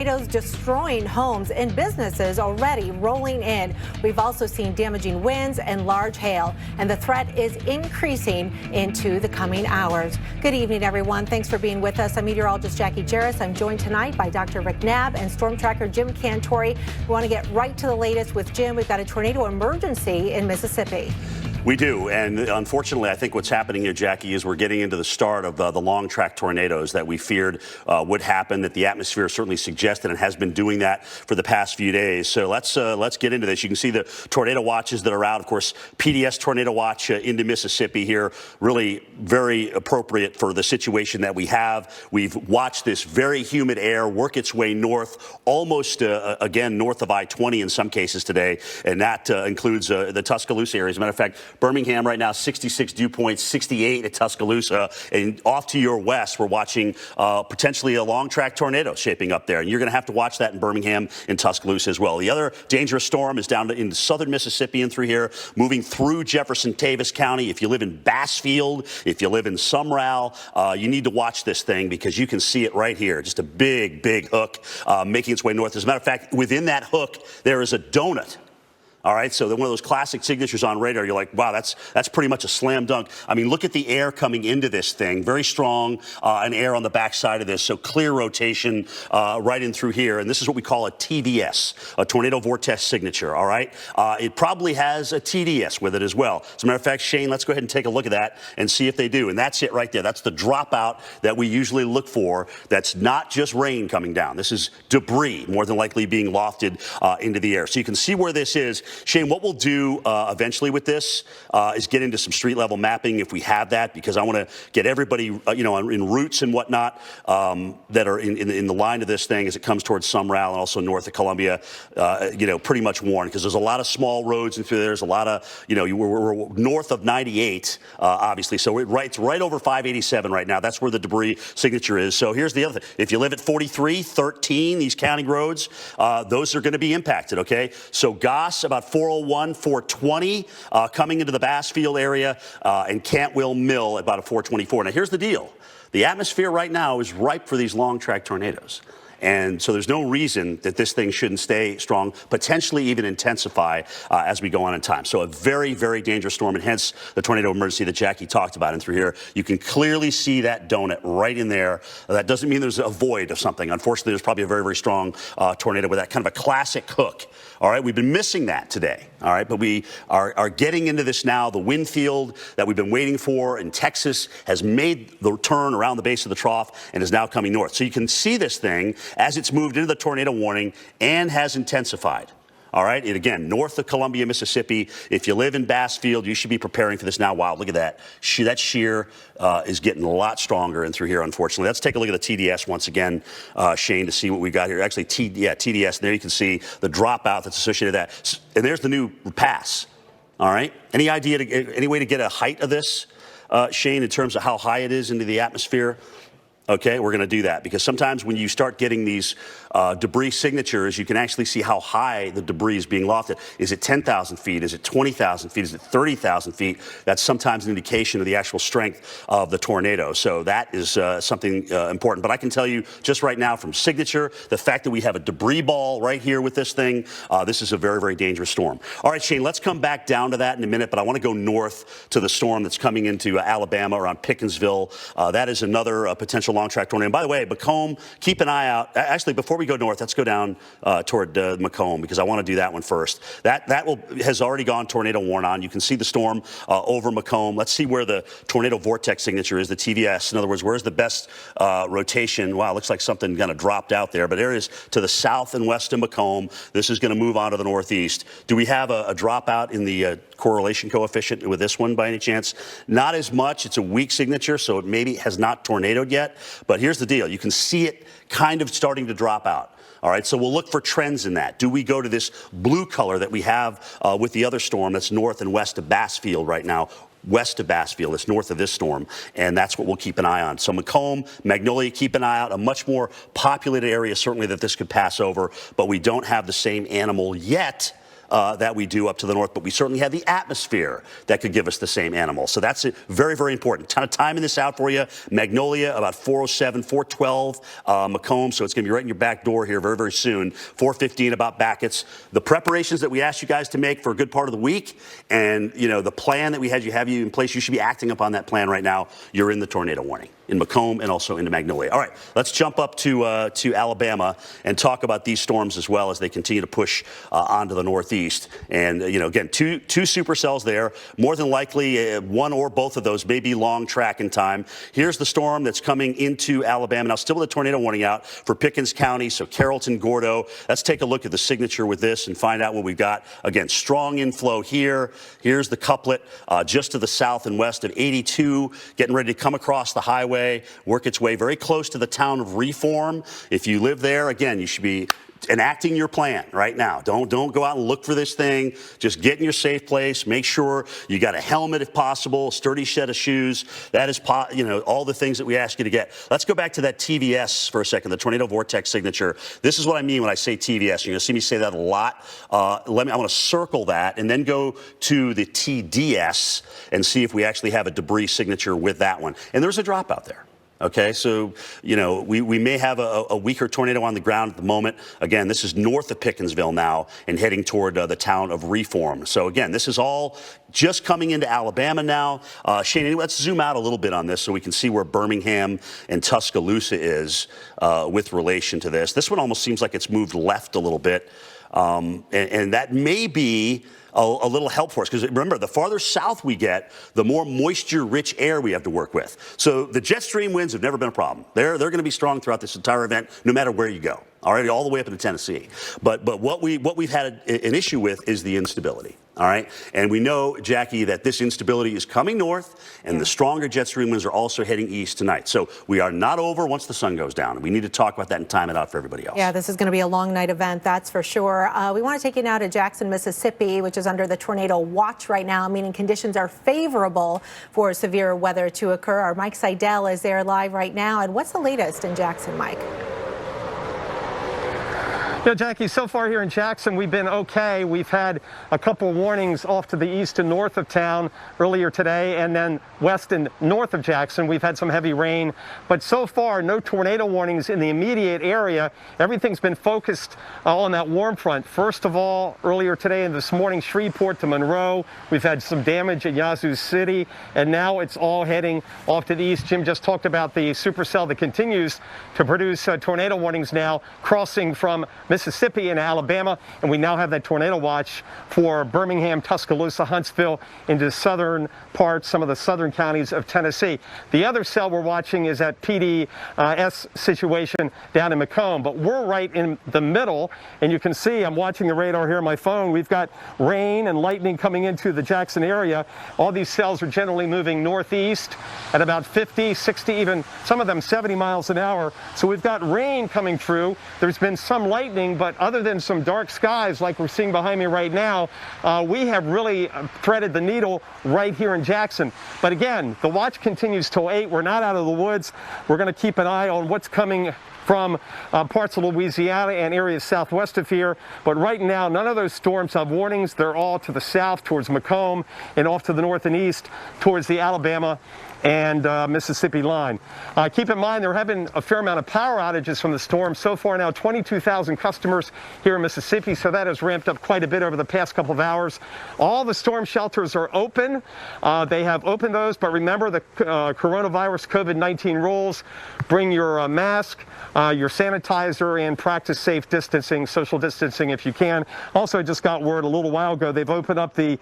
Tornadoes destroying homes and businesses already rolling in. We've also seen damaging winds and large hail, and the threat is increasing into the coming hours. Good evening, everyone. Thanks for being with us. I'm meteorologist Jackie Jarris. I'm joined tonight by Dr. Rick Knabb and storm tracker Jim Cantori. We want to get right to the latest with Jim. We've got a tornado emergency in Mississippi. We do, and unfortunately, I think what's happening here, Jackie, is we're getting into the start of the long-track tornadoes that we feared would happen, that the atmosphere certainly suggested and has been doing that for the past few days. So let's get into this. You can see the tornado watches that are out. Of course, PDS tornado watch into Mississippi here, really very appropriate for the situation that we have. We've watched this very humid air work its way north, almost, again, north of I-20 in some cases today, and that includes the Tuscaloosa area. As a matter of fact, Birmingham right now, 66 dew points, 68 at Tuscaloosa. And off to your west, we're watching potentially a long-track tornado shaping up there. And you're going to have to watch that in Birmingham and Tuscaloosa as well. The other dangerous storm is down in southern Mississippi and through here, moving through Jefferson-Davis County. If you live in Bassfield, if you live in Sumrall, you need to watch this thing because you can see it right here. Just a big, big hook making its way north. As a matter of fact, within that hook, there is a donut. All right, so one of those classic signatures on radar, you're like, wow, that's pretty much a slam dunk. I mean, look at the air coming into this thing. Very strong and air on the backside of this, so clear rotation right in through here. And this is what we call a TVS, a tornado vortex signature, all right? It probably has a TDS with it as well. As a matter of fact, Shane, let's go ahead and take a look at that and see if they do. And that's it right there. That's the dropout that we usually look for. That's not just rain coming down. This is debris, more than likely being lofted into the air. So you can see where this is. Shane, what we'll do eventually with this is get into some street level mapping if we have that, because I want to get everybody, in routes and whatnot that are in the line of this thing as it comes towards Sumrall and also north of Columbia, pretty much warned, because there's a lot of small roads and through there. There's a lot of, we're north of 98, obviously. So it's right over 587 right now. That's where the debris signature is. So here's the other thing. If you live at 43, 13, these county roads, those are going to be impacted, okay? So Goss, about 401, 420 coming into the Bassfield area, and Cantwell Mill at about a 424. Now, here's the deal. The atmosphere right now is ripe for these long-track tornadoes. And so there's no reason that this thing shouldn't stay strong, potentially even intensify as we go on in time. So a very, very dangerous storm, and hence the tornado emergency that Jackie talked about. And through here, you can clearly see that donut right in there. That doesn't mean there's a void of something. Unfortunately, there's probably a very, very strong tornado with that kind of a classic hook. All right, we've been missing that today. All right, but we are getting into this now. The wind field that we've been waiting for in Texas has made the turn around the base of the trough and is now coming north. So you can see this thing as it's moved into the tornado warning and has intensified. All right, and again, north of Columbia, Mississippi. If you live in Bassfield, you should be preparing for this now. Wow, look at that. That shear is getting a lot stronger and through here, unfortunately. Let's take a look at the TDS once again, Shane, to see what we got here. Actually, TDS, and there you can see the dropout that's associated with that. And there's the new pass. All right, any way to get a height of this, Shane, in terms of how high it is into the atmosphere? Okay, we're going to do that because sometimes when you start getting these debris signatures, you can actually see how high the debris is being lofted. Is it 10,000 feet? Is it 20,000 feet? Is it 30,000 feet? That's sometimes an indication of the actual strength of the tornado. So that is something important. But I can tell you just right now from signature, the fact that we have a debris ball right here with this thing, this is a very, very dangerous storm. All right, Shane, let's come back down to that in a minute, but I want to go north to the storm that's coming into Alabama around Pickensville. That is another potential long-track tornado. And by the way, Macomb, keep an eye out. Actually, before we go north, let's go down toward Macomb because I want to do that one first. That has already gone tornado warn on. You can see the storm over Macomb. Let's see where the tornado vortex signature is, the TVS. In other words, where's the best rotation? Wow, looks like something kind of dropped out there. But there it is to the south and west of Macomb. This is going to move on to the northeast. Do we have a dropout in the correlation coefficient with this one by any chance? Not as much. It's a weak signature, so it maybe has not tornadoed yet. But here's the deal. You can see it kind of starting to drop out. All right, so we'll look for trends in that. Do we go to this blue color that we have with the other storm that's north and west of Bassfield right now? West of Bassfield, it's north of this storm, and that's what we'll keep an eye on. So Macomb, Magnolia, keep an eye out. A much more populated area, certainly, that this could pass over, but we don't have the same animal yet that we do up to the north, but we certainly have the atmosphere that could give us the same animal. So that's very, very important. Ton of timing this out for you. Magnolia, about 4:07, 4:12, Macomb, so it's going to be right in your back door here very, very soon. 4:15 about Bacchus. The preparations that we asked you guys to make for a good part of the week, and the plan that we had have you in place, you should be acting upon that plan right now. You're in the tornado warning in Macomb and also into Magnolia. All right, let's jump up to Alabama and talk about these storms as well as they continue to push onto the northeast. And again, two supercells there. More than likely, one or both of those may be long track in time. Here's the storm that's coming into Alabama now, still with a tornado warning out for Pickens County, so Carrollton, Gordo. Let's take a look at the signature with this and find out what we've got. Again, strong inflow here. Here's the couplet just to the south and west of 82, getting ready to come across the highway, work its way very close to the town of Reform. If you live there, again, you should be enacting your plan right now. Don't go out and look for this thing. Just get in your safe place. Make sure you got a helmet if possible, sturdy set of shoes. That is, all the things that we ask you to get. Let's go back to that TVS for a second, the tornado vortex signature. This is what I mean when I say TVS. You're going to see me say that a lot. I want to circle that and then go to the TDS and see if we actually have a debris signature with that one. And there's a drop out there. Okay, so, we may have a weaker tornado on the ground at the moment. Again, this is north of Pickensville now and heading toward the town of Reform. So, again, this is all just coming into Alabama now. Shane, let's zoom out a little bit on this so we can see where Birmingham and Tuscaloosa is with relation to this. This one almost seems like it's moved left a little bit, and that may be a little help for us, because remember, the farther south we get, the more moisture-rich air we have to work with. So the jet stream winds have never been a problem. They're going to be strong throughout this entire event, no matter where you go. All the way up into Tennessee. But what we've had an issue with is the instability. All right, and we know, Jackie, that this instability is coming north, and the stronger jet stream winds are also heading east tonight. So we are not over once the sun goes down, and we need to talk about that and time it out for everybody else. Yeah, this is going to be a long night event, that's for sure. We want to take you now to Jackson, Mississippi, which is under the tornado watch right now, meaning conditions are favorable for severe weather to occur. Our Mike Seidel is there live right now. And what's the latest in Jackson, Mike? Yeah, Jackie, so far here in Jackson, we've been okay. We've had a couple warnings off to the east and north of town earlier today, and then west and north of Jackson, we've had some heavy rain. But so far, no tornado warnings in the immediate area. Everything's been focused on that warm front. First of all, earlier today and this morning, Shreveport to Monroe. We've had some damage at Yazoo City, and now it's all heading off to the east. Jim just talked about the supercell that continues to produce tornado warnings now, crossing from Mississippi and Alabama, and we now have that tornado watch for Birmingham, Tuscaloosa, Huntsville, into southern parts, some of the southern counties of Tennessee. The other cell we're watching is that PDS situation down in Macomb, but we're right in the middle, and you can see, I'm watching the radar here on my phone, we've got rain and lightning coming into the Jackson area. All these cells are generally moving northeast at about 50, 60, even some of them 70 miles an hour. So we've got rain coming through. There's been some lightning, but other than some dark skies like we're seeing behind me right now, we have really threaded the needle right here in Jackson. But again, the watch continues till 8. We're not out of the woods. We're going to keep an eye on what's coming from parts of Louisiana and areas southwest of here. But right now, none of those storms have warnings. They're all to the south towards Macomb and off to the north and east towards the Alabama and Mississippi line. Keep in mind, there have been a fair amount of power outages from the storm. So far now, 22,000 customers here in Mississippi, so that has ramped up quite a bit over the past couple of hours. All the storm shelters are open. They have opened those, but remember the coronavirus COVID-19 rules. Bring your mask, your sanitizer, and practice safe distancing, social distancing if you can. Also, I just got word a little while ago, they've opened up the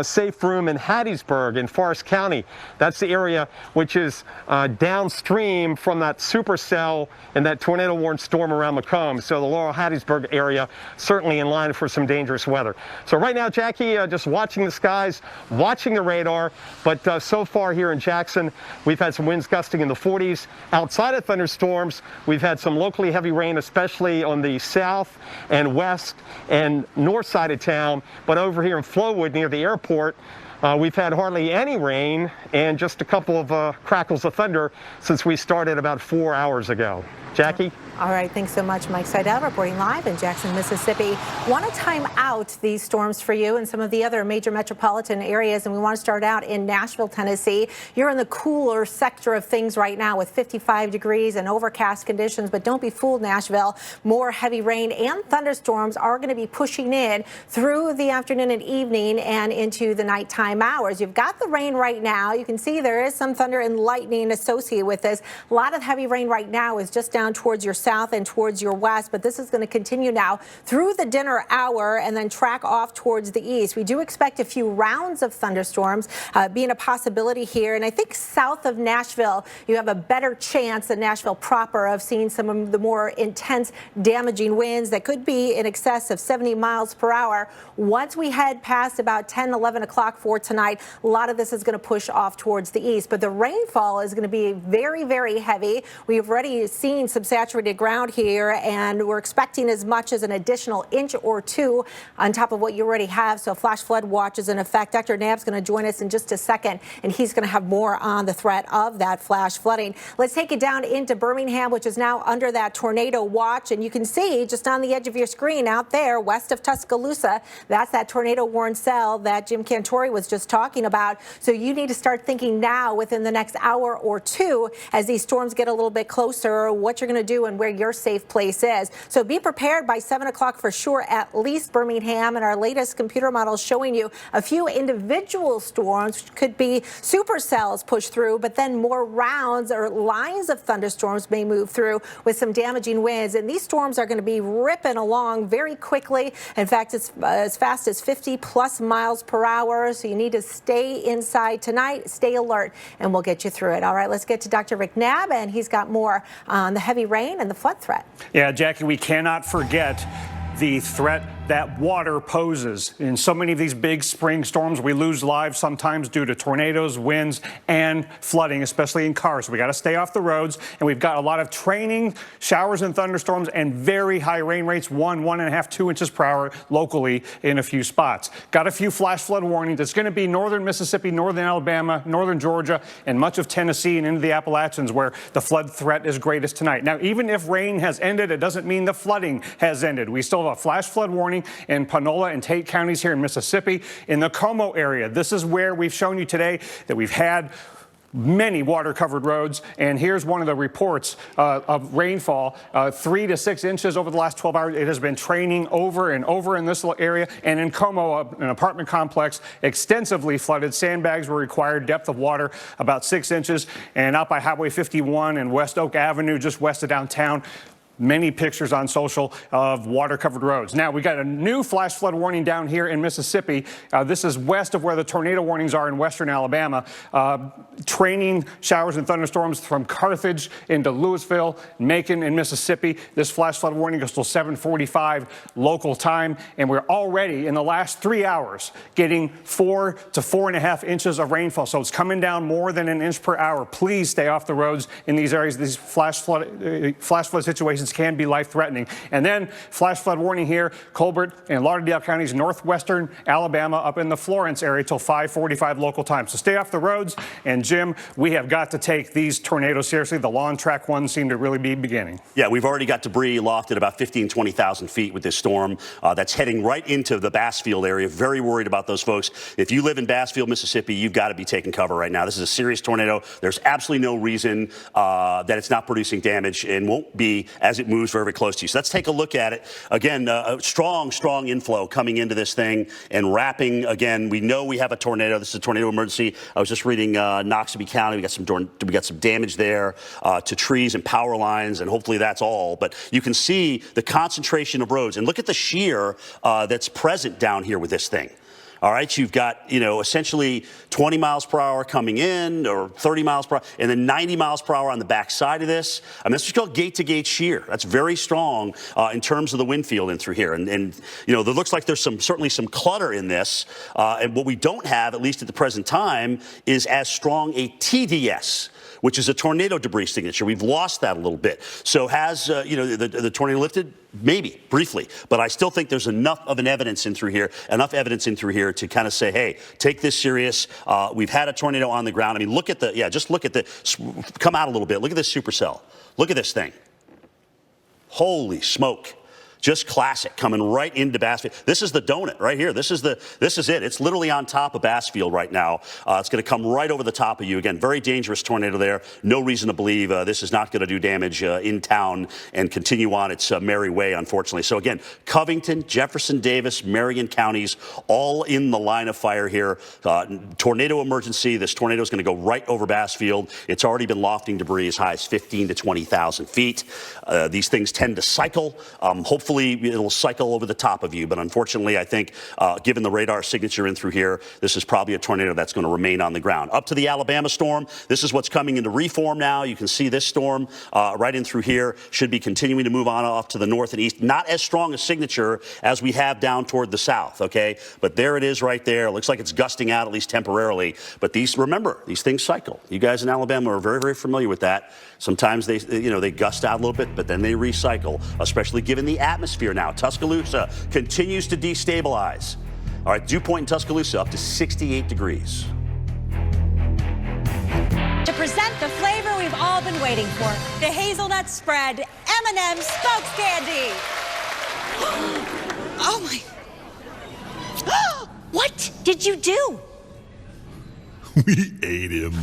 safe room in Hattiesburg in Forest County. That's the area which is downstream from that supercell and that tornado-warned storm around Macomb. So the Laurel Hattiesburg area certainly in line for some dangerous weather. So right now, Jackie, just watching the skies, watching the radar. But so far here in Jackson, we've had some winds gusting in the 40s. Outside of thunderstorms, we've had some locally heavy rain, especially on the south and west and north side of town. But over here in Flowood near the airport, we've had hardly any rain and just a couple of crackles of thunder since we started about 4 hours ago. Jackie? All right, thanks so much, Mike Seidel, reporting live in Jackson, Mississippi. Want to time out these storms for you and some of the other major metropolitan areas, and we want to start out in Nashville, Tennessee. You're in the cooler sector of things right now with 55 degrees and overcast conditions, but don't be fooled, Nashville. More heavy rain and thunderstorms are going to be pushing in through the afternoon and evening and into the nighttime hours. You've got the rain right now. You can see there is some thunder and lightning associated with this. A lot of heavy rain right now is just down towards your south and towards your west, but this is going to continue now through the dinner hour and then track off towards the east. We do expect a few rounds of thunderstorms being a possibility here, and I think south of Nashville you have a better chance than Nashville proper of seeing some of the more intense damaging winds that could be in excess of 70 miles per hour. Once we head past about 10, 11 o'clock for tonight, a lot of this is going to push off towards the east, but the rainfall is going to be very, very heavy. We've already seen some saturated ground here, and we're expecting as much as an additional inch or two on top of what you already have. So flash flood watch is in effect. Dr. Knapp's going to join us in just a second, and he's going to have more on the threat of that flash flooding. Let's take it down into Birmingham, which is now under that tornado watch, and you can see just on the edge of your screen out there west of Tuscaloosa, that's that tornado warning cell that Jim Cantori was just talking about. So you need to start thinking now within the next hour or two as these storms get a little bit closer, what you're going to do and where your safe place is. So be prepared by 7 o'clock for sure, at least Birmingham. And our latest computer model showing you a few individual storms, could be supercells push through, but then more rounds or lines of thunderstorms may move through with some damaging winds. And these storms are going to be ripping along very quickly. In fact, it's as fast as 50 plus miles per hour. So you need to stay inside tonight, stay alert, and we'll get you through it. All right, let's get to Dr. Rick Knapp, and he's got more on the heavy rain and the flood threat. Yeah, Jackie, we cannot forget the threat that water poses. In so many of these big spring storms, we lose lives sometimes due to tornadoes, winds, and flooding, especially in cars. So we got to stay off the roads, and we've got a lot of training, showers and thunderstorms, and very high rain rates, 1.5, 2 inches per hour locally in a few spots. Got a few flash flood warnings. It's going to be northern Mississippi, northern Alabama, northern Georgia, and much of Tennessee and into the Appalachians where the flood threat is greatest tonight. Now, even if rain has ended, it doesn't mean the flooding has ended. We still have a flash flood warning in Panola and Tate counties here in Mississippi. In the Como area, this is where we've shown you today that we've had many water-covered roads, and here's one of the reports of rainfall, 3 to 6 inches over the last 12 hours. It has been training over and over in this little area, and in Como, an apartment complex extensively flooded. Sandbags were required, depth of water about 6 inches, and out by Highway 51 and West Oak Avenue, just west of downtown, many pictures on social of water-covered roads. Now, we got a new flash flood warning down here in Mississippi. This is west of where the tornado warnings are in western Alabama. Training showers and thunderstorms from Carthage into Louisville, Macon, and Mississippi. This flash flood warning goes till 7:45 local time, and we're already in the last 3 hours getting 4 to 4.5 inches of rainfall. So it's coming down more than an inch per hour. Please stay off the roads in these areas. These flash flood situations can be life-threatening. And then flash flood warning here, Colbert and Lauderdale counties, northwestern Alabama, up in the Florence area till 5:45 local time. So stay off the roads. And Jim, we have got to take these tornadoes seriously. The long track ones seem to really be beginning. Yeah, we've already got debris lofted about 15, 20,000 feet with this storm that's heading right into the Bassfield area. Very worried about those folks. If you live in Bassfield, Mississippi, you've got to be taking cover right now. This is a serious tornado. There's absolutely no reason that it's not producing damage and won't be as it moves very, very close to you. So let's take a look at it. Again, a strong inflow coming into this thing and wrapping. Again, we know we have a tornado. This is a tornado emergency. I was just reading Noxubee County. We got some damage there to trees and power lines, and hopefully that's all. But you can see the concentration of roads. And look at the shear that's present down here with this thing. All right, you've got, essentially 20 miles per hour coming in, or 30 miles per hour, and then 90 miles per hour on the backside of this. I mean, this is called gate-to-gate shear. That's very strong in terms of the wind field in through here. And there looks like there's certainly some clutter in this. And what we don't have, at least at the present time, is as strong a TDS, which is a tornado debris signature. We've lost that a little bit. So has, the tornado lifted? Maybe, briefly. But I still think there's enough evidence in through here to kind of say, hey, take this serious. We've had a tornado on the ground. I mean, just look at come out a little bit. Look at this supercell. Look at this thing. Holy smoke. Just classic, coming right into Bassfield. This is the donut right here. This is it. It's literally on top of Bassfield right now. It's going to come right over the top of you. Again, very dangerous tornado there. No reason to believe this is not going to do damage in town and continue on its merry way, unfortunately. So again, Covington, Jefferson Davis, Marion counties, all in the line of fire here. Tornado emergency. This tornado is going to go right over Bassfield. It's already been lofting debris as high as 15 to 20,000 feet. These things tend to cycle. Hopefully it'll cycle over the top of you, but unfortunately, I think, given the radar signature in through here, this is probably a tornado that's going to remain on the ground. Up to the Alabama storm, this is what's coming into reform now. You can see this storm right in through here should be continuing to move on off to the north and east. Not as strong a signature as we have down toward the south, okay? But there it is right there. It looks like it's gusting out, at least temporarily. But remember, these things cycle. You guys in Alabama are very, very familiar with that. Sometimes they gust out a little bit, but then they recycle, especially given the atmosphere now. Tuscaloosa continues to destabilize. All right, dew point in Tuscaloosa up to 68 degrees. To present the flavor we've all been waiting for, the hazelnut spread M&M spokes candy. Oh my. What did you do? We ate him.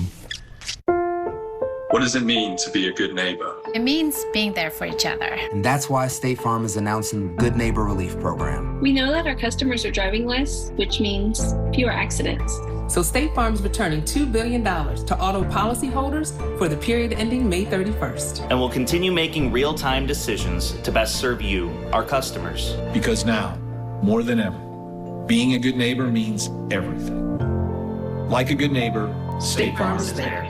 What does it mean to be a good neighbor? It means being there for each other. And that's why State Farm is announcing the Good Neighbor Relief Program. We know that our customers are driving less, which means fewer accidents. So State Farm's returning $2 billion to auto policyholders for the period ending May 31st. And we'll continue making real-time decisions to best serve you, our customers. Because now, more than ever, being a good neighbor means everything. Like a good neighbor, State Farm is there.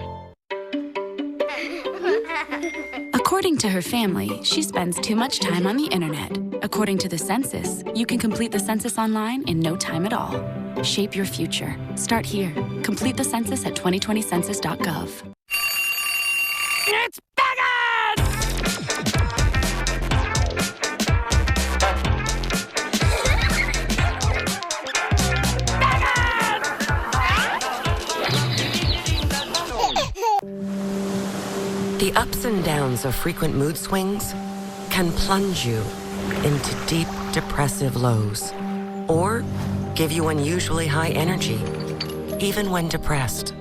According to her family, she spends too much time on the internet. According to the census, you can complete the census online in no time at all. Shape your future. Start here. Complete the census at 2020census.gov. It's Megan! The ups and downs of frequent mood swings can plunge you into deep depressive lows or give you unusually high energy, even when depressed.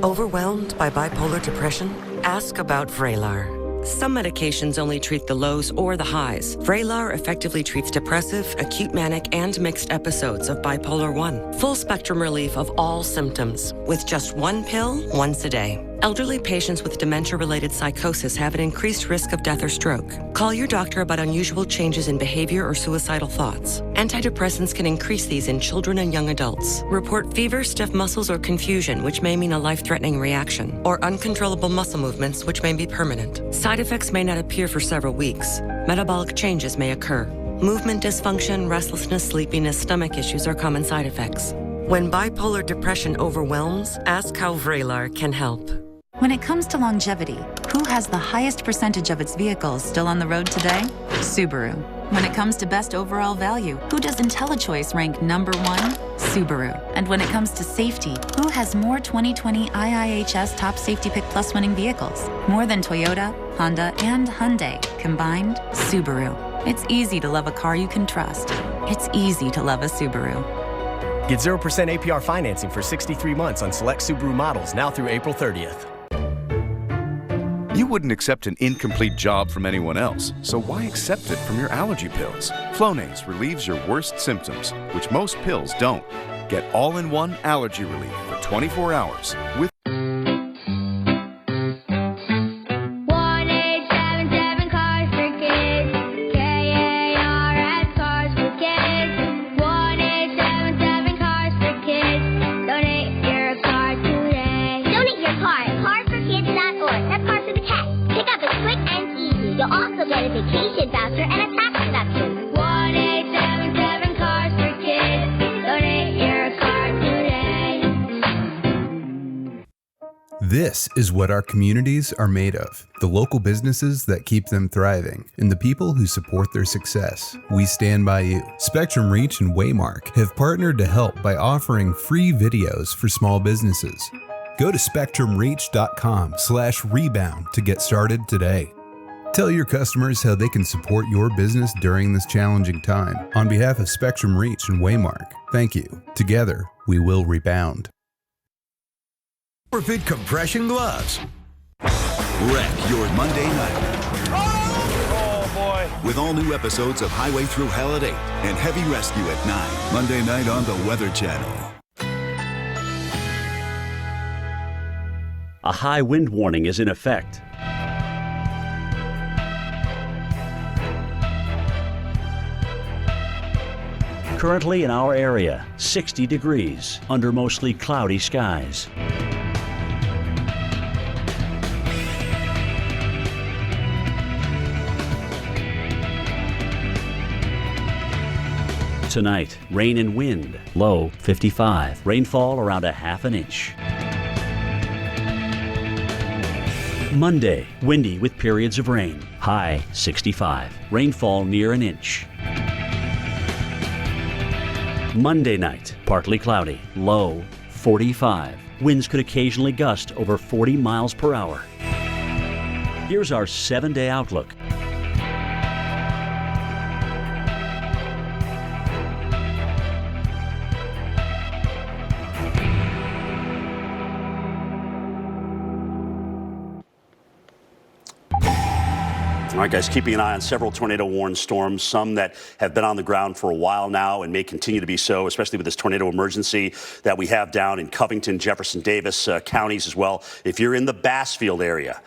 Overwhelmed by bipolar depression? Ask about Vraylar. Some medications only treat the lows or the highs. Vraylar effectively treats depressive, acute manic, and mixed episodes of bipolar 1. Full spectrum relief of all symptoms with just one pill once a day. Elderly patients with dementia-related psychosis have an increased risk of death or stroke. Call your doctor about unusual changes in behavior or suicidal thoughts. Antidepressants can increase these in children and young adults. Report fever, stiff muscles, or confusion, which may mean a life-threatening reaction, or uncontrollable muscle movements, which may be permanent. Side effects may not appear for several weeks. Metabolic changes may occur. Movement dysfunction, restlessness, sleepiness, stomach issues are common side effects. When bipolar depression overwhelms, ask how Vraylar can help. When it comes to longevity, who has the highest percentage of its vehicles still on the road today? Subaru. When it comes to best overall value, who does IntelliChoice rank #1? Subaru. And when it comes to safety, who has more 2020 IIHS Top Safety Pick Plus winning vehicles? More than Toyota, Honda, and Hyundai combined? Subaru. It's easy to love a car you can trust. It's easy to love a Subaru. Get 0% APR financing for 63 months on select Subaru models now through April 30th. You wouldn't accept an incomplete job from anyone else, so why accept it from your allergy pills? Flonase relieves your worst symptoms, which most pills don't. Get all-in-one allergy relief for 24 hours with You'll also get a vacation voucher and a tax deduction. 1-877 Cars for Kids. Donate your car today. This is what our communities are made of. The local businesses that keep them thriving and the people who support their success. We stand by you. Spectrum Reach and Waymark have partnered to help by offering free videos for small businesses. Go to spectrumreach.com/rebound to get started today. Tell your customers how they can support your business during this challenging time. On behalf of Spectrum Reach and Waymark, thank you. Together, we will rebound. Fit compression gloves. Wreck your Monday night. Oh, boy. With all new episodes of Highway Through Hell at 8 and Heavy Rescue at 9. Monday night on the Weather Channel. A high wind warning is in effect. Currently in our area, 60 degrees under mostly cloudy skies. Tonight, rain and wind, low 55. Rainfall around a half an inch. Monday, windy with periods of rain, high 65. Rainfall near an inch. Monday night, partly cloudy, low 45. Winds could occasionally gust over 40 miles per hour. Here's our 7-day outlook. All right, guys, keeping an eye on several tornado-warned storms, some that have been on the ground for a while now and may continue to be so, especially with this tornado emergency that we have down in Covington, Jefferson, Davis counties as well. If you're in the Bassfield area,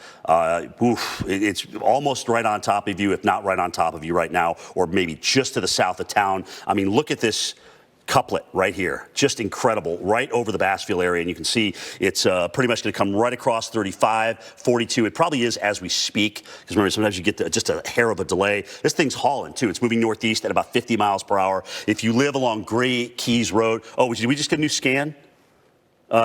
it's almost right on top of you, if not right on top of you right now, or maybe just to the south of town. I mean, look at this couplet right here, just incredible, right over the Bassfield area, and you can see it's pretty much going to come right across 35, 42. It probably is as we speak, because remember, sometimes you get just a hair of a delay. This thing's hauling, too. It's moving northeast at about 50 miles per hour. If you live along Gray Keys Road, did we just get a new scan?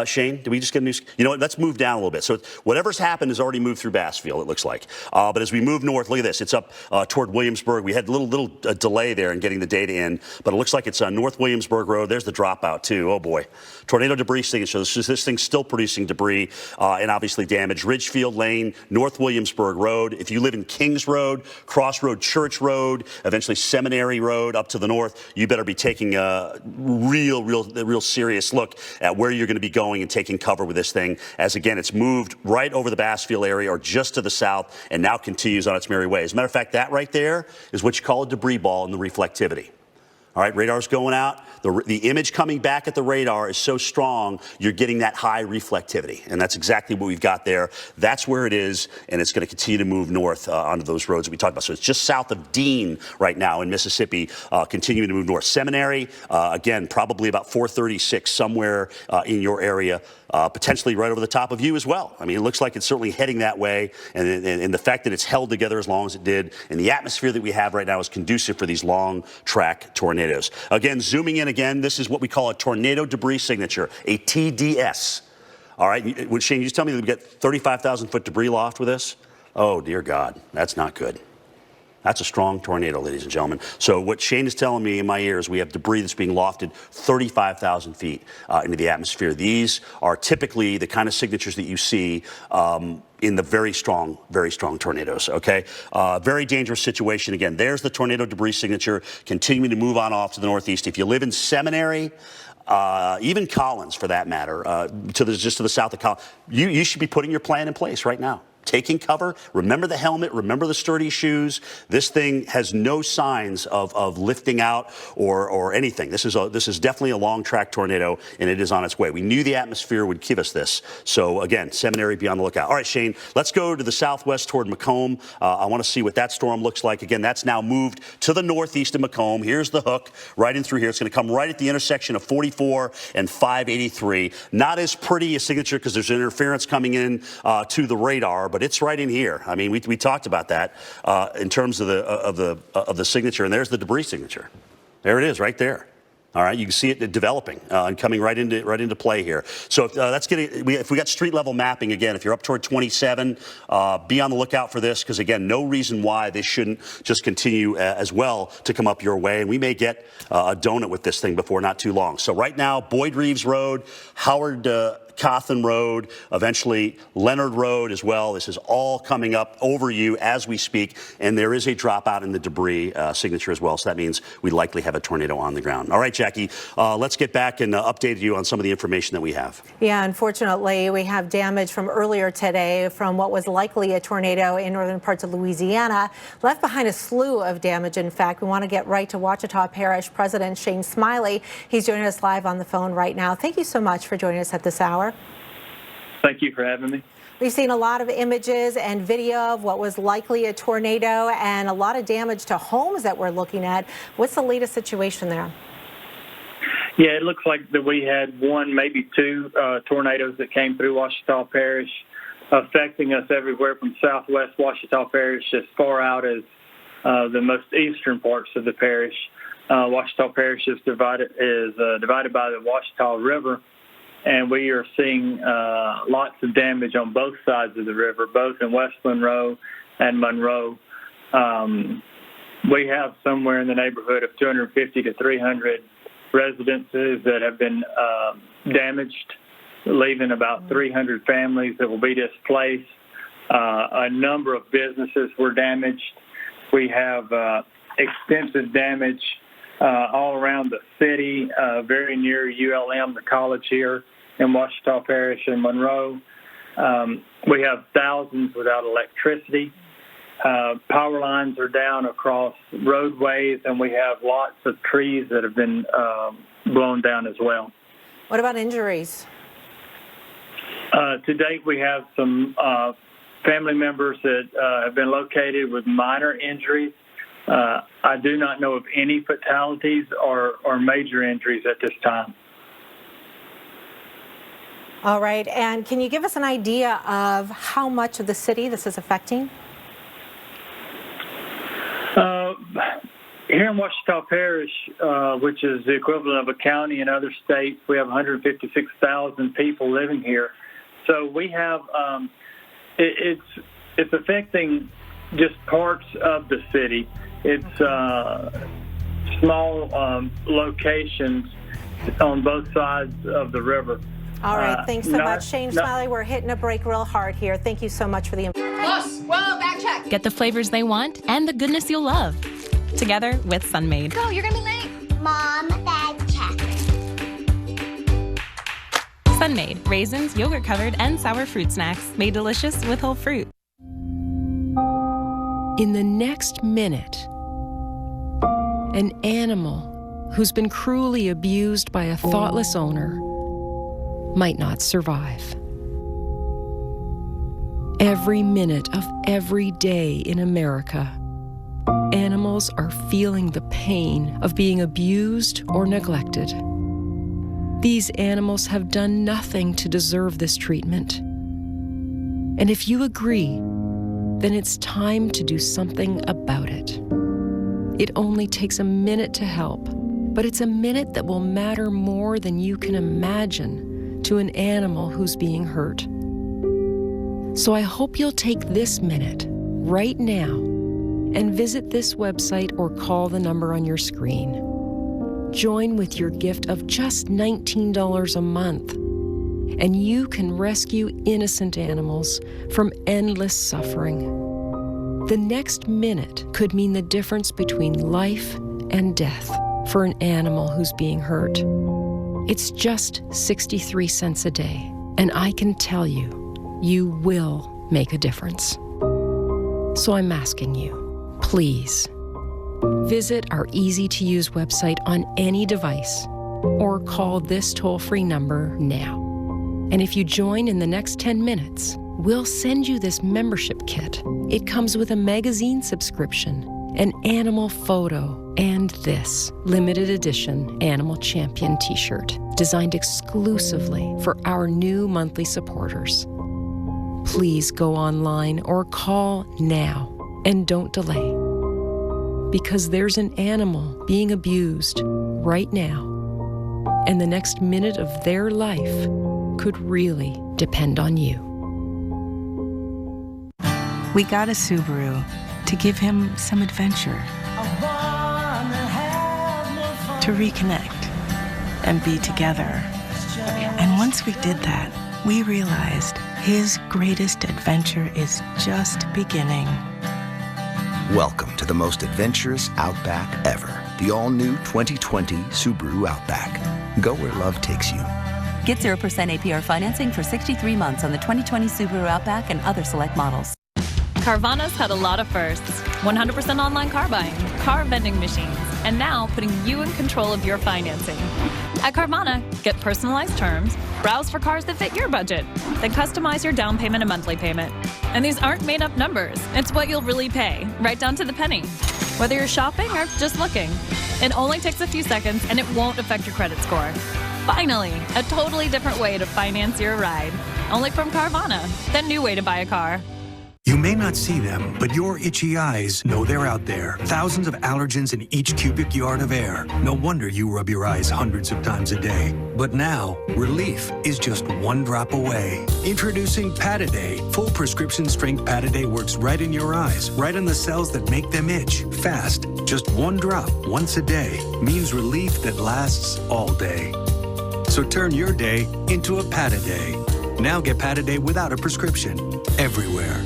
Shane, did we just get a new? You know what? Let's move down a little bit. So whatever's happened has already moved through Bassfield, it looks like. But as we move north, look at this. It's up toward Williamsburg. We had a little delay there in getting the data in, but it looks like it's on North Williamsburg Road. There's the dropout, too. Oh, boy. Tornado debris signature. This thing's still producing debris and obviously damage. Ridgefield Lane, North Williamsburg Road. If you live in Kings Road, Crossroad Church Road, eventually Seminary Road up to the north, you better be taking a real serious look at where you're going to be going and taking cover with this thing, as again, it's moved right over the Bassfield area or just to the south and now continues on its merry way. As a matter of fact, that right there is what you call a debris ball in the reflectivity. All right, radar's going out. The image coming back at the radar is so strong, you're getting that high reflectivity. And that's exactly what we've got there. That's where it is, and it's going to continue to move north onto those roads that we talked about. So it's just south of Dean right now in Mississippi, continuing to move north. Seminary, again, probably about 436 somewhere in your area, potentially right over the top of you as well. I mean, it looks like it's certainly heading that way, and the fact that it's held together as long as it did, and the atmosphere that we have right now is conducive for these long track tornadoes. Again, zooming in again, this is what we call a tornado debris signature, a TDS. All right, Shane, you just tell me that we get 35,000 foot debris loft with this? Oh, dear God, that's not good. That's a strong tornado, ladies and gentlemen. So what Shane is telling me in my ears, we have debris that's being lofted 35,000 feet into the atmosphere. These are typically the kind of signatures that you see in the very strong tornadoes, okay? Very dangerous situation. Again, there's the tornado debris signature continuing to move on off to the northeast. If you live in Seminary, even Collins for that matter, just to the south of Collins, you should be putting your plan in place right now. Taking cover, remember the helmet, remember the sturdy shoes. This thing has no signs of lifting out or anything. This is definitely a long track tornado, and it is on its way. We knew the atmosphere would give us this. So again, Seminary, be on the lookout. All right, Shane, let's go to the southwest toward Macomb. I want to see what that storm looks like. Again, that's now moved to the northeast of Macomb. Here's the hook right in through here. It's going to come right at the intersection of 44 and 583. Not as pretty a signature because there's interference coming in to the radar, but it's right in here. I mean, we talked about that in terms of the signature, and there's the debris signature. There it is, right there. All right, you can see it developing and coming right into play here. So if we got street level mapping again, if you're up toward 27, be on the lookout for this because again, no reason why this shouldn't just continue as well to come up your way, and we may get a donut with this thing before not too long. So right now, Boyd Reeves Road, Howard Cawthon Road, eventually Leonard Road as well. This is all coming up over you as we speak, and there is a dropout in the debris signature as well, so that means we likely have a tornado on the ground. All right, Jackie, let's get back and update you on some of the information that we have. Yeah, unfortunately, we have damage from earlier today from what was likely a tornado in northern parts of Louisiana. Left behind a slew of damage, in fact. We want to get right to Ouachita Parish President Shane Smiley. He's joining us live on the phone right now. Thank you so much for joining us at this hour. Thank you for having me. We've seen a lot of images and video of what was likely a tornado and a lot of damage to homes that we're looking at. What's the latest situation there? Yeah, it looks like that we had one, maybe two tornadoes that came through Ouachita Parish, affecting us everywhere from southwest Ouachita Parish as far out as the most eastern parts of the parish. Ouachita Parish is divided by the Ouachita River, and we are seeing lots of damage on both sides of the river, both in West Monroe and Monroe. We have somewhere in the neighborhood of 250 to 300 residences that have been damaged, leaving about 300 families that will be displaced. A number of businesses were damaged. We have extensive damage all around the city, very near ULM, the college here in Ouachita Parish and Monroe. We have thousands without electricity. Power lines are down across roadways, and we have lots of trees that have been blown down as well. What about injuries? To date, we have some family members that have been located with minor injuries. I do not know of any fatalities or major injuries at this time. All right, and can you give us an idea of how much of the city this is affecting? Here in Ouachita Parish, which is the equivalent of a county in other states, we have 156,000 people living here. So we have, it's affecting just parts of the city. It's small locations on both sides of the river. All right, thanks so much. Shane Smiley, we're hitting a break real hard here. Thank you so much for the information. Boss, whoa, back check. Get the flavors they want and the goodness you'll love. Together with Sunmade. Go, you're gonna be late. Mom, back check. Sunmade, raisins, yogurt covered, and sour fruit snacks made delicious with whole fruit. In the next minute, an animal who's been cruelly abused by a thoughtless owner might not survive. Every minute of every day in America, animals are feeling the pain of being abused or neglected. These animals have done nothing to deserve this treatment. And if you agree, then it's time to do something about it. It only takes a minute to help, but it's a minute that will matter more than you can imagine to an animal who's being hurt. So I hope you'll take this minute, right now, and visit this website or call the number on your screen. Join with your gift of just $19 a month, and you can rescue innocent animals from endless suffering. The next minute could mean the difference between life and death for an animal who's being hurt. It's just 63 cents a day, and I can tell you, you will make a difference. So I'm asking you, please, visit our easy-to-use website on any device or call this toll-free number now. And if you join in the next 10 minutes, we'll send you this membership kit. It comes with a magazine subscription, an animal photo, and this limited edition Animal Champion t-shirt designed exclusively for our new monthly supporters. Please go online or call now and don't delay, because there's an animal being abused right now, and the next minute of their life could really depend on you. We got a Subaru to give him some adventure, to reconnect and be together. And once we did that, we realized his greatest adventure is just beginning. Welcome to the most adventurous Outback ever. The all-new 2020 Subaru Outback. Go where love takes you. Get 0% APR financing for 63 months on the 2020 Subaru Outback and other select models. Carvana's had a lot of firsts. 100% online car buying, car vending machines, and now putting you in control of your financing. At Carvana, get personalized terms, browse for cars that fit your budget, then customize your down payment and monthly payment. And these aren't made-up numbers. It's what you'll really pay, right down to the penny. Whether you're shopping or just looking, it only takes a few seconds and it won't affect your credit score. Finally, a totally different way to finance your ride. Only from Carvana, the new way to buy a car. You may not see them, but your itchy eyes know they're out there. Thousands of allergens in each cubic yard of air. No wonder you rub your eyes hundreds of times a day. But now, relief is just one drop away. Introducing Pataday. Full prescription strength Pataday works right in your eyes, right on the cells that make them itch. Fast. Just one drop once a day means relief that lasts all day. So turn your day into a Pataday. Now get Pataday without a prescription. Everywhere.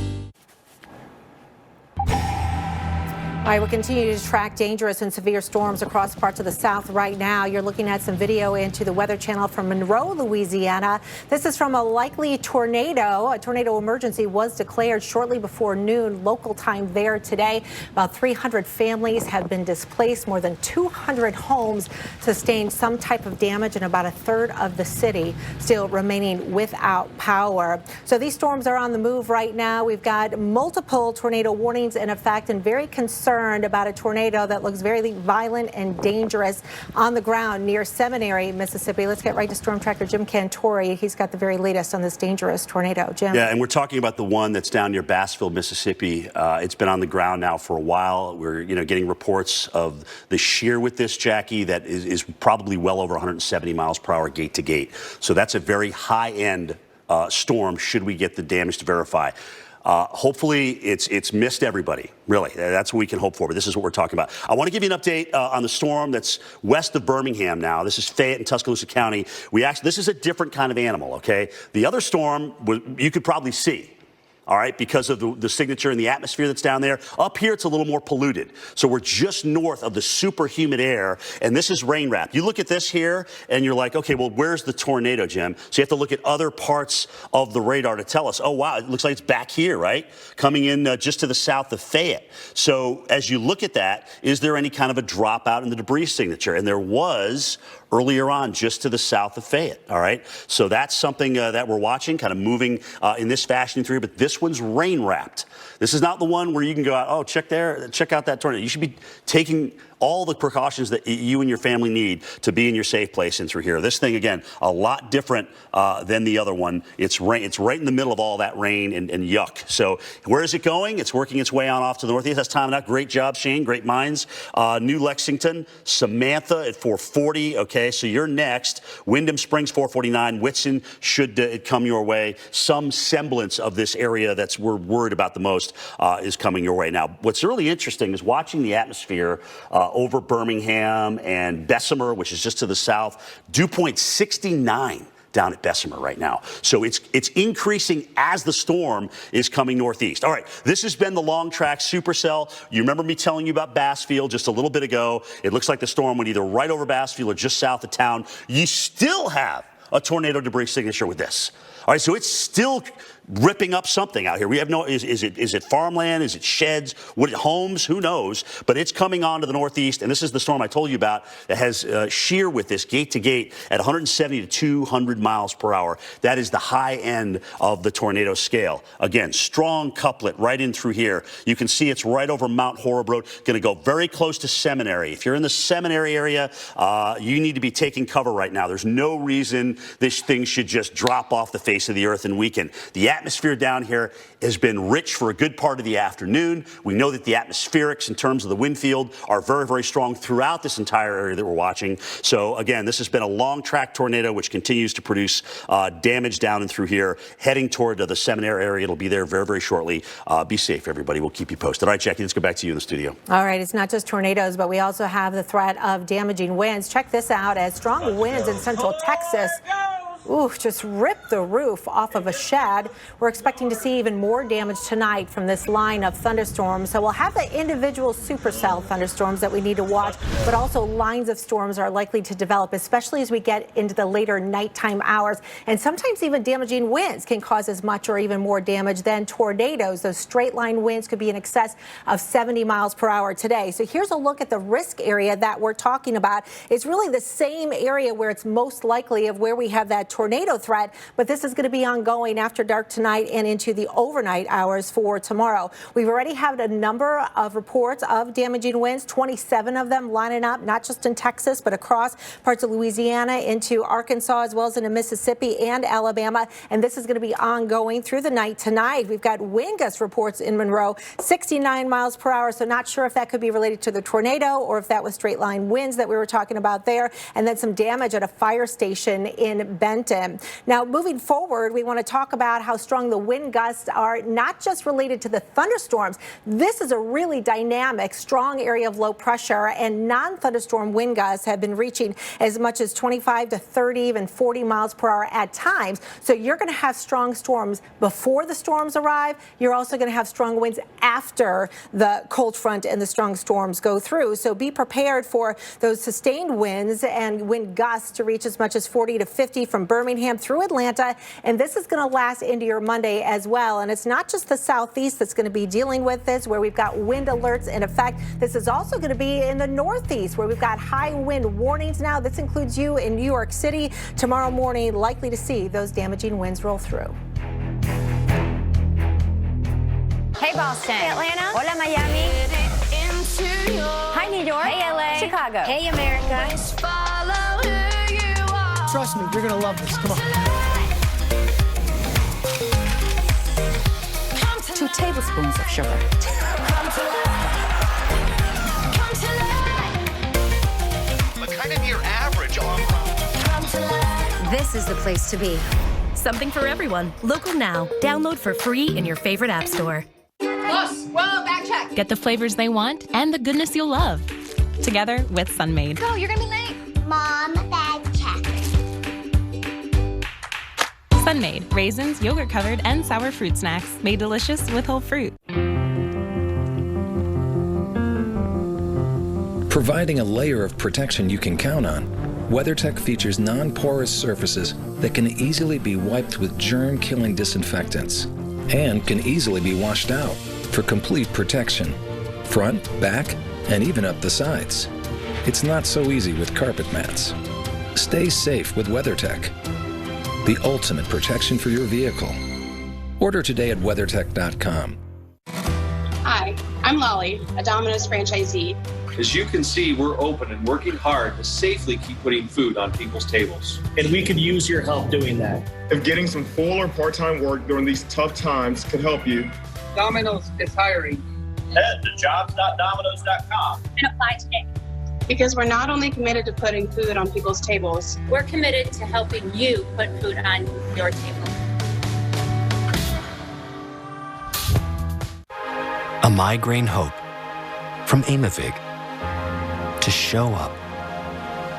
All right, we'll continue to track dangerous and severe storms across parts of the South right now. You're looking at some video into the Weather Channel from Monroe, Louisiana. This is from a likely tornado. A tornado emergency was declared shortly before noon local time there today. About 300 families have been displaced. More than 200 homes sustained some type of damage, and about a third of the city still remaining without power. So these storms are on the move right now. We've got multiple tornado warnings in effect, and very concerned about a tornado that looks very violent and dangerous on the ground near Seminary, Mississippi. Let's get right to Storm Tracker Jim Cantori. He's got the very latest on this dangerous tornado. Jim. Yeah, and we're talking about the one that's down near Bassville, Mississippi. It's been on the ground now for a while. We're getting reports of the shear with this, Jackie, that is probably well over 170 miles per hour gate to gate. So that's a very high-end storm should we get the damage to verify. Hopefully it's missed everybody, really. That's what we can hope for, but this is what we're talking about. I want to give you an update on the storm that's west of Birmingham now. This is Fayette in Tuscaloosa County. This is a different kind of animal, okay? The other storm, you could probably see. All right, because of the signature in the atmosphere that's down there. Up here, it's a little more polluted. So we're just north of the super humid air, and this is rain wrapped. You look at this here, and you're like, okay, well, where's the tornado, Jim? So you have to look at other parts of the radar to tell us, oh, wow, it looks like it's back here, right? Coming in just to the south of Fayette. So as you look at that, is there any kind of a dropout in the debris signature? And there was earlier on just to the south of Fayette, all right? So that's something that we're watching, kind of moving in this fashion through, but this one's rain wrapped. This is not the one where you can go out, oh, check out that tornado. You should be taking all the precautions that you and your family need to be in your safe place and through here. This thing, again, a lot different than the other one. It's right in the middle of all that rain and yuck. So where is it going? It's working its way on off to the northeast. That's timing out. Great job, Shane. Great minds. New Lexington, Samantha at 440. Okay, so you're next. Wyndham Springs, 449. Whitson should it come your way. Some semblance of this area that's we're worried about the most is coming your way. Now, what's really interesting is watching the atmosphere over Birmingham and Bessemer, which is just to the south. Dew point 69 down at Bessemer right now. So it's increasing as the storm is coming northeast. All right, this has been the long track supercell. You remember me telling you about Bassfield just a little bit ago. It looks like the storm went either right over Bassfield or just south of town. You still have a tornado debris signature with this. All right, so it's still ripping up something out here. We have no, is it farmland? Is it sheds? Homes? Who knows? But it's coming on to the northeast, and this is the storm I told you about that has shear with this gate to gate at 170 to 200 miles per hour. That is the high end of the tornado scale. Again, strong couplet right in through here. You can see it's right over Mount Horeb Road, going to go very close to Seminary. If you're in the Seminary area, you need to be taking cover right now. There's no reason this thing should just drop off the face of the earth and weaken. The atmosphere down here has been rich for a good part of the afternoon. We know that the atmospherics in terms of the wind field are very, very strong throughout this entire area that we're watching. So again, this has been a long track tornado which continues to produce damage down and through here, heading toward the Seminary area. It'll be there very, very shortly. Be safe, everybody. We'll keep you posted. All right, Jackie, let's go back to you in the studio. All right, it's not just tornadoes, but we also have the threat of damaging winds. Check this out as strong winds in central Texas just ripped the roof off of a shed. We're expecting to see even more damage tonight from this line of thunderstorms. So we'll have the individual supercell thunderstorms that we need to watch, but also lines of storms are likely to develop, especially as we get into the later nighttime hours. And sometimes even damaging winds can cause as much or even more damage than tornadoes. Those straight line winds could be in excess of 70 miles per hour today. So here's a look at the risk area that we're talking about. It's really the same area where it's most likely of where we have that tornado threat, but this is going to be ongoing after dark tonight and into the overnight hours for tomorrow. We've already had a number of reports of damaging winds, 27 of them lining up, not just in Texas, but across parts of Louisiana into Arkansas, as well as into Mississippi and Alabama. And this is going to be ongoing through the night tonight. We've got wind gust reports in Monroe, 69 miles per hour. So not sure if that could be related to the tornado or if that was straight line winds that we were talking about there. And then some damage at a fire station in Benton. Now, moving forward, we want to talk about how strong the wind gusts are, not just related to the thunderstorms. This is a really dynamic, strong area of low pressure, and non-thunderstorm wind gusts have been reaching as much as 25 to 30, even 40 miles per hour at times. So you're going to have strong storms before the storms arrive. You're also going to have strong winds after the cold front and the strong storms go through. So be prepared for those sustained winds and wind gusts to reach as much as 40 to 50 from Birmingham through Atlanta, and this is going to last into your Monday as well. And it's not just the southeast that's going to be dealing with this, where we've got wind alerts in effect. This is also going to be in the northeast, where we've got high wind warnings now. This includes you in New York City. Tomorrow morning, likely to see those damaging winds roll through. Hey, Boston. Hey, Atlanta. Hola, Miami. Hi, New York. Hey, LA. Chicago. Hey, America. Trust me, you're going to love this. Come on. 2 tablespoons of sugar. But kind of your average on. This is the place to be. Something for everyone. Local now. Download for free in your favorite app store. Boss, whoa, back check. Get the flavors they want and the goodness you'll love. Together with Sunmade. Go, you're going to be late. Mom, bag check. Sunmade, raisins, yogurt covered, and sour fruit snacks made delicious with whole fruit. Providing a layer of protection you can count on, WeatherTech features non-porous surfaces that can easily be wiped with germ-killing disinfectants and can easily be washed out for complete protection, front, back, and even up the sides. It's not so easy with carpet mats. Stay safe with WeatherTech, the ultimate protection for your vehicle. Order today at WeatherTech.com. Hi, I'm Lolly, a Domino's franchisee. As you can see, we're open and working hard to safely keep putting food on people's tables. And we could use your help doing that. If getting some full or part-time work during these tough times could help you, Domino's is hiring. Head to jobs.domino's.com and apply today. Because we're not only committed to putting food on people's tables, we're committed to helping you put food on your table. A migraine hope from Aimovig to show up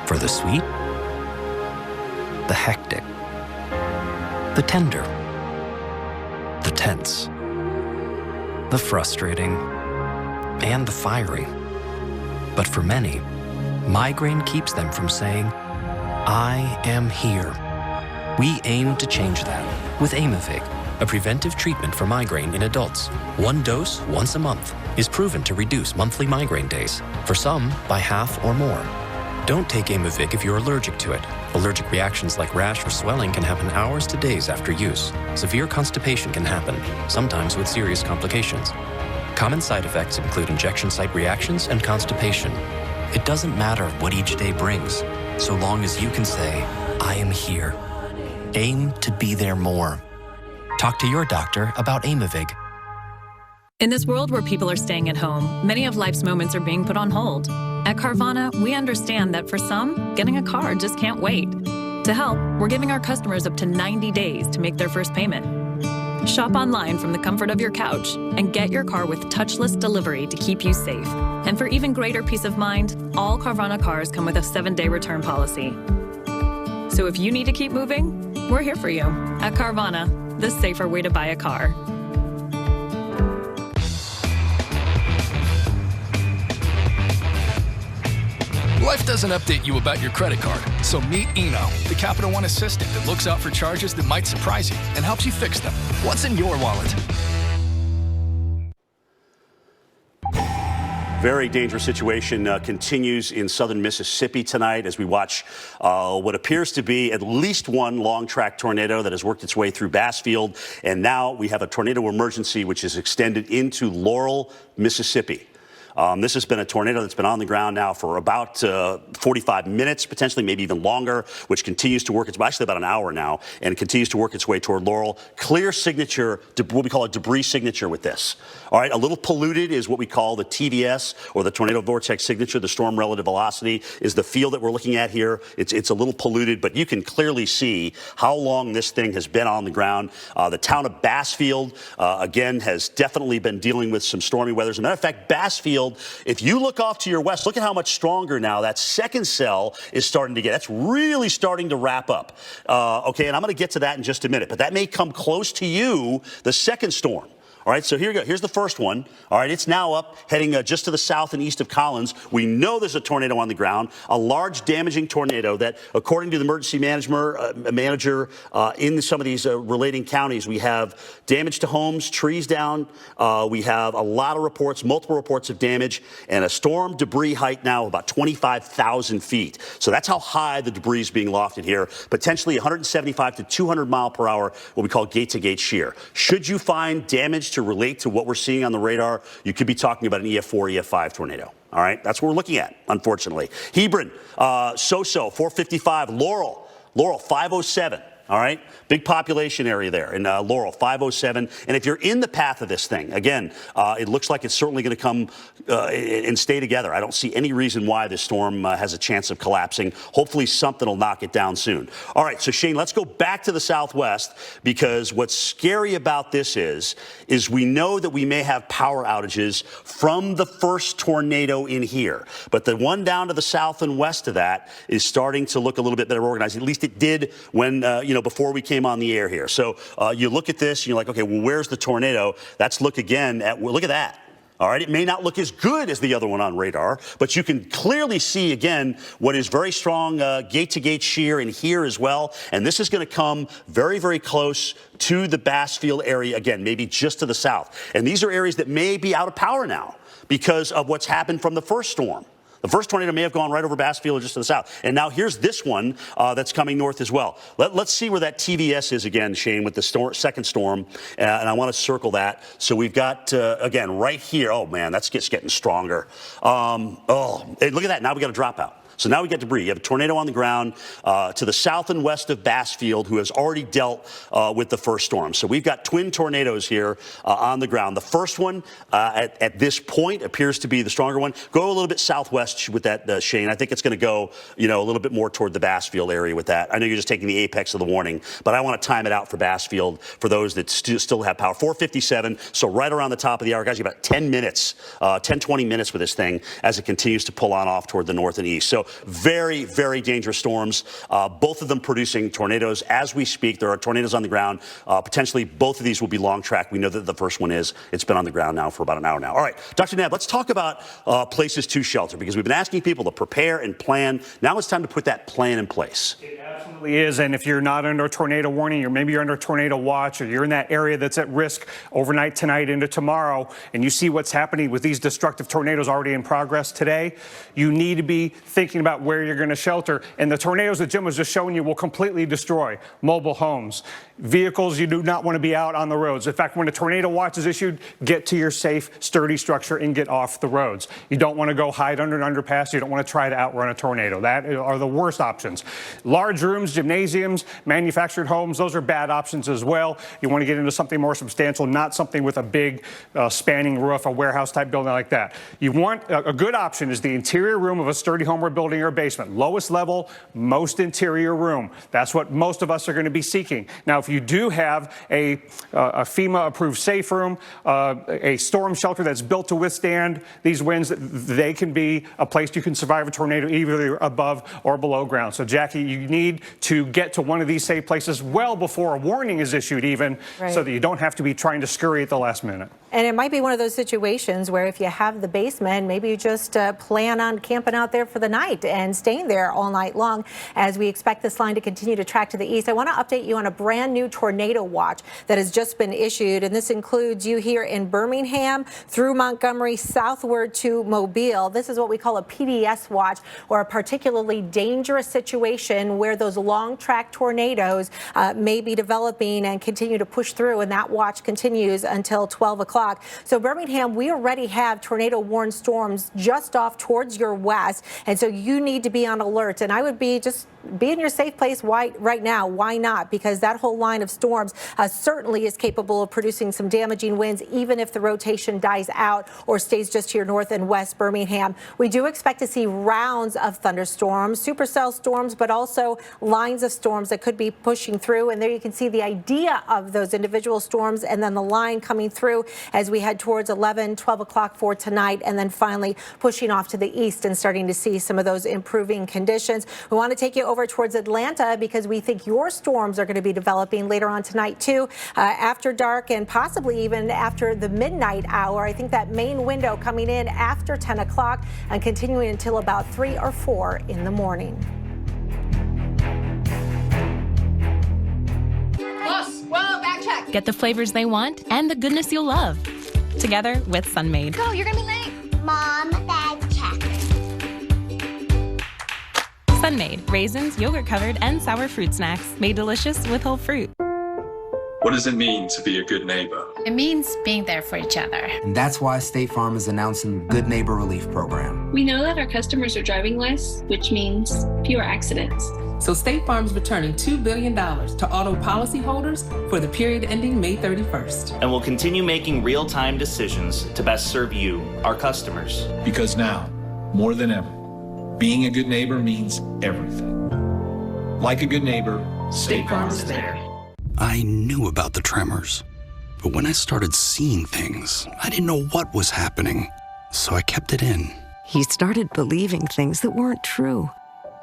for the sweet, the hectic, the tender, the tense, the frustrating, and the fiery. But for many, migraine keeps them from saying, I am here. We aim to change that with Aimovig, a preventive treatment for migraine in adults. 1 dose once a month is proven to reduce monthly migraine days, for some by half or more. Don't take Aimovig if you're allergic to it. Allergic reactions like rash or swelling can happen hours to days after use. Severe constipation can happen, sometimes with serious complications. Common side effects include injection site reactions and constipation. It doesn't matter what each day brings, so long as you can say, I am here. Aim to be there more. Talk to your doctor about Aimovig. In this world where people are staying at home, many of life's moments are being put on hold. At Carvana, we understand that for some, getting a car just can't wait. To help, we're giving our customers up to 90 days to make their first payment. Shop online from the comfort of your couch and get your car with touchless delivery to keep you safe. And for even greater peace of mind, all Carvana cars come with a 7-day return policy. So if you need to keep moving, We're here for you. At Carvana, the safer way to buy a car. Life doesn't update you about your credit card, so meet Eno, the Capital One assistant that looks out for charges that might surprise you and helps you fix them. What's in your wallet? Very dangerous situation continues in southern Mississippi tonight as we watch what appears to be at least one long track tornado that has worked its way through Bassfield. And now we have a tornado emergency which is extended into Laurel, Mississippi. This has been a tornado that's been on the ground now for about 45 minutes, potentially maybe even longer, which continues to work its way, actually about an hour now, and continues to work its way toward Laurel. Clear signature, what we call a debris signature with this. All right, a little polluted is what we call the TVS, or the tornado vortex signature. The storm relative velocity is the field that we're looking at here. It's a little polluted, but you can clearly see how long this thing has been on the ground. The town of Bassfield, again, has definitely been dealing with some stormy weather. As a matter of fact, Bassfield, if you look off to your west, look at how much stronger now that second cell is starting to get. That's really starting to wrap up. Okay, and I'm going to get to that in just a minute, but that may come close to you, the second storm. All right, so here we go. Here's the first one. All right, it's now up, heading just to the south and east of Collins. We know there's a tornado on the ground, a large damaging tornado that, according to the emergency manager in some of these relating counties, we have damage to homes, trees down. We have a lot of reports, multiple reports of damage, and a storm debris height now of about 25,000 feet. So that's how high the debris is being lofted here, potentially 175 to 200 mile per hour, what we call gate-to-gate shear. Should you find damage to relate to what we're seeing on the radar, you could be talking about an EF4, EF5 tornado. All right, that's what we're looking at, unfortunately. Hebron, so-so, 455. Laurel, 507. All right, big population area there in Laurel, 507. And if you're in the path of this thing, again, it looks like it's certainly going to come and stay together. I don't see any reason why this storm has a chance of collapsing. Hopefully something will knock it down soon. All right, so Shane, let's go back to the southwest, because what's scary about this is we know that we may have power outages from the first tornado in here. But the one down to the south and west of that is starting to look a little bit better organized. At least it did when, before we came on the air here. So you look at this and you're like, okay, well, where's the tornado? Let's look again at, look at that. All right, it may not look as good as the other one on radar, but you can clearly see, again, what is very strong gate-to-gate shear in here as well. And this is going to come very, very close to the Bassfield area, again, maybe just to the south. And these are areas that may be out of power now because of what's happened from the first storm. The first tornado may have gone right over Bassfield or just to the south. And now here's this one that's coming north as well. Let's see where that TVS is again, Shane, with the second storm. And I want to circle that. So we've got, again, right here. Oh, man, that's just getting stronger. Hey, look at that. Now we got a dropout. So now we get debris. You have a tornado on the ground to the south and west of Bassfield, who has already dealt with the first storm. So we've got twin tornadoes here on the ground. The first one at this point appears to be the stronger one. Go a little bit southwest with that, Shane. I think it's going to go, a little bit more toward the Bassfield area with that. I know you're just taking the apex of the warning, but I want to time it out for Bassfield for those that still have power. 4:57, so right around the top of the hour. Guys, you got 10 minutes, 20 minutes with this thing as it continues to pull on off toward the north and east. So very, very dangerous storms, both of them producing tornadoes as we speak. There are tornadoes on the ground. Potentially both of these will be long track. We know that the first one is. It's been on the ground now for about an hour now. All right, Dr. Knabb, let's talk about places to shelter, because we've been asking people to prepare and plan. Now it's time to put that plan in place. It absolutely is. And if you're not under a tornado warning, or maybe you're under a tornado watch, or you're in that area that's at risk overnight tonight into tomorrow, and you see what's happening with these destructive tornadoes already in progress today, you need to be thinking about where you're going to shelter. And the tornadoes that Jim was just showing you will completely destroy mobile homes, vehicles. You do not want to be out on the roads. In fact, when a tornado watch is issued, get to your safe, sturdy structure and get off the roads. You don't want to go hide under an underpass. You don't want to try to outrun a tornado. That are the worst options. Large rooms, gymnasiums, manufactured homes, those are bad options as well. You want to get into something more substantial, not something with a big spanning roof, a warehouse type building like that. You want a good option is the interior room of a sturdy home or building or basement. Lowest level, most interior room. That's what most of us are going to be seeking. Now, if you do have a FEMA-approved safe room, a storm shelter that's built to withstand these winds, they can be a place you can survive a tornado either above or below ground. So, Jackie, you need need to get to one of these safe places well before a warning is issued even, so that you don't have to be trying to scurry at the last minute. And it might be one of those situations where if you have the basement, maybe you just plan on camping out there for the night and staying there all night long as we expect this line to continue to track to the east. I want to update you on a brand new tornado watch that has just been issued, and this includes you here in Birmingham through Montgomery southward to Mobile. This is what we call a PDS watch, or a particularly dangerous situation where those long track tornadoes may be developing and continue to push through, and that watch continues until 12 o'clock. So Birmingham, we already have tornado warned storms just off towards your west, and so you need to be on alert. And I would be in your safe place right now. Why not? Because that whole line of storms certainly is capable of producing some damaging winds, even if the rotation dies out or stays just here north and west Birmingham. We do expect to see rounds of thunderstorms, supercell storms, but also lines of storms that could be pushing through. And there you can see the idea of those individual storms and then the line coming through as we head towards 11, 12 o'clock for tonight, and then finally pushing off to the east and starting to see some of those improving conditions. We want to take you over towards Atlanta because we think your storms are going to be developing later on tonight too, after dark and possibly even after the midnight hour. I think that main window coming in after 10 o'clock and continuing until about 3 or 4 in the morning. Whoa, back check. Get the flavors they want and the goodness you'll love. Together with Sunmade. Go, you're gonna be late. Mom, bag check. Sunmade, raisins, yogurt covered, and sour fruit snacks made delicious with whole fruit. What does it mean to be a good neighbor? It means being there for each other. And that's why State Farm is announcing the Good Neighbor Relief Program. We know that our customers are driving less, which means fewer accidents. So State Farm's returning $2 billion to auto policyholders for the period ending May 31st. And we'll continue making real-time decisions to best serve you, our customers. Because now, more than ever, being a good neighbor means everything. Like a good neighbor, State Farm is there. I knew about the tremors, but when I started seeing things, I didn't know what was happening, so I kept it in. He started believing things that weren't true.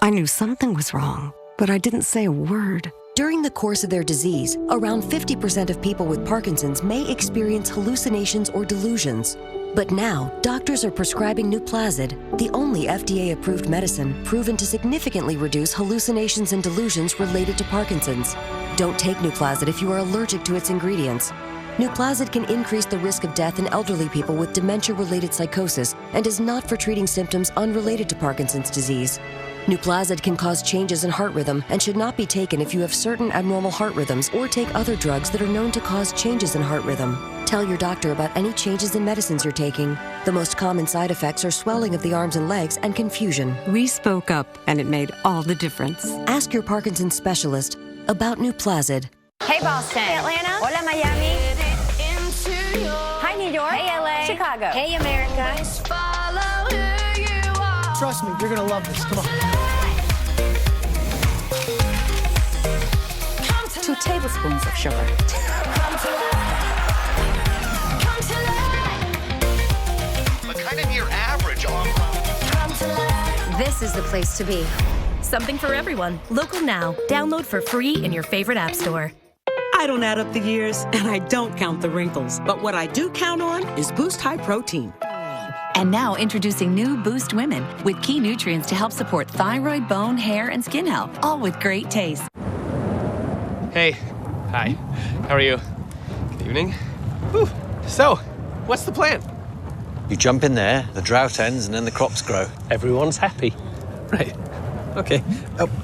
I knew something was wrong, but I didn't say a word. During the course of their disease, around 50% of people with Parkinson's may experience hallucinations or delusions. But now, doctors are prescribing Nuplazid, the only FDA-approved medicine proven to significantly reduce hallucinations and delusions related to Parkinson's. Don't take Nuplazid if you are allergic to its ingredients. Nuplazid can increase the risk of death in elderly people with dementia-related psychosis and is not for treating symptoms unrelated to Parkinson's disease. Nuplazid can cause changes in heart rhythm and should not be taken if you have certain abnormal heart rhythms or take other drugs that are known to cause changes in heart rhythm. Tell your doctor about any changes in medicines you're taking. The most common side effects are swelling of the arms and legs and confusion. We spoke up, and it made all the difference. Ask your Parkinson's specialist about Nuplazid. Hey, Boston. Hey, Atlanta. Hola, Miami. Hi, New York. Hey, LA. Chicago. Hey, America. Trust me, you're gonna love this. Come on. 2 tablespoons of sugar. But kind of near average on. This is the place to be. Something for everyone. Local now. Download for free in your favorite app store. I don't add up the years, and I don't count the wrinkles. But what I do count on is Boost High Protein. And now introducing new Boost Women with key nutrients to help support thyroid, bone, hair, and skin health, all with great taste. Hey. Hi. How are you? Good evening. Whew. So, what's the plan? You jump in there, the drought ends, and then the crops grow. Everyone's happy. Right. Okay.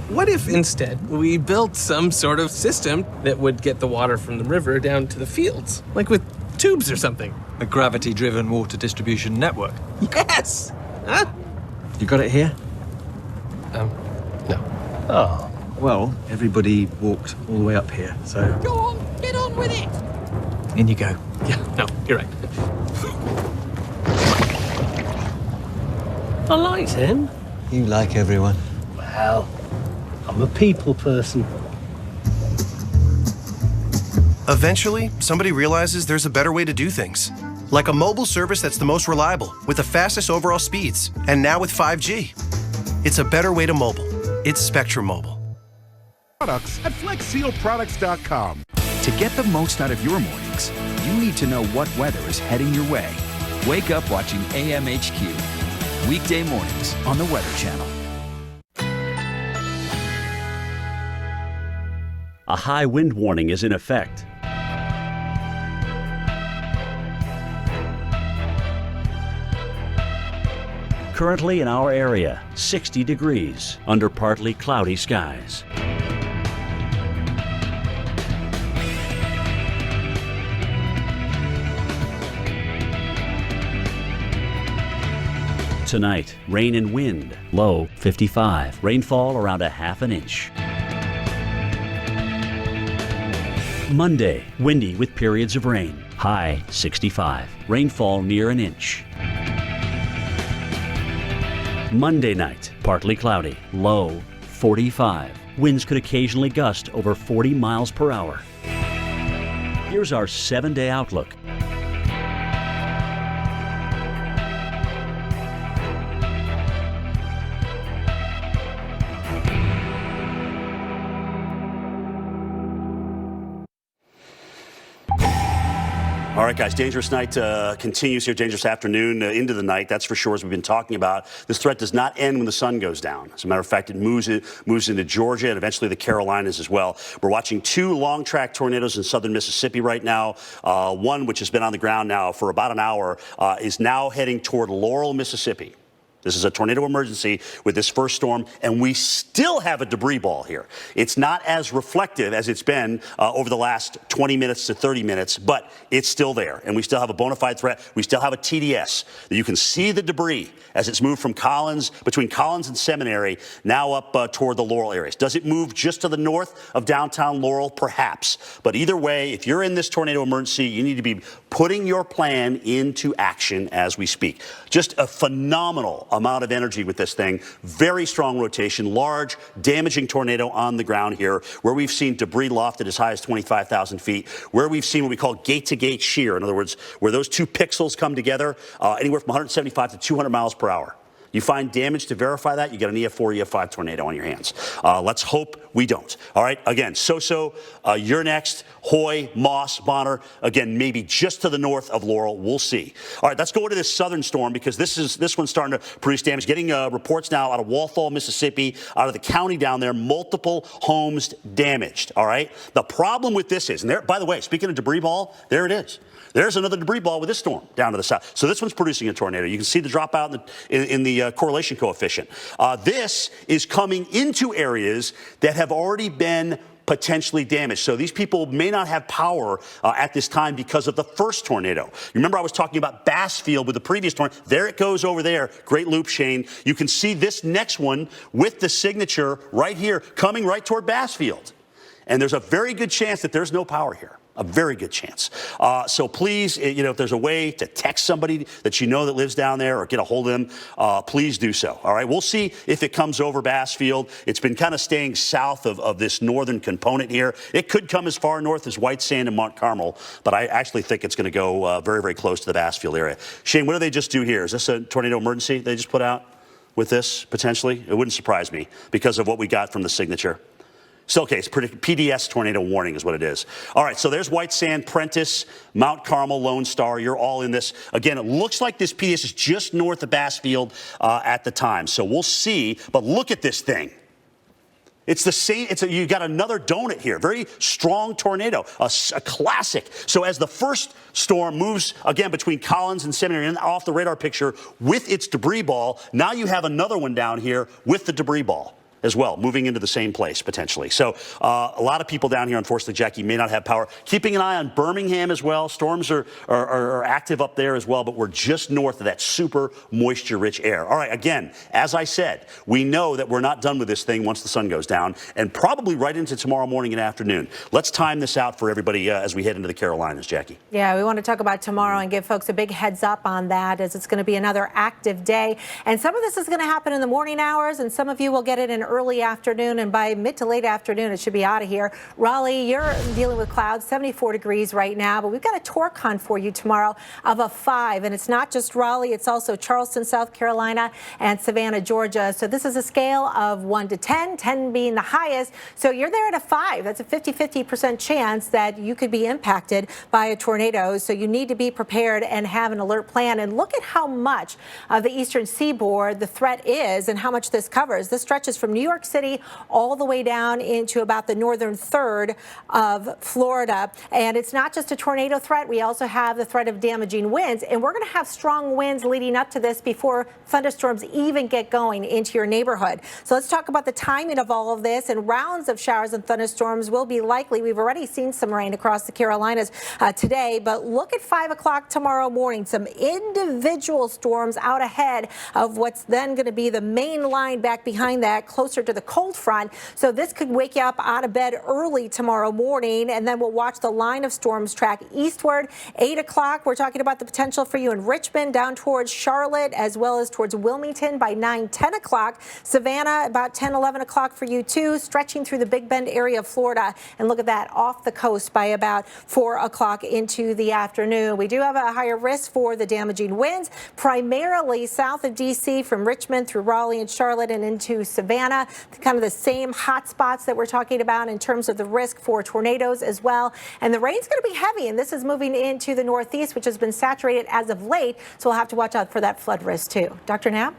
What if instead we built some sort of system that would get the water from the river down to the fields? Like with tubes or something? A gravity-driven water distribution network. Yes! Huh? You got it here? No. Oh. Well, everybody walked all the way up here, so... Go on, get on with it! In you go. Yeah, no, you're right. I liked him. You like everyone. Well, I'm a people person. Eventually, somebody realizes there's a better way to do things. Like a mobile service that's the most reliable, with the fastest overall speeds, and now with 5G. It's a better way to mobile. It's Spectrum Mobile. Products at FlexSealProducts.com. To get the most out of your mornings, you need to know what weather is heading your way. Wake up watching AMHQ. Weekday mornings on the Weather Channel. A high wind warning is in effect. Currently in our area, 60 degrees under partly cloudy skies. Tonight, rain and wind, low 55. Rainfall around a half an inch. Monday, windy with periods of rain, high 65. Rainfall near an inch. Monday night, partly cloudy, low 45. Winds could occasionally gust over 40 miles per hour. Here's our 7-day outlook. All right, guys, dangerous night continues here, dangerous afternoon into the night. That's for sure, as we've been talking about. This threat does not end when the sun goes down. As a matter of fact, it moves into Georgia and eventually the Carolinas as well. We're watching 2 long-track tornadoes in southern Mississippi right now. One, which has been on the ground now for about an hour, is now heading toward Laurel, Mississippi. This is a tornado emergency with this first storm, and we still have a debris ball here. It's not as reflective as it's been over the last 20 minutes to 30 minutes, but it's still there, and we still have a bona fide threat. We still have a TDS. You can see the debris as it's moved from between Collins and Seminary, now up toward the Laurel areas. Does it move just to the north of downtown Laurel? Perhaps. But either way, if you're in this tornado emergency, you need to be putting your plan into action as we speak. Just a phenomenal amount of energy with this thing. Very strong rotation, large, damaging tornado on the ground here, where we've seen debris lofted as high as 25,000 feet, where we've seen what we call gate-to-gate shear. In other words, where those 2 pixels come together, anywhere from 175 to 200 miles per hour. You find damage to verify that, you get an EF4, EF5 tornado on your hands. Let's hope we don't. All right, again, you're next. Hoy, Moss, Bonner, again, maybe just to the north of Laurel. We'll see. All right, let's go into this southern storm because this one's starting to produce damage. Getting reports now out of Walthall, Mississippi, out of the county down there, multiple homes damaged. All right, the problem with this is, and there, by the way, speaking of debris ball, there it is. There's another debris ball with this storm down to the south. So this one's producing a tornado. You can see the dropout in the correlation coefficient. This is coming into areas that have already been potentially damaged. So these people may not have power at this time because of the first tornado. You remember I was talking about Bassfield with the previous tornado. There it goes over there. Great loop, Shane. You can see this next one with the signature right here coming right toward Bassfield. And there's a very good chance that there's no power here. A very good chance. So please, if there's a way to text somebody that you know that lives down there or get a hold of them, please do so. All right, we'll see if it comes over Bassfield. It's been kind of staying south of this northern component here. It could come as far north as White Sand and Mount Carmel, but I actually think it's going to go very, very close to the Bassfield area. Shane, what do they just do here? Is this a tornado emergency they just put out with this, potentially? It wouldn't surprise me because of what we got from the signature. Still case, PDS tornado warning is what it is. All right, so there's White Sand, Prentice, Mount Carmel, Lone Star. You're all in this. Again, it looks like this PDS is just north of Bassfield at the time. So we'll see, but look at this thing. It's the same. You got another donut here. Very strong tornado, a classic. So as the first storm moves again between Collins and Seminary and off the radar picture with its debris ball, now you have another one down here with the debris ball as well, moving into the same place potentially. So a lot of people down here, unfortunately, Jackie, may not have power. Keeping an eye on Birmingham as well. Storms are active up there as well, but we're just north of that super moisture-rich air. All right, again, as I said, we know that we're not done with this thing once the sun goes down, and probably right into tomorrow morning and afternoon. Let's time this out for everybody as we head into the Carolinas, Jackie. Yeah, we want to talk about tomorrow and give folks a big heads up on that, as it's going to be another active day. And some of this is going to happen in the morning hours, and some of you will get it in early afternoon, and by mid to late afternoon, it should be out of here. Raleigh, you're dealing with clouds, 74 degrees right now, but we've got a torcon for you tomorrow of a 5. And it's not just Raleigh, it's also Charleston, South Carolina, and Savannah, Georgia. So this is a scale of 1 to 10, 10 being the highest. So you're there at a 5. That's a 50% chance that you could be impacted by a tornado. So you need to be prepared and have an alert plan. And look at how much of the eastern seaboard the threat is and how much this covers. This stretches from New York City all the way down into about the northern third of Florida. And it's not just a tornado threat. We also have the threat of damaging winds. And we're going to have strong winds leading up to this before thunderstorms even get going into your neighborhood. So let's talk about the timing of all of this. And rounds of showers and thunderstorms will be likely. We've already seen some rain across the Carolinas today. But look at 5 o'clock tomorrow morning. Some individual storms out ahead of what's then going to be the main line back behind that, closer to the cold front. So this could wake you up out of bed early tomorrow morning. And then we'll watch the line of storms track eastward. 8 o'clock, we're talking about the potential for you in Richmond, down towards Charlotte, as well as towards Wilmington by 9, 10 o'clock. Savannah, about 10, 11 o'clock for you too, stretching through the Big Bend area of Florida. And look at that, off the coast by about 4 o'clock into the afternoon. We do have a higher risk for the damaging winds, primarily south of D.C. from Richmond through Raleigh and Charlotte and into Savannah. Kind of the same hot spots that we're talking about in terms of the risk for tornadoes as well. And the rain's going to be heavy, and this is moving into the northeast, which has been saturated as of late. So we'll have to watch out for that flood risk too. Dr. Knapp?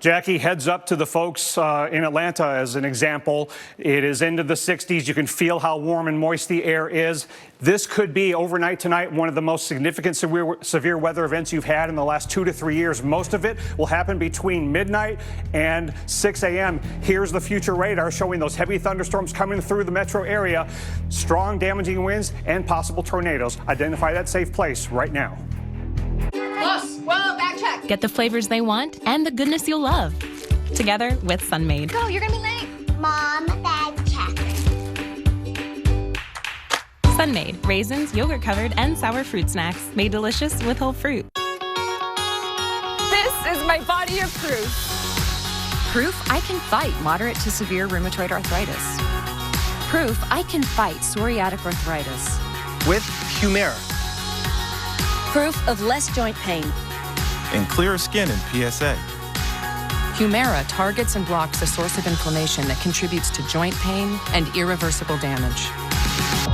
Jackie, heads up to the folks in Atlanta as an example. It is into the 60s. You can feel how warm and moist the air is. This could be overnight tonight one of the most significant severe weather events you've had in the last 2 to 3 years. Most of it will happen between midnight and 6 a.m. Here's the future radar showing those heavy thunderstorms coming through the metro area, strong damaging winds and possible tornadoes. Identify that safe place right now. Boss, whoa, back check. Get the flavors they want and the goodness you'll love. Together with Sunmade. Go, you're gonna be late. Mom, bag check. Sunmade, raisins, yogurt covered, and sour fruit snacks made delicious with whole fruit. This is my body of proof. Proof I can fight moderate to severe rheumatoid arthritis. Proof I can fight psoriatic arthritis. With Humira. Proof of less joint pain. And clearer skin in PSA. Humira targets and blocks the source of inflammation that contributes to joint pain and irreversible damage.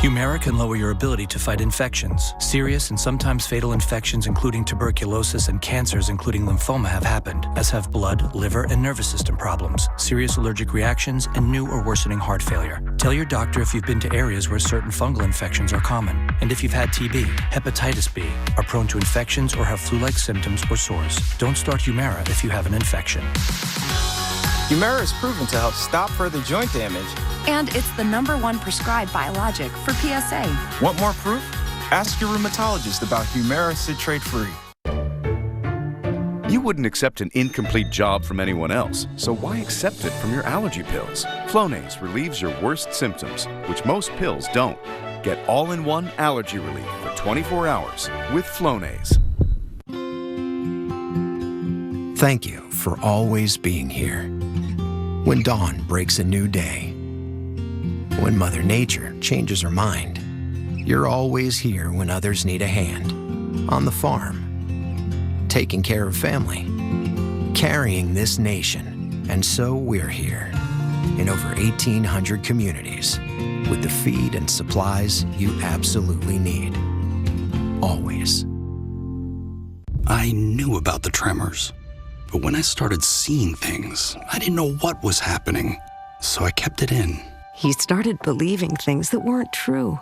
Humira can lower your ability to fight infections. Serious and sometimes fatal infections, including tuberculosis and cancers, including lymphoma, have happened, as have blood, liver, and nervous system problems, serious allergic reactions, and new or worsening heart failure. Tell your doctor if you've been to areas where certain fungal infections are common, and if you've had TB, hepatitis B, are prone to infections, or have flu-like symptoms or sores. Don't start Humira if you have an infection. Humira is proven to help stop further joint damage. And it's the #1 prescribed biologic for PSA. Want more proof? Ask your rheumatologist about Humira citrate-free. You wouldn't accept an incomplete job from anyone else, so why accept it from your allergy pills? Flonase relieves your worst symptoms, which most pills don't. Get all-in-one allergy relief for 24 hours with Flonase. Thank you for always being here. When dawn breaks a new day, when Mother Nature changes her mind, you're always here when others need a hand. On the farm, taking care of family, carrying this nation, and so we're here in over 1,800 communities with the feed and supplies you absolutely need. Always. I knew about the tremors, but when I started seeing things, I didn't know what was happening, so I kept it in. He started believing things that weren't true.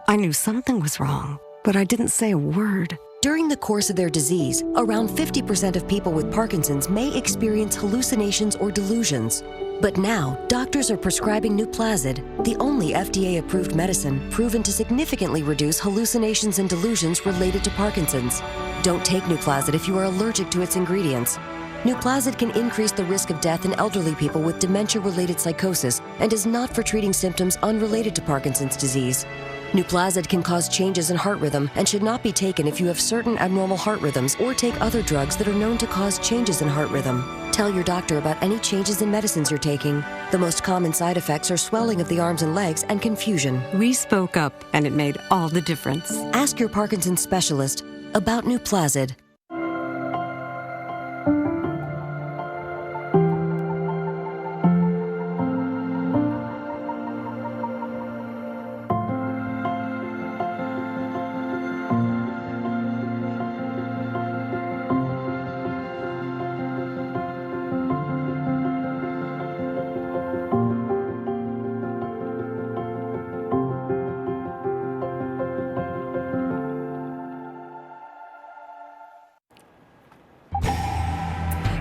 I knew something was wrong, but I didn't say a word. During the course of their disease, around 50% of people with Parkinson's may experience hallucinations or delusions. But now, doctors are prescribing Nuplazid, the only FDA-approved medicine proven to significantly reduce hallucinations and delusions related to Parkinson's. Don't take Nuplazid if you are allergic to its ingredients. Nuplazid can increase the risk of death in elderly people with dementia-related psychosis and is not for treating symptoms unrelated to Parkinson's disease. Nuplazid can cause changes in heart rhythm and should not be taken if you have certain abnormal heart rhythms or take other drugs that are known to cause changes in heart rhythm. Tell your doctor about any changes in medicines you're taking. The most common side effects are swelling of the arms and legs and confusion. We spoke up, and it made all the difference. Ask your Parkinson's specialist about Nuplazid.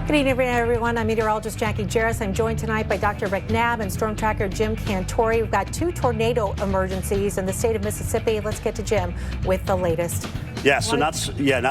Good evening, everyone. I'm meteorologist Jackie Jarris. I'm joined tonight by Dr. Rick Knabb and storm tracker Jim Cantori. We've got 2 tornado emergencies in the state of Mississippi. Let's get to Jim with the latest. Yeah, so not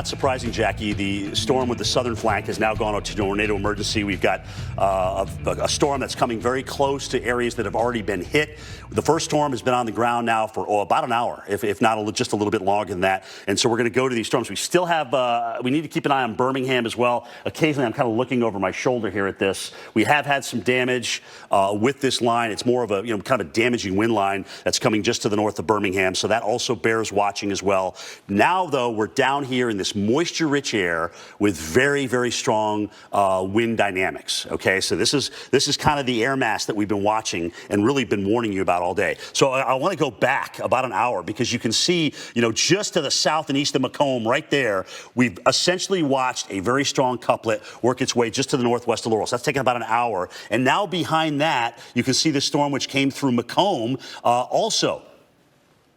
surprising, Jackie. The storm with the southern flank has now gone to tornado emergency. We've got a storm that's coming very close to areas that have already been hit. The first storm has been on the ground now for about an hour, if not just a little bit longer than that. And so we're going to go to these storms. We still have, we need to keep an eye on Birmingham as well. Occasionally, I'm kind of looking over my shoulder here at this. We have had some damage with this line. It's more of a, kind of a damaging wind line that's coming just to the north of Birmingham. So that also bears watching as well. Now, though, we're down here in this moisture-rich air with very, very strong wind dynamics. Okay, so this is kind of the air mass that we've been watching and really been warning you about all day. So I want to go back about an hour because you can see, just to the south and east of Macomb, right there, we've essentially watched a very strong couplet work its way just to the northwest of Laurel. So that's taken about an hour. And now behind that, you can see the storm which came through Macomb also,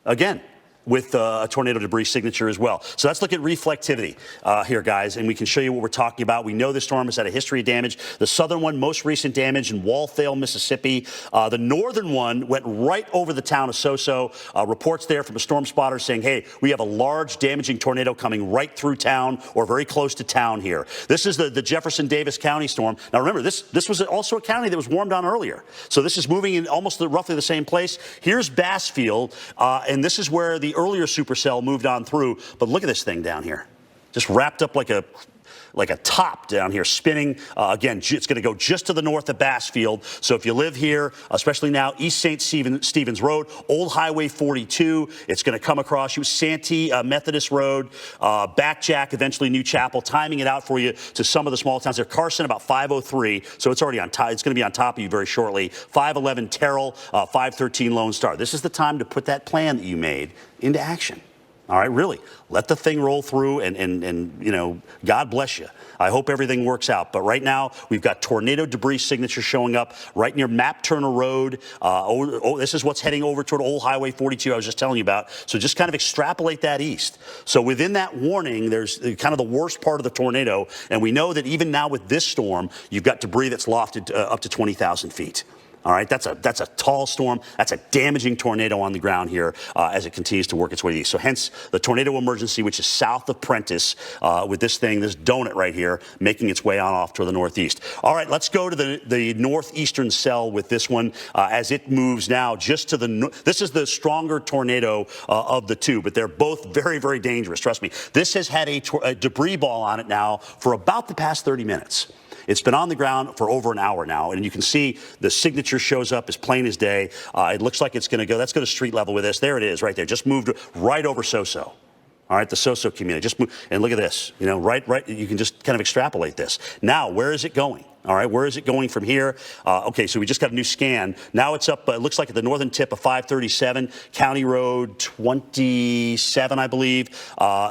again, with a tornado debris signature as well. So let's look at reflectivity here, guys, and we can show you what we're talking about. We know this storm has had a history of damage. The southern one, most recent damage in Walthall, Mississippi. The northern one went right over the town of Soso. Reports there from a storm spotter saying, hey, we have a large damaging tornado coming right through town or very close to town here. This is the Jefferson Davis County storm. Now remember, this was also a county that was warmed on earlier. So this is moving in almost roughly the same place. Here's Bassfield, and this is where the earlier supercell moved on through. But look at this thing down here, just wrapped up like a top down here, spinning. Again, it's going to go just to the north of Bassfield. So if you live here, especially now, East St. Stephen's Road, Old Highway 42, it's going to come across you, Santee Methodist Road, Backjack, eventually New Chapel, timing it out for you to some of the small towns there. Carson, about 503, so it's already on top. It's going to be on top of you very shortly. 511 Terrell, 513 Lone Star. This is the time to put that plan that you made into action. All right, really, let the thing roll through and God bless you. I hope everything works out. But right now, we've got tornado debris signature showing up right near Map Turner Road. This is what's heading over toward Old Highway 42 I was just telling you about. So just kind of extrapolate that east. So within that warning, there's kind of the worst part of the tornado. And we know that even now with this storm, you've got debris that's lofted up to 20,000 feet. All right, that's a tall storm. That's a damaging tornado on the ground here as it continues to work its way east. So hence the tornado emergency, which is south of Prentice, with this donut right here, making its way on off to the northeast. All right, let's go to the northeastern cell with this one as it moves now just to the this is the stronger tornado of the two, but they're both very, very dangerous. Trust me. This has had a debris ball on it now for about the past 30 minutes. It's been on the ground for over an hour now, and you can see the signature shows up as plain as day. It looks like it's going to go. Let's go to street level with this. There it is right there. Just moved right over Soso. All right, the Soso community. Just move, and look at this. Right. You can just kind of extrapolate this. Now, where is it going? All right, where is it going from here? Okay, so we just got a new scan. Now it's up, it looks like at the northern tip of 537, County Road 27, I believe.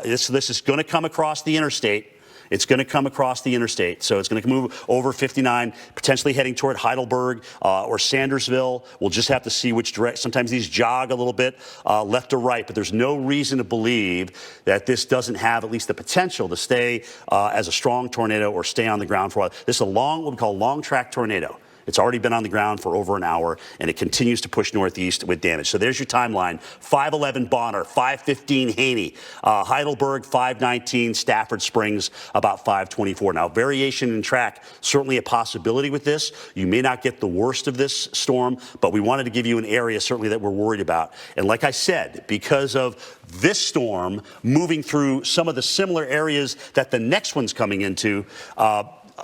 This is going to come across the interstate. It's going to come across the interstate. So it's going to move over 59, potentially heading toward Heidelberg or Sandersville. We'll just have to see which direction. Sometimes these jog a little bit left or right, but there's no reason to believe that this doesn't have at least the potential to stay as a strong tornado or stay on the ground for a while. This is what we call a long track tornado. It's already been on the ground for over an hour, and it continues to push northeast with damage. So there's your timeline. 511 Bonner, 515 Haney, Heidelberg, 519, Stafford Springs, about 524. Now, variation in track, certainly a possibility with this. You may not get the worst of this storm, but we wanted to give you an area certainly that we're worried about. And like I said, because of this storm moving through some of the similar areas that the next one's coming into,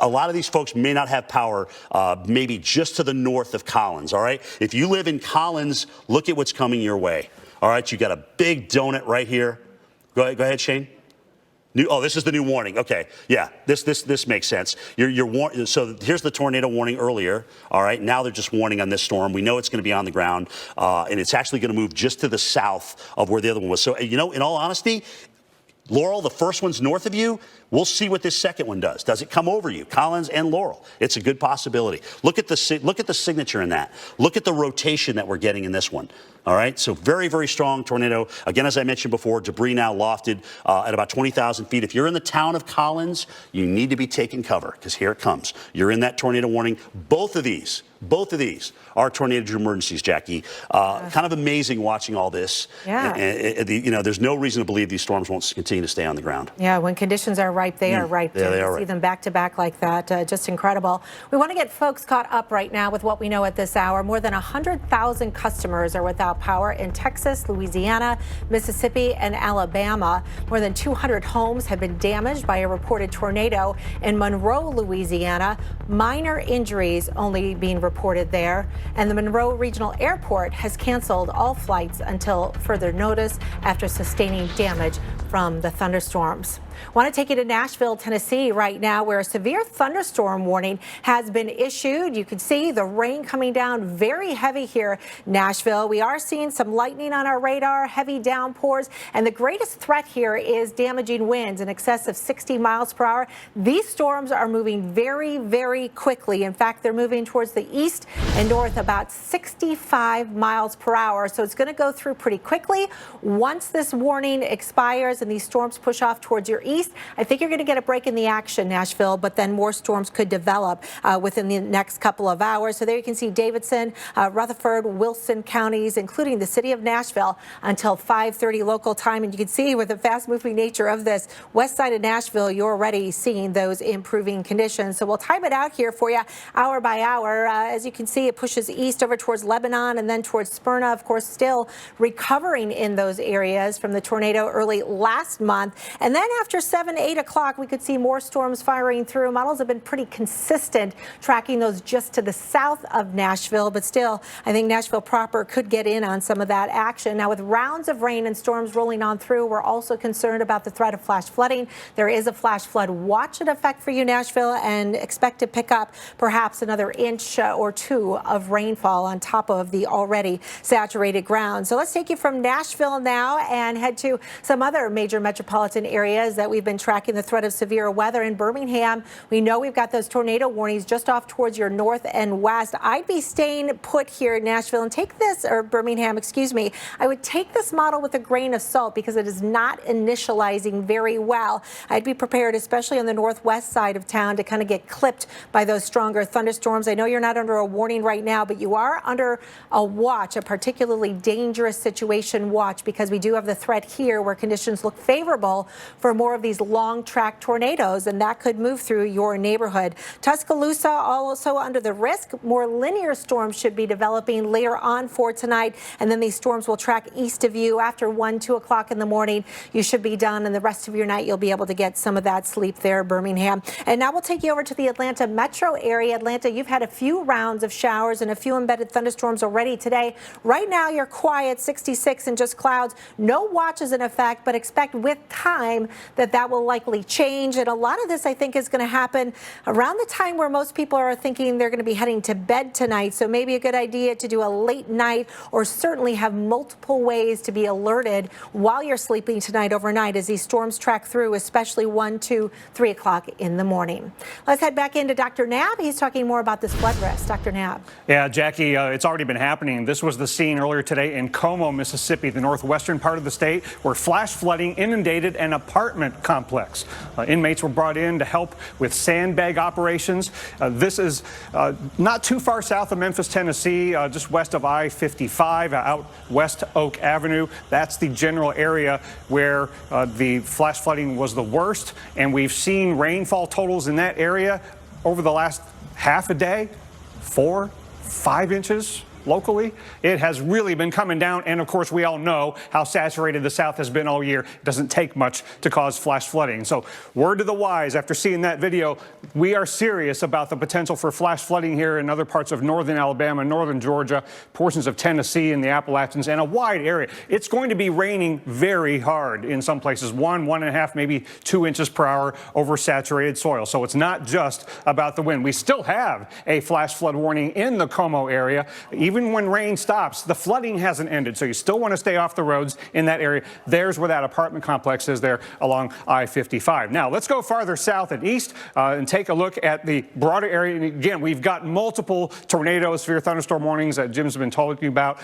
a lot of these folks may not have power maybe just to the north of Collins, all right? If you live in Collins, look at what's coming your way, all right? You got a big donut right here. Go ahead, Shane. This is the new warning. Okay, yeah, this makes sense. So here's the tornado warning earlier. All right, now they're just warning on this storm. We know it's going to be on the ground, and it's actually going to move just to the south of where the other one was. So, in all honesty, Laurel, the first one's north of you. We'll see what this second one does. Does it come over you? Collins and Laurel. It's a good possibility. Look at the signature in that. Look at the rotation that we're getting in this one. All right, so very, very strong tornado. Again, as I mentioned before, debris now lofted at about 20,000 feet. If you're in the town of Collins, you need to be taking cover because here it comes. You're in that tornado warning. Both of these are tornado emergencies, Jackie. Kind of amazing watching all this. Yeah. And there's no reason to believe these storms won't continue to stay on the ground. Yeah, when conditions are ripe, they are ripe. Yeah, they are ripe. See them back to back like that, just incredible. We want to get folks caught up right now with what we know at this hour. More than 100,000 customers are without power in Texas, Louisiana, Mississippi, and Alabama. More than 200 homes have been damaged by a reported tornado in Monroe, Louisiana. Minor injuries only being reported there. And the Monroe Regional Airport has canceled all flights until further notice after sustaining damage from the thunderstorms. Want to take you to Nashville, Tennessee right now, where a severe thunderstorm warning has been issued. You can see the rain coming down very heavy here, Nashville. We are seeing some lightning on our radar, heavy downpours, and the greatest threat here is damaging winds in excess of 60 miles per hour. These storms are moving very, very quickly. In fact, they're moving towards the east and north about 65 miles per hour. So it's going to go through pretty quickly. Once this warning expires and these storms push off towards your east, I think you're going to get a break in the action, Nashville, but then more storms could develop within the next couple of hours. So there you can see Davidson, Rutherford, Wilson counties, including the city of Nashville, until 5:30 local time. And you can see with the fast-moving nature of this west side of Nashville, you're already seeing those improving conditions. So we'll time it out here for you hour by hour. As you can see, it pushes east over towards Lebanon and then towards Smyrna, of course, still recovering in those areas from the tornado early last month. And then after 7, 8 o'clock, we could see more storms firing through. Models have been pretty consistent, tracking those just to the south of Nashville. But still, I think Nashville proper could get in on some of that action. Now, with rounds of rain and storms rolling on through, we're also concerned about the threat of flash flooding. There is a flash flood watch in effect for you, Nashville, and expect to pick up perhaps another inch or two of rainfall on top of the already saturated ground. So let's take you from Nashville now and head to some other major metropolitan areas that we've been tracking the threat of severe weather. In Birmingham, we know we've got those tornado warnings just off towards your north and west. I'd be staying put here in Nashville and take this, or Birmingham, excuse me. I would take this model with a grain of salt because it is not initializing very well. I'd be prepared, especially on the northwest side of town, to kind of get clipped by those stronger thunderstorms. I know you're not under a warning right now, but you are under a watch, a particularly dangerous situation watch, because we do have the threat here where conditions look favorable for more of these long track tornadoes, and that could move through your neighborhood. Tuscaloosa also under the risk. More linear storms should be developing later on for tonight, and then these storms will track east of you after 1, 2 o'clock in the morning. You should be done, and the rest of your night you'll be able to get some of that sleep there, Birmingham. And now we'll take you over to the Atlanta metro area. Atlanta, you've had a few rounds of showers and a few embedded thunderstorms already today. Right now you're quiet, 66 and just clouds. No watches in effect, but expect with time that will likely change. And a lot of this, I think, is going to happen around the time where most people are thinking they're going to be heading to bed tonight. So maybe a good idea to do a late night, or certainly have multiple ways to be alerted while you're sleeping tonight overnight as these storms track through, especially 1, 2, 3 o'clock in the morning. Let's head back into Dr. Knapp. He's talking more about this flood risk. Dr. Knapp. Yeah, Jackie, it's already been happening. This was the scene earlier today in Como, Mississippi, the northwestern part of the state, where flash flooding inundated an apartment complex. Inmates were brought in to help with sandbag operations. This is not too far south of Memphis, Tennessee, just west of I-55, out West Oak Avenue. That's the general area where the flash flooding was the worst, and we've seen rainfall totals in that area over the last half a day, 4, 5 inches. locally, it has really been coming down. And of course, we all know how saturated the South has been all year. It doesn't take much to cause flash flooding. So word to the wise, after seeing that video, we are serious about the potential for flash flooding here in other parts of northern Alabama, northern Georgia, portions of Tennessee and the Appalachians, and a wide area. It's going to be raining very hard in some places, 1.5, maybe 2 inches per hour over saturated soil. So it's not just about the wind. We still have a flash flood warning in the Como area. Even when rain stops, the flooding hasn't ended. So you still want to stay off the roads in that area. There's where that apartment complex is there along I-55. Now, let's go farther south and east and take a look at the broader area. And again, we've got multiple tornado, severe thunderstorm warnings that Jim's been talking about.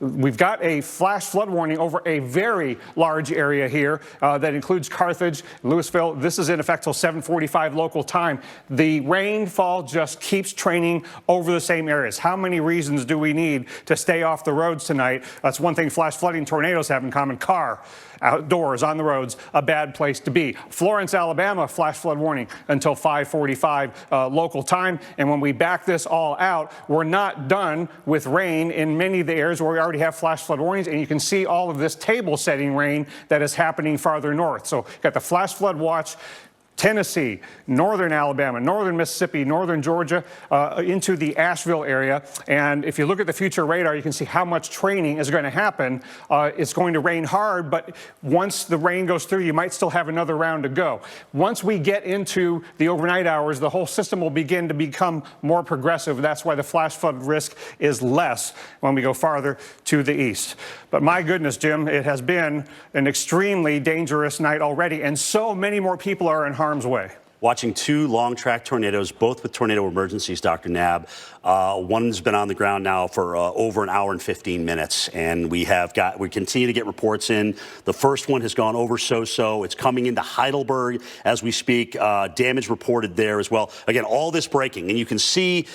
We've got a flash flood warning over a very large area here that includes Carthage, Louisville. This is in effect till 7:45 local time. The rainfall just keeps training over the same areas. How many reasons do we need to stay off the roads tonight? That's one thing flash flooding tornadoes have in common. Car, outdoors, on the roads, a bad place to be. Florence, Alabama, flash flood warning until 5:45 local time. And when we back this all out, we're not done with rain in many of the areas where we already have flash flood warnings. And you can see all of this table setting rain that is happening farther north. So you've got the flash flood watch. Tennessee, northern Alabama, northern Mississippi, northern Georgia, into the Asheville area. And if you look at the future radar, you can see how much training is going to happen. It's going to rain hard, but once the rain goes through, you might still have another round to go. Once we get into the overnight hours, the whole system will begin to become more progressive. That's why the flash flood risk is less when we go farther to the east. But my goodness, Jim, it has been an extremely dangerous night already, and so many more people are in harm's way. Watching two long-track tornadoes, both with tornado emergencies, Dr. Nab. One's been on the ground now for over an hour and 15 minutes, and we continue to get reports in. The first one has gone over so-so. It's coming into Heidelberg as we speak. Damage reported there as well. Again, all this breaking, and you can see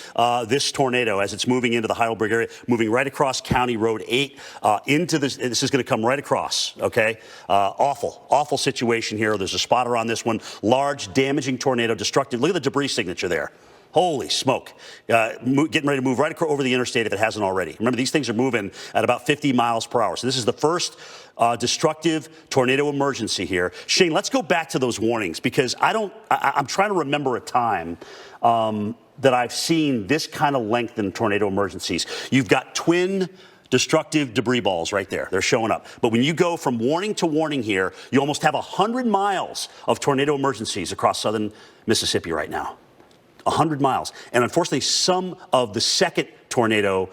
this tornado as it's moving into the Heidelberg area, moving right across County Road 8 into this. This is going to come right across. Okay, awful situation here. There's a spotter on this one. Large, damaging tornado, destructive. Look at the debris signature there. Holy smoke. Getting ready to move right over the interstate if it hasn't already. Remember, these things are moving at about 50 miles per hour. So this is the first destructive tornado emergency here. Shane, let's go back to those warnings, because I'm trying to remember a time that I've seen this kind of length in tornado emergencies. You've got twin destructive debris balls right there. They're showing up. But when you go from warning to warning here, you almost have 100 miles of tornado emergencies across southern Mississippi right now. 100 miles. And unfortunately, some of the second tornado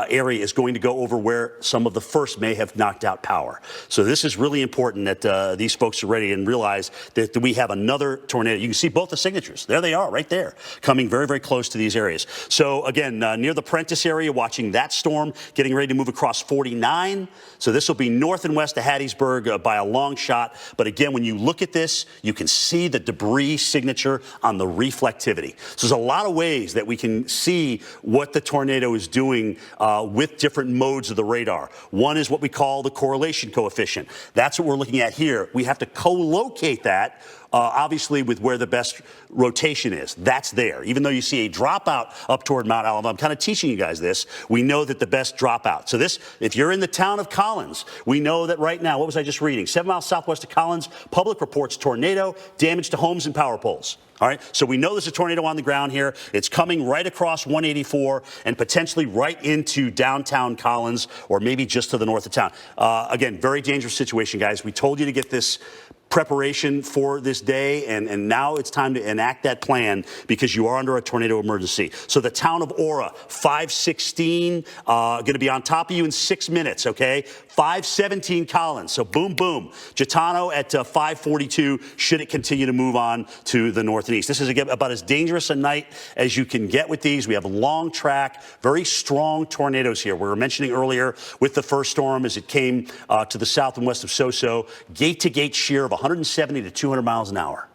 area is going to go over where some of the first may have knocked out power. So this is really important that these folks are ready and realize that we have another tornado. You can see both the signatures. There they are right there, coming very, very close to these areas. So again, near the Prentice area, watching that storm, getting ready to move across 49. So this will be north and west of Hattiesburg by a long shot. But again, when you look at this, you can see the debris signature on the reflectivity. So there's a lot of ways that we can see what the tornado is doing with different modes of the radar. One is what we call the correlation coefficient. That's what we're looking at here. We have to co-locate that obviously with where the best rotation is. That's there. Even though you see a dropout up toward Mount Alabama, I'm kind of teaching you guys this. We know that the best dropout. So this, if you're in the town of Collins, we know that right now, what was I just reading? 7 miles southwest of Collins, public reports tornado, damage to homes and power poles. All right, so we know there's a tornado on the ground here. It's coming right across 184 and potentially right into downtown Collins, or maybe just to the north of town. Again, very dangerous situation, guys. We told you to get this preparation for this day, and now it's time to enact that plan because you are under a tornado emergency. So the town of Aura, 516, going to be on top of you in 6 minutes, okay? 517 Collins, so boom, boom. Gitano at 542, should it continue to move on to the north and east. This is about as dangerous a night as you can get with these. We have long track, very strong tornadoes here. We were mentioning earlier with the first storm as it came to the south and west of Soso, gate-to-gate shear of 170 to 200 miles an hour.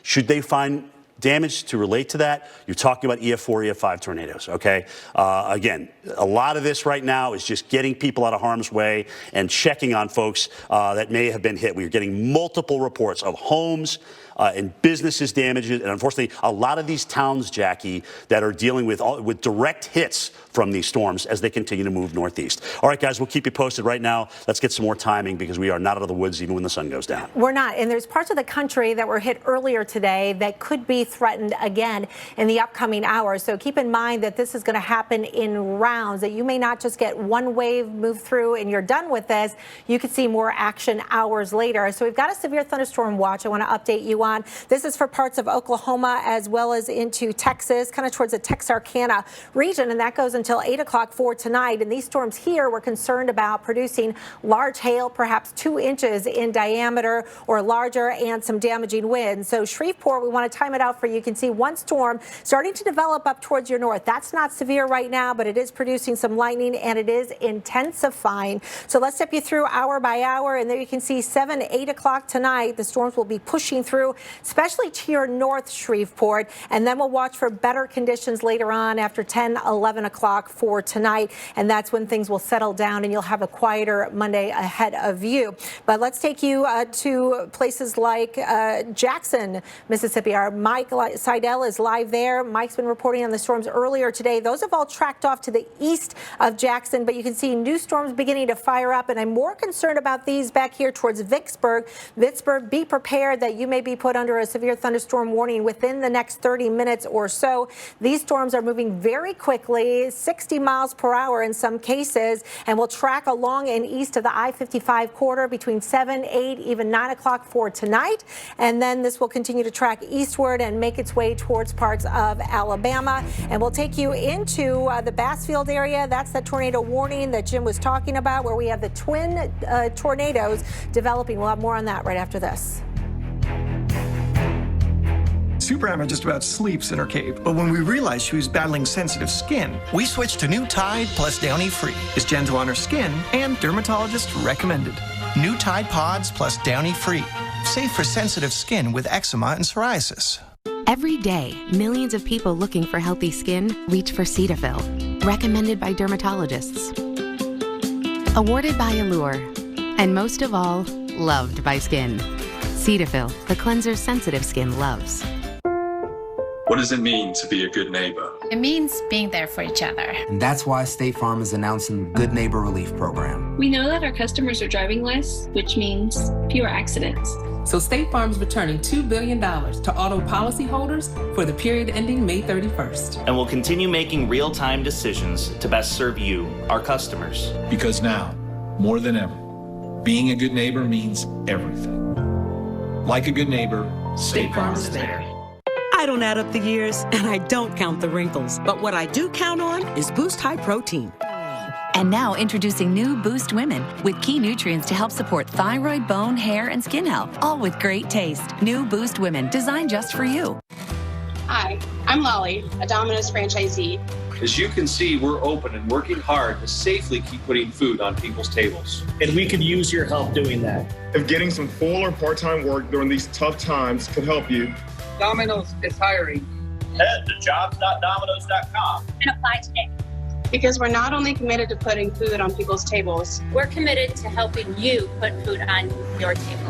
Should they find damage to relate to that, you're talking about EF4, EF5 tornadoes, okay? Again, a lot of this right now is just getting people out of harm's way and checking on folks that may have been hit. We're getting multiple reports of homes and businesses damaged. And unfortunately, a lot of these towns, Jackie, that are dealing with direct hits from these storms as they continue to move northeast. All right, guys, we'll keep you posted. Right now, let's get some more timing because we are not out of the woods even when the sun goes down. We're not. And there's parts of the country that were hit earlier today that could be threatened again in the upcoming hours. So keep in mind that this is going to happen in rounds, that you may not just get one wave move through and you're done with this. You could see more action hours later. So we've got a severe thunderstorm watch I want to update you on. This is for parts of Oklahoma as well as into Texas, kind of towards the Texarkana region, and that goes until 8 o'clock for tonight. And these storms here, we're concerned about producing large hail, perhaps 2 inches in diameter or larger, and some damaging winds. So Shreveport, we want to time it out for you. You can see one storm starting to develop up towards your north. That's not severe right now, but it is producing some lightning and it is intensifying. So let's step you through hour by hour, and there you can see 7, 8 o'clock tonight. The storms will be pushing through, especially to your north, Shreveport, and then we'll watch for better conditions later on after 10, 11 o'clock for tonight, and that's when things will settle down and you'll have a quieter Monday ahead of you. But let's take you to places like Jackson, Mississippi. Our Mike Seidel is live there. Mike's been reporting on the storms earlier today. Those have all tracked off to the east of Jackson, but you can see new storms beginning to fire up, and I'm more concerned about these back here towards Vicksburg. Vicksburg, be prepared that you may be put under a severe thunderstorm warning within the next 30 minutes or so. These storms are moving very quickly, 60 miles per hour in some cases, and will track along and east of the I-55 corridor between 7, 8, even 9 o'clock for tonight. And then this will continue to track eastward and make its way towards parts of Alabama. And we'll take you into the Bassfield area. That's the tornado warning that Jim was talking about, where we have the twin tornadoes developing. We'll have more on that right after this. Super Emma just about sleeps in her cave, but when we realized she was battling sensitive skin, we switched to new Tide Plus Downy Free. It's gentle on her skin and dermatologist recommended. New Tide Pods Plus Downy Free. Safe for sensitive skin with eczema and psoriasis. Every day, millions of people looking for healthy skin reach for Cetaphil, recommended by dermatologists, awarded by Allure, and most of all, loved by skin. Cetaphil, the cleanser sensitive skin loves. What does it mean to be a good neighbor? It means being there for each other. And that's why State Farm is announcing the Good Neighbor Relief Program. We know that our customers are driving less, which means fewer accidents. So State Farm is returning $2 billion to auto policyholders for the period ending May 31st. And we'll continue making real-time decisions to best serve you, our customers. Because now, more than ever, being a good neighbor means everything. Like a good neighbor, State Farm is there. I don't add up the years, and I don't count the wrinkles. But what I do count on is Boost High Protein. And now introducing new Boost Women with key nutrients to help support thyroid, bone, hair, and skin health, all with great taste. New Boost Women, designed just for you. Hi, I'm Lolly, a Domino's franchisee. As you can see, we're open and working hard to safely keep putting food on people's tables. And we could use your help doing that. If getting some full or part-time work during these tough times could help you, Domino's is hiring. Head to jobs.domino's.com and apply today. Because we're not only committed to putting food on people's tables, we're committed to helping you put food on your table.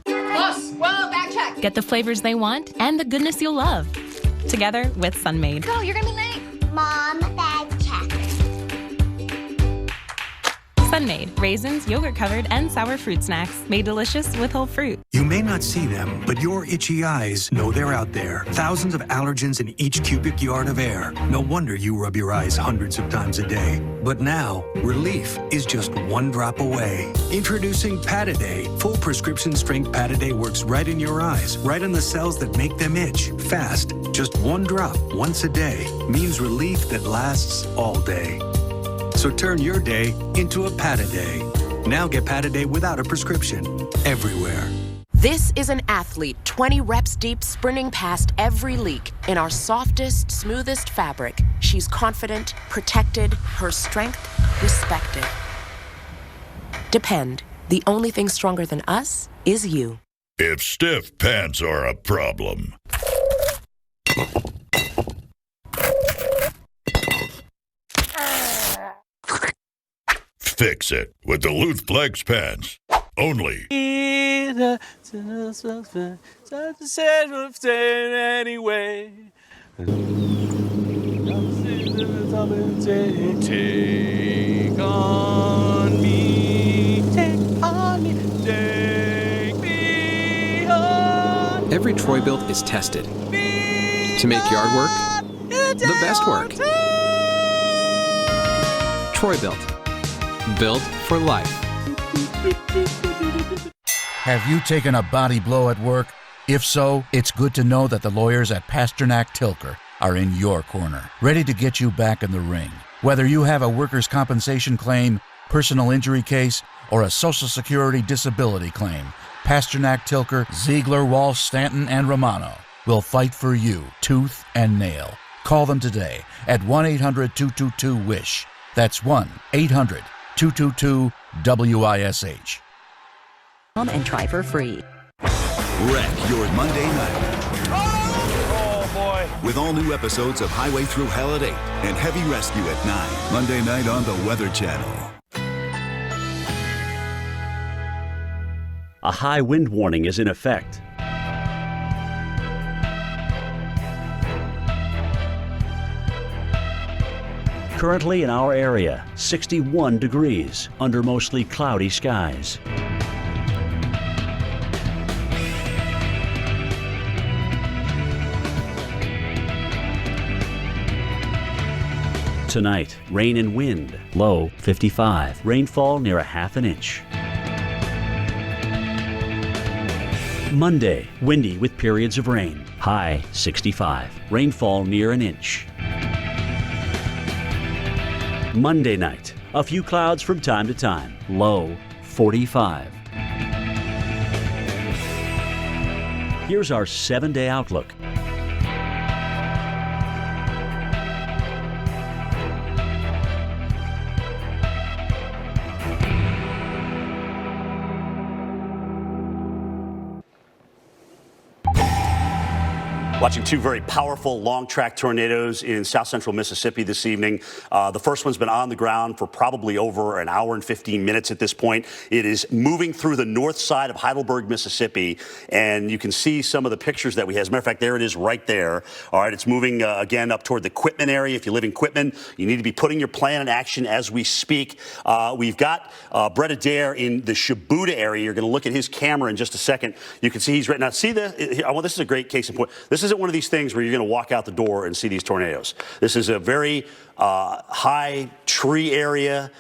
Boss, whoa, back check. Get the flavors they want and the goodness you'll love. Together with Sunmade. Go, you're gonna be late. Mom, bag check. Sunmade, raisins, yogurt-covered, and sour fruit snacks made delicious with whole fruit. You may not see them, but your itchy eyes know they're out there. Thousands of allergens in each cubic yard of air. No wonder you rub your eyes hundreds of times a day. But now, relief is just one drop away. Introducing Pataday. Full prescription strength Pataday works right in your eyes, right on the cells that make them itch. Fast, just one drop once a day means relief that lasts all day. So turn your day into a Pataday. Now get Pataday without a prescription, everywhere. This is an athlete 20 reps deep, sprinting past every leak in our softest, smoothest fabric. She's confident, protected, her strength respected. Depend. The only thing stronger than us is you. If stiff pants are a problem, fix it with the Duluth Flex pants. only. Anyway. Take on me, take on me, take me on. Every Troy built is tested to make yard work the best work. Troy built for life. Have you taken a body blow at work? If so, it's good to know that the lawyers at Pasternak Tilker are in your corner, ready to get you back in the ring. Whether you have a workers' compensation claim, personal injury case, or a Social Security disability claim, Pasternak Tilker, Ziegler, Walsh, Stanton, and Romano will fight for you tooth and nail. Call them today at 1-800-222-WISH. That's 1-800-222-WISH. And try for free. Wreck your Monday night. Oh, boy. With all new episodes of Highway Through Hell at 8 and Heavy Rescue at 9. Monday night on the Weather Channel. A high wind warning is in effect. Currently in our area, 61 degrees under mostly cloudy skies. Tonight, rain and wind, low 55, rainfall near a half an inch. Monday, windy with periods of rain, high 65, rainfall near an inch. Monday night, a few clouds from time to time, low 45. Here's our 7-day outlook. Watching two very powerful long-track tornadoes in south central Mississippi this evening. The first one's been on the ground for probably over an hour and 15 minutes at this point. It is moving through the north side of Heidelberg, Mississippi, and you can see some of the pictures that we have. As a matter of fact, there it is right there. All right, it's moving again up toward the Quitman area. If you live in Quitman, you need to be putting your plan in action as we speak. We've got Brett Adair in the Shibuda area. You're going to look at his camera in just a second. You can see he's right now. See this? This is a great case in point. This isn't one of these things where you're going to walk out the door and see these tornadoes. This is a very high tree area,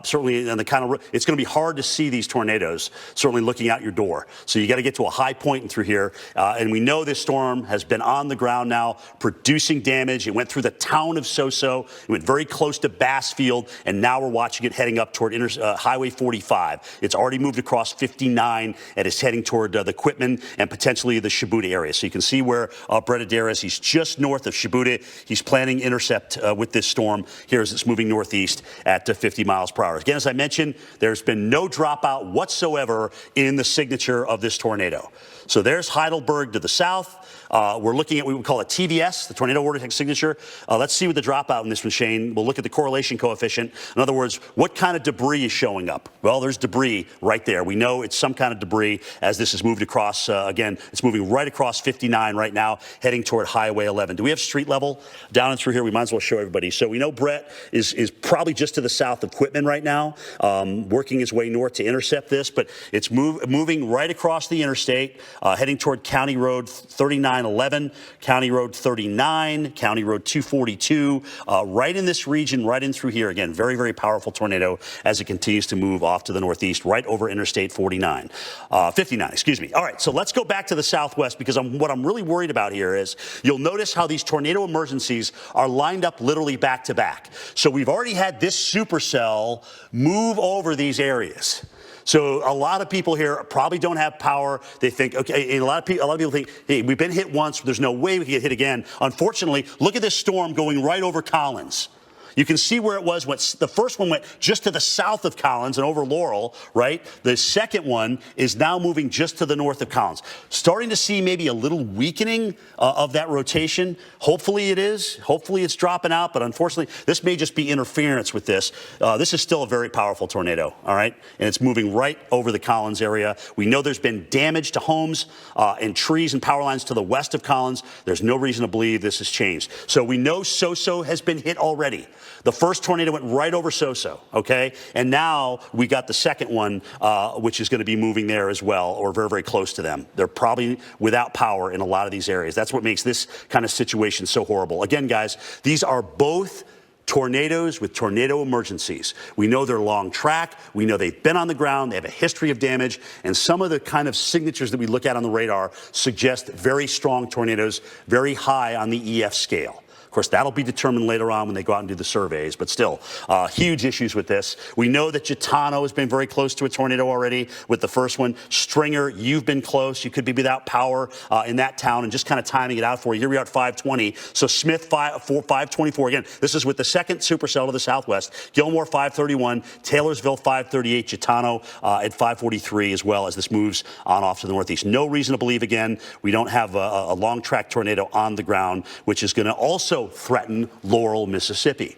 certainly in the kind of, it's going to be hard to see these tornadoes, certainly looking out your door. So you got to get to a high point and through here. And we know this storm has been on the ground now, producing damage. It went through the town of Soso. It went very close to Bassfield. And now we're watching it heading up toward Highway 45. It's already moved across 59 and is heading toward the Quitman and potentially the Shibuda area. So you can see where Brett Adair is. He's just north of Shibuda. He's planning intercept with this storm here as it's moving northeast at 50 miles per hour. Again, as I mentioned, there's been no dropout whatsoever in the signature of this tornado. So there's Heidelberg to the south. We're looking at what we would call a TVS, the tornado vortex signature. Let's see what the dropout in this one, Shane. We'll look at the correlation coefficient. In other words, what kind of debris is showing up? Well, there's debris right there. We know it's some kind of debris as this has moved across. Again, it's moving right across 59 right now, heading toward Highway 11. Do we have street level down and through here? We might as well show everybody. So we know Brett is probably just to the south of Quitman right now, working his way north to intercept this, but it's moving right across the interstate, heading toward County Road 3911, County Road 39, County Road 242, right in this region, right in through here. Again, very, very powerful tornado as it continues to move off to the northeast, right over Interstate 59, 59, excuse me. All right, so let's go back to the southwest because what I'm really worried about here is you'll notice how these tornado emergencies are lined up literally back to back. So we've already had this supercell move over these areas. So a lot of people here probably don't have power. They think, okay, a lot of people think, hey, we've been hit once. There's no way we can get hit again. Unfortunately, look at this storm going right over Collins. You can see where it was. The first one went just to the south of Collins and over Laurel, right? The second one is now moving just to the north of Collins. Starting to see maybe a little weakening of that rotation. Hopefully it is. Hopefully it's dropping out, but unfortunately, this may just be interference with this. This is still a very powerful tornado, all right? And it's moving right over the Collins area. We know there's been damage to homes and trees and power lines to the west of Collins. There's no reason to believe this has changed. So we know Soso has been hit already. The first tornado went right over Soso, okay? And now we got the second one, which is going to be moving there as well, or very, very close to them. They're probably without power in a lot of these areas. That's what makes this kind of situation so horrible. Again, guys, these are both tornadoes with tornado emergencies. We know they're long track. We know they've been on the ground. They have a history of damage. And some of the kind of signatures that we look at on the radar suggest very strong tornadoes, very high on the EF scale. Of course, that'll be determined later on when they go out and do the surveys, but still, huge issues with this. We know that Gitano has been very close to a tornado already with the first one. Stringer, you've been close. You could be without power in that town, and just kind of timing it out for you. Here we are at 520. So Smith, 524. Again, this is with the second supercell to the southwest. Gilmore, 531. Taylorsville, 538. Gitano at 543 as well as this moves on off to the northeast. No reason to believe, again, we don't have a long track tornado on the ground, which is going to also threaten Laurel, Mississippi,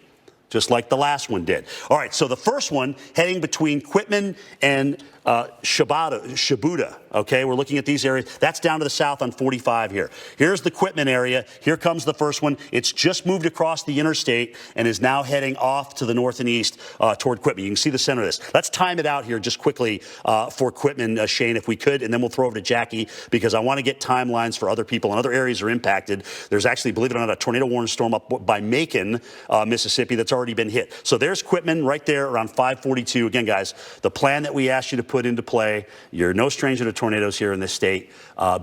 just like the last one did. All right, so the first one heading between Quitman and Shibuda, okay? We're looking at these areas. That's down to the south on 45 here. Here's the Quitman area. Here comes the first one. It's just moved across the interstate and is now heading off to the north and east toward Quitman. You can see the center of this. Let's time it out here just quickly for Quitman, Shane, if we could, and then we'll throw over to Jackie because I want to get timelines for other people and other areas are impacted. There's actually, believe it or not, a tornado warning storm up by Macon, Mississippi that's already been hit. So there's Quitman right there around 542. Again, guys, the plan that we asked you to put into play. You're no stranger to tornadoes here in this state.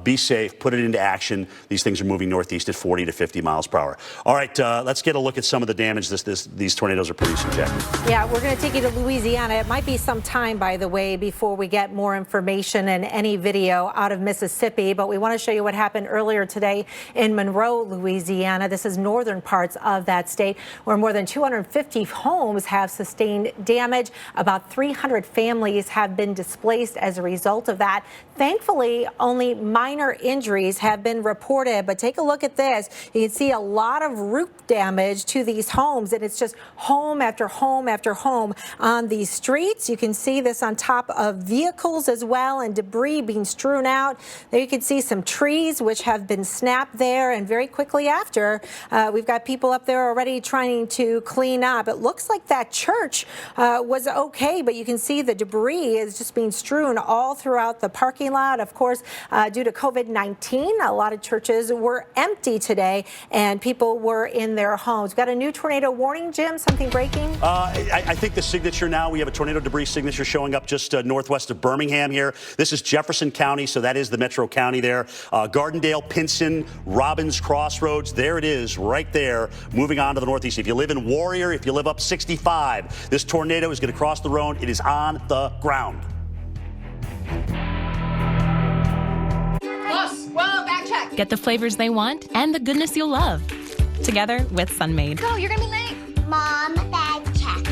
Be safe. Put it into action. These things are moving northeast at 40 to 50 miles per hour. All right, let's get a look at some of the damage these tornadoes are producing, Jack. Yeah, we're going to take you to Louisiana. It might be some time, by the way, before we get more information and any video out of Mississippi, but we want to show you what happened earlier today in Monroe, Louisiana. This is northern parts of that state where more than 250 homes have sustained damage. About 300 families have been displaced as a result of that. Thankfully, only minor injuries have been reported, but take a look at this. You can see a lot of roof damage to these homes, and it's just home after home after home on these streets. You can see this on top of vehicles as well, and debris being strewn out. There you can see some trees which have been snapped there, and very quickly after, we've got people up there already trying to clean up. It looks like that church was okay, but you can see the debris is just being strewn all throughout the parking lot. Of course, due to COVID-19, a lot of churches were empty today and people were in their homes. We've got a new tornado warning, Jim, something breaking? I think the signature now, we have a tornado debris signature showing up just northwest of Birmingham here. This is Jefferson County, so that is the metro county there. Gardendale, Pinson, Robbins Crossroads, there it is right there, moving on to the northeast. If you live in Warrior, if you live up 65, this tornado is going to cross the road. It is on the ground. Boss, whoa, back check. Get the flavors they want and the goodness you'll love. Together with Sunmade. Go, you're gonna be late. Mom, Dad, check.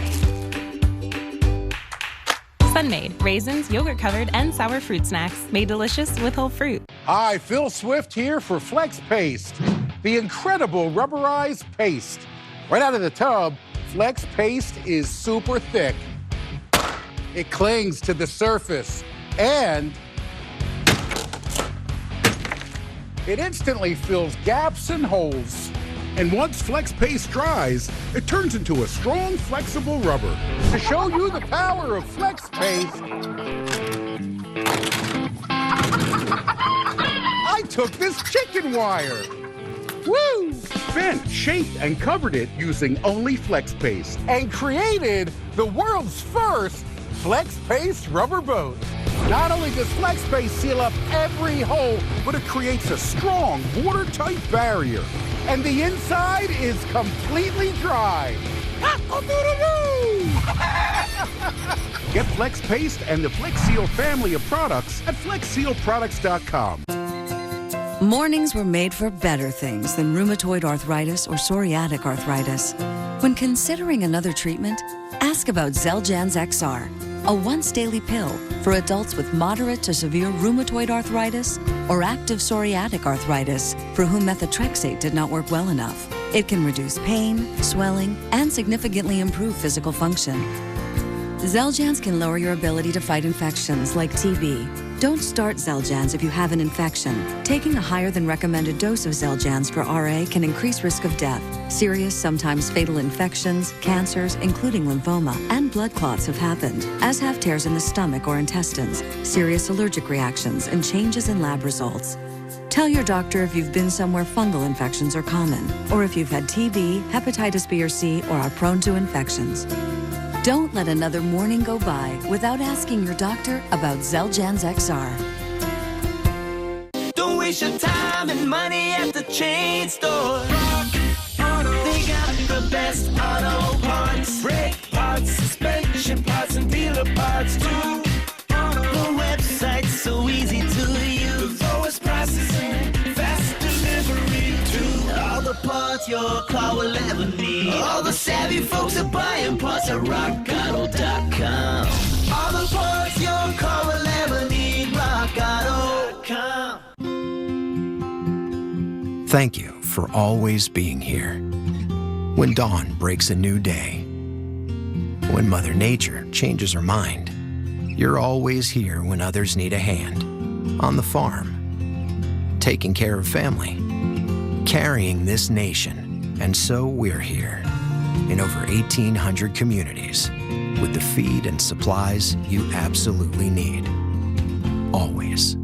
Sunmade, raisins, yogurt covered, and sour fruit snacks made delicious with whole fruit. Hi, Phil Swift here for Flex Paste, the incredible rubberized paste. Right out of the tub, Flex Paste is super thick. It clings to the surface and it instantly fills gaps and holes. And once Flex Paste dries, it turns into a strong, flexible rubber. To show you the power of Flex Paste, I took this chicken wire. Woo! Bent, shaped, and covered it using only Flex Paste and created the world's first Flex Paste rubber boat. Not only does Flex Paste seal up every hole, but it creates a strong, watertight barrier. And the inside is completely dry. Get Flex Paste and the Flex Seal family of products at FlexSealProducts.com. Mornings were made for better things than rheumatoid arthritis or psoriatic arthritis. When considering another treatment, ask about Xeljanz XR, a once-daily pill for adults with moderate to severe rheumatoid arthritis or active psoriatic arthritis for whom methotrexate did not work well enough. It can reduce pain, swelling, and significantly improve physical function. Xeljanz can lower your ability to fight infections like TB. Don't start Xeljanz if you have an infection. Taking a higher than recommended dose of Xeljanz for RA can increase risk of death. Serious, sometimes fatal infections, cancers, including lymphoma, and blood clots have happened, as have tears in the stomach or intestines, serious allergic reactions, and changes in lab results. Tell your doctor if you've been somewhere fungal infections are common, or if you've had TB, hepatitis B or C, or are prone to infections. Don't let another morning go by without asking your doctor about Xeljanz XR. Don't waste your time and money at the chain store. They got the best auto parts, brake parts, suspension parts, and dealer parts too. The website's so easy to use. The lowest prices and fast delivery too. All the parts your car will ever need. All the savvy folks are buying parts at rockauto.com. All the parts your car will ever need. rockauto.com. Thank you for always being here. When dawn breaks a new day, when Mother Nature changes her mind, you're always here when others need a hand. On the farm, taking care of family, carrying this nation, and so we're here in over 1,800 communities with the feed and supplies you absolutely need. Always.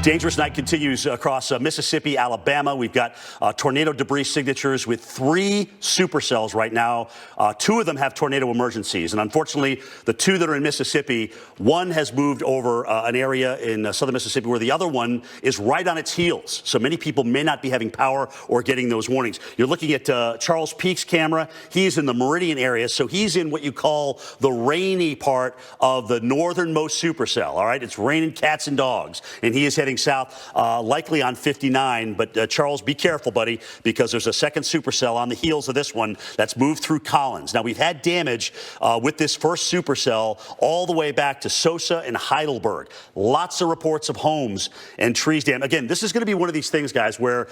Dangerous night continues across Mississippi, Alabama. We've got tornado debris signatures with 3 supercells right now. 2 of them have tornado emergencies. And unfortunately, the 2 that are in Mississippi, one has moved over an area in southern Mississippi where the other one is right on its heels. So many people may not be having power or getting those warnings. You're looking at Charles Peak's camera. He's in the Meridian area. So he's in what you call the rainy part of the northernmost supercell. All right. It's raining cats and dogs. And he is heading south, likely on 59. But Charles, be careful, buddy, because there's a second supercell on the heels of this one that's moved through Collins. Now, we've had damage with this first supercell all the way back to Sosa and Heidelberg. Lots of reports of homes and trees damaged. Again, this is going to be one of these things, guys, where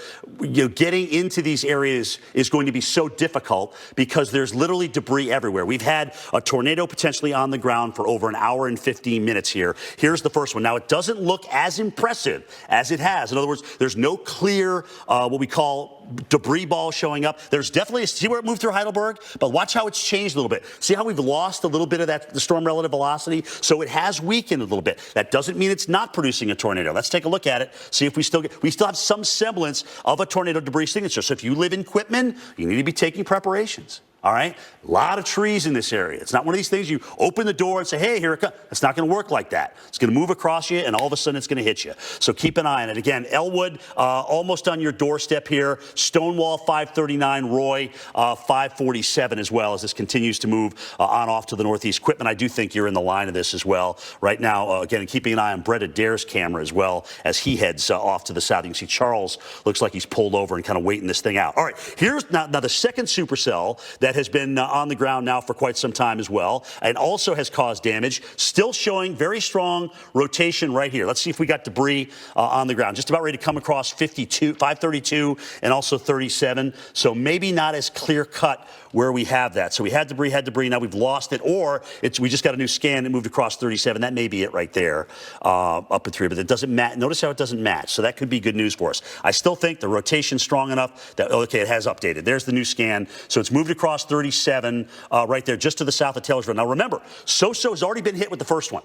getting into these areas is going to be so difficult because there's literally debris everywhere. We've had a tornado potentially on the ground for over an hour and 15 minutes here. Here's the first one. Now, it doesn't look as impressive as it has. In other words, there's no clear, what we call debris ball showing up. There's definitely, see where it moved through Heidelberg? But watch how it's changed a little bit. See how we've lost a little bit of the storm relative velocity? So it has weakened a little bit. That doesn't mean it's not producing a tornado. Let's take a look at it. See if we still have some semblance of a tornado debris signature. So if you live in Quitman, you need to be taking preparations. All right? A lot of trees in this area. It's not one of these things you open the door and say, hey, here it comes. It's not going to work like that. It's going to move across you, and all of a sudden it's going to hit you. So keep an eye on it. Again, Elwood, almost on your doorstep here. Stonewall, 539. Roy, 547 as well, as this continues to move on off to the northeast. Quitman, I do think you're in the line of this as well. Right now, again, keeping an eye on Brett Adair's camera as well as he heads off to the south. You can see Charles looks like he's pulled over and kind of waiting this thing out. All right, here's now the second supercell that has been on the ground now for quite some time as well, and also has caused damage. Still showing very strong rotation right here. Let's see if we got debris on the ground. Just about ready to come across 532, and also 37. So maybe not as clear cut where we have that. So we had debris. Now we've lost it, or we just got a new scan that moved across 37. That may be it right there, up at 3. But it doesn't match. Notice how it doesn't match. So that could be good news for us. I still think the rotation's strong enough that, okay, it has updated. There's the new scan. So it's moved across 37 right there, just to the south of Taylorsville. Now remember, Soso has already been hit with the first one.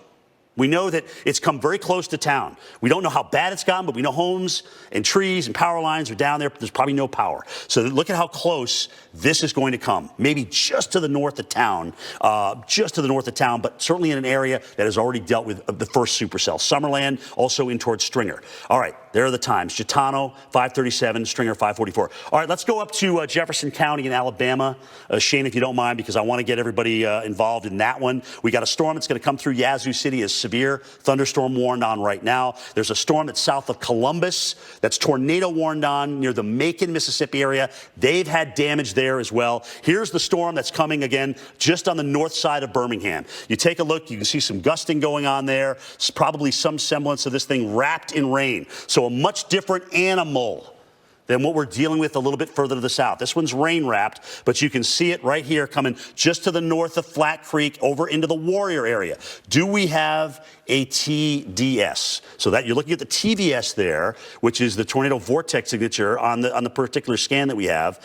We know that it's come very close to town. We don't know how bad it's gotten, but we know homes and trees and power lines are down there. There's probably no power. So look at how close this is going to come. Maybe just to the north of town, but certainly in an area that has already dealt with the first supercell. Summerland, also in towards Stringer. All right, there are the times. Gitano, 537, Stringer, 544. All right, let's go up to Jefferson County in Alabama. Shane, if you don't mind, because I want to get everybody involved in that one. We got a storm that's going to come through Yazoo City as severe thunderstorm warned on right now. There's a storm that's south of Columbus that's tornado warned on near the Macon, Mississippi area. They've had damage there as well. Here's the storm that's coming again just on the north side of Birmingham. You take a look, you can see some gusting going on there. It's probably some semblance of this thing wrapped in rain. So a much different animal than what we're dealing with a little bit further to the south. This one's rain-wrapped, but you can see it right here coming just to the north of Flat Creek over into the Warrior area. Do we have a TDS? So that you're looking at the TVS there, which is the tornado vortex signature on the particular scan that we have,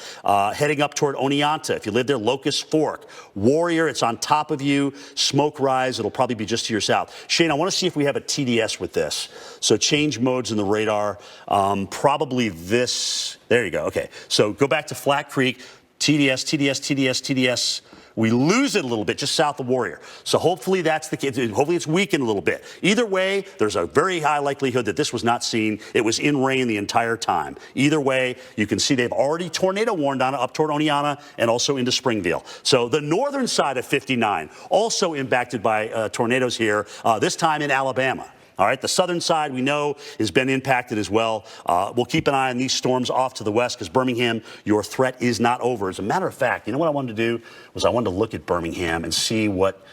heading up toward Oneonta. If you live there, Locust Fork. Warrior, it's on top of you. Smoke Rise, it'll probably be just to your south. Shane, I want to see if we have a TDS with this. So change modes in the radar. Probably this. There you go. Okay. So go back to Flat Creek. TDS, TDS, TDS, TDS. We lose it a little bit just south of Warrior. So hopefully that's the case. Hopefully it's weakened a little bit. Either way, there's a very high likelihood that this was not seen. It was in rain the entire time. Either way, you can see they've already tornado warned on it up toward Oneonta and also into Springville. So the northern side of 59 also impacted by tornadoes here, this time in Alabama. All right, the southern side we know has been impacted as well. We'll keep an eye on these storms off to the west because Birmingham, your threat is not over. As a matter of fact, you know what I wanted to do was I wanted to look at Birmingham and see what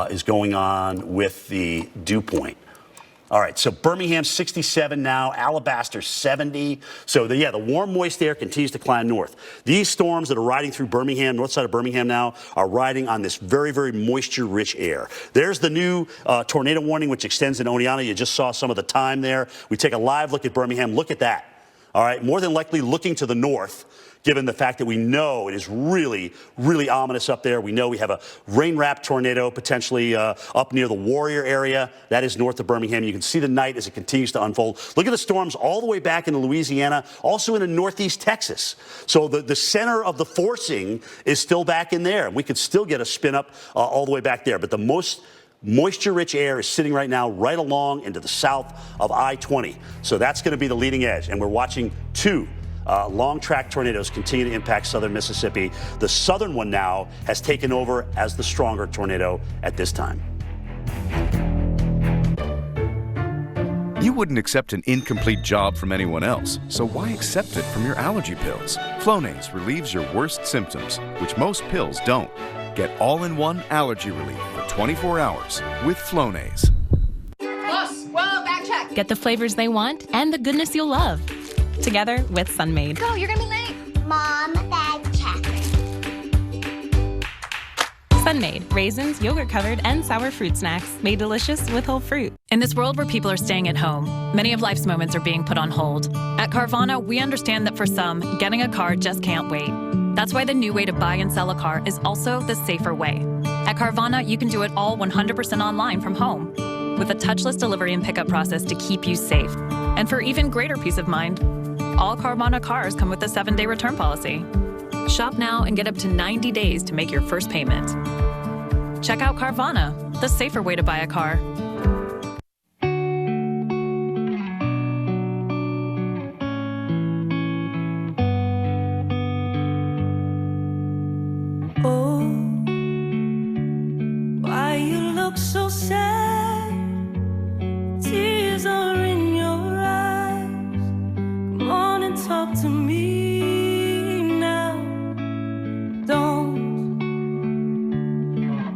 is going on with the dew point. All right, so Birmingham 67 now, Alabaster 70. So the warm, moist air continues to climb north. These storms that are riding through Birmingham, north side of Birmingham now, are riding on this very, very moisture-rich air. There's the new tornado warning, which extends in Oneonta. You just saw some of the time there. We take a live look at Birmingham. Look at that. All right, more than likely looking to the north, given the fact that we know it is really, really ominous up there. We know we have a rain-wrapped tornado potentially up near the Warrior area. That is north of Birmingham. You can see the night as it continues to unfold. Look at the storms all the way back into Louisiana, also into northeast Texas. So the center of the forcing is still back in there. We could still get a spin up all the way back there. But the most moisture-rich air is sitting right now right along into the south of I-20. So that's going to be the leading edge. And we're watching two long-track tornadoes continue to impact southern Mississippi. The southern one now has taken over as the stronger tornado at this time. You wouldn't accept an incomplete job from anyone else, so why accept it from your allergy pills? Flonase relieves your worst symptoms, which most pills don't. Get all-in-one allergy relief for 24 hours with Flonase. Boss, whoa, back check. Get the flavors they want and the goodness you'll love. Together with Sunmade. Go, you're gonna be late. Mom, bag check. Sunmade, raisins, yogurt-covered, and sour fruit snacks made delicious with whole fruit. In this world where people are staying at home, many of life's moments are being put on hold. At Carvana, we understand that for some, getting a car just can't wait. That's why the new way to buy and sell a car is also the safer way. At Carvana, you can do it all 100% online from home, with a touchless delivery and pickup process to keep you safe. And for even greater peace of mind, all Carvana cars come with a 7-day return policy. Shop now and get up to 90 days to make your first payment. Check out Carvana, the safer way to buy a car. Oh, why you look so sad? Tears are in your eyes. Come on and talk to me now. Don't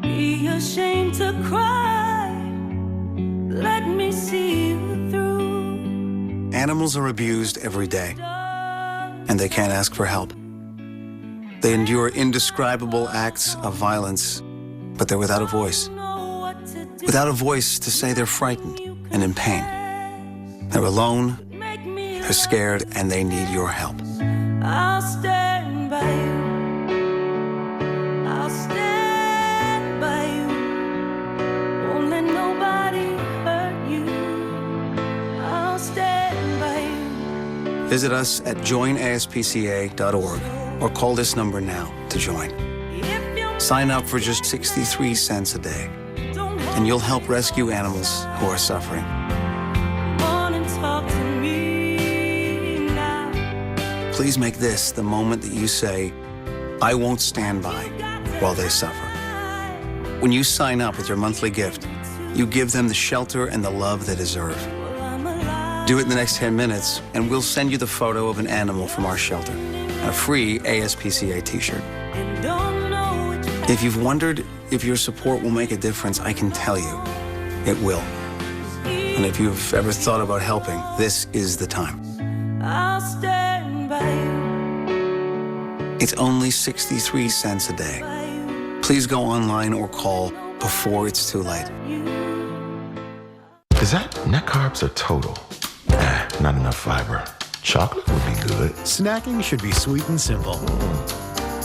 be ashamed to cry. Let me see you through. Animals are abused every day, and they can't ask for help. They endure indescribable acts of violence, but they're without a voice. Without a voice to say they're frightened and in pain. They're alone, they're scared, and they need your help. I'll stand by you. I'll stand by you. Won't let nobody Visit us at joinaspca.org or call this number now to join. Sign up for just 63 cents a day, and you'll help rescue animals who are suffering. Please make this the moment that you say, I won't stand by while they suffer. When you sign up with your monthly gift, you give them the shelter and the love they deserve. Do it in the next 10 minutes, and we'll send you the photo of an animal from our shelter and a free ASPCA t-shirt. If you've wondered if your support will make a difference, I can tell you, it will. And if you've ever thought about helping, this is the time. I'll stand by you. It's only 63 cents a day. Please go online or call before it's too late. Is that net carbs or total? Not enough fiber. Chocolate would be good. Snacking should be sweet and simple.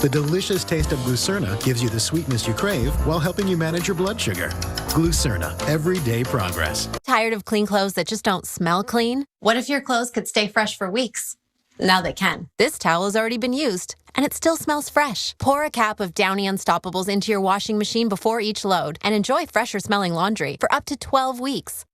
The delicious taste of Glucerna gives you the sweetness you crave while helping you manage your blood sugar. Glucerna, everyday progress. Tired of clean clothes that just don't smell clean? What if your clothes could stay fresh for weeks? Now they can. This towel has already been used, and it still smells fresh. Pour a cap of Downy Unstoppables into your washing machine before each load, and enjoy fresher-smelling laundry for up to 12 weeks.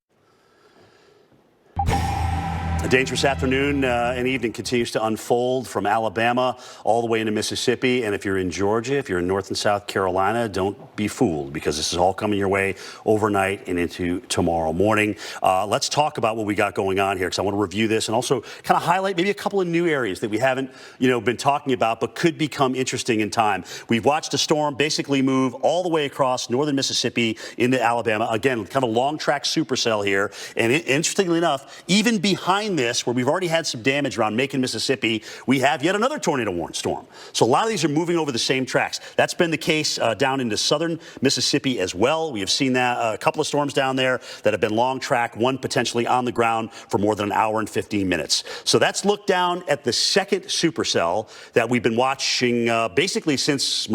A dangerous afternoon and evening continues to unfold from Alabama all the way into Mississippi. And if you're in Georgia, if you're in North and South Carolina, don't be fooled, because this is all coming your way overnight and into tomorrow morning. Let's talk about what we got going on here, because I want to review this and also kind of highlight maybe a couple of new areas that we haven't, been talking about, but could become interesting in time. We've watched a storm basically move all the way across northern Mississippi into Alabama. Again, kind of long track supercell here. And interestingly enough, even behind this, where we've already had some damage around Macon, Mississippi, we have yet another tornado warning storm. So a lot of these are moving over the same tracks. That's been the case down into southern Mississippi as well. We have seen that a couple of storms down there that have been long track, one potentially on the ground for more than an hour and 15 minutes. So that's looked down at the second supercell that we've been watching basically since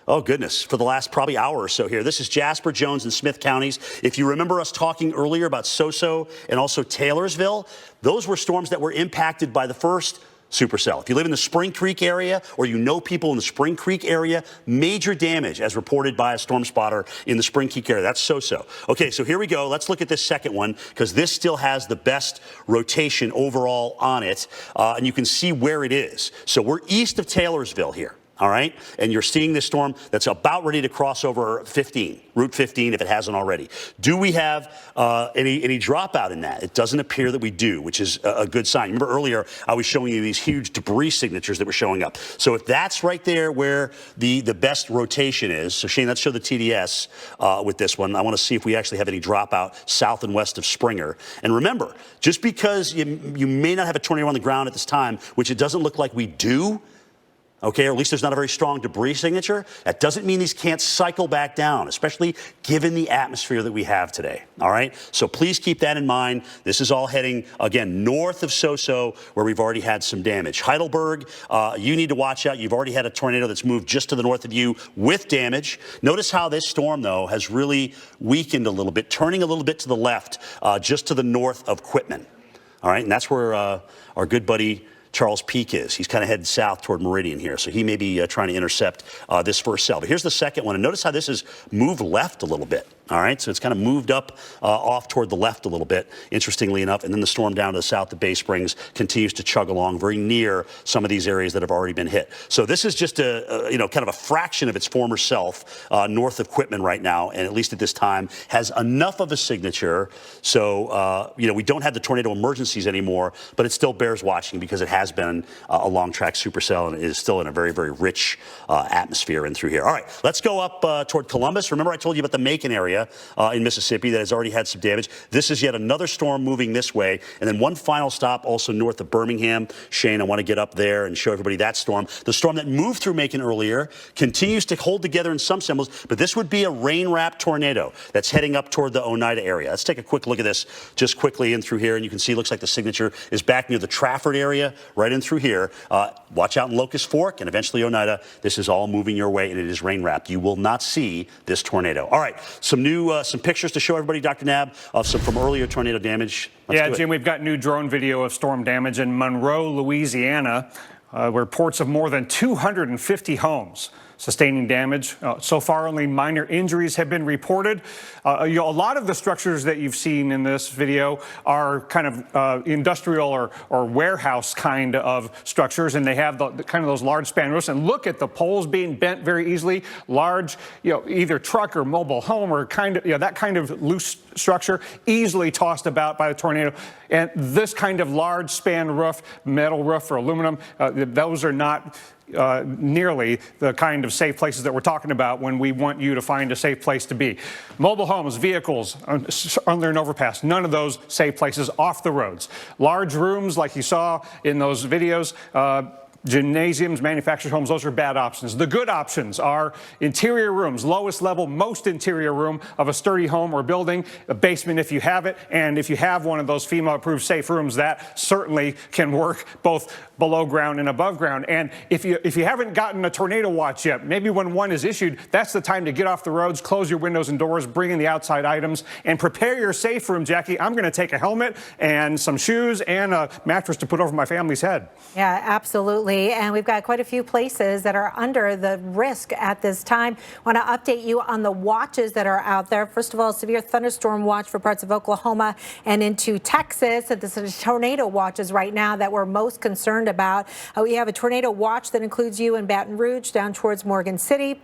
oh, goodness, for the last probably hour or so here. This is Jasper, Jones, and Smith counties. If you remember us talking earlier about Soso and also Taylorsville, those were storms that were impacted by the first supercell. If you live in the Spring Creek area, or you know people in the Spring Creek area, major damage as reported by a storm spotter in the Spring Creek area. That's Soso. Okay, so here we go. Let's look at this second one, because this still has the best rotation overall on it, and you can see where it is. So we're east of Taylorsville here. All right, and you're seeing this storm that's about ready to cross over Route 15, if it hasn't already. Do we have any dropout in that? It doesn't appear that we do, which is a good sign. Remember earlier, I was showing you these huge debris signatures that were showing up. So if that's right there where the best rotation is, so Shane, let's show the TDS with this one. I want to see if we actually have any dropout south and west of Springer. And remember, just because you may not have a tornado on the ground at this time, which it doesn't look like we do, okay, or at least there's not a very strong debris signature, that doesn't mean these can't cycle back down, especially given the atmosphere that we have today, all right? So please keep that in mind. This is all heading, again, north of Soso, where we've already had some damage. Heidelberg, you need to watch out. You've already had a tornado that's moved just to the north of you with damage. Notice how this storm, though, has really weakened a little bit, turning a little bit to the left, just to the north of Quitman, all right? And that's where our good buddy Charles Peak is. He's kind of headed south toward Meridian here, so he may be trying to intercept this first cell. But here's the second one, and notice how this has moved left a little bit. All right, so it's kind of moved up off toward the left a little bit, interestingly enough, and then the storm down to the south of Bay Springs continues to chug along very near some of these areas that have already been hit. So this is just kind of a fraction of its former self north of Quitman right now, and at least at this time has enough of a signature. So we don't have the tornado emergencies anymore, but it still bears watching because it has been a long track supercell and it is still in a very, very rich atmosphere in through here. All right, let's go up toward Columbus. Remember I told you about the Macon area in Mississippi that has already had some damage. This is yet another storm moving this way. And then one final stop also north of Birmingham. Shane, I want to get up there and show everybody that storm. The storm that moved through Macon earlier continues to hold together in some symbols, but this would be a rain-wrapped tornado that's heading up toward the Oneida area. Let's take a quick look at this just quickly in through here, and you can see it looks like the signature is back near the Trafford area, right in through here. Watch out in Locust Fork and eventually Oneida. This is all moving your way, and it is rain-wrapped. You will not see this tornado. All right, some some pictures to show everybody, Dr. Knabb, of some from earlier tornado damage. Yeah, Jim, we've got new drone video of storm damage in Monroe, Louisiana. Reports of more than 250 homes sustaining damage. So far, only minor injuries have been reported. A lot of the structures that you've seen in this video are kind of industrial or warehouse kind of structures, and they have the kind of those large span roofs. And look at the poles being bent very easily. Large, either truck or mobile home or kind of, that kind of loose structure easily tossed about by the tornado. And this kind of large span roof, metal roof or aluminum, those are not nearly the kind of safe places that we're talking about when we want you to find a safe place to be. Mobile homes, vehicles under an overpass, none of those safe places off the roads. Large rooms like you saw in those videos, gymnasiums, manufactured homes, those are bad options. The good options are interior rooms, lowest level, most interior room of a sturdy home or building, a basement if you have it, and if you have one of those FEMA-approved safe rooms, that certainly can work both below ground and above ground. And if you haven't gotten a tornado watch yet, maybe when one is issued, that's the time to get off the roads, close your windows and doors, bring in the outside items, and prepare your safe room, Jackie. I'm going to take a helmet and some shoes and a mattress to put over my family's head. Yeah, absolutely. And we've got quite a few places that are under the risk at this time. I want to update you on the watches that are out there. First of all, severe thunderstorm watch for parts of Oklahoma and into Texas. This is tornado watches right now that we're most concerned about. We have a tornado watch that includes you in Baton Rouge down towards Morgan City.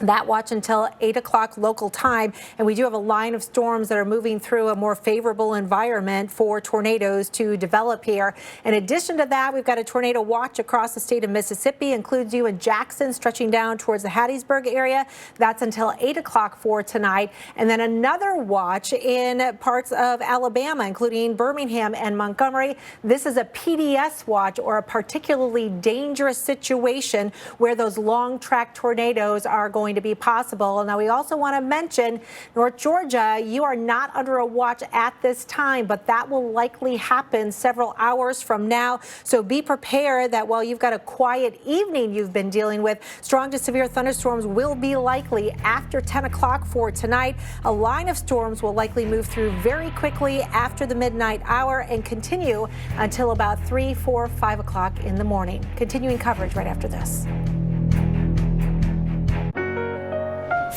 That watch until 8 o'clock local time. And we do have a line of storms that are moving through a more favorable environment for tornadoes to develop here. In addition to that, we've got a tornado watch across the state of Mississippi, includes you in Jackson, stretching down towards the Hattiesburg area. That's until 8 o'clock for tonight. And then another watch in parts of Alabama, including Birmingham and Montgomery. This is a PDS watch, or a particularly dangerous situation where those long track tornadoes are going to be possible. Now, we also want to mention North Georgia. You are not under a watch at this time, but that will likely happen several hours from now. So be prepared that while you've got a quiet evening you've been dealing with, strong to severe thunderstorms will be likely after 10 o'clock for tonight. A line of storms will likely move through very quickly after the midnight hour and continue until about 3, 4, 5 o'clock in the morning. Continuing coverage right after this.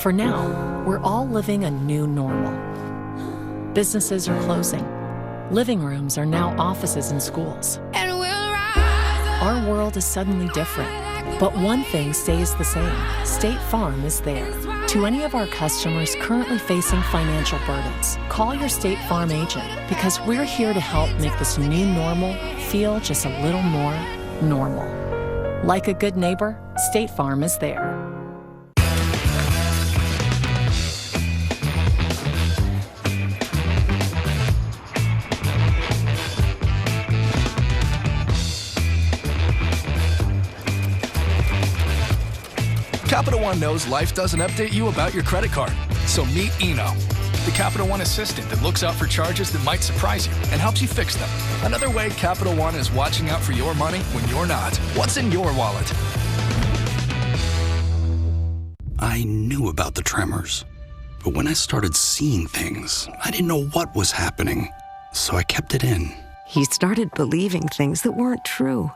For now, we're all living a new normal. Businesses are closing. Living rooms are now offices and schools. And we'll rise. Our world is suddenly different. But one thing stays the same. State Farm is there. To any of our customers currently facing financial burdens, call your State Farm agent, because we're here to help make this new normal feel just a little more normal. Like a good neighbor, State Farm is there. Capital One knows life doesn't update you about your credit card. So meet Eno, the Capital One assistant that looks out for charges that might surprise you and helps you fix them. Another way Capital One is watching out for your money when you're not. What's in your wallet? I knew about the tremors, but when I started seeing things, I didn't know what was happening, so I kept it in. He started believing things that weren't true.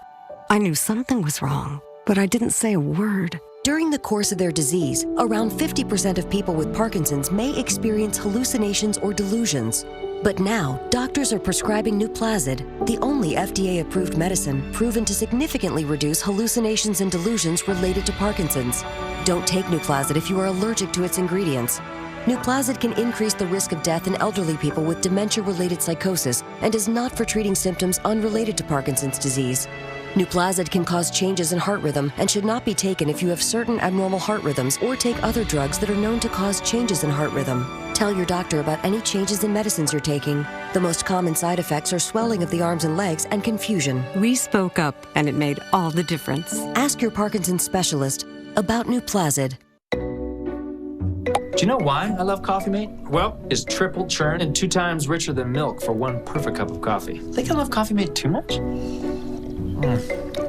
I knew something was wrong, but I didn't say a word. During the course of their disease, around 50% of people with Parkinson's may experience hallucinations or delusions. But now, doctors are prescribing Nuplazid, the only FDA-approved medicine proven to significantly reduce hallucinations and delusions related to Parkinson's. Don't take Nuplazid if you are allergic to its ingredients. Nuplazid can increase the risk of death in elderly people with dementia-related psychosis and is not for treating symptoms unrelated to Parkinson's disease. Nuplazid can cause changes in heart rhythm and should not be taken if you have certain abnormal heart rhythms or take other drugs that are known to cause changes in heart rhythm. Tell your doctor about any changes in medicines you're taking. The most common side effects are swelling of the arms and legs and confusion. We spoke up, and it made all the difference. Ask your Parkinson's specialist about Nuplazid. Do you know why I love Coffee Mate? Well, it's triple churn and 2 times richer than milk for one perfect cup of coffee. Think I love Coffee Mate too much?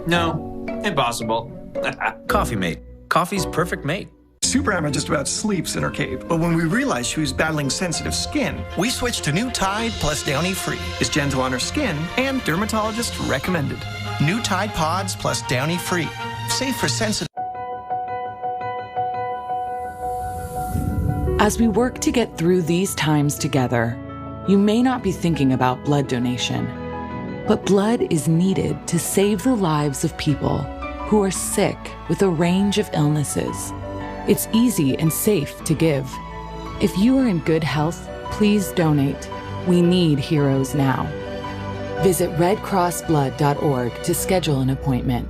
No, impossible. Coffee Mate. Coffee's perfect mate. Super Emma just about sleeps in her cape. But when we realized she was battling sensitive skin, we switched to new Tide Plus Downy Free. It's gentle on her skin and dermatologist recommended. New Tide Pods Plus Downy Free. Safe for sensitive. As we work to get through these times together, you may not be thinking about blood donation, but blood is needed to save the lives of people who are sick with a range of illnesses. It's easy and safe to give. If you are in good health, please donate. We need heroes now. Visit redcrossblood.org to schedule an appointment.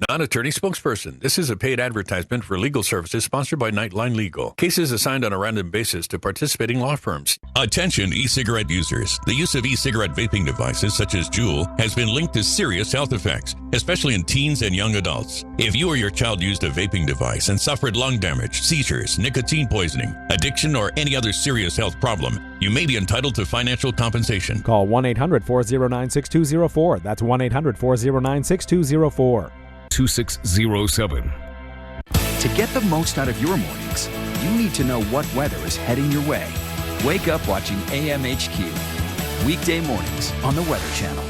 Non-attorney spokesperson. This is a paid advertisement for legal services sponsored by Nightline Legal. Cases assigned on a random basis to participating law firms. Attention e-cigarette users. The use of e-cigarette vaping devices such as Juul has been linked to serious health effects, especially in teens and young adults. If you or your child used a vaping device and suffered lung damage, seizures, nicotine poisoning, addiction, or any other serious health problem, you may be entitled to financial compensation. Call 1-800-409-6204. That's 1-800-409-6204. 2607. To get the most out of your mornings, you need to know what weather is heading your way. Wake up watching AMHQ. Weekday mornings on the Weather Channel.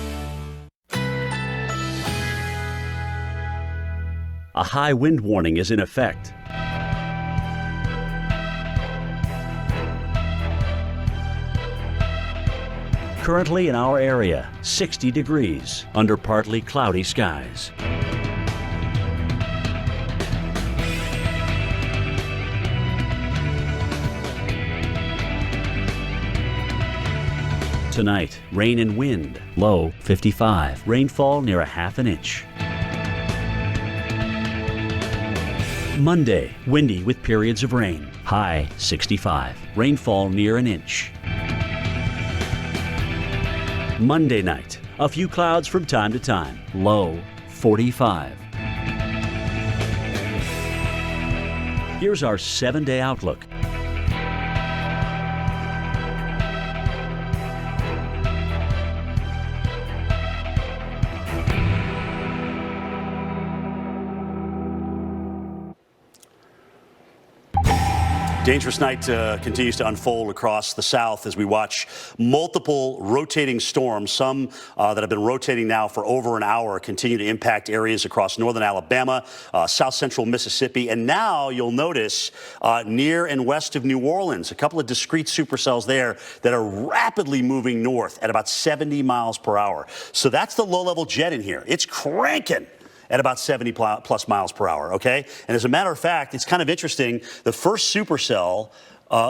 A high wind warning is in effect. Currently in our area, 60 degrees under partly cloudy skies. Tonight, rain and wind, low 55, rainfall near a half an inch. Monday, windy with periods of rain, high 65, rainfall near an inch. Monday night, a few clouds from time to time, low 45. Here's our 7-day outlook. Dangerous night continues to unfold across the South as we watch multiple rotating storms, some that have been rotating now for over an hour, continue to impact areas across northern Alabama, south central Mississippi, and now you'll notice near and west of New Orleans, a couple of discrete supercells there that are rapidly moving north at about 70 miles per hour. So that's the low-level jet in here. It's cranking at about 70 plus miles per hour, okay? And as a matter of fact, it's kind of interesting. The first supercell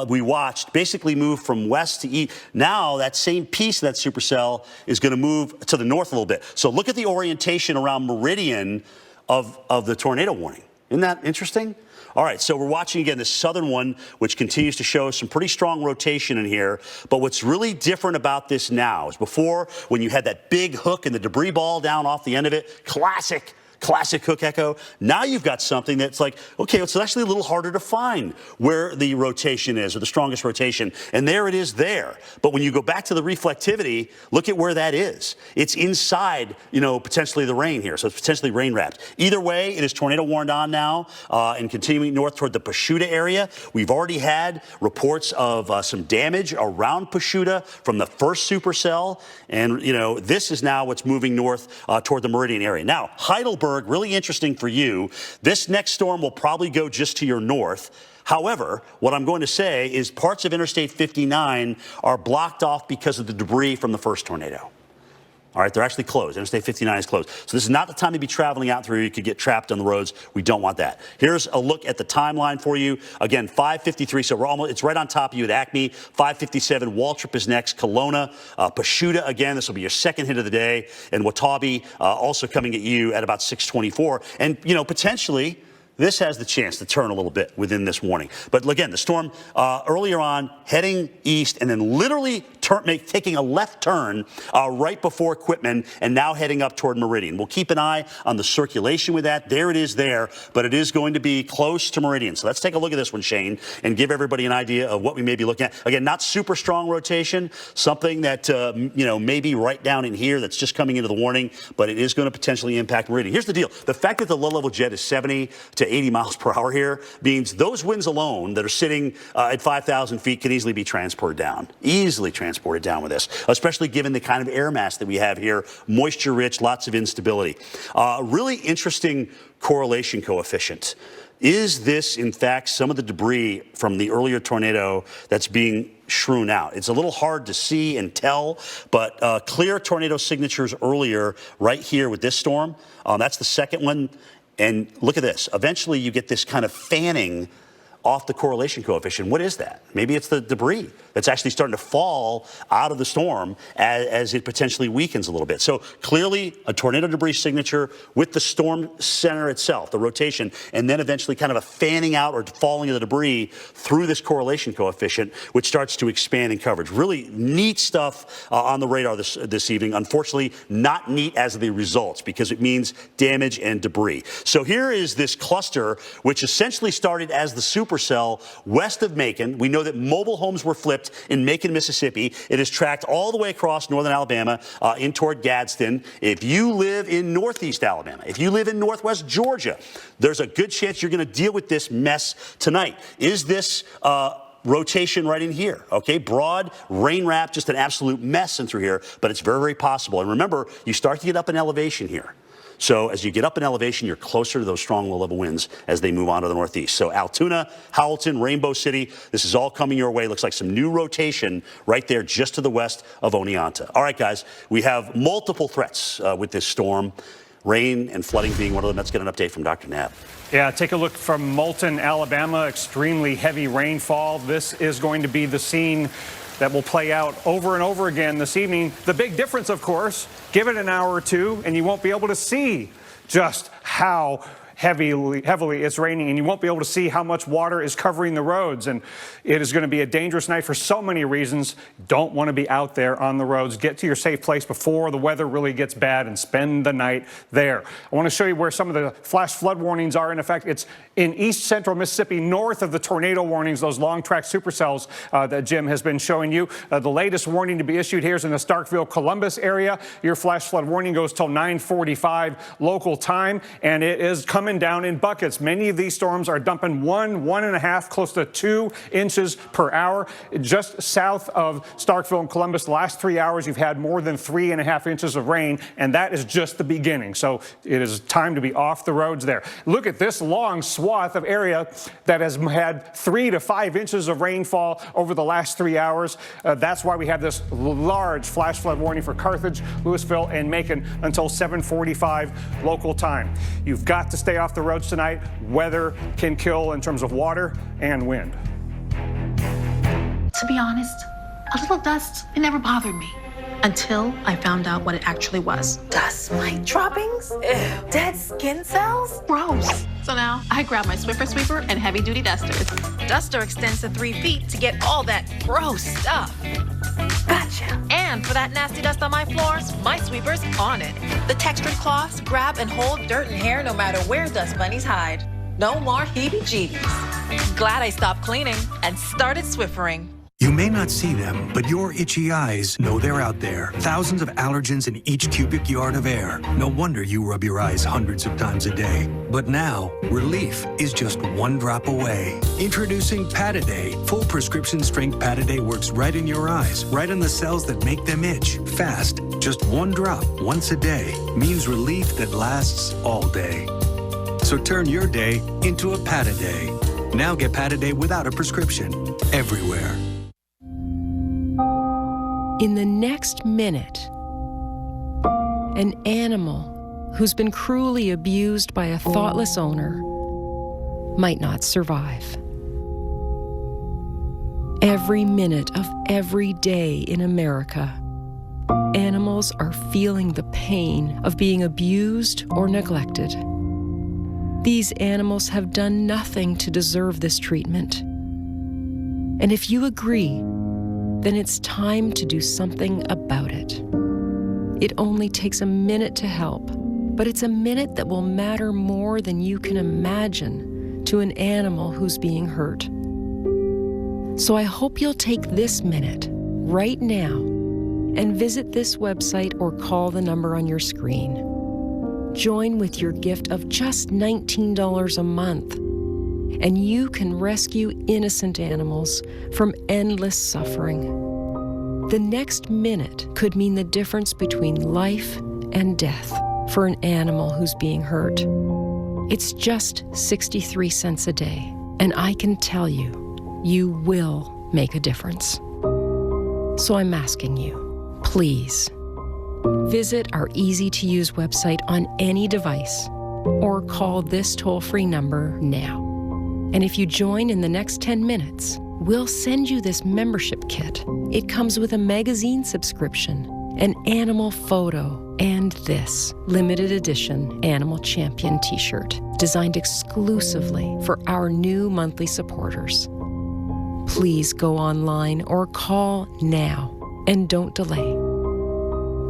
we watched basically moved from west to east. Now that same piece of that supercell is going to move to the north a little bit. So look at the orientation around meridian of the tornado warning. Isn't that interesting? All right, so we're watching again this southern one, which continues to show some pretty strong rotation in here. But what's really different about this now is before, when you had that big hook and the debris ball down off the end of it, classic hook echo. Now you've got something that's like, okay, it's actually a little harder to find where the rotation is, or the strongest rotation. And there it is there. But when you go back to the reflectivity, look at where that is. It's inside, potentially the rain here. So it's potentially rain wrapped. Either way, it is tornado warned on now and continuing north toward the Pashuta area. We've already had reports of some damage around Pashuta from the first supercell. And, this is now what's moving north toward the Meridian area. Now, Heidelberg, really interesting for you. This next storm will probably go just to your north. However, what I'm going to say is parts of Interstate 59 are blocked off because of the debris from the first tornado. All right, they're actually closed. Interstate 59 is closed. So this is not the time to be traveling out through. You could get trapped on the roads. We don't want that. Here's a look at the timeline for you. Again, 5:53. So it's right on top of you at Acme. 5:57. Waltrip is next. Kelowna, Pashuta again. This will be your second hit of the day. And Watauga also coming at you at about 6:24. And potentially this has the chance to turn a little bit within this warning. But again, the storm earlier on heading east and then literally taking a left turn right before Quitman and now heading up toward Meridian. We'll keep an eye on the circulation with that. There it is there, but it is going to be close to Meridian. So let's take a look at this one, Shane, and give everybody an idea of what we may be looking at. Again, not super strong rotation, something that, may be right down in here that's just coming into the warning, but it is going to potentially impact Meridian. Here's the deal. The fact that the low-level jet is 70 to 80 miles per hour here means those winds alone that are sitting at 5,000 feet can easily be transported down. Easily transported down with this, especially given the kind of air mass that we have here, moisture-rich, lots of instability. Really interesting correlation coefficient. Is this, in fact, some of the debris from the earlier tornado that's being strewn out? It's a little hard to see and tell, but clear tornado signatures earlier right here with this storm. That's the second one. And look at this. Eventually, you get this kind of fanning off the correlation coefficient. What is that? Maybe it's the debris that's actually starting to fall out of the storm as it potentially weakens a little bit. So clearly a tornado debris signature with the storm center itself, the rotation, and then eventually kind of a fanning out or falling of the debris through this correlation coefficient, which starts to expand in coverage. Really neat stuff on the radar this evening. Unfortunately, not neat as the results because it means damage and debris. So here is this cluster, which essentially started as the supercell west of Macon. We know that mobile homes were flipped in Macon, Mississippi. It is tracked all the way across northern Alabama in toward Gadsden. If you live in northeast Alabama, if you live in northwest Georgia, there's a good chance you're going to deal with this mess tonight. Is this rotation right in here? Okay, broad rain wrap, just an absolute mess in through here, but it's very, very possible. And remember, you start to get up in elevation here. So as you get up in elevation, you're closer to those strong low-level winds as they move on to the northeast. So Altoona, Howelton, Rainbow City, this is all coming your way. Looks like some new rotation right there just to the west of Oneonta. All right, guys, we have multiple threats with this storm, rain and flooding being one of them. Let's get an update from Dr. Knapp. Yeah, take a look from Moulton, Alabama. Extremely heavy rainfall. This is going to be the scene that will play out over and over again this evening. The big difference, of course, give it an hour or two and you won't be able to see just how heavily it's raining, and you won't be able to see how much water is covering the roads. And it is going to be a dangerous night for so many reasons. Don't want to be out there on the roads. Get to your safe place before the weather really gets bad and spend the night there. I want to show you where some of the flash flood warnings are. In effect, it's in east central Mississippi, north of the tornado warnings, those long track supercells that Jim has been showing you. The latest warning to be issued here is in the Starkville, Columbus area. Your flash flood warning goes till 9:45 local time, and it is coming down in buckets. Many of these storms are dumping 1.5, close to 2 inches per hour. Just south of Starkville and Columbus, the last 3 hours, you've had more than 3.5 inches of rain, and that is just the beginning. So it is time to be off the roads there. Look at this long swath of area that has had 3 to 5 inches of rainfall over the last 3 hours. That's why we have this large flash flood warning for Carthage, Louisville, and Macon until 7:45 local time. You've got to stay off the roads tonight. Weather can kill in terms of water and wind. To be honest, a little dust, it never bothered me until I found out what it actually was. Dust mite droppings? Ew. Dead skin cells? Gross. So now I grab my Swiffer Sweeper and heavy duty dusters. Duster extends to 3 feet to get all that gross stuff. Gotcha. And for that nasty dust on my floors, my sweeper's on it. The textured cloths grab and hold dirt and hair no matter where dust bunnies hide. No more heebie-jeebies. Glad I stopped cleaning and started Swiffering. You may not see them, but your itchy eyes know they're out there. Thousands of allergens in each cubic yard of air. No wonder you rub your eyes hundreds of times a day. But now, relief is just one drop away. Introducing Pataday. Full prescription strength Pataday works right in your eyes, right in the cells that make them itch. Fast, just one drop once a day means relief that lasts all day. So turn your day into a Pataday. Now get Pataday without a prescription. Everywhere. In the next minute, an animal who's been cruelly abused by a thoughtless owner might not survive. Every minute of every day in America, animals are feeling the pain of being abused or neglected. These animals have done nothing to deserve this treatment. And if you agree, then it's time to do something about it. It only takes a minute to help, but it's a minute that will matter more than you can imagine to an animal who's being hurt. So I hope you'll take this minute, right now, and visit this website or call the number on your screen. Join with your gift of just $19 a month, and you can rescue innocent animals from endless suffering. The next minute could mean the difference between life and death for an animal who's being hurt. It's just 63 cents a day, and I can tell you, you will make a difference. So I'm asking you, please, visit our easy-to-use website on any device or call this toll-free number now. And if you join in the next 10 minutes, we'll send you this membership kit. It comes with a magazine subscription, an animal photo, and this limited edition Animal Champion t-shirt designed exclusively for our new monthly supporters. Please go online or call now and don't delay,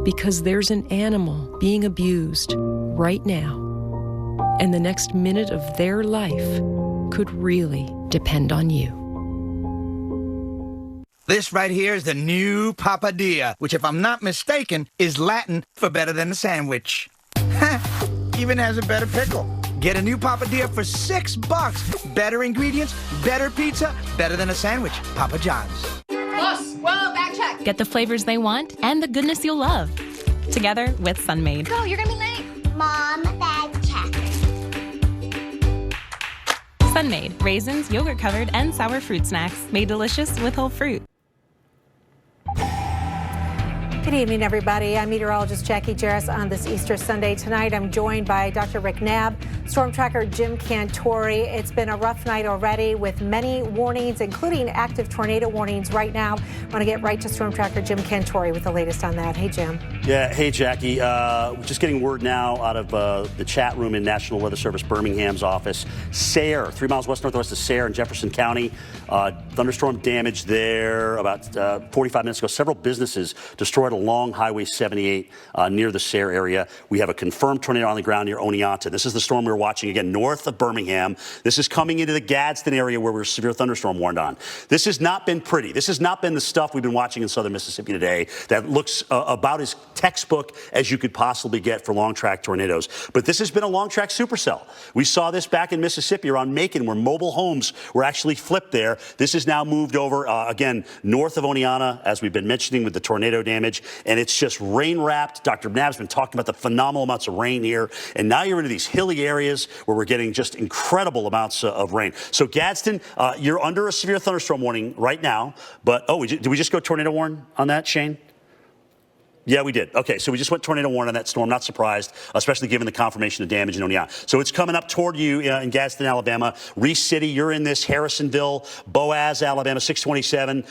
because there's an animal being abused right now, and the next minute of their life could really depend on you. This right here is the new papadilla, which, if I'm not mistaken, is Latin for better than a sandwich. Even has a better pickle. Get a new papadilla for $6. Better ingredients, better pizza, better than a sandwich. Papa John's. Boss, whoa, back check. Get the flavors they want and the goodness you'll love. Together with Sunmaid. Go, you're gonna be late. Mom, bag check. Sunmaid, raisins, yogurt covered, and sour fruit snacks made delicious with whole fruit. Good evening, everybody. I'm meteorologist Jackie Jarris on this Easter Sunday. Tonight, I'm joined by Dr. Rick Knabb, storm tracker Jim Cantore. It's been a rough night already with many warnings, including active tornado warnings right now. I want to get right to storm tracker Jim Cantore with the latest on that. Hey, Jim. Yeah, hey, Jackie. Just getting word now out of the chat room in National Weather Service Birmingham's office. Sayre, 3 miles west-northwest of Sayre in Jefferson County. Thunderstorm damage there about 45 minutes ago. Several businesses destroyed along Highway 78 near the Sayre area. We have a confirmed tornado on the ground near Oneonta. This is the storm we were watching again north of Birmingham. This is coming into the Gadsden area where we're severe thunderstorm warned on. This has not been pretty. This has not been the stuff we've been watching in southern Mississippi today that looks about as textbook as you could possibly get for long track tornadoes. But this has been a long track supercell. We saw this back in Mississippi around Macon where mobile homes were actually flipped there. This has now moved over again north of Oneonta, as we've been mentioning, with the tornado damage. And it's just rain wrapped. Dr. Knabb's been talking about the phenomenal amounts of rain here. And now you're into these hilly areas where we're getting just incredible amounts of rain. So Gadsden, you're under a severe thunderstorm warning right now. But, did we just go tornado warn on that, Shane? Yeah, we did. Okay, so we just went tornado warning on that storm. Not surprised, especially given the confirmation of damage in Oneonta. So it's coming up toward you in Gadsden, Alabama. Reese City, you're in this. Harrisonville, Boaz, Alabama, 627.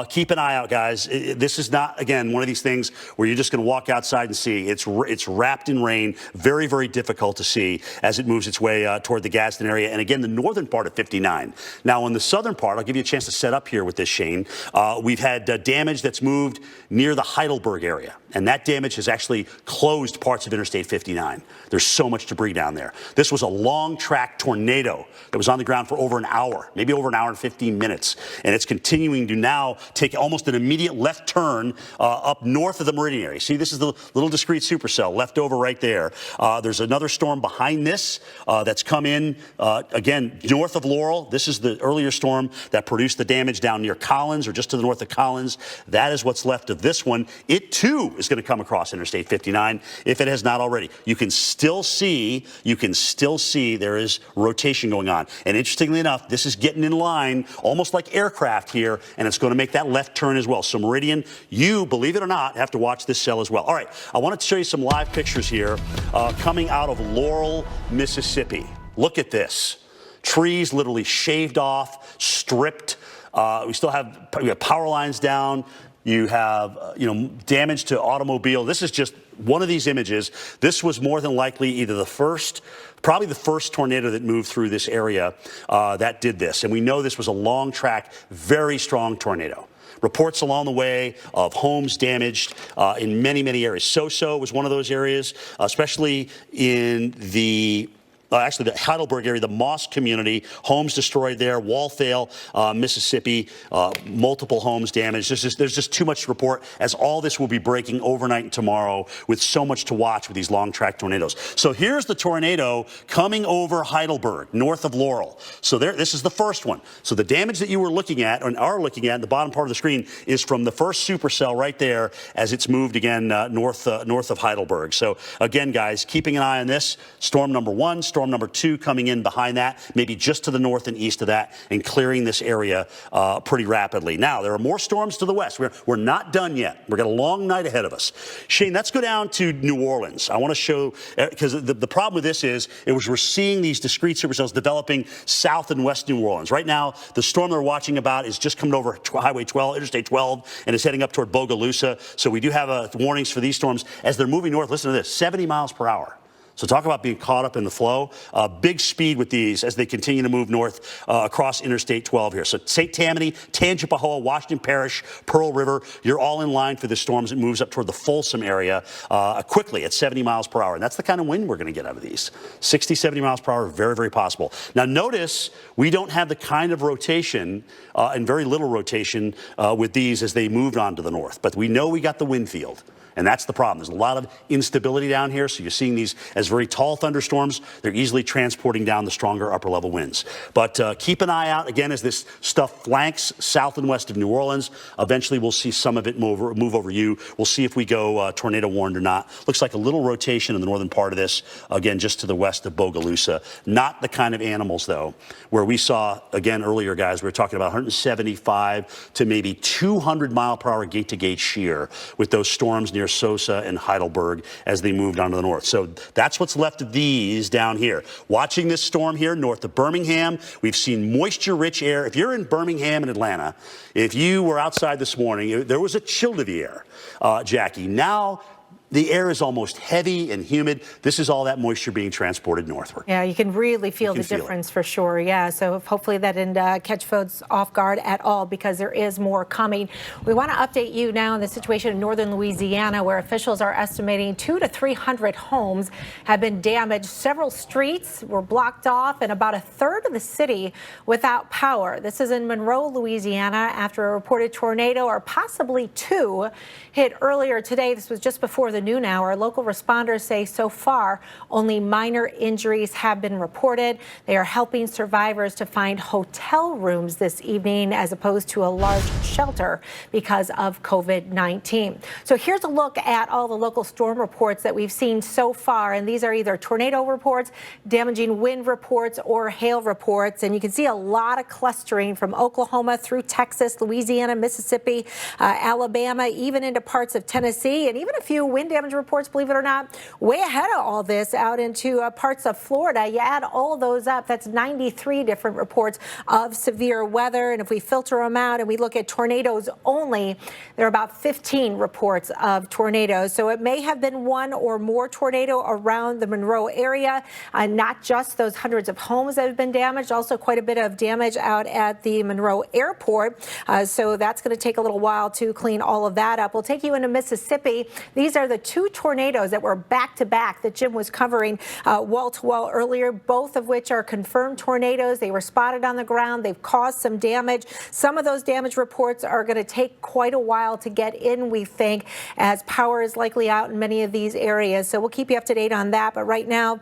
Keep an eye out, guys. This is not, again, one of these things where you're just going to walk outside and see. It's wrapped in rain. Very, very difficult to see as it moves its way toward the Gadsden area. And again, the northern part of 59. Now, in the southern part, I'll give you a chance to set up here with this, Shane. We've had damage that's moved near the Heidelberg area. And that damage has actually closed parts of Interstate 59. There's so much debris down there. This was a long track tornado that was on the ground for over an hour, maybe over an hour and 15 minutes. And it's continuing to now take almost an immediate left turn up north of the Meridian area. See, this is the little discrete supercell left over right there. There's another storm behind this that's come in, again, north of Laurel. This is the earlier storm that produced the damage down near Collins or just to the north of Collins. That is what's left of this one. It, too, is going to come across Interstate 59 if it has not already. You can still see there is rotation going on. And interestingly enough, this is getting in line almost like aircraft here, and it's going to make that left turn as well. So Meridian, you, believe it or not, have to watch this cell as well. All right, I wanted to show you some live pictures here coming out of Laurel, Mississippi. Look at this. Trees literally shaved off, stripped. We have power lines down. You have, damage to automobile. This is just one of these images. This was more than likely either probably the first tornado that moved through this area that did this. And we know this was a long track, very strong tornado. reports along the way of homes damaged in many, many areas. So was one of those areas, especially in the actually the Heidelberg area, the Moss community, homes destroyed there, Walthall, Mississippi, multiple homes damaged. There's just too much to report, as all this will be breaking overnight and tomorrow with so much to watch with these long track tornadoes. So here's the tornado coming over Heidelberg, north of Laurel. So this is the first one. So the damage that you were looking at, and are looking at in the bottom part of the screen, is from the first supercell right there as it's moved again north of Heidelberg. So again, guys, keeping an eye on this. Storm number 1, storm number 2 coming in behind that, maybe just to the north and east of that, and clearing this area pretty rapidly. Now, there are more storms to the west. We're not done yet. We've got a long night ahead of us. Shane, let's go down to New Orleans. I want to show, because the problem with this is, we're seeing these discrete supercells developing south and west New Orleans. Right now, the storm they're watching about is just coming over Highway 12, Interstate 12, and is heading up toward Bogalusa. So we do have warnings for these storms as they're moving north. Listen to this, 70 miles per hour. So talk about being caught up in the flow. Big speed with these as they continue to move north across Interstate 12 here. So St. Tammany, Tangipahoa, Washington Parish, Pearl River, you're all in line for this storm as it moves up toward the Folsom area quickly at 70 miles per hour. And that's the kind of wind we're going to get out of these. 60, 70 miles per hour, very, very possible. Now notice we don't have the kind of rotation and very little rotation with these as they moved on to the north. But we know we got the wind field. And that's the problem. There's a lot of instability down here, so you're seeing these as very tall thunderstorms. They're easily transporting down the stronger upper-level winds. But keep an eye out, again, as this stuff flanks south and west of New Orleans. Eventually, we'll see some of it move over you. We'll see if we go tornado warned or not. Looks like a little rotation in the northern part of this, again, just to the west of Bogalusa. Not the kind of animals, though, where we saw, again, earlier, guys, we were talking about 175 to maybe 200-mile-per-hour gate-to-gate shear with those storms near Sosa and Heidelberg as they moved on to the north. So that's what's left of these down here. Watching this storm here north of Birmingham, we've seen moisture-rich air. If you're in Birmingham and Atlanta, if you were outside this morning, there was a chill to the air, Jackie. Now the air is almost heavy and humid. This is all that moisture being transported northward. Yeah, you can really feel the difference for sure. Yeah, so hopefully that didn't catch folks off guard at all, because there is more coming. We want to update you now on the situation in northern Louisiana, where officials are estimating 200 to 300 homes have been damaged. Several streets were blocked off and about a third of the city without power. This is in Monroe, Louisiana, after a reported tornado, or possibly 2, hit earlier today. This was just before the noon hour. Local responders say so far only minor injuries have been reported. They are helping survivors to find hotel rooms this evening as opposed to a large shelter because of COVID-19. So here's a look at all the local storm reports that we've seen so far, and these are either tornado reports, damaging wind reports, or hail reports. And you can see a lot of clustering from Oklahoma through Texas, Louisiana, Mississippi, Alabama, even into parts of Tennessee, and even a few wind damage reports, believe it or not, way ahead of all this out into parts of Florida. You add all those up, that's 93 different reports of severe weather. And if we filter them out and we look at tornadoes only, there are about 15 reports of tornadoes. So it may have been one or more tornado around the Monroe area, not just those hundreds of homes that have been damaged, also quite a bit of damage out at the Monroe airport. So that's going to take a little while to clean all of that up. We'll take you into Mississippi. These are the 2 tornadoes that were back-to-back that Jim was covering wall-to-wall earlier, both of which are confirmed tornadoes. They were spotted on the ground. They've caused some damage. Some of those damage reports are going to take quite a while to get in, we think, as power is likely out in many of these areas. So we'll keep you up to date on that. But right now,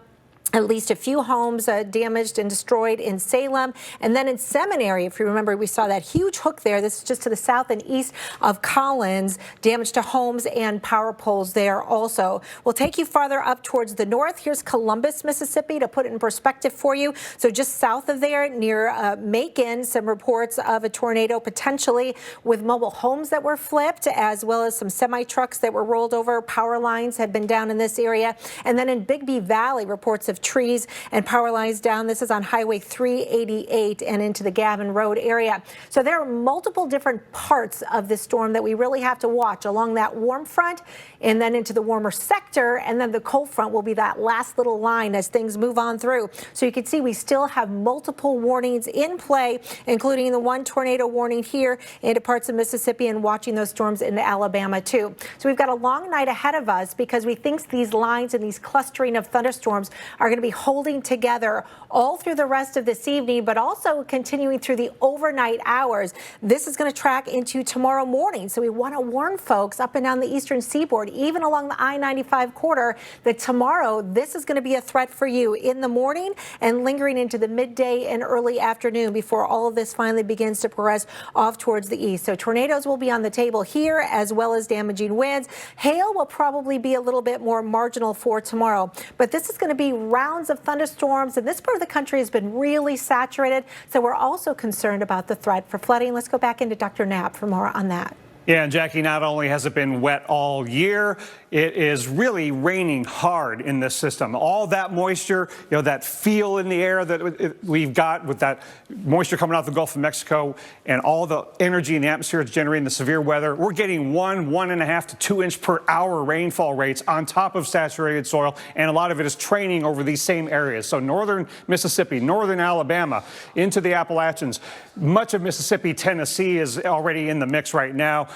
at least a few homes damaged and destroyed in Salem. And then in Seminary, if you remember, we saw that huge hook there. This is just to the south and east of Collins. Damage to homes and power poles there also. We'll take you farther up towards the north. Here's Columbus, Mississippi, to put it in perspective for you. So just south of there, near Macon, some reports of a tornado potentially with mobile homes that were flipped, as well as some semi-trucks that were rolled over. Power lines have been down in this area. And then in Bigby Valley, reports of trees and power lines down. This is on Highway 388 and into the Gavin Road area. So there are multiple different parts of this storm that we really have to watch along that warm front and then into the warmer sector, and then the cold front will be that last little line as things move on through. So you can see we still have multiple warnings in play, including the one tornado warning here into parts of Mississippi and watching those storms into Alabama too. So we've got a long night ahead of us because we think these lines and these clustering of thunderstorms are going to be holding together all through the rest of this evening, but also continuing through the overnight hours. This is going to track into tomorrow morning. So we want to warn folks up and down the eastern seaboard, even along the I-95 corridor, that tomorrow this is going to be a threat for you in the morning and lingering into the midday and early afternoon before all of this finally begins to progress off towards the east. So tornadoes will be on the table here, as well as damaging winds. Hail will probably be a little bit more marginal for tomorrow, but this is going to be rounds of thunderstorms, and this part of the country has been really saturated. So we're also concerned about the threat for flooding. Let's go back into Dr. Knapp for more on that. Yeah, and Jackie, not only has it been wet all year, it is really raining hard in this system. All that moisture, that feel in the air that we've got with that moisture coming out the Gulf of Mexico and all the energy in the atmosphere is generating the severe weather. We're getting 1.5 to 2 inch per hour rainfall rates on top of saturated soil, and a lot of it is training over these same areas. So northern Mississippi, northern Alabama, into the Appalachians, much of Mississippi, Tennessee is already in the mix right now.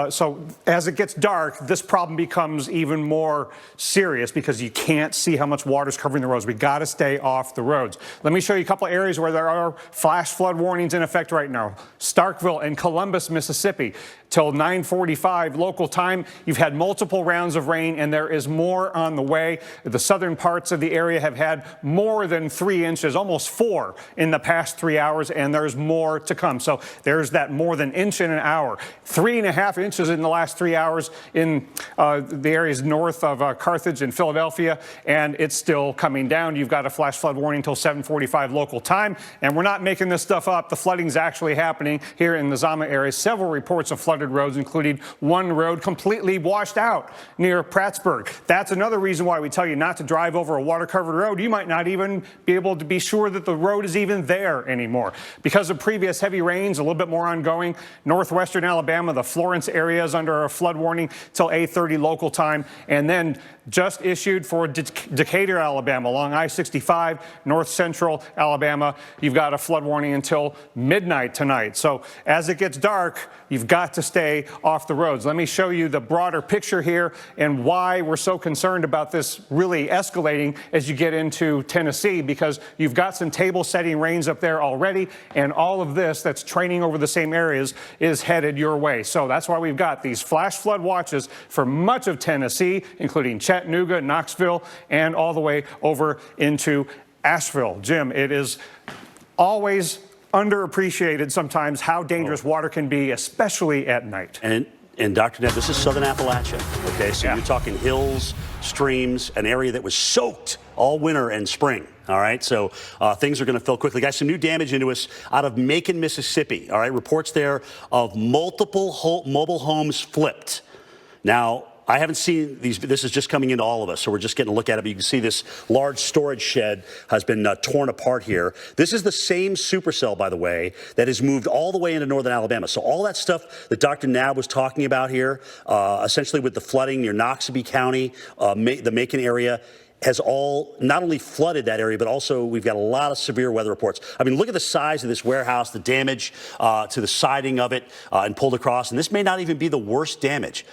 So as it gets dark, this problem becomes even more serious because you can't see how much water is covering the roads. We got to stay off the roads. Let me show you a couple of areas where there are flash flood warnings in effect right now. Starkville and Columbus, Mississippi. Till 9:45 local time, you've had multiple rounds of rain, and there is more on the way. The southern parts of the area have had more than 3 inches, almost 4 in the past 3 hours, and there's more to come. So there's that more than inch in an hour. 3.5 inches in the last 3 hours in the areas north of Carthage and Philadelphia, and it's still coming down. You've got a flash flood warning until 7:45 local time, and we're not making this stuff up. The flooding's actually happening here in the Zama area. Several reports of flooded roads, including one road completely washed out near Prattsburg. That's another reason why we tell you not to drive over a water-covered road. You might not even be able to be sure that the road is even there anymore. Because of previous heavy rains, a little bit more ongoing, northwestern Alabama, the Florence area is under a flood warning till 8:30 local time, and then just issued for Decatur, Alabama, along I-65, north central Alabama. You've got a flood warning until midnight tonight. So as it gets dark, you've got to stay off the roads. Let me show you the broader picture here and why we're so concerned about this really escalating as you get into Tennessee, because you've got some table-setting rains up there already, and all of this that's training over the same areas is headed your way. So that's why we've got these flash flood watches for much of Tennessee, including Chattanooga, Knoxville, and all the way over into Asheville. Jim, it is always underappreciated sometimes how dangerous water can be, especially at night. And Dr. Neb, this is southern Appalachia, okay? So you're talking hills, streams, an area that was soaked all winter and spring, all right? So things are going to fill quickly. Guys, some new damage into us out of Macon, Mississippi, all right? Reports there of multiple mobile homes flipped. Now, I haven't seen these. This is just coming into all of us, so we're just getting a look at it. But you can see this large storage shed has been torn apart here. This is the same supercell, by the way, that has moved all the way into northern Alabama. So all that stuff that Dr. Nab was talking about here, essentially with the flooding near Noxubee County, the Macon area, has all not only flooded that area, but also we've got a lot of severe weather reports. I mean, look at the size of this warehouse, the damage to the siding of it and pulled across. And this may not even be the worst damage.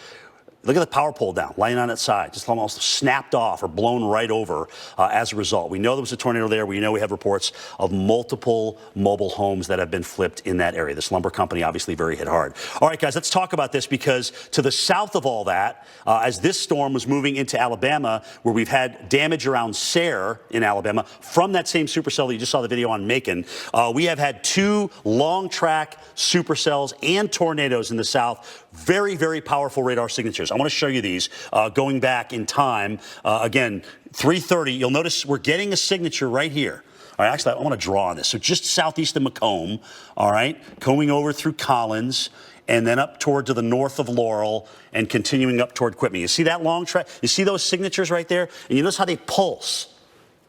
Look at the power pole down, laying on its side, just almost snapped off or blown right over as a result. We know there was a tornado there. We know we have reports of multiple mobile homes that have been flipped in that area. This lumber company obviously very hit hard. All right, guys, let's talk about this, because to the south of all that, as this storm was moving into Alabama, where we've had damage around Sayre in Alabama from that same supercell that you just saw the video on Macon, we have had 2 long-track supercells and tornadoes in the south. Very, very powerful radar signatures. I want to show you these going back in time. Again, 3:30, you'll notice we're getting a signature right here. All right, actually, I want to draw on this. So just southeast of Macomb, all right, going over through Collins, and then up toward to the north of Laurel and continuing up toward Quitman. You see that long track? You see those signatures right there? And you notice how they pulse.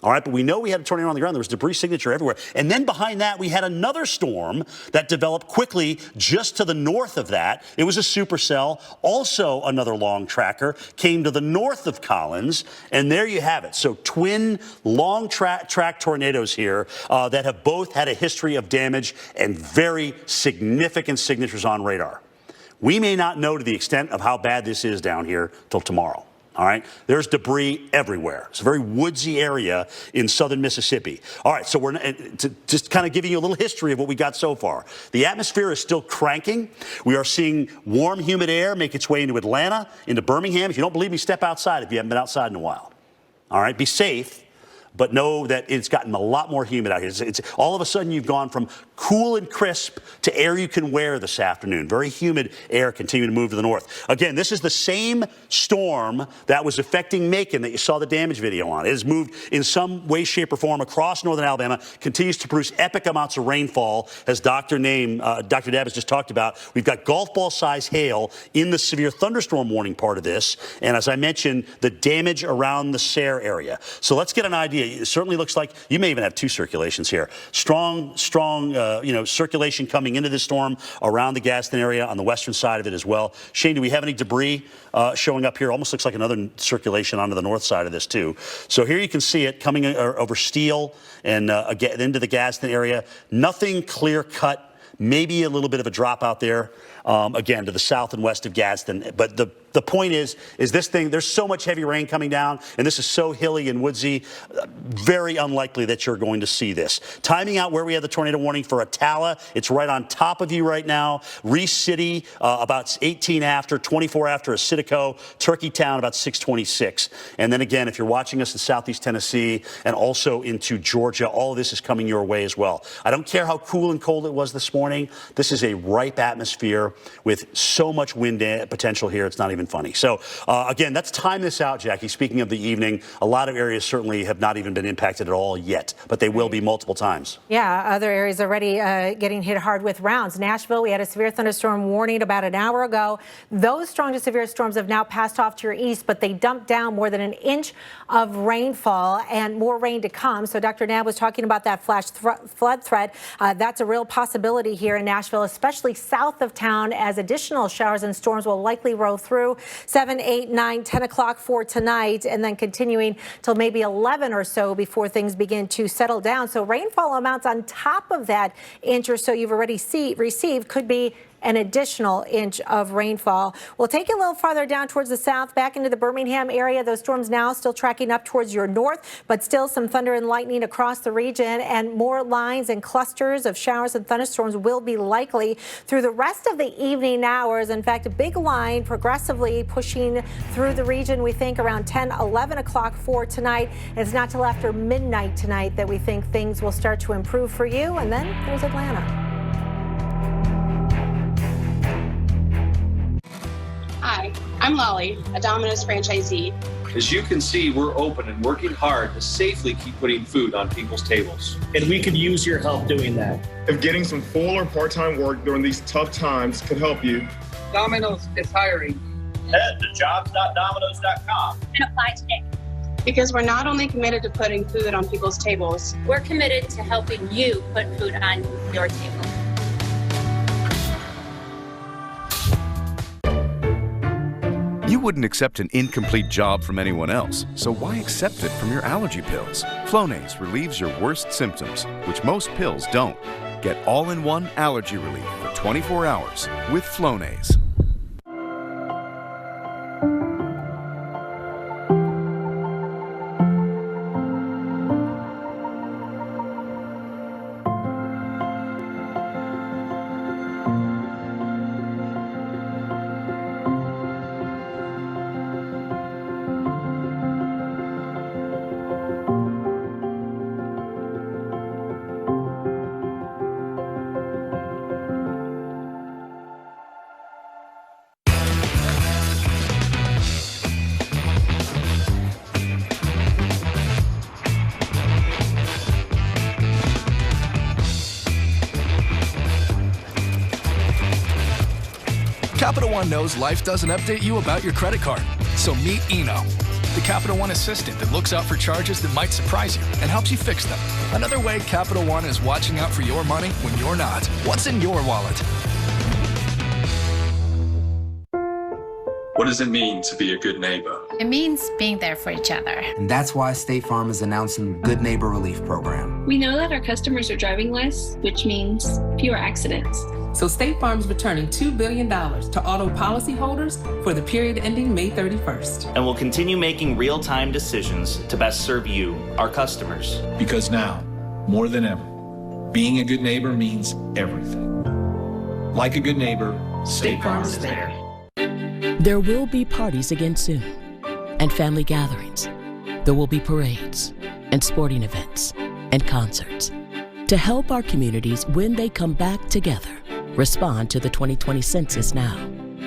All right, but we know we had a tornado on the ground. There was debris signature everywhere. And then behind that, we had another storm that developed quickly just to the north of that. It was a supercell, also another long tracker, came to the north of Collins, and there you have it. So twin long track tornadoes here that have both had a history of damage and very significant signatures on radar. We may not know to the extent of how bad this is down here till tomorrow. All right, there's debris everywhere. It's a very woodsy area in southern Mississippi. All right, so we're just kind of giving you a little history of what we got so far. The atmosphere is still cranking. We are seeing warm, humid air make its way into Atlanta, into Birmingham. If you don't believe me, step outside if you haven't been outside in a while. All right, be safe, but know that it's gotten a lot more humid out here. It's all of a sudden you've gone from cool and crisp to air you can wear this afternoon. Very humid air continuing to move to the north. Again, this is the same storm that was affecting Macon that you saw the damage video on. It has moved in some way, shape, or form across northern Alabama, continues to produce epic amounts of rainfall, as Dr. Dab has just talked about. We've got golf ball size hail in the severe thunderstorm warning part of this. And as I mentioned, the damage around the Sayre area. So let's get an idea. It certainly looks like you may even have two circulations here. Strong, circulation coming into this storm around the Gadsden area on the western side of it as well. Shane, do we have any debris showing up here? Almost looks like another circulation onto the north side of this too. So here you can see it coming over Steele and into the Gadsden area. Nothing clear cut. Maybe a little bit of a drop out there, again, to the south and west of Gadsden. But the point is this thing, there's so much heavy rain coming down, and this is so hilly and woodsy, very unlikely that you're going to see this. Timing out where we have the tornado warning for Attala, it's right on top of you right now. Reese City, about 18 after, 24 after Asitico, Turkeytown, about 6:26. And then again, if you're watching us in southeast Tennessee and also into Georgia, all of this is coming your way as well. I don't care how cool and cold it was this morning. This is a ripe atmosphere with so much wind potential here, it's not even funny. So, again, let's time this out, Jackie. Speaking of the evening, a lot of areas certainly have not even been impacted at all yet, but they will be multiple times. Yeah, other areas already getting hit hard with rounds. Nashville, we had a severe thunderstorm warning about an hour ago. Those strong to severe storms have now passed off to your east, but they dumped down more than an inch of rainfall and more rain to come. So Dr. Nab was talking about that flash flood threat. That's a real possibility here in Nashville, especially south of town, as additional showers and storms will likely roll through 7, 8, 9, 10 o'clock for tonight, and then continuing till maybe 11 or so before things begin to settle down. So rainfall amounts on top of that inch or so you've already received could be an additional inch of rainfall. We'll take you a little farther down towards the south, back into the Birmingham area. Those storms now still tracking up towards your north, but still some thunder and lightning across the region, and more lines and clusters of showers and thunderstorms will be likely through the rest of the evening hours. In fact, a big line progressively pushing through the region, we think around 10, 11 o'clock for tonight. It's not till after midnight tonight that we think things will start to improve for you. And then there's Atlanta. Hi, I'm Lolly, a Domino's franchisee. As you can see, we're open and working hard to safely keep putting food on people's tables. And we could use your help doing that. If getting some full or part-time work during these tough times could help you, Domino's is hiring. Head to jobs.domino's.com and apply today. Because we're not only committed to putting food on people's tables, we're committed to helping you put food on your table. You wouldn't accept an incomplete job from anyone else, so why accept it from your allergy pills? Flonase relieves your worst symptoms, which most pills don't. Get all-in-one allergy relief for 24 hours with Flonase. Capital One knows life doesn't update you about your credit card. So meet Eno, the the Capital One assistant that looks out for charges that might surprise you and helps you fix them. Another way Capital One is watching out for your money when you're not. What's in your wallet? What does it mean to be a good neighbor? It means being there for each other. And that's why State Farm is announcing the Good Neighbor Relief Program. We know that our customers are driving less, which means fewer accidents. So State Farm is returning $2 billion to auto policyholders for the period ending May 31st. And will continue making real-time decisions to best serve you, our customers. Because now, more than ever, being a good neighbor means everything. Like a good neighbor, State Farm is there. There will be parties again soon, and family gatherings. There will be parades, and sporting events, and concerts. To help our communities when they come back together, respond to the 2020 census now.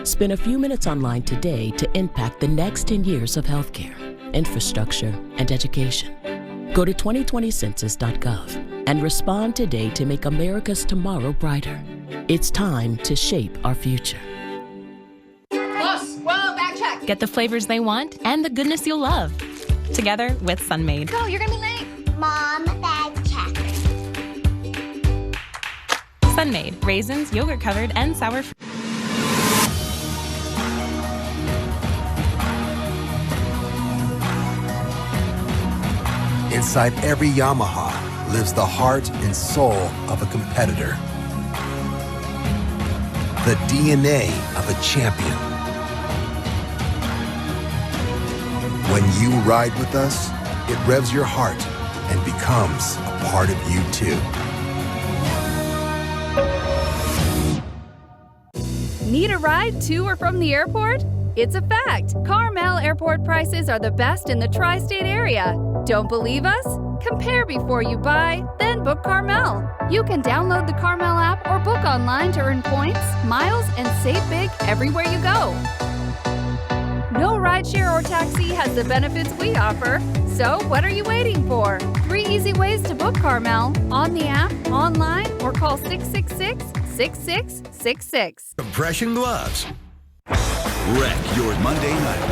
Spend a few minutes online today to impact the next 10 years of healthcare, infrastructure, and education. Go to 2020census.gov and respond today to make America's tomorrow brighter. It's time to shape our future. Get the flavors they want and the goodness you'll love. Together with Sunmaid. Go, you're gonna be late. Mom, Dad, check. Sunmaid, raisins, yogurt covered, and sour free. Inside every Yamaha lives the heart and soul of a competitor. The DNA of a champion. When you ride with us, it revs your heart and becomes a part of you too. Need a ride to or from the airport? It's a fact. Carmel airport prices are the best in the tri-state area. Don't believe us? Compare before you buy, then book Carmel. You can download the Carmel app or book online to earn points, miles, and save big everywhere you go. No rideshare or taxi has the benefits we offer. So what are you waiting for? 3 easy ways to book Carmel: on the app, online, or call 666-6666. Compression gloves. Wreck your Monday night.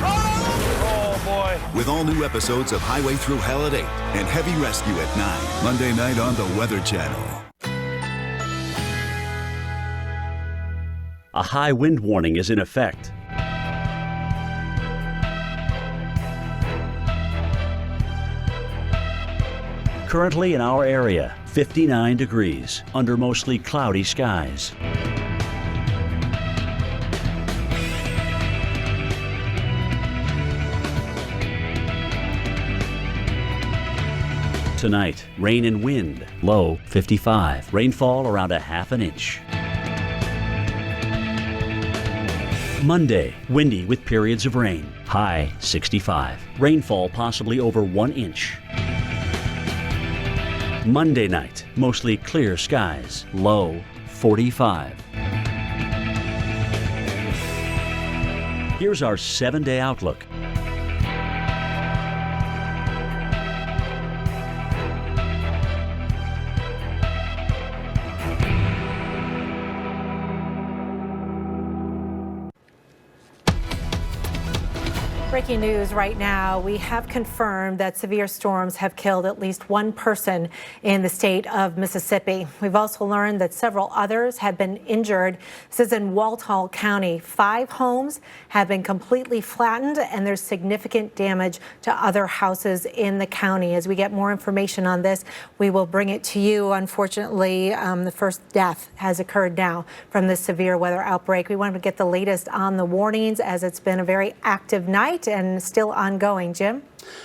Oh, boy. With all new episodes of Highway Through Hell at 8 and Heavy Rescue at 9. Monday night on the Weather Channel. A high wind warning is in effect. Currently in our area, 59 degrees under mostly cloudy skies. Tonight, rain and wind, low 55. Rainfall around a half an inch. Monday, windy with periods of rain, high 65. Rainfall possibly over 1 inch. Monday night, mostly clear skies, low 45. Here's our 7-day outlook. Breaking news right now. We have confirmed that severe storms have killed at least 1 person in the state of Mississippi. We've also learned that several others have been injured. This is in Walthall County. 5 homes have been completely flattened, and there's significant damage to other houses in the county. As we get more information on this, we will bring it to you. Unfortunately, the first death has occurred now from this severe weather outbreak. We wanted to get the latest on the warnings, as it's been a very active night and still ongoing. Jim?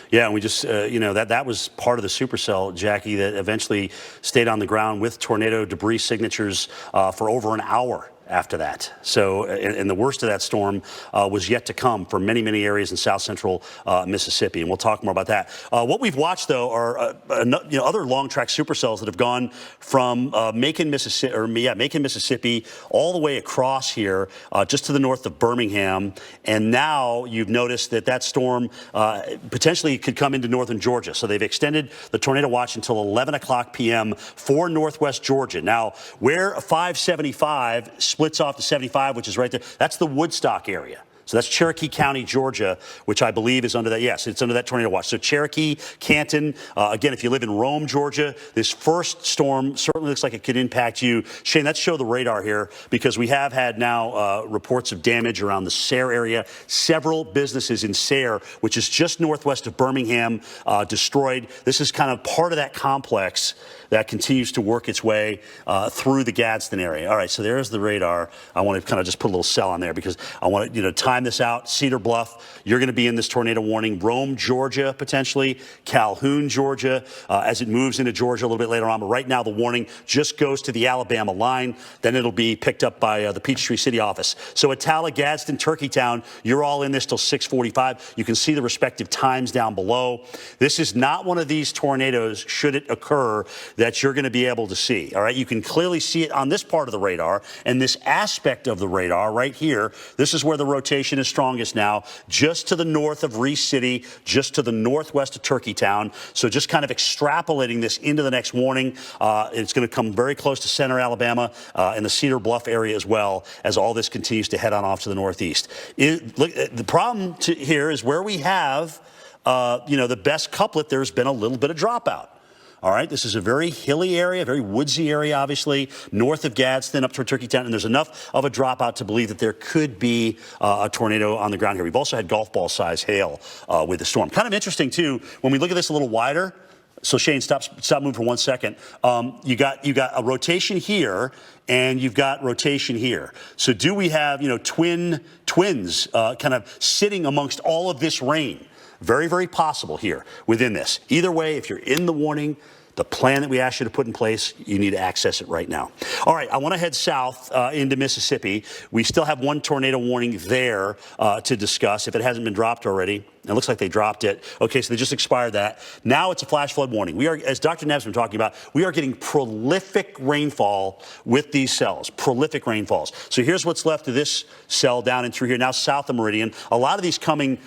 Yeah, and we just, that was part of the supercell, Jackie, that eventually stayed on the ground with tornado debris signatures for over an hour after that. So, and the worst of that storm was yet to come for many, many areas in south central Mississippi, and we'll talk more about that. What we've watched, though, are other long track supercells that have gone from Macon, Mississippi, all the way across here, just to the north of Birmingham, and now you've noticed that storm potentially could come into northern Georgia. So they've extended the tornado watch until 11 o'clock p.m. for northwest Georgia. Now, where 575 splits off to 75, which is right there, that's the Woodstock area. So that's Cherokee County, Georgia, which I believe is under that. Yes, it's under that tornado watch. So Cherokee, Canton. Again, if you live in Rome, Georgia, this first storm certainly looks like it could impact you. Shane, let's show the radar here because we have had now reports of damage around the Sayre area. Several businesses in Sayre, which is just northwest of Birmingham, destroyed. This is kind of part of that complex that continues to work its way through the Gadsden area. All right, so there's the radar. I want to kind of just put a little cell on there because I want to time this out. Cedar Bluff, you're going to be in this tornado warning. Rome, Georgia, potentially. Calhoun, Georgia, as it moves into Georgia a little bit later on. But right now, the warning just goes to the Alabama line. Then it'll be picked up by the Peachtree City office. So Attala, Gadsden, Turkeytown, you're all in this till 6:45. You can see the respective times down below. This is not one of these tornadoes, should it occur, that you're going to be able to see. All right, you can clearly see it on this part of the radar and this aspect of the radar right here. This is where the rotation is strongest now, just to the north of Reese City, just to the northwest of Turkeytown. So just kind of extrapolating this into the next warning. It's going to come very close to center Alabama and the Cedar Bluff area as well as all this continues to head on off to the northeast. Look, the problem here is where we have, the best couplet, there's been a little bit of dropout. All right, this is a very hilly area, very woodsy area, obviously, north of Gadsden up toward Turkeytown, and there's enough of a dropout to believe that there could be a tornado on the ground here. We've also had golf ball size hail with the storm. Kind of interesting, too, when we look at this a little wider. So Shane, stop moving for 1 second. You got a rotation here, and you've got rotation here. So do we have twins kind of sitting amongst all of this rain? Very, very possible here within this. Either way, if you're in the warning, the plan that we asked you to put in place, you need to access it right now. All right, I want to head south into Mississippi. We still have one tornado warning there to discuss if it hasn't been dropped already. It looks like they dropped it. Okay, so they just expired that. Now it's a flash flood warning. We are, as Dr. Nebb's been talking about, we are getting prolific rainfall with these cells, prolific rainfalls. So here's what's left of this cell down and through here, now south of Meridian. A lot of these coming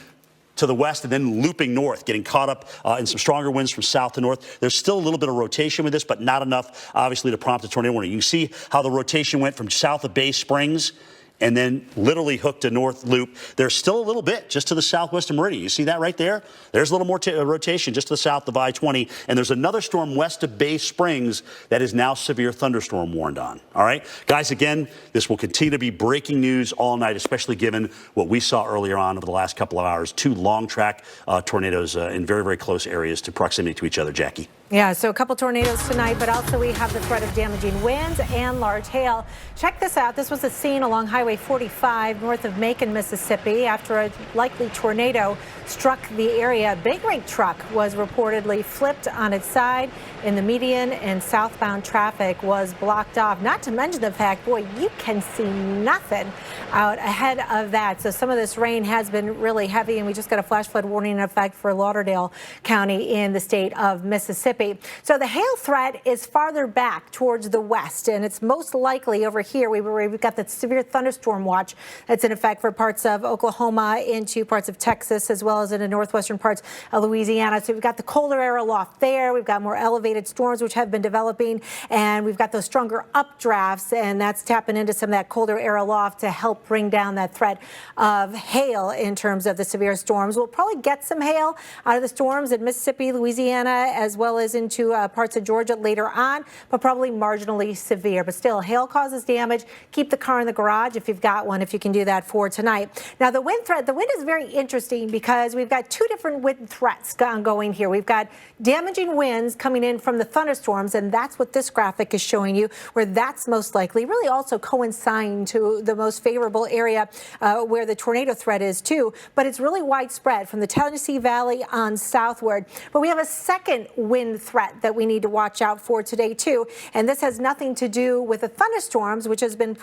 to the west and then looping north, getting caught up in some stronger winds from south to north. There's still a little bit of rotation with this, but not enough, obviously, to prompt a tornado warning. You can see how the rotation went from south of Bay Springs and then literally hooked to north loop. There's still a little bit just to the southwest of Meridian. You see that right there? There's a little more rotation just to the south of I-20. And there's another storm west of Bay Springs that is now severe thunderstorm warned on. All right? Guys, again, this will continue to be breaking news all night, especially given what we saw earlier on over the last couple of hours. 2 long track tornadoes in very, very close areas to proximity to each other. Jackie. Yeah, so a couple tornadoes tonight, but also we have the threat of damaging winds and large hail. Check this out. This was a scene along Highway 45 north of Macon, Mississippi, after a likely tornado struck the area. A big rig truck was reportedly flipped on its side in the median, and southbound traffic was blocked off. Not to mention the fact, boy, you can see nothing out ahead of that. So some of this rain has been really heavy, and we just got a flash flood warning in effect for Lauderdale County in the state of Mississippi. So the hail threat is farther back towards the west, and it's most likely over here. We've got the severe thunderstorm watch that's in effect for parts of Oklahoma into parts of Texas, as well as in the northwestern parts of Louisiana. So we've got the colder air aloft there. We've got more elevated storms which have been developing, and we've got those stronger updrafts, and that's tapping into some of that colder air aloft to help bring down that threat of hail in terms of the severe storms. We'll probably get some hail out of the storms in Mississippi, Louisiana, as well as into parts of Georgia later on, but probably marginally severe. But still, hail causes damage. Keep the car in the garage if you've got one, if you can do that for tonight. Now, the wind threat, the wind is very interesting because we've got 2 different wind threats ongoing here. We've got damaging winds coming in from the thunderstorms, and that's what this graphic is showing you, where that's most likely, really also coinciding to the most favorable area where the tornado threat is too, but it's really widespread from the Tennessee Valley on southward. But we have a second wind threat that we need to watch out for today too, and this has nothing to do with the thunderstorms, which has been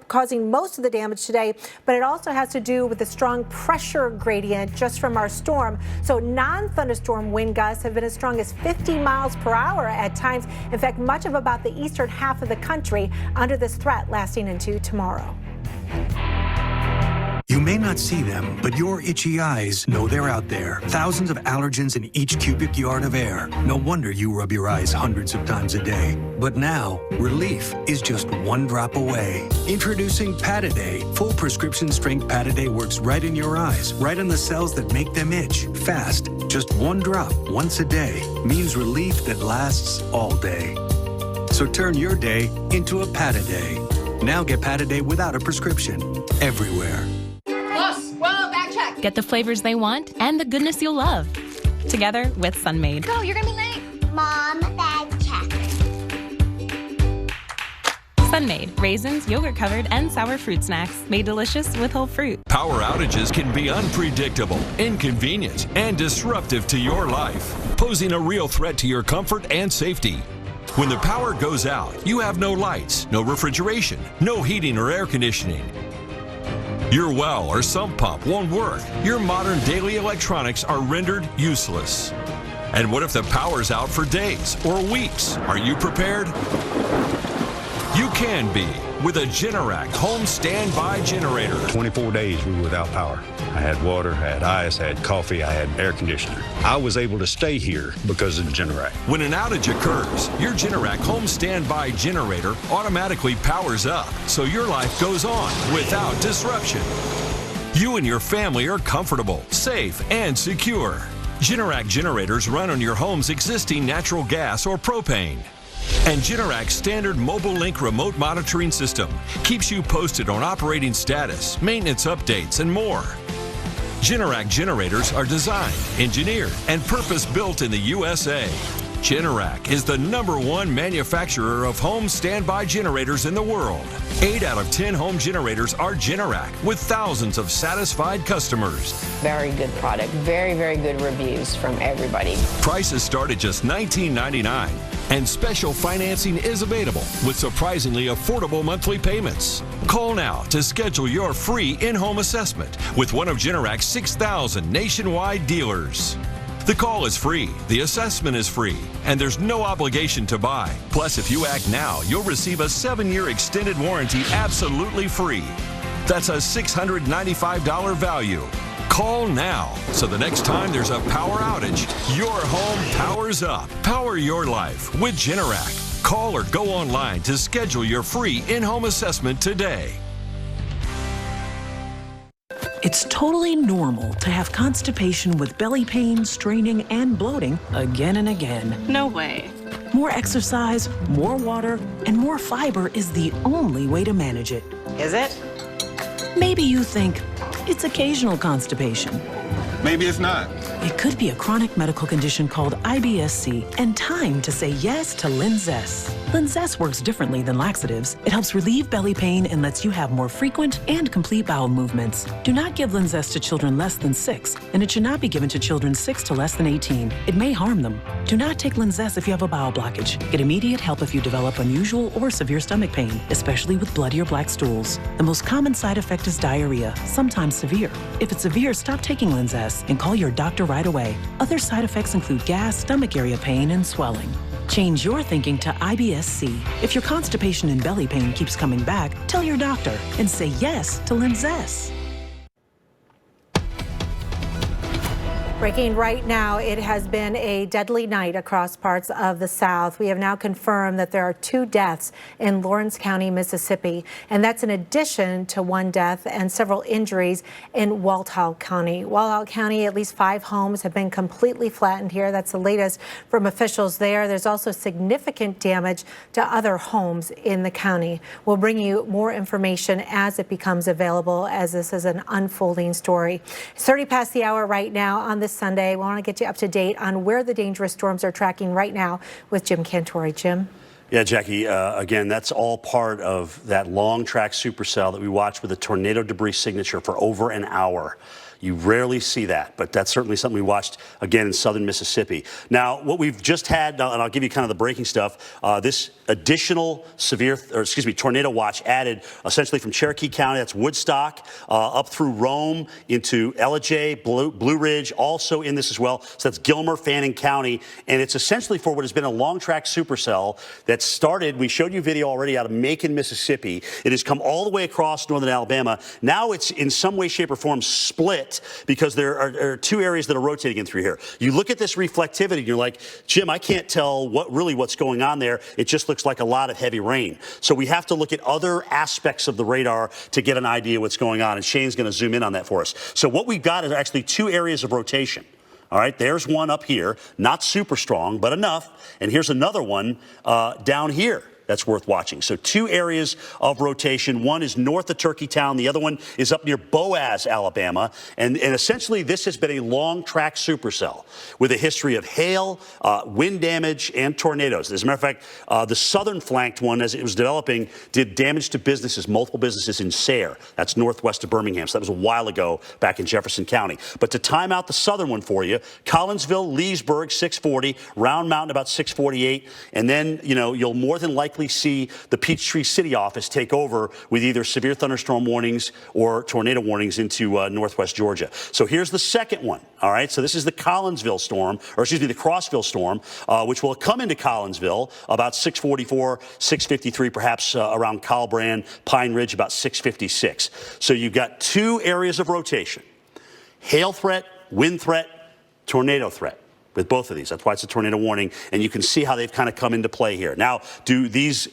causing most of the damage today, but it also has to do with the strong pressure gradient just from our storm. So non-thunderstorm wind gusts have been as strong as 50 miles per hour at times. In fact, much of about the eastern half of the country under this threat lasting into tomorrow. You You may not see them, but your itchy eyes know they're out there. Thousands of allergens in each cubic yard of air. No wonder you rub your eyes hundreds of times a day. But now, relief is just one drop away. Introducing Pataday. Full prescription strength Pataday works right in your eyes, right on the cells that make them itch. Fast. Just one drop once a day means relief that lasts all day. So turn your day into a Pataday. Now get Pataday without a prescription. Everywhere. Plus, well, back check. Get the flavors they want and the goodness you'll love. Together with Sunmade. Go, you're gonna be late. Mom, bag check. Sunmade. Raisins, yogurt covered, and sour fruit snacks. Made delicious with whole fruit. Power outages can be unpredictable, inconvenient, and disruptive to your life, posing a real threat to your comfort and safety. When the power goes out, you have no lights, no refrigeration, no heating or air conditioning. Your well or sump pump won't work. Your modern daily electronics are rendered useless. And what if the power's out for days or weeks? Are you prepared? You can be with a Generac home standby generator. 24 days we were without power. I had water, I had ice, I had coffee, I had air conditioner. I was able to stay here because of the Generac. When an outage occurs, your Generac home standby generator automatically powers up, so your life goes on without disruption. You and your family are comfortable, safe, and secure. Generac generators run on your home's existing natural gas or propane. And Generac's standard Mobile Link remote monitoring system keeps you posted on operating status, maintenance updates, and more. Generac generators are designed, engineered, and purpose-built in the USA. Generac is the #1 manufacturer of home standby generators in the world. 8 out of 10 home generators are Generac, with thousands of satisfied customers. Very good product. Very, very good reviews from everybody. Prices start at just $19.99, and special financing is available with surprisingly affordable monthly payments. Call now to schedule your free in-home assessment with one of Generac's 6,000 nationwide dealers. The call is free, the assessment is free, and there's no obligation to buy. Plus, if you act now, you'll receive a 7-year extended warranty absolutely free. That's a $695 value. Call now, so the next time there's a power outage, your home powers up. Power your life with Generac. Call or go online to schedule your free in-home assessment today. It's totally normal to have constipation with belly pain, straining, and bloating again and again. No way. More exercise, more water, and more fiber is the only way to manage it. Is it? Maybe you think it's occasional constipation. Maybe it's not. It could be a chronic medical condition called IBS-C, and time to say yes to Linzess. Linzess works differently than laxatives. It helps relieve belly pain and lets you have more frequent and complete bowel movements. Do not give Linzess to children less than 6, and it should not be given to children 6 to less than 18. It may harm them. Do not take Linzess if you have a bowel blockage. Get immediate help if you develop unusual or severe stomach pain, especially with bloody or black stools. The most common side effect is diarrhea, sometimes severe. If it's severe, stop taking Linzess and call your doctor right away. Other side effects include gas, stomach area pain, and swelling. Change your thinking to IBS-C. If your constipation and belly pain keeps coming back, tell your doctor and say yes to Linzess. Breaking right now, it has been a deadly night across parts of the South. We have now confirmed that there are 2 deaths in Lawrence County, Mississippi, and that's in addition to 1 death and several injuries in Walthall County. Walthall County, at least 5 homes have been completely flattened here. That's the latest from officials there. There's also significant damage to other homes in the county. We'll bring you more information as it becomes available, as this is an unfolding story. It's 30 past the hour right now on this Sunday. We want to get you up to date on where the dangerous storms are tracking right now with Jim Cantori. Jim? Yeah, Jackie, again, that's all part of that long track supercell that we watched with a tornado debris signature for over an hour. You rarely see that, but that's certainly something we watched again in southern Mississippi. Now, what we've just had, and I'll give you kind of the breaking stuff, this additional tornado watch added essentially from Cherokee County, that's Woodstock, up through Rome into Ellijay, Blue Ridge, also in this as well. So that's Gilmer, Fannin County, and it's essentially for what has been a long track supercell that started, we showed you video already out of Macon, Mississippi. It has come all the way across northern Alabama. Now it's in some way, shape, or form split because there are two areas that are rotating in through here. You look at this reflectivity and you're like, Jim, I can't tell what's going on there. It just looks like a lot of heavy rain. So we have to look at other aspects of the radar to get an idea what's going on. And Shane's going to zoom in on that for us. So what we've got is actually two areas of rotation. All right, there's one up here, not super strong, but enough. And here's another one down here that's worth watching. So two areas of rotation. One is north of Turkeytown. The other one is up near Boaz, Alabama. And essentially, this has been a long track supercell with a history of hail, wind damage, and tornadoes. As a matter of fact, the southern flanked one, as it was developing, did damage to businesses, multiple businesses in Sayre. That's northwest of Birmingham. So that was a while ago back in Jefferson County. But to time out the southern one for you, Collinsville, Leesburg, 640, Round Mountain, about 648. And then, you'll more than likely see the Peachtree City office take over with either severe thunderstorm warnings or tornado warnings into northwest Georgia. So here's the second one. All right, so this is the Collinsville storm, or excuse me, the Crossville storm, which will come into Collinsville about 644, 653, perhaps around Colbrand, Pine Ridge, about 656. So you've got two areas of rotation: hail threat, wind threat, tornado threat. With both of these. That's why it's a tornado warning, and you can see how they've kind of come into play here. Now, do these,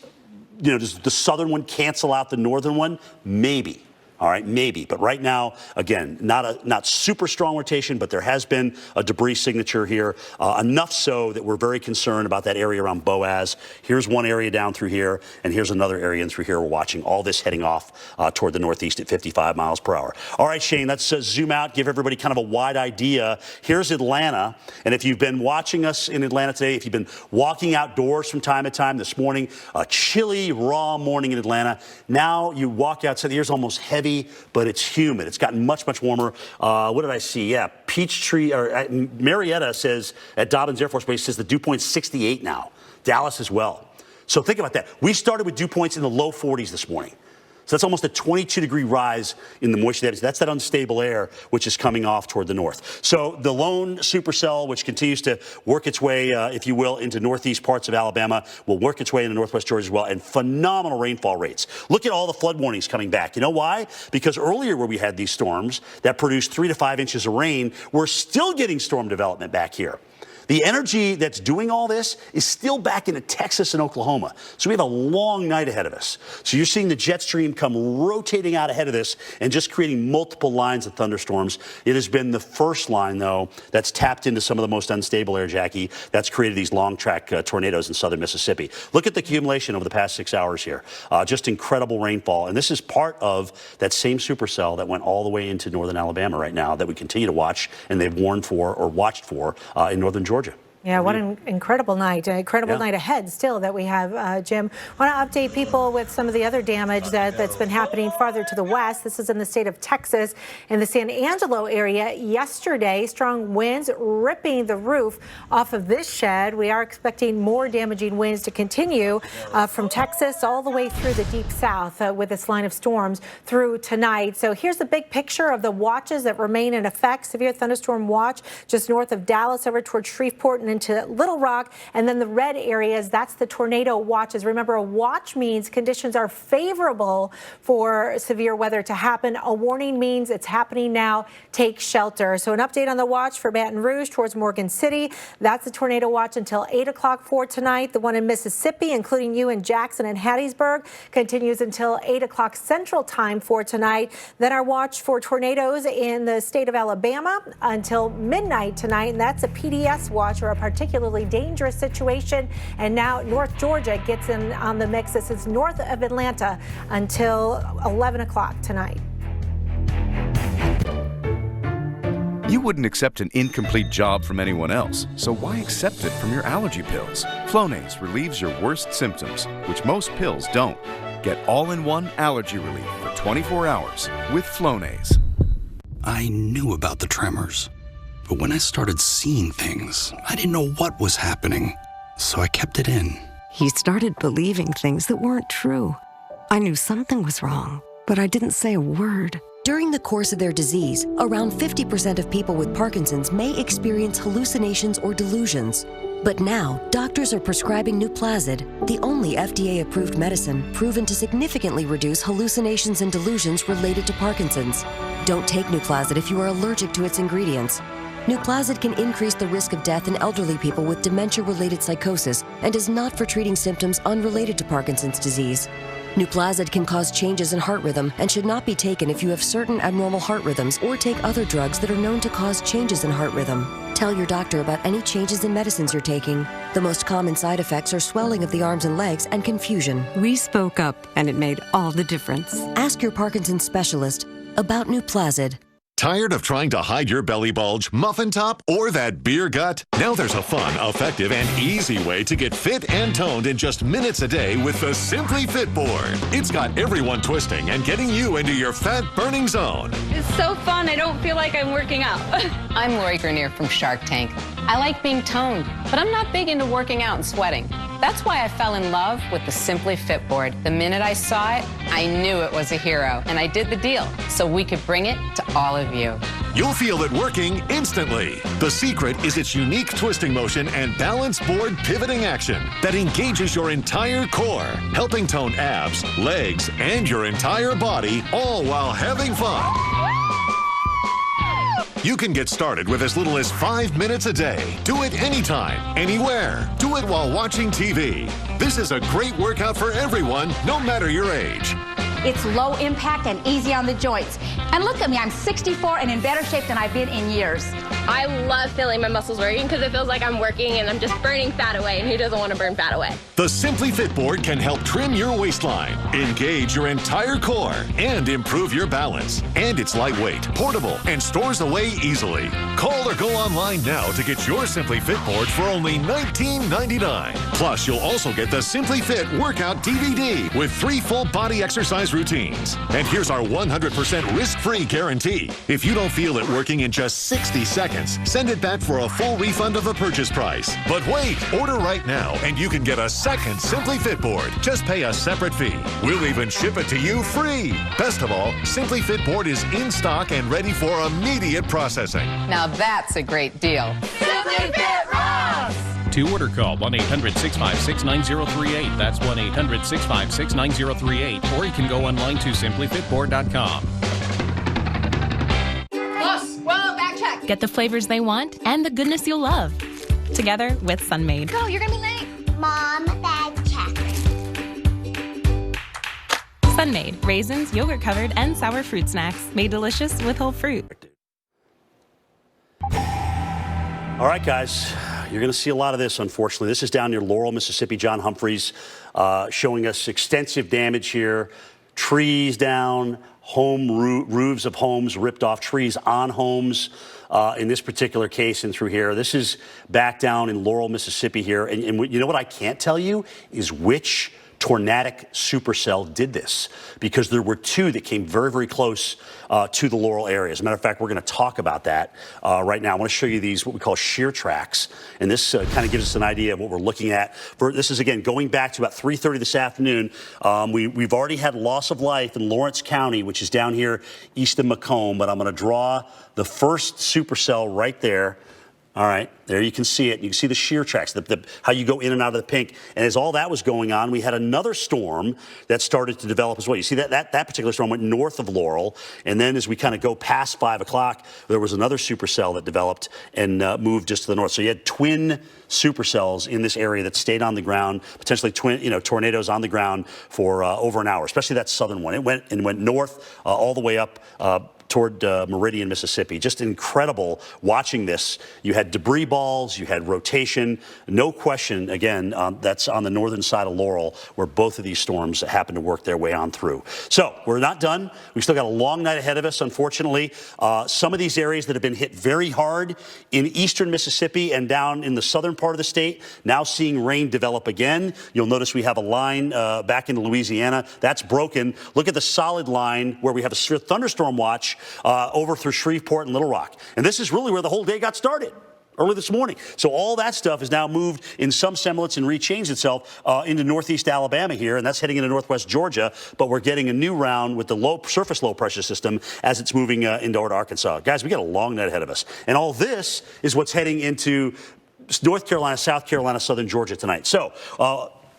does the southern one cancel out the northern one? Maybe. All right, maybe. But right now, again, not super strong rotation, but there has been a debris signature here, enough so that we're very concerned about that area around Boaz. Here's one area down through here, and here's another area in through here. We're watching all this heading off toward the northeast at 55 miles per hour. All right, Shane, let's zoom out, give everybody kind of a wide idea. Here's Atlanta, and if you've been watching us in Atlanta today, if you've been walking outdoors from time to time this morning, a chilly, raw morning in Atlanta, now you walk outside, the air's almost heavy, but it's humid. It's gotten much, much warmer. What did I see? Yeah, Peachtree, or Marietta says, at Dobbins Air Force Base, says the dew point's 68 now. Dallas as well. So think about that. We started with dew points in the low 40s this morning. So that's almost a 22-degree rise in the moisture. That's that unstable air which is coming off toward the north. So the lone supercell, which continues to work its way, if you will, into northeast parts of Alabama, will work its way into northwest Georgia as well, and phenomenal rainfall rates. Look at all the flood warnings coming back. You know why? Because earlier where we had these storms that produced 3 to 5 inches of rain, we're still getting storm development back here. The energy that's doing all this is still back into Texas and Oklahoma. So we have a long night ahead of us. So you're seeing the jet stream come rotating out ahead of this and just creating multiple lines of thunderstorms. It has been the first line, though, that's tapped into some of the most unstable air, Jackie, that's created these long track tornadoes in southern Mississippi. Look at the accumulation over the past 6 hours here. Just incredible rainfall. And this is part of that same supercell that went all the way into northern Alabama right now that we continue to watch, and they've warned for or watched for in northern Georgia. Yeah, what an incredible night. An incredible night ahead still that we have, Jim. Want to update people with some of the other damage that's been happening farther to the west. This is in the state of Texas, in the San Angelo area. Yesterday, strong winds ripping the roof off of this shed. We are expecting more damaging winds to continue from Texas all the way through the deep south with this line of storms through tonight. So here's the big picture of the watches that remain in effect. Severe thunderstorm watch just north of Dallas over toward Shreveport and into Little Rock, and then the red areas, that's the tornado watches. Remember, a watch means conditions are favorable for severe weather to happen. A warning means it's happening now. Take shelter. So an update on the watch for Baton Rouge towards Morgan City. That's the tornado watch until 8 o'clock for tonight. The one in Mississippi, including you in Jackson and Hattiesburg, continues until 8 o'clock Central Time for tonight. Then our watch for tornadoes in the state of Alabama until midnight tonight, and that's a PDS watch, or a particularly dangerous situation. And now North Georgia gets in on the mix. This is north of Atlanta until 11 o'clock tonight. You wouldn't accept an incomplete job from anyone else, so why accept it from your allergy pills? Flonase relieves your worst symptoms, which most pills don't. Get all-in-one allergy relief for 24 hours with Flonase. I knew about the tremors. But when I started seeing things, I didn't know what was happening. So I kept it in. He started believing things that weren't true. I knew something was wrong, but I didn't say a word. During the course of their disease, around 50% of people with Parkinson's may experience hallucinations or delusions. But now, doctors are prescribing Nuplazid, the only FDA-approved medicine proven to significantly reduce hallucinations and delusions related to Parkinson's. Don't take Nuplazid if you are allergic to its ingredients. Nuplazid can increase the risk of death in elderly people with dementia-related psychosis and is not for treating symptoms unrelated to Parkinson's disease. Nuplazid can cause changes in heart rhythm and should not be taken if you have certain abnormal heart rhythms or take other drugs that are known to cause changes in heart rhythm. Tell your doctor about any changes in medicines you're taking. The most common side effects are swelling of the arms and legs and confusion. We spoke up, and it made all the difference. Ask your Parkinson's specialist about Nuplazid. Tired of trying to hide your belly bulge, muffin top, or that beer gut? Now there's a fun, effective, and easy way to get fit and toned in just minutes a day with the Simply Fit board. It's got everyone twisting and getting you into your fat-burning zone. It's so fun, I don't feel like I'm working out. I'm Lori Grenier from Shark Tank. I like being toned, but I'm not big into working out and sweating. That's why I fell in love with the Simply Fit board. The minute I saw it, I knew it was a hero, and I did the deal so we could bring it to all of you. You'll feel it working instantly. The secret is its unique twisting motion and balance board pivoting action that engages your entire core, helping tone abs, legs, and your entire body, all while having fun. You can get started with as little as 5 minutes a day. Do it anytime, anywhere. Do it while watching TV. This is a great workout for everyone, no matter your age. It's low impact and easy on the joints. And look at me, I'm 64 and in better shape than I've been in years. I love feeling my muscles working because it feels like I'm working and I'm just burning fat away, and who doesn't want to burn fat away? The Simply Fit board can help trim your waistline, engage your entire core, and improve your balance. And it's lightweight, portable, and stores away easily. Call or go online now to get your Simply Fit board for only $19.99. Plus, you'll also get the Simply Fit workout DVD with 3 full body exercise routines. And here's our 100% risk-free guarantee. If you don't feel it working in just 60 seconds, send it back for a full refund of the purchase price. But wait, order right now and you can get a second Simply Fit board. Just pay a separate fee. We'll even ship it to you free. Best of all, Simply Fit board is in stock and ready for immediate processing. Now that's a great deal. Simply Fit rocks! To order, call 1-800-656-9038. That's 1-800-656-9038. Or you can go online to simplyfitboard.com. Get the flavors they want and the goodness you'll love. Together with Sunmaid. Go, you're gonna be late. Mom, Dad, check. Sunmaid, raisins, yogurt covered, and sour fruit snacks made delicious with whole fruit. All right, guys, you're going to see a lot of this, unfortunately. This is down near Laurel, Mississippi. John Humphreys showing us extensive damage here. Trees down, roofs of homes ripped off, trees on homes. In this particular case and through here. This is back down in Laurel, Mississippi here. And you know what I can't tell you is which tornadic supercell did this, because there were 2 that came very, very close to the Laurel area. As a matter of fact, we're going to talk about that right now. I want to show you these, what we call shear tracks. And this kind of gives us an idea of what we're looking at. This is, again, going back to about 3:30 this afternoon. We've already had loss of life in Lawrence County, which is down here east of Macomb. But I'm going to draw the first supercell right there. All right, there you can see it. You can see the shear tracks, how you go in and out of the pink. And as all that was going on, we had another storm that started to develop as well. You see that particular storm went north of Laurel. And then as we kind of go past 5 o'clock, there was another supercell that developed and moved just to the north. So you had twin supercells in this area that stayed on the ground, potentially tornadoes on the ground for over an hour, especially that southern one. It went north all the way up toward Meridian, Mississippi. Just incredible watching this. You had debris balls, you had rotation. No question, again, that's on the northern side of Laurel, where both of these storms happen to work their way on through. So we're not done. We've still got a long night ahead of us, unfortunately. Some of these areas that have been hit very hard in eastern Mississippi and down in the southern part of the state, now seeing rain develop again. You'll notice we have a line back into Louisiana. That's broken. Look at the solid line where we have a severe thunderstorm watch watch over through Shreveport and Little Rock. And this is really where the whole day got started. Early this morning. So all that stuff is now moved in some semblance and rechanged itself into northeast Alabama here, and that's heading into northwest Georgia. But we're getting a new round with the surface low pressure system as it's moving into Arkansas. Guys, we got a long night ahead of us. And all this is what's heading into North Carolina, South Carolina, southern Georgia tonight. So,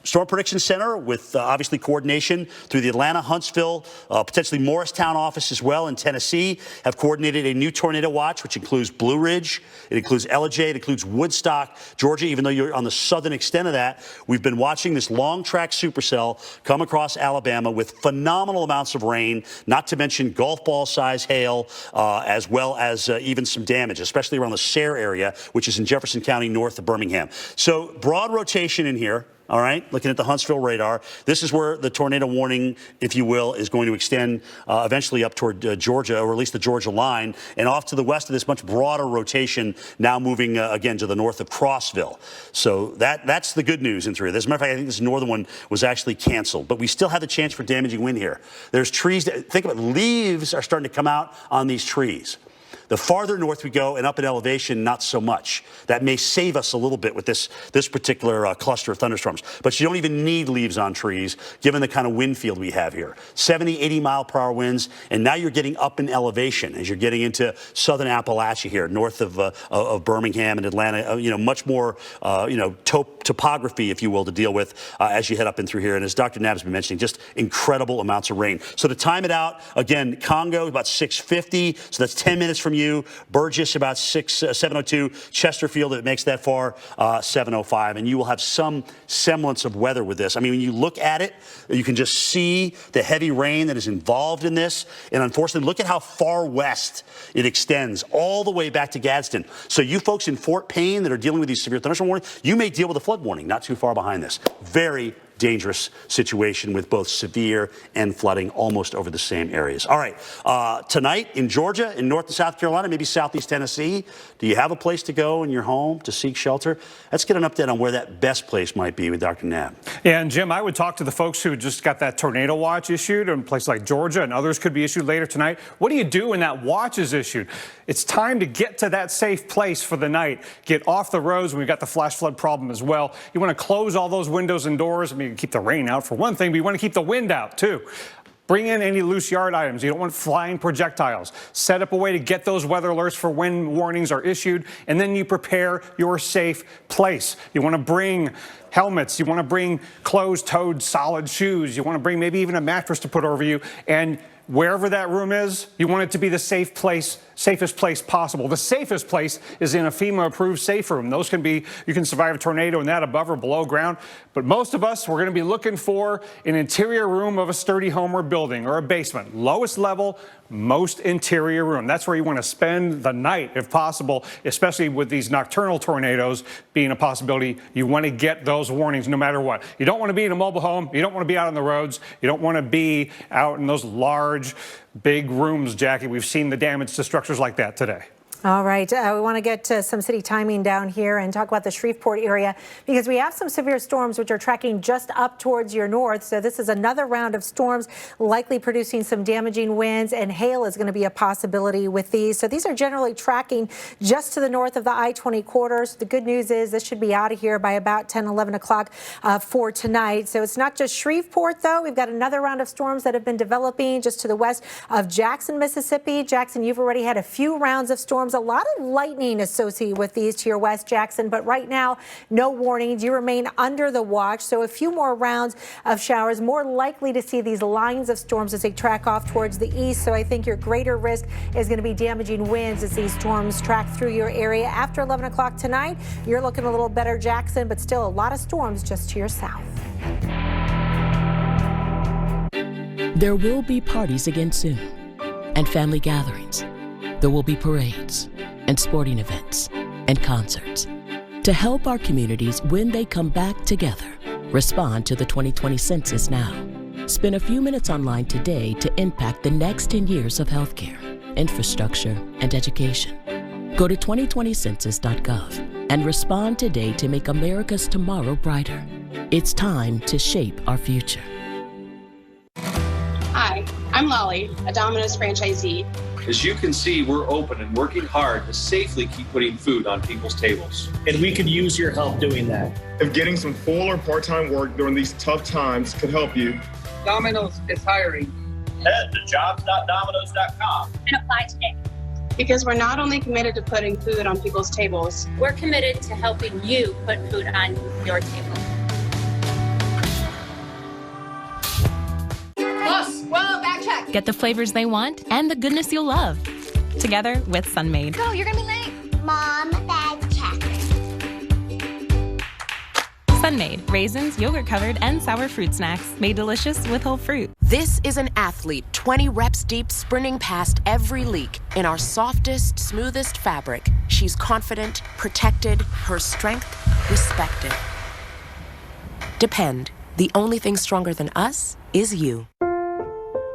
Storm Prediction Center with obviously coordination through the Atlanta, Huntsville, potentially Morristown office as well in Tennessee have coordinated a new tornado watch, which includes Blue Ridge, it includes Ellijay, it includes Woodstock, Georgia. Even though you're on the southern extent of that, we've been watching this long track supercell come across Alabama with phenomenal amounts of rain, not to mention golf ball size hail, as well as even some damage, especially around the Sayre area, which is in Jefferson County north of Birmingham. So broad rotation in here. All right, looking at the Huntsville radar, this is where the tornado warning, if you will, is going to extend eventually up toward Georgia, or at least the Georgia line, and off to the west of this much broader rotation, now moving again to the north of Crossville. So that's the good news in through this. As a matter of fact, I think this northern one was actually canceled, but we still have the chance for damaging wind here. There's trees, think about it, leaves are starting to come out on these trees. The farther north we go and up in elevation, not so much. That may save us a little bit with this particular cluster of thunderstorms. But you don't even need leaves on trees, given the kind of wind field we have here. 70, 80 mile per hour winds, and now you're getting up in elevation as you're getting into southern Appalachia here, north of Birmingham and Atlanta. Much more, topography, if you will, to deal with as you head up and through here. And as Dr. Knapp has been mentioning, just incredible amounts of rain. So to time it out, again, Congo about 6:50, so that's 10 minutes from you. Burgess about 7:02. Chesterfield, if it makes that far, 7:05. And you will have some semblance of weather with this. I mean, when you look at it, you can just see the heavy rain that is involved in this. And unfortunately, look at how far west it extends all the way back to Gadsden. So you folks in Fort Payne that are dealing with these severe thunderstorm warnings, you may deal with a flood warning not too far behind this. Very dangerous situation with both severe and flooding almost over the same areas. All right, tonight in Georgia, in North and South Carolina, maybe Southeast Tennessee, do you have a place to go in your home to seek shelter? Let's get an update on where that best place might be with Dr. Knapp. Yeah, and Jim, I would talk to the folks who just got that tornado watch issued in places like Georgia, and others could be issued later tonight. What do you do when that watch is issued? It's time to get to that safe place for the night. Get off the roads. We've got the flash flood problem as well. You want to close all those windows and doors. I mean, keep the rain out for one thing, but you want to keep the wind out too. Bring in any loose yard items. You don't want flying projectiles. Set up a way to get those weather alerts for when warnings are issued, and then you prepare your safe place. You want to bring helmets. You want to bring closed-toed solid shoes. You want to bring maybe even a mattress to put over you. And wherever that room is, you want it to be the safest place possible. The safest place is in a FEMA-approved safe room. Those can be, you can survive a tornado in that above or below ground. But most of us, we're going to be looking for an interior room of a sturdy home or building or a basement. Lowest level, most interior room. That's where you want to spend the night if possible, especially with these nocturnal tornadoes being a possibility. You want to get those warnings no matter what. You don't want to be in a mobile home. You don't want to be out on the roads. You don't want to be out in those large, big rooms, Jackie. We've seen the damage to structures like that today. All right, we want to get to some city timing down here and talk about the Shreveport area because we have some severe storms which are tracking just up towards your north. So this is another round of storms likely producing some damaging winds, and hail is going to be a possibility with these. So these are generally tracking just to the north of the I-20 corridor. So the good news is this should be out of here by about 10, 11 o'clock for tonight. So it's not just Shreveport, though. We've got another round of storms that have been developing just to the west of Jackson, Mississippi. Jackson, you've already had a few rounds of storms. A lot of lightning associated with these to your west, Jackson, but right now, no warnings. You remain under the watch, so a few more rounds of showers, more likely to see these lines of storms as they track off towards the east. So I think your greater risk is going to be damaging winds as these storms track through your area. After 11 o'clock tonight, you're looking a little better, Jackson, but still a lot of storms just to your south. There will be parties again soon, and family gatherings. There will be parades and sporting events and concerts. To help our communities when they come back together, respond to the 2020 census now. Spend a few minutes online today to impact the next 10 years of healthcare, infrastructure, and education. Go to 2020census.gov and respond today to make America's tomorrow brighter. It's time to shape our future. Hi, I'm Lolly, a Domino's franchisee. As you can see, we're open and working hard to safely keep putting food on people's tables. And we could use your help doing that. If getting some full or part-time work during these tough times could help you, Domino's is hiring. Head to jobs.domino's.com and apply today. Because we're not only committed to putting food on people's tables, We're committed to helping you put food on your table. Boss, whoa, back check. Get the flavors they want and the goodness you'll love. Together with Sunmaid. Go, you're gonna be late. Mom, bag check. Sunmaid, raisins, yogurt-covered, and sour fruit snacks made delicious with whole fruit. This is an athlete 20 reps deep, sprinting past every leak in our softest, smoothest fabric. She's confident, protected, her strength respected. Depend. The only thing stronger than us is you.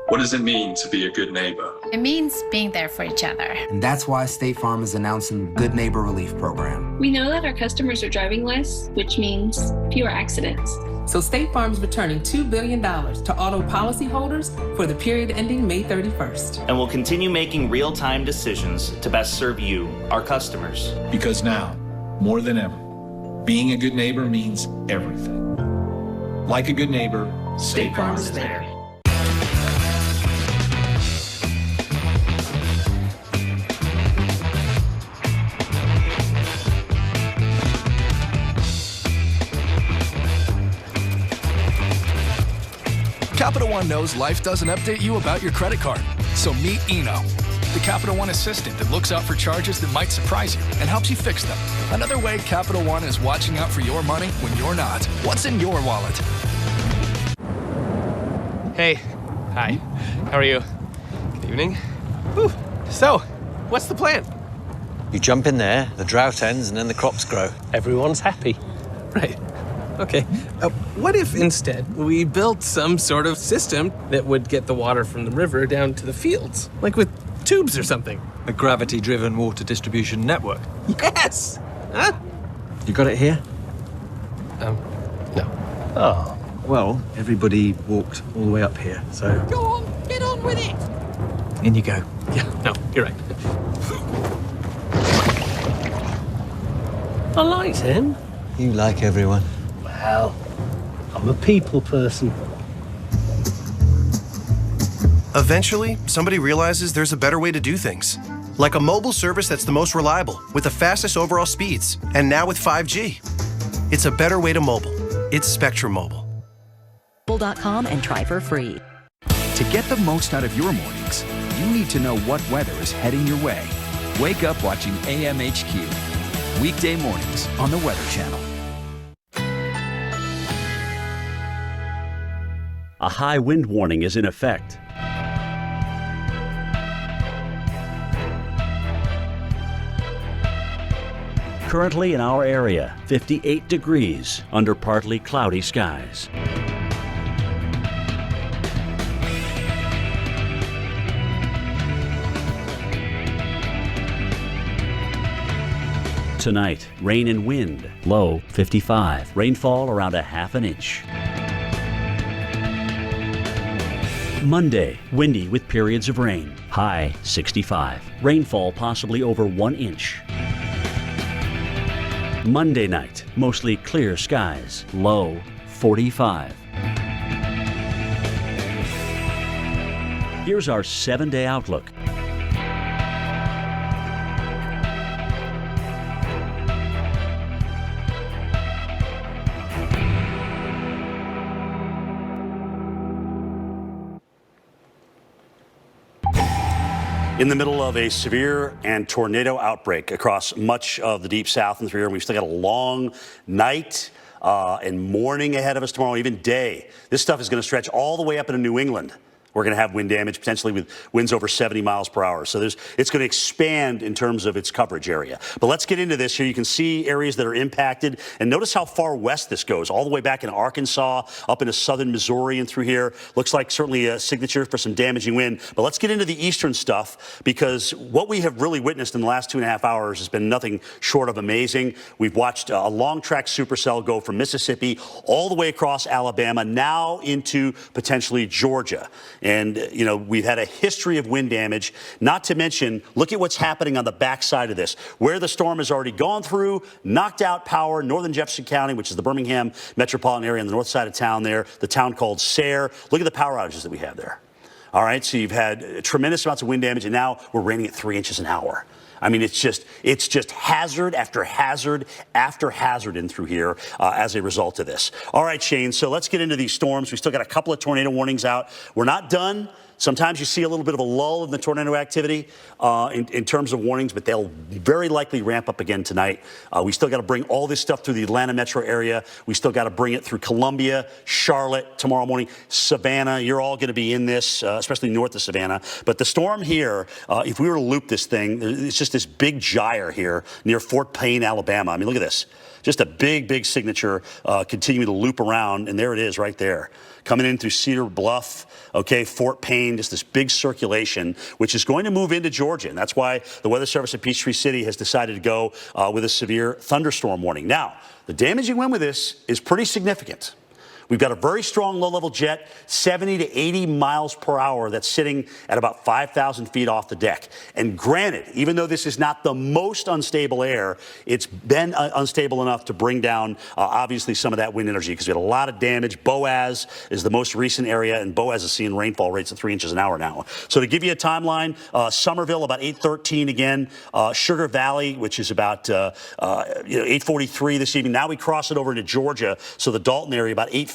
What does it mean to be a good neighbor? It means being there for each other. And that's why State Farm is announcing the Good Neighbor Relief Program. We know that our customers are driving less, which means fewer accidents. So State Farm's returning $2 billion to auto policyholders for the period ending May 31st. And we'll continue making real-time decisions to best serve you, our customers. Because now, more than ever, being a good neighbor means everything. Like a good neighbor, State Farm is there. Capital One knows life doesn't update you about your credit card. So meet Eno, the Capital One assistant that looks out for charges that might surprise you and helps you fix them. Another way Capital One is watching out for your money when you're not. What's in your wallet? Hey. Hi. How are you? Good evening. Whew. So, what's the plan? You jump in there, the drought ends, and then the crops grow. Everyone's happy. Right. Okay. What if instead we built some sort of system that would get the water from the river down to the fields? Like with tubes or something? A gravity-driven water distribution network. Yes! Huh? You got it here? No. Oh. Well, everybody walked all the way up here, so... Go on! Get on with it! In you go. Yeah, no, you're right. I liked him. You like everyone. Well, I'm a people person. Eventually, somebody realizes there's a better way to do things. Like a mobile service that's the most reliable, with the fastest overall speeds, and now with 5G. It's a better way to mobile. It's Spectrum Mobile. .com and try for free. To get the most out of your mornings, you need to know what weather is heading your way. Wake up watching AMHQ. Weekday mornings on the Weather Channel. A high wind warning is in effect. Currently in our area, 58 degrees under partly cloudy skies. Tonight, rain and wind, low 55. Rainfall around ½ inch. Monday, windy with periods of rain, high 65. Rainfall possibly over 1 inch. Monday night, mostly clear skies, low 45. Here's our 7-day outlook. In the middle of a severe and tornado outbreak across much of the Deep South and through here, we've still got a long night and morning ahead of us tomorrow, even day. This stuff is going to stretch all the way up into New England. We're going to have wind damage, potentially with winds over 70 miles per hour. So it's going to expand in terms of its coverage area. But let's get into this here. You can see areas that are impacted. And notice how far west this goes, all the way back in Arkansas, up into southern Missouri and through here. Looks like certainly a signature for some damaging wind. But let's get into the eastern stuff, because what we have really witnessed in the last 2.5 hours has been nothing short of amazing. We've watched a long-track supercell go from Mississippi all the way across Alabama, now into potentially Georgia. And, you know, we've had a history of wind damage, not to mention, look at what's happening on the backside of this, where the storm has already gone through, knocked out power, northern Jefferson County, which is the Birmingham metropolitan area on the north side of town there, the town called Sayre. Look at the power outages that we have there. All right, so you've had tremendous amounts of wind damage, and now we're raining at 3 inches an hour. I mean, it's just hazard after hazard after hazard in through here as a result of this. All right, Shane, so let's get into these storms. We still got a couple of tornado warnings out. We're not done. Sometimes you see a little bit of a lull in the tornado activity in terms of warnings, but they'll very likely ramp up again tonight. We still got to bring all this stuff through the Atlanta metro area. We still got to bring it through Columbia, Charlotte tomorrow morning, Savannah. You're all going to be in this, especially north of Savannah. But the storm here, if we were to loop this thing, it's just this big gyre here near Fort Payne, Alabama. I mean, look at this. Just a big, big signature continuing to loop around, and there it is right there. Coming in through Cedar Bluff, okay, Fort Payne, just this big circulation, which is going to move into Georgia. And that's why the Weather Service at Peachtree City has decided to go with a severe thunderstorm warning. Now, the damaging wind with this is pretty significant. We've got a very strong low-level jet, 70 to 80 miles per hour, that's sitting at about 5,000 feet off the deck. And granted, even though this is not the most unstable air, it's been unstable enough to bring down, obviously, some of that wind energy because we had a lot of damage. Boaz is the most recent area, and Boaz is seeing rainfall rates of 3 inches an hour now. So to give you a timeline, Somerville about 8:13 again, Sugar Valley, which is about 8:43 this evening. Now we cross it over into Georgia, so the Dalton area about 8:58.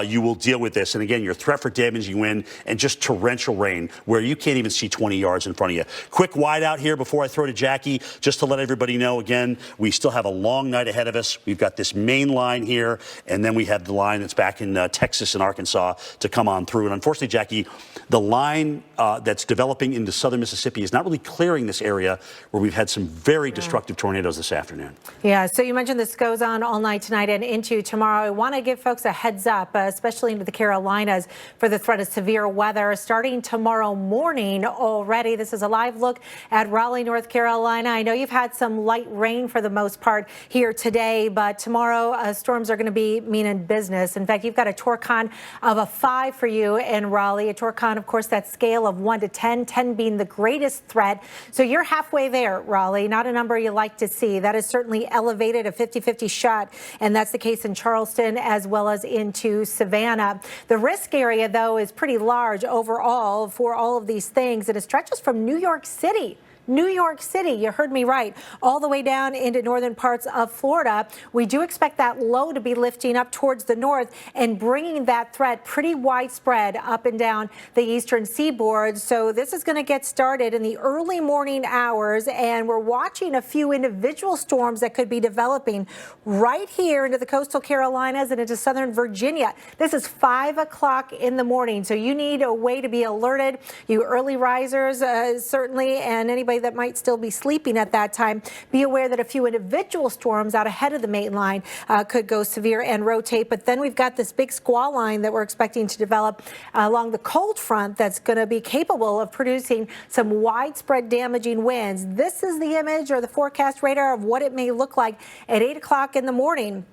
You will deal with this. And again, your threat for damaging wind and just torrential rain where you can't even see 20 yards in front of you. Quick wide out here before I throw to Jackie, just to let everybody know, again, we still have a long night ahead of us. We've got this main line here, and then we have the line that's back in Texas and Arkansas to come on through. And unfortunately, Jackie, the line that's developing into southern Mississippi is not really clearing this area where we've had some very destructive tornadoes this afternoon. Yeah, so you mentioned this goes on all night tonight and into tomorrow. I want to give folks a heads up, especially into the Carolinas, for the threat of severe weather starting tomorrow morning already. This is a live look at Raleigh, North Carolina. I know you've had some light rain for the most part here today, but tomorrow storms are going to be meaning business. In fact, you've got a Torcon of a 5 for you in Raleigh. A Torcon, of course, that scale of 1 to 10, 10 being the greatest threat. So you're halfway there, Raleigh. Not a number you like to see. That is certainly elevated, a 50-50 shot, and that's the case in Charleston as well as into Savannah. The risk area, though, is pretty large overall for all of these things, and it stretches from New York City. New York City, you heard me right, all the way down into northern parts of Florida. We do expect that low to be lifting up towards the north and bringing that threat pretty widespread up and down the eastern seaboard. So this is going to get started in the early morning hours, and we're watching a few individual storms that could be developing right here into the coastal Carolinas and into southern Virginia. This is 5 o'clock in the morning, so you need a way to be alerted. You early risers, certainly, and anybody that might still be sleeping at that time, be aware that a few individual storms out ahead of the main line could go severe and rotate. But then we've got this big squall line that we're expecting to develop along the cold front that's going to be capable of producing some widespread damaging winds. This is the image or the forecast radar of what it may look like at 8 o'clock in the morning.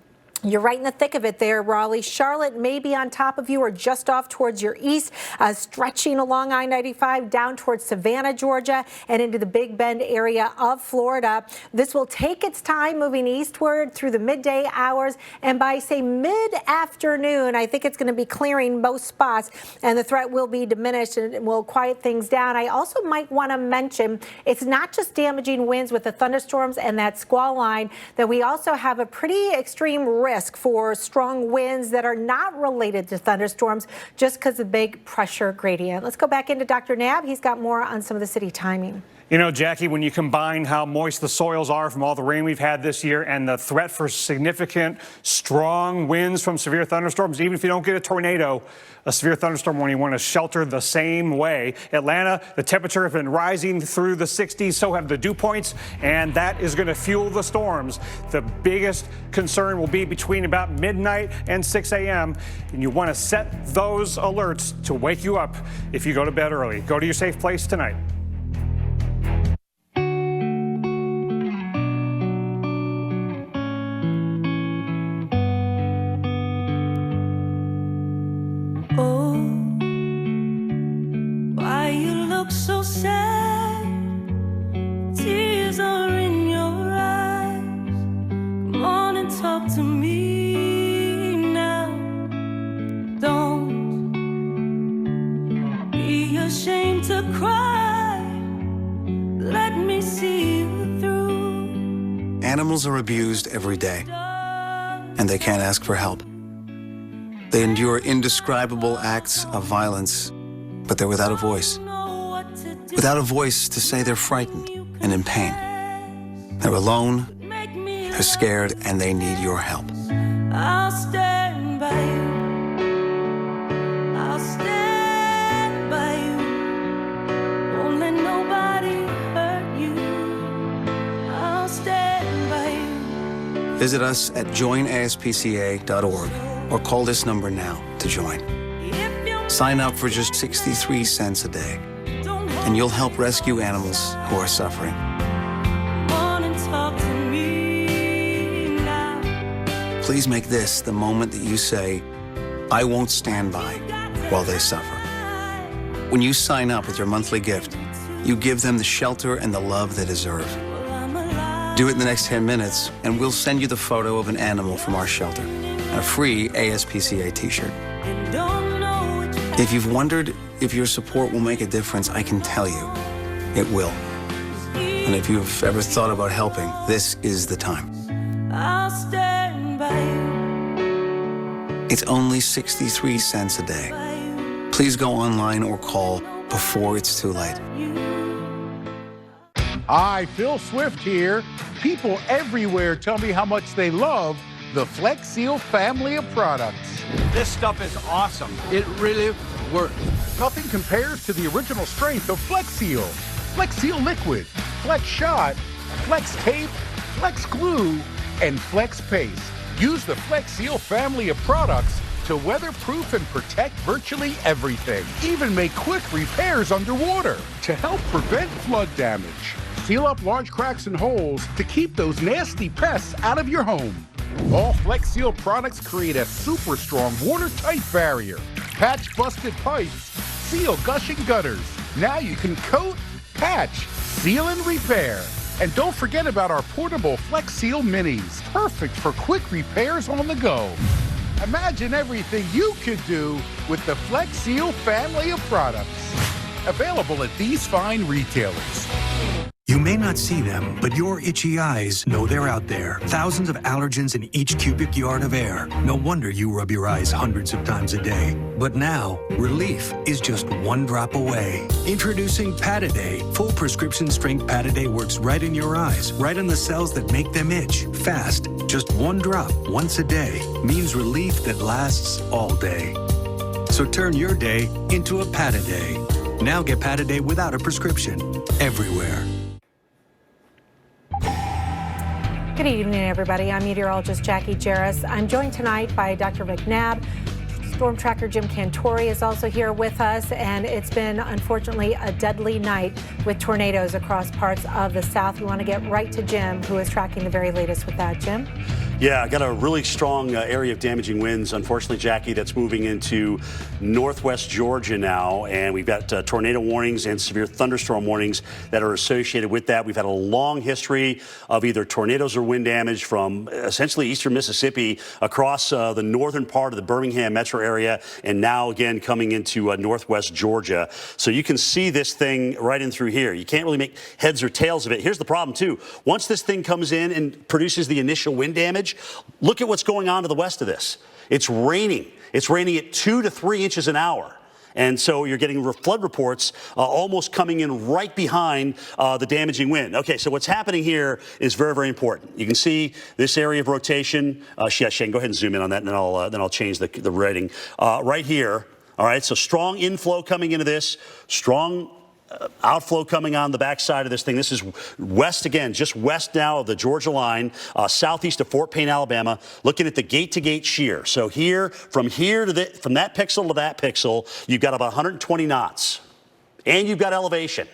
You're right in the thick of it there, Raleigh. Charlotte may be on top of you or just off towards your east, stretching along I-95 down towards Savannah, Georgia, and into the Big Bend area of Florida. This will take its time moving eastward through the midday hours, and by, say, mid-afternoon, I think it's going to be clearing most spots, and the threat will be diminished and will quiet things down. I also might want to mention it's not just damaging winds with the thunderstorms and that squall line, that we also have a pretty extreme risk for strong winds that are not related to thunderstorms just because of the big pressure gradient. Let's go back into Dr. Knabb. He's got more on some of the city timing. You know, Jackie, when you combine how moist the soils are from all the rain we've had this year and the threat for significant, strong winds from severe thunderstorms, even if you don't get a tornado, a severe thunderstorm warning, you want to shelter the same way. Atlanta, the temperature has been rising through the 60s, so have the dew points, and that is going to fuel the storms. The biggest concern will be between about midnight and 6 a.m., and you want to set those alerts to wake you up if you go to bed early. Go to your safe place tonight. you cry, let me see you through. Animals are abused every day, and they can't ask for help. They endure indescribable acts of violence, but they're without a voice. Without a voice to say they're frightened and in pain. They're alone, they're scared, and they need your help. I'll stand by you. I'll stand by you. Won't let nobody hurt you. I'll stand by you. Visit us at joinaspca.org or call this number now to join. Sign up for just 63 cents a day, and you'll help rescue animals who are suffering. Please make this the moment that you say, I won't stand by while they suffer. When you sign up with your monthly gift, you give them the shelter and the love they deserve. Do it in the next 10 minutes, and we'll send you the photo of an animal from our shelter and a free ASPCA t-shirt. If you've wondered if your support will make a difference, I can tell you, it will. And if you've ever thought about helping, this is the time. I'll stand by you. It's only 63 cents a day. Please go online or call before it's too late. Hi, Phil Swift here. People everywhere tell me how much they love the Flex Seal family of products. This stuff is awesome. It really works. Nothing compares to the original strength of Flex Seal. Flex Seal Liquid, Flex Shot, Flex Tape, Flex Glue, and Flex Paste. Use the Flex Seal family of products to weatherproof and protect virtually everything. Even make quick repairs underwater to help prevent flood damage. Seal up large cracks and holes to keep those nasty pests out of your home. All Flex Seal products create a super strong watertight barrier. Patch busted pipes, seal gushing gutters. Now you can coat, patch, seal, and repair. And don't forget about our portable Flex Seal Minis, perfect for quick repairs on the go. Imagine everything you could do with the Flex Seal family of products. Available at these fine retailers. You may not see them, but your itchy eyes know they're out there. Thousands of allergens in each cubic yard of air. No wonder you rub your eyes hundreds of times a day. But now, relief is just one drop away. Introducing Pataday. Full prescription strength Pataday works right in your eyes, right on the cells that make them itch. Fast, just one drop once a day means relief that lasts all day. So turn your day into a Pataday. Now get Pataday without a prescription. Everywhere. Good evening, everybody. I'm meteorologist Jackie Jarris. I'm joined tonight by Dr. Rick Knabb. Storm tracker Jim Cantori is also here with us, and it's been, unfortunately, a deadly night with tornadoes across parts of the South. We want to get right to Jim, who is tracking the very latest with that. Jim? Yeah, I got a really strong area of damaging winds, unfortunately, Jackie, that's moving into northwest Georgia now, and we've got tornado warnings and severe thunderstorm warnings that are associated with that. We've had a long history of either tornadoes or wind damage from essentially eastern Mississippi across the northern part of the Birmingham metro area, and now again coming into northwest Georgia. So you can see this thing right in through here. You can't really make heads or tails of it. Here's the problem, too. Once this thing comes in and produces the initial wind damage, look at what's going on to the west of this. It's raining. It's raining at 2 to 3 inches an hour. And so you're getting flood reports almost coming in right behind the damaging wind. Okay, so what's happening here is very, very important. You can see this area of rotation. Shane, go ahead and zoom in on that, and then I'll change the rating. Right here, all right, so strong inflow coming into this, strong outflow coming on the backside of this thing. This is west again, just west now of the Georgia line, southeast of Fort Payne, Alabama, looking at the gate-to-gate shear. So here, from that pixel to that pixel, you've got about 120 knots. And you've got elevation.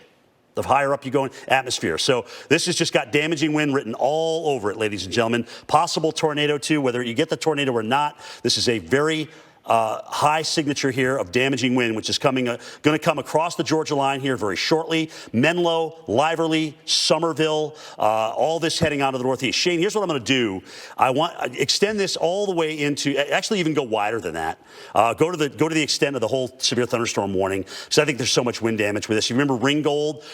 The higher up you go in atmosphere. So this has just got damaging wind written all over it, ladies and gentlemen. Possible tornado, too, whether you get the tornado or not. This is a very high signature here of damaging wind, which is going to come across the Georgia line here very shortly. Menlo, Liverly, Somerville, all this heading out of the northeast. Shane, here's what I'm going to do. I want extend this all the way into, actually even go wider than that. Go to the extent of the whole severe thunderstorm warning, because I think there's so much wind damage with this. You remember Ringgold,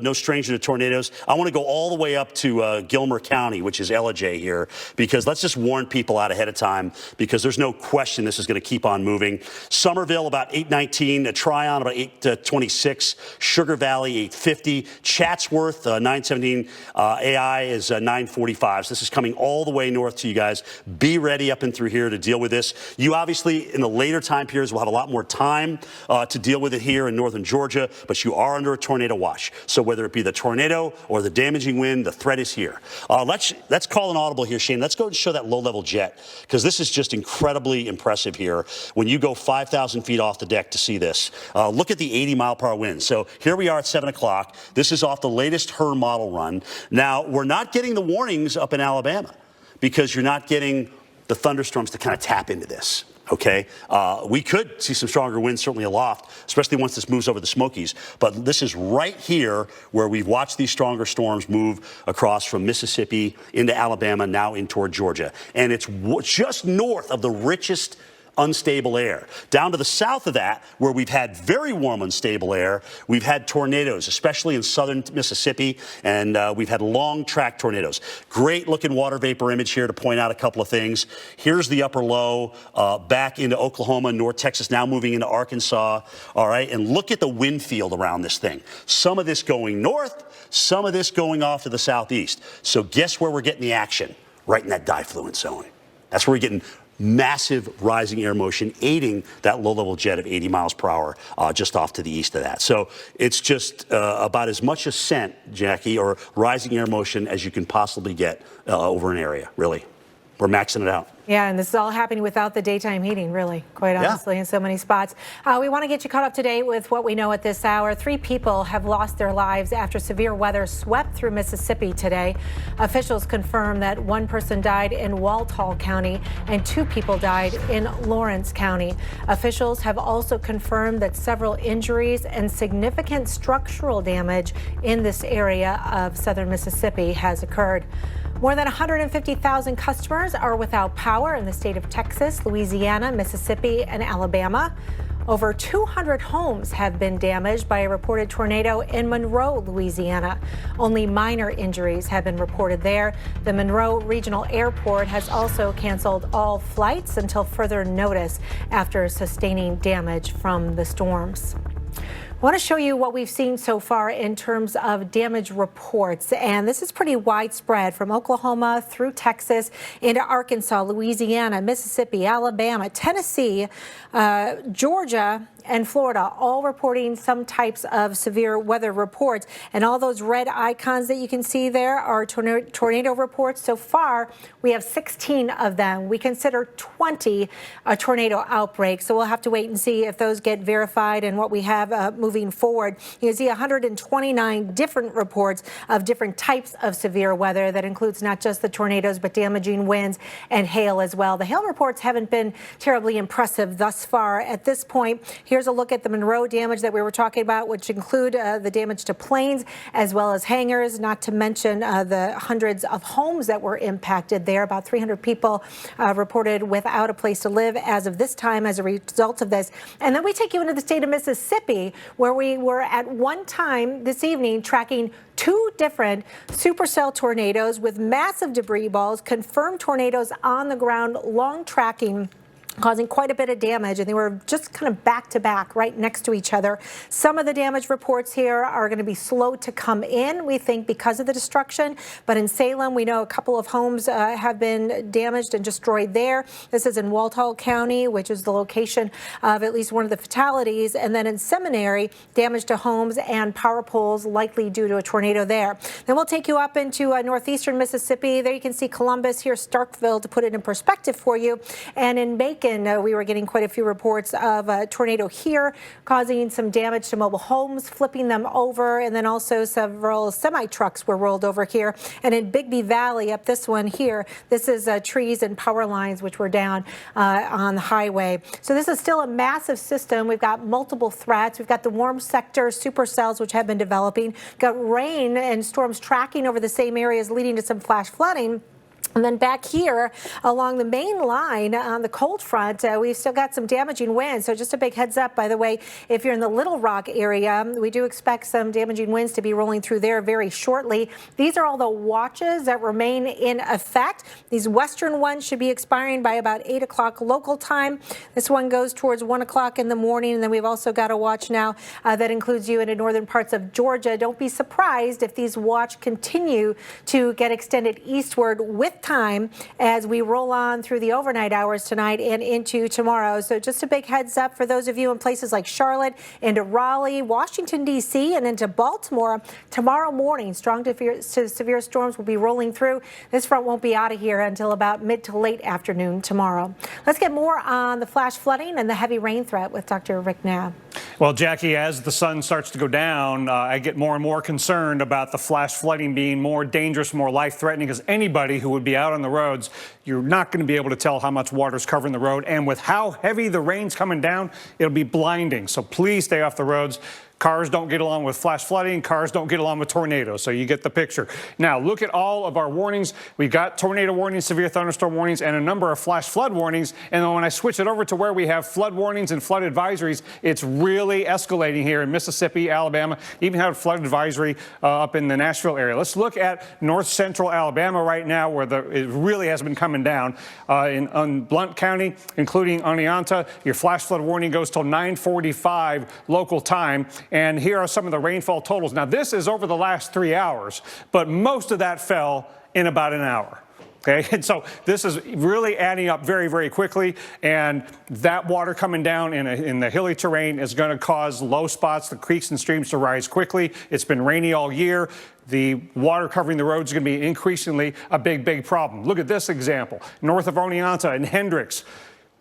no stranger to tornadoes. I want to go all the way up to Gilmer County, which is Ellijay here, because let's just warn people out ahead of time, because there's no question this is going to keep on moving. Somerville about 819, Tryon about 826, Sugar Valley 850, Chatsworth 917, AI is 945. So this is coming all the way north to you guys. Be ready up and through here to deal with this. You obviously in the later time periods will have a lot more time to deal with it here in northern Georgia, but you are under a tornado watch. So whether it be the tornado or the damaging wind, the threat is here. Let's call an audible here, Shane. Let's go and show that low-level jet, because this is just incredibly impressive here when you go 5,000 feet off the deck to see this. Look at the 80-mile-per-hour wind. So here we are at 7 o'clock. This is off the latest HER model run. Now, we're not getting the warnings up in Alabama because you're not getting the thunderstorms to kind of tap into this. Okay, we could see some stronger winds certainly aloft, especially once this moves over the Smokies. But this is right here where we've watched these stronger storms move across from Mississippi into Alabama, now in toward Georgia. And it's just north of the richest unstable air. Down to the south of that, where we've had very warm, unstable air, we've had tornadoes, especially in southern Mississippi, and we've had long track tornadoes. Great looking water vapor image here to point out a couple of things. Here's the upper low back into Oklahoma, North Texas, now moving into Arkansas. All right, and look at the wind field around this thing. Some of this going north, some of this going off to the southeast. So guess where we're getting the action? Right in that difluent zone. That's where we're getting massive rising air motion aiding that low-level jet of 80 miles per hour just off to the east of that. So it's just about as much ascent, Jackie, or rising air motion as you can possibly get over an area, really. We're maxing it out. Yeah, and this is all happening without the daytime heating, really, quite honestly, in so many spots. We want to get you caught up to date with what we know at this hour. 3 people have lost their lives after severe weather swept through Mississippi today. Officials confirm that 1 person died in Walthall County and 2 people died in Lawrence County. Officials have also confirmed that several injuries and significant structural damage in this area of southern Mississippi has occurred. More than 150,000 customers are without power in the state of Texas, Louisiana, Mississippi, and Alabama. Over 200 homes have been damaged by a reported tornado in Monroe, Louisiana. Only minor injuries have been reported there. The Monroe Regional Airport has also canceled all flights until further notice after sustaining damage from the storms. I want to show you what we've seen so far in terms of damage reports, and this is pretty widespread from Oklahoma through Texas into Arkansas, Louisiana, Mississippi, Alabama, Tennessee, Georgia, and Florida, all reporting some types of severe weather reports. And all those red icons that you can see there are tornado reports. So far, we have 16 of them. We consider 20 a tornado outbreak. So we'll have to wait and see if those get verified and what we have moving forward. You can see 129 different reports of different types of severe weather. That includes not just the tornadoes, but damaging winds and hail as well. The hail reports haven't been terribly impressive thus far. At this point, here's a look at the Monroe damage that we were talking about, which include the damage to planes as well as hangars, not to mention the hundreds of homes that were impacted there. About 300 people reported without a place to live as of this time as a result of this. And then we take you into the state of Mississippi, where we were at one time this evening tracking 2 different supercell tornadoes with massive debris balls, confirmed tornadoes on the ground, long tracking, causing quite a bit of damage, and they were just kind of back to back right next to each other. Some of the damage reports here are going to be slow to come in, we think, because of the destruction. But in Salem, we know a couple of homes have been damaged and destroyed there. This is in Walthall County, which is the location of at least one of the fatalities. And then in Seminary, damage to homes and power poles likely due to a tornado there. Then we'll take you up into northeastern Mississippi. There you can see Columbus, here Starkville, to put it in perspective for you. And in Macon, weekend, we were getting quite a few reports of a tornado here causing some damage to mobile homes, flipping them over, and then also several semi-trucks were rolled over here. And in Bigby Valley, up this one here, this is trees and power lines which were down on the highway. So this is still a massive system. We've got multiple threats. We've got the warm sector supercells which have been developing. Got rain and storms tracking over the same areas, leading to some flash flooding. And then back here along the main line on the cold front, we've still got some damaging winds. So just a big heads up, by the way, if you're in the Little Rock area, we do expect some damaging winds to be rolling through there very shortly. These are all the watches that remain in effect. These western ones should be expiring by about 8 o'clock local time. This one goes towards 1 o'clock in the morning. And then we've also got a watch now that includes you in the northern parts of Georgia. Don't be surprised if these watch continue to get extended eastward with time as we roll on through the overnight hours tonight and into tomorrow. So just a big heads up for those of you in places like Charlotte, into Raleigh, Washington, D.C., and into Baltimore. Tomorrow morning, strong to severe storms will be rolling through. This front won't be out of here until about mid to late afternoon tomorrow. Let's get more on the flash flooding and the heavy rain threat with Dr. Rick Knapp. Well, Jackie, as the sun starts to go down, I get more and more concerned about the flash flooding being more dangerous, more life-threatening, because anybody who would be out on the roads, you're not going to be able to tell how much water's covering the road. And with how heavy the rain's coming down, it'll be blinding. So please stay off the roads. Cars don't get along with flash flooding. Cars don't get along with tornadoes. So you get the picture. Now, look at all of our warnings. We've got tornado warnings, severe thunderstorm warnings, and a number of flash flood warnings. And then when I switch it over to where we have flood warnings and flood advisories, it's really escalating here in Mississippi, Alabama, even have a flood advisory up in the Nashville area. Let's look at north central Alabama right now, where it really has been coming down. In Blount County, including Oneonta, your flash flood warning goes till 9:45 local time. And here are some of the rainfall totals. Now, this is over the last 3 hours, but most of that fell in about an hour. Okay, and so this is really adding up very, very quickly, and that water coming down in the hilly terrain is going to cause low spots, the creeks and streams to rise quickly. It's been rainy all year. The water covering the roads is going to be increasingly a big, big problem. Look at this example. North of Oneonta and Hendricks,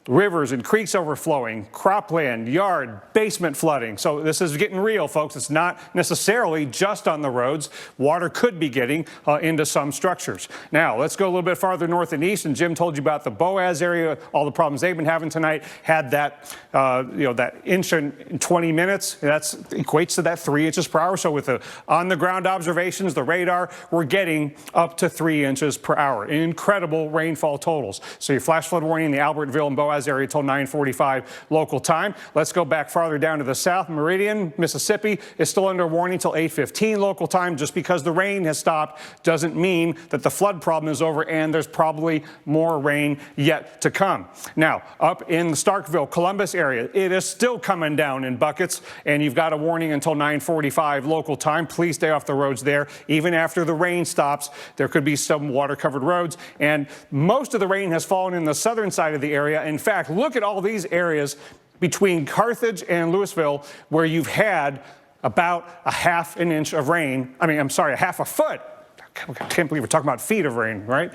rivers and creeks overflowing, cropland, yard, basement flooding. So this is getting real, folks. It's not necessarily just on the roads. Water could be getting into some structures. Now, let's go a little bit farther north and east. And Jim told you about the Boaz area, all the problems they've been having tonight. Had that, that inch in 20 minutes. That equates to that 3 inches per hour. So with the on-the-ground observations, the radar, we're getting up to 3 inches per hour. Incredible rainfall totals. So your flash flood warning in the Albertville and Boaz area till 9:45 local time. Let's go back farther down to the south. Meridian, Mississippi is still under warning till 8:15 local time. Just because the rain has stopped doesn't mean that the flood problem is over, and there's probably more rain yet to come. Now, up in the Starkville, Columbus area, it is still coming down in buckets, and you've got a warning until 9:45 local time. Please stay off the roads there. Even after the rain stops, there could be some water-covered roads, and most of the rain has fallen in the southern side of the area. In fact, look at all these areas between Carthage and Louisville where you've had about a half an inch of rain. A half a foot. I can't believe we're talking about feet of rain, right?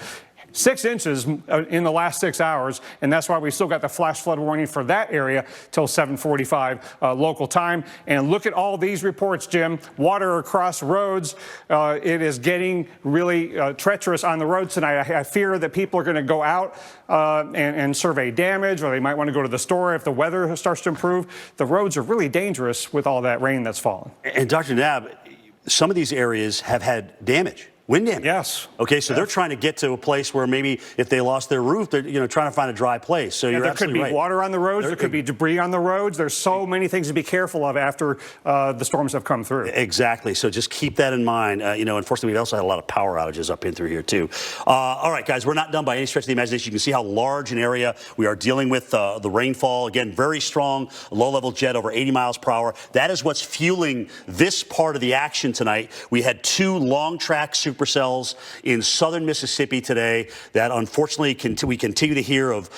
6 inches in the last 6 hours, and that's why we still got the flash flood warning for that area till 7:45 local time. And look at all these reports, Jim. Water across roads. It is getting really treacherous on the roads tonight. I fear that people are going to go out and survey damage, or they might want to go to the store if the weather starts to improve. The roads are really dangerous with all that rain that's fallen. And Dr. Knapp, some of these areas have had damage. Wind damage. Yes. Okay, so they're trying to get to a place where maybe if they lost their roof, they're trying to find a dry place. So you're absolutely right. There could be water on the roads. There could be debris on the roads. There's so many things to be careful of after the storms have come through. Exactly. So just keep that in mind. Unfortunately, we also had a lot of power outages up in through here too. All right, guys, we're not done by any stretch of the imagination. You can see how large an area we are dealing with. The rainfall, again, very strong, low-level jet over 80 miles per hour. That is what's fueling this part of the action tonight. We had 2 long-track supercells in southern Mississippi today that unfortunately we continue to hear of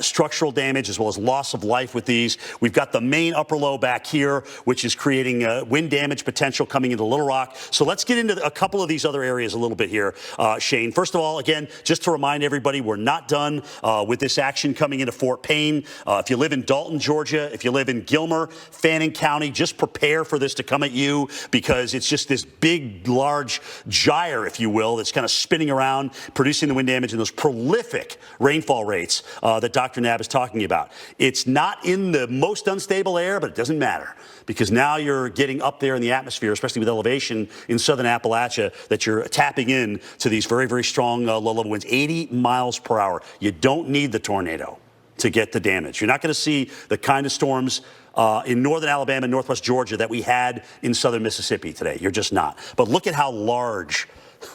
structural damage as well as loss of life with these. We've got the main upper low back here, which is creating wind damage potential coming into Little Rock. So let's get into a couple of these other areas a little bit here, Shane. First of all, again, just to remind everybody, we're not done with this action coming into Fort Payne. If you live in Dalton, Georgia, if you live in Gilmer, Fannin County, just prepare for this to come at you because it's just this big, large gyre, if you will, that's kind of spinning around, producing the wind damage and those prolific rainfall rates that Dr. Knabb is talking about. It's not in the most unstable air, but it doesn't matter because now you're getting up there in the atmosphere, especially with elevation in southern Appalachia, that you're tapping in to these very, very strong low-level winds, 80 miles per hour. You don't need the tornado to get the damage. You're not going to see the kind of storms in northern Alabama and northwest Georgia that we had in southern Mississippi today. You're just not. But look at how large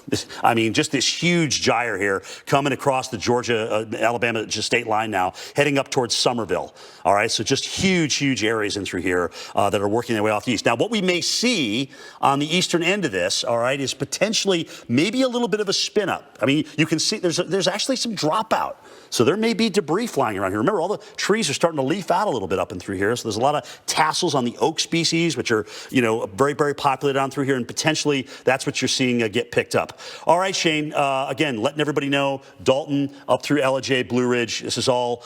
just this huge gyre here coming across the Georgia-Alabama state line now, heading up towards Somerville. All right, so just huge, huge areas in through here that are working their way off the east. Now, what we may see on the eastern end of this, all right, is potentially maybe a little bit of a spin up. I mean, you can see there's actually some dropout. So there may be debris flying around here. Remember, all the trees are starting to leaf out a little bit up and through here. So there's a lot of tassels on the oak species, which are, very, very populated on through here. And potentially that's what you're seeing get picked up. All right, Shane, again, letting everybody know, Dalton up through Ellijay, Blue Ridge, this is all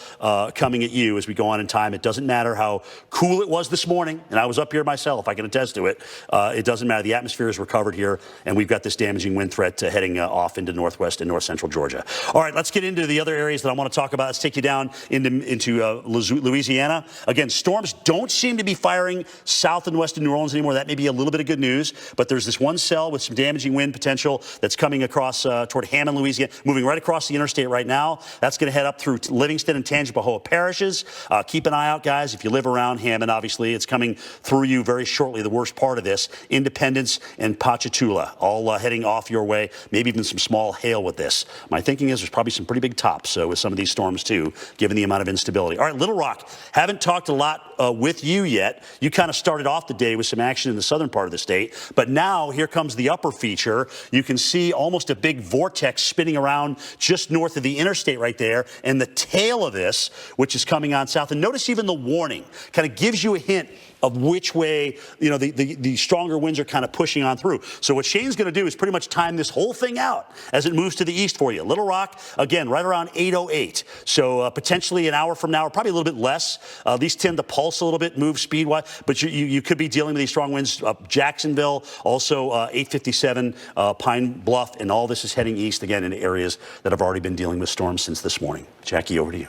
coming at you as we go on in time. It doesn't matter how cool it was this morning, and I was up here myself, I can attest to it. It doesn't matter. The atmosphere is recovered here, and we've got this damaging wind threat heading off into northwest and north central Georgia. All right, let's get into the other areas that I want to talk about. Let's take you down into Louisiana. Again, storms don't seem to be firing south and west of New Orleans anymore. That may be a little bit of good news, but there's this one cell with some damaging wind potential that's coming across toward Hammond, Louisiana, moving right across the interstate right now. That's going to head up through Livingston and Tangipahoa parishes. Keep an eye out, guys. If you live around Hammond, obviously, it's coming through you very shortly. The worst part of this, Independence and Ponchatoula, all heading off your way. Maybe even some small hail with this. My thinking is there's probably some pretty big tops with some of these storms, too, given the amount of instability. All right, Little Rock, haven't talked a lot with you yet. You kind of started off the day with some action in the southern part of the state, but now here comes the upper feature. You can see almost a big vortex spinning around just north of the interstate right there, and the tail of this, which is coming on south. And notice even the warning kind of gives you a hint of which way, the stronger winds are kind of pushing on through. So what Shane's going to do is pretty much time this whole thing out as it moves to the east for you. Little Rock, again, right around 8:08. So potentially an hour from now, or probably a little bit less. These tend to pulse a little bit, move speed-wise, but you could be dealing with these strong winds. Jacksonville, also 8:57, Pine Bluff, and all this is heading east again into areas that have already been dealing with storms since this morning. Jackie, over to you.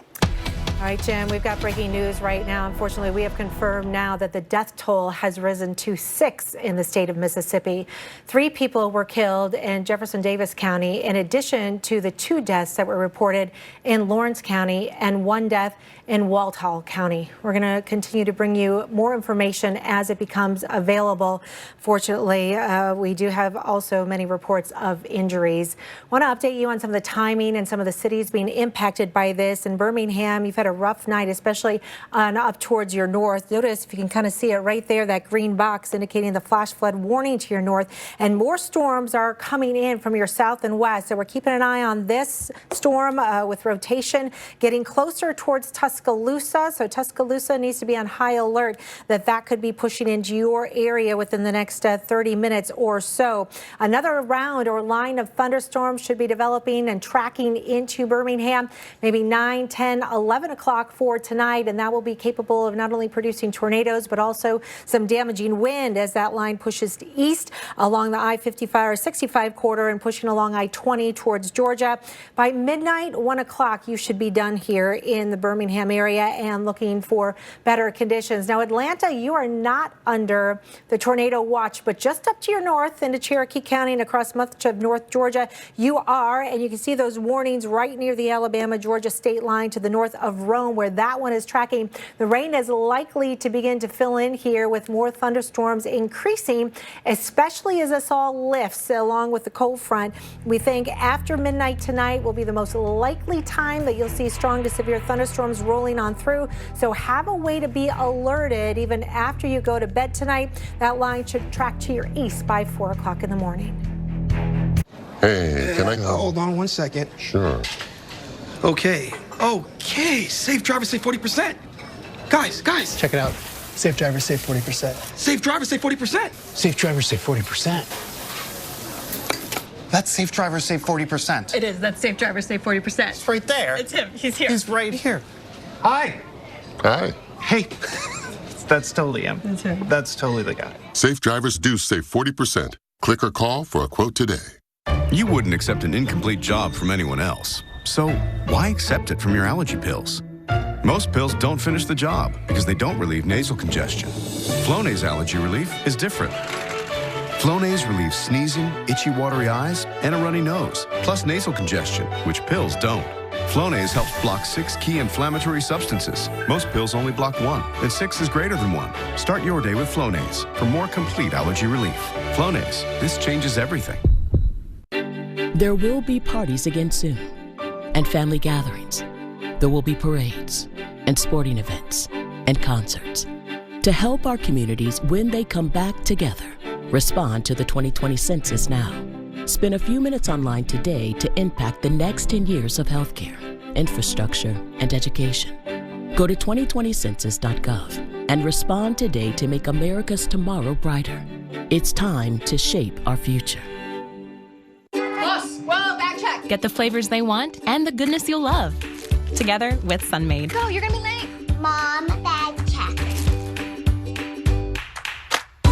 All right, Jim, we've got breaking news right now. Unfortunately, we have confirmed now that the death toll has risen to 6 in the state of Mississippi. 3 people were killed in Jefferson Davis County, in addition to the 2 deaths that were reported in Lawrence County and 1 death in Walthall County. We're going to continue to bring you more information as it becomes available. Fortunately, we do have also many reports of injuries. I want to update you on some of the timing and some of the cities being impacted by this. In Birmingham, you've had a rough night, especially up towards your north. Notice if you can kind of see it right there, that green box indicating the flash flood warning to your north. And more storms are coming in from your south and west. So we're keeping an eye on this storm with rotation getting closer towards Tuscaloosa. So Tuscaloosa needs to be on high alert that could be pushing into your area within the next 30 minutes or so. Another round or line of thunderstorms should be developing and tracking into Birmingham, maybe 9, 10, 11 o'clock for tonight, and that will be capable of not only producing tornadoes but also some damaging wind as that line pushes east along the I-55 or 65 corridor and pushing along I-20 towards Georgia. By midnight, 1 o'clock, you should be done here in the Birmingham area and looking for better conditions. Now, Atlanta, you are not under the tornado watch, but just up to your north into Cherokee County and across much of North Georgia, you are, and you can see those warnings right near the Alabama-Georgia state line to the north of Rome, where that one is tracking. The rain is likely to begin to fill in here with more thunderstorms increasing, especially as this all lifts along with the cold front. We think after midnight tonight will be the most likely time that you'll see strong to severe thunderstorms rolling on through. So have a way to be alerted even after you go to bed tonight. That line should track to your east by 4 o'clock in the morning. Hey, can I go? Hold on 1 second. Sure. Okay. Safe driver, save 40%. Guys. Check it out. Safe drivers save 40%. Safe driver, save 40%. Safe drivers save 40%. That's safe drivers save 40%. It is. That's safe drivers save 40%. It's right there. It's him. He's here. He's right here. Hi. Hi. Hey. That's totally him. That's him. That's totally the guy. Safe drivers do save 40%. Click or call for a quote today. You wouldn't accept an incomplete job from anyone else. So why accept it from your allergy pills? Most pills don't finish the job because they don't relieve nasal congestion. Flonase allergy relief is different. Flonase relieves sneezing, itchy, watery eyes, and a runny nose, plus nasal congestion, which pills don't. Flonase helps block 6 key inflammatory substances. Most pills only block 1, and 6 is greater than 1. Start your day with Flonase for more complete allergy relief. Flonase, this changes everything. There will be parties again soon, and family gatherings. There will be parades, and sporting events, and concerts. To help our communities when they come back together, respond to the 2020 census now. Spend a few minutes online today to impact the next 10 years of healthcare, infrastructure, and education. Go to 2020census.gov and respond today to make America's tomorrow brighter. It's time to shape our future. Boss, whoa, back check. Get the flavors they want and the goodness you'll love. Together with Sunmade. Go, you're gonna be late. Mom, bag check.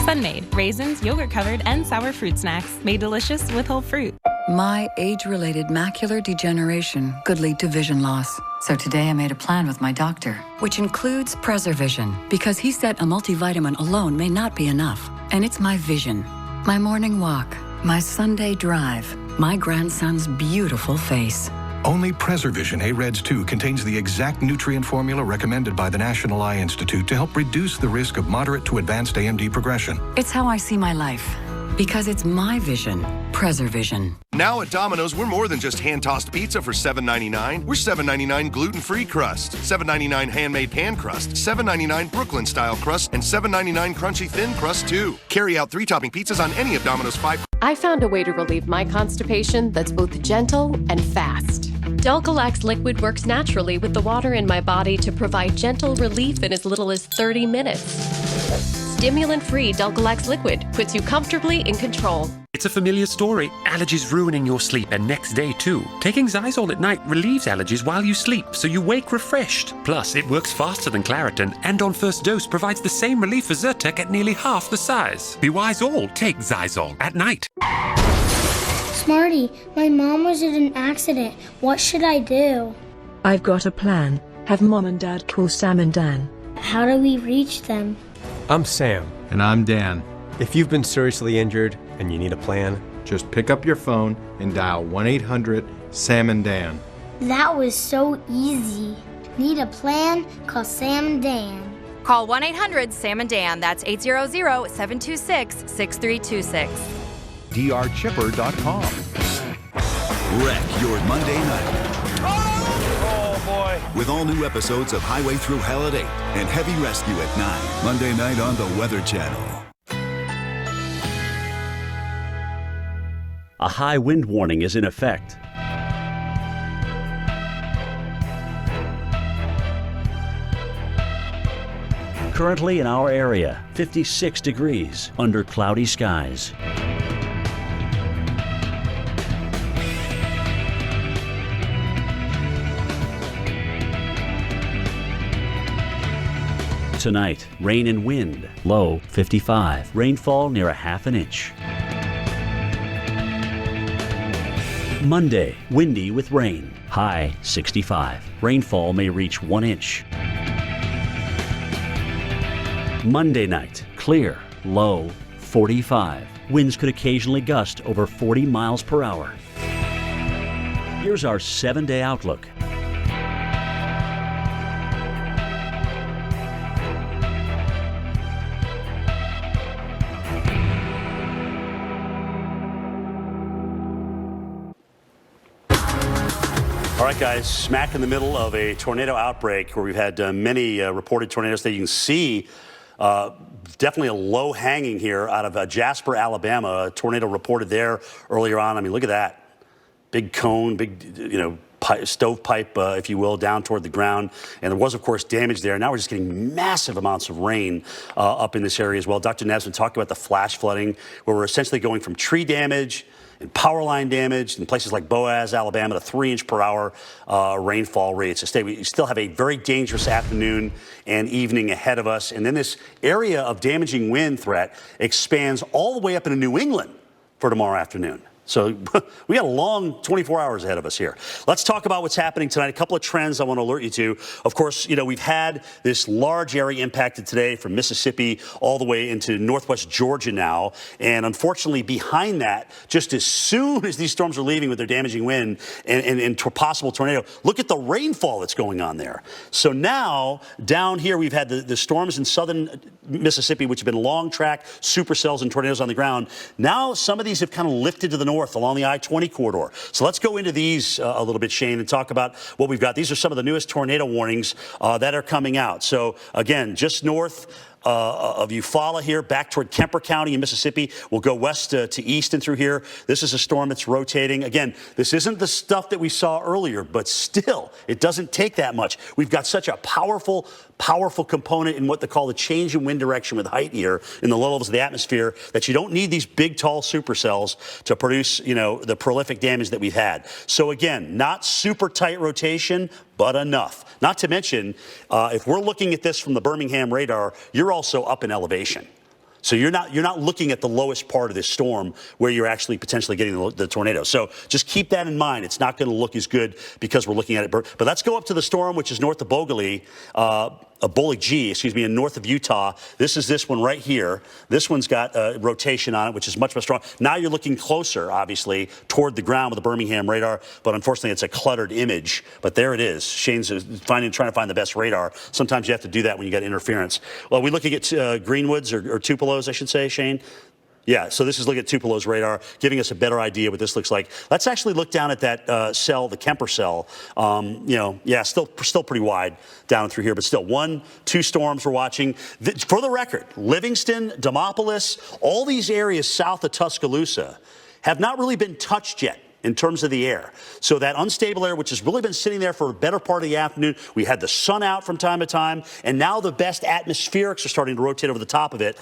Sunmade, raisins, yogurt-covered, and sour fruit snacks made delicious with whole fruit. My age-related macular degeneration could lead to vision loss. So today I made a plan with my doctor, which includes Preservision, because he said a multivitamin alone may not be enough. And it's my vision, my morning walk, my Sunday drive, my grandson's beautiful face. Only Preservision A-Reds 2 contains the exact nutrient formula recommended by the National Eye Institute to help reduce the risk of moderate to advanced AMD progression. It's how I see my life, because it's my vision, Preservision. Now at Domino's, we're more than just hand-tossed pizza for $7.99. We're $7.99 gluten-free crust, $7.99 handmade pan crust, $7.99 Brooklyn-style crust, and $7.99 crunchy thin crust, too. Carry out 3-topping pizzas on any of Domino's 5. I found a way to relieve my constipation that's both gentle and fast. Delcolax liquid works naturally with the water in my body to provide gentle relief in as little as 30 minutes. Stimulant-free Delcolax liquid puts you comfortably in control. It's a familiar story. Allergies ruining your sleep and next day too. Taking Xyzal at night relieves allergies while you sleep, so you wake refreshed. Plus, it works faster than Claritin and on first dose provides the same relief as Zyrtec at nearly half the size. Be wise all, take Xyzal at night. Smarty, my mom was in an accident. What should I do? I've got a plan. Have Mom and Dad call Sam and Dan. How do we reach them? I'm Sam. And I'm Dan. If you've been seriously injured and you need a plan, just pick up your phone and dial 1-800-SAM and Dan. That was so easy. Need a plan? Call Sam and Dan. Call 1-800-SAM and Dan. That's 800-726-6326. drchipper.com. Wreck your Monday night. Oh, boy. With all new episodes of Highway Through Hell at 8 and Heavy Rescue at 9. Monday night on the Weather Channel. A high wind warning is in effect. Currently in our area, 56 degrees under cloudy skies. Tonight, rain and wind, low 55, rainfall near a half an inch. Monday, windy with rain, high 65, rainfall may reach 1 inch. Monday night, clear, low 45, winds could occasionally gust over 40 miles per hour. Here's our 7-day outlook. All right, guys, smack in the middle of a tornado outbreak where we've had many reported tornadoes that you can see Definitely a low hanging here out of Jasper, Alabama. A tornado reported there earlier on. I mean, look at that. Big cone, big, stovepipe, if you will, down toward the ground. And there was, of course, damage there. Now we're just getting massive amounts of rain up in this area as well. Dr. Nesman talked about the flash flooding, where we're essentially going from tree damage and power line damage in places like Boaz, Alabama, to 3-inch per hour rainfall rates. We still have a very dangerous afternoon and evening ahead of us. And then this area of damaging wind threat expands all the way up into New England for tomorrow afternoon. So we got a long 24 hours ahead of us here. Let's talk about what's happening tonight. A couple of trends I want to alert you to. Of course, we've had this large area impacted today from Mississippi all the way into northwest Georgia now. And unfortunately, behind that, just as soon as these storms are leaving with their damaging wind and possible tornado, look at the rainfall that's going on there. So now, down here, we've had the storms in southern Mississippi, which have been long track supercells and tornadoes on the ground. Now, some of these have kind of lifted to the north along the I-20 corridor. So let's go into these a little bit, Shane, and talk about what we've got. These are some of the newest tornado warnings that are coming out. So again, just north of Eufaula here, back toward Kemper County in Mississippi. We'll go west to east and through here. This is a storm that's rotating. Again, this isn't the stuff that we saw earlier, but still, it doesn't take that much. We've got such a powerful component in what they call the change in wind direction with height here in the low levels of the atmosphere that you don't need these big, tall supercells to produce, the prolific damage that we've had. So again, not super tight rotation, but enough. Not to mention, if we're looking at this from the Birmingham radar, you're also up in elevation. So you're not looking at the lowest part of this storm where you're actually potentially getting the tornado. So just keep that in mind. It's not going to look as good because we're looking at it. But let's go up to the storm, which is north of Bolig G, in north of Utah. This is this one right here. This one's got rotation on it, which is much more strong. Now you're looking closer, obviously, toward the ground with the Birmingham radar, but unfortunately it's a cluttered image. But there it is. Shane's trying to find the best radar. Sometimes you have to do that when you got interference. Well, are we looking at Greenwoods or Tupelo's, I should say, Shane? Yeah, so this is looking at Tupelo's radar, giving us a better idea what this looks like. Let's actually look down at that cell, the Kemper cell. Still pretty wide down through here, but still 1, 2 storms we're watching. For the record, Livingston, Demopolis, all these areas south of Tuscaloosa have not really been touched yet in terms of the air. So that unstable air, which has really been sitting there for a better part of the afternoon, we had the sun out from time to time, and now the best atmospherics are starting to rotate over the top of it.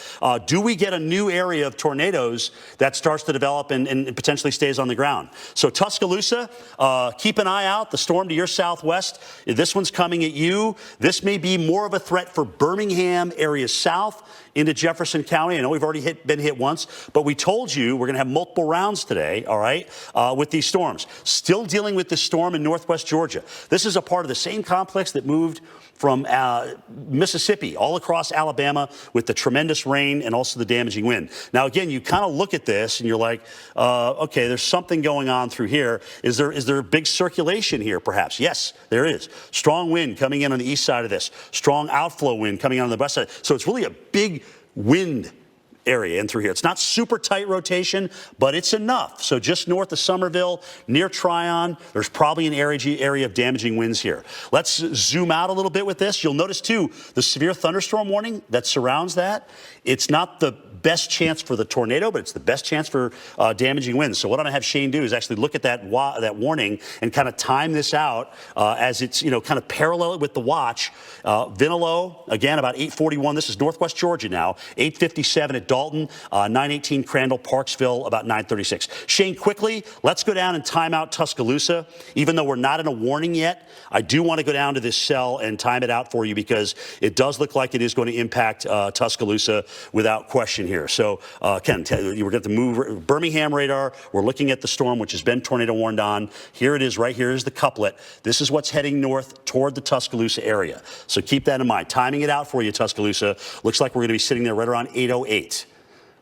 Do we get a new area of tornadoes that starts to develop and potentially stays on the ground? So Tuscaloosa, keep an eye out. The storm to your southwest, this one's coming at you. This may be more of a threat for Birmingham area south into Jefferson County. I know we've already been hit once, but we told you we're going to have multiple rounds today, all right, with these storms. Still dealing with this storm in northwest Georgia. This is a part of the same complex that moved from Mississippi all across Alabama with the tremendous rain and also the damaging wind. Now, again, you kind of look at this and you're like, okay, there's something going on through here. Is there a big circulation here, perhaps? Yes, there is. Strong wind coming in on the east side of this. Strong outflow wind coming in on the west side. So it's really a big wind area in through here. It's not super tight rotation, but it's enough. So just north of Somerville, near Tryon, there's probably an area of damaging winds here. Let's zoom out a little bit with this. You'll notice, too, the severe thunderstorm warning that surrounds that. It's not the best chance for the tornado, but it's the best chance for damaging winds. So what I'm going to have Shane do is actually look at that warning and kind of time this out as it's, kind of parallel it with the watch. Vinilo, again, about 8:41. This is northwest Georgia now. 8:57 at Dalton, 9:18 Crandall, Parksville, about 9:36. Shane, quickly, let's go down and time out Tuscaloosa. Even though we're not in a warning yet, I do want to go down to this cell and time it out for you because it does look like it is going to impact Tuscaloosa without question here. So, Ken, we're going to move Birmingham radar. We're looking at the storm, which has been tornado warned on. Here it is right here is the couplet. This is what's heading north toward the Tuscaloosa area. So keep that in mind. Timing it out for you, Tuscaloosa. Looks like we're going to be sitting there right around 8:08.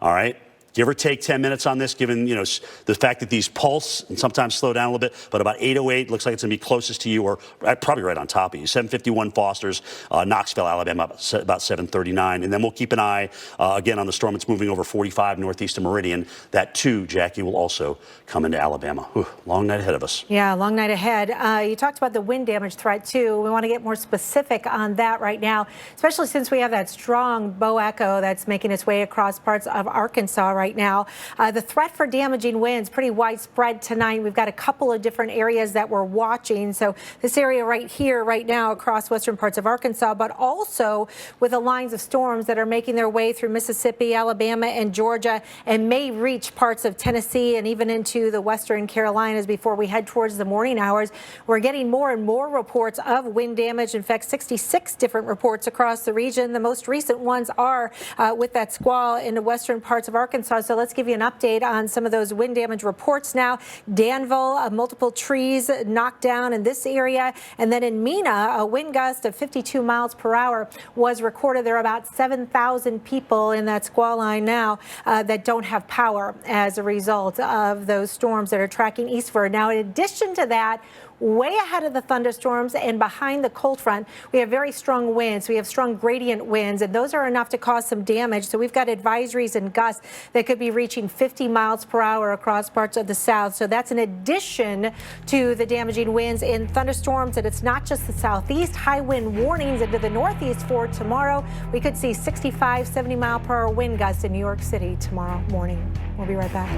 All right. Give or take 10 minutes on this, given the fact that these pulse and sometimes slow down a little bit. But about 8:08, looks like it's going to be closest to you, or probably right on top of you. 7:51 Foster's, Knoxville, Alabama, about 7:39. And then we'll keep an eye again on the storm. It's moving over 45 northeast of Meridian. That too, Jackie, will also come into Alabama. Whew, long night ahead of us. Yeah, long night ahead. You talked about the wind damage threat too. We want to get more specific on that right now, especially since we have that strong bow echo that's making its way across parts of Arkansas right now. The threat for damaging winds pretty widespread tonight. We've got a couple of different areas that we're watching. So this area right here, right now, across western parts of Arkansas, but also with the lines of storms that are making their way through Mississippi, Alabama, and Georgia, and may reach parts of Tennessee and even into the western Carolinas before we head towards the morning hours. We're getting more and more reports of wind damage. In fact, 66 different reports across the region. The most recent ones are with that squall in the western parts of Arkansas. So let's give you an update on some of those wind damage reports now. Danville, multiple trees knocked down in this area. And then in Mena, a wind gust of 52 miles per hour was recorded. There are about 7,000 people in that squall line now that don't have power as a result of those storms that are tracking eastward. Now, in addition to that, way ahead of the thunderstorms and behind the cold front, we have very strong winds. We have strong gradient winds, and those are enough to cause some damage. So we've got advisories and gusts that could be reaching 50 miles per hour across parts of the south. So that's in addition to the damaging winds and thunderstorms. And it's not just the southeast. High wind warnings into the northeast for tomorrow. We could see 65, 70 mile per hour wind gusts in New York City tomorrow morning. We'll be right back.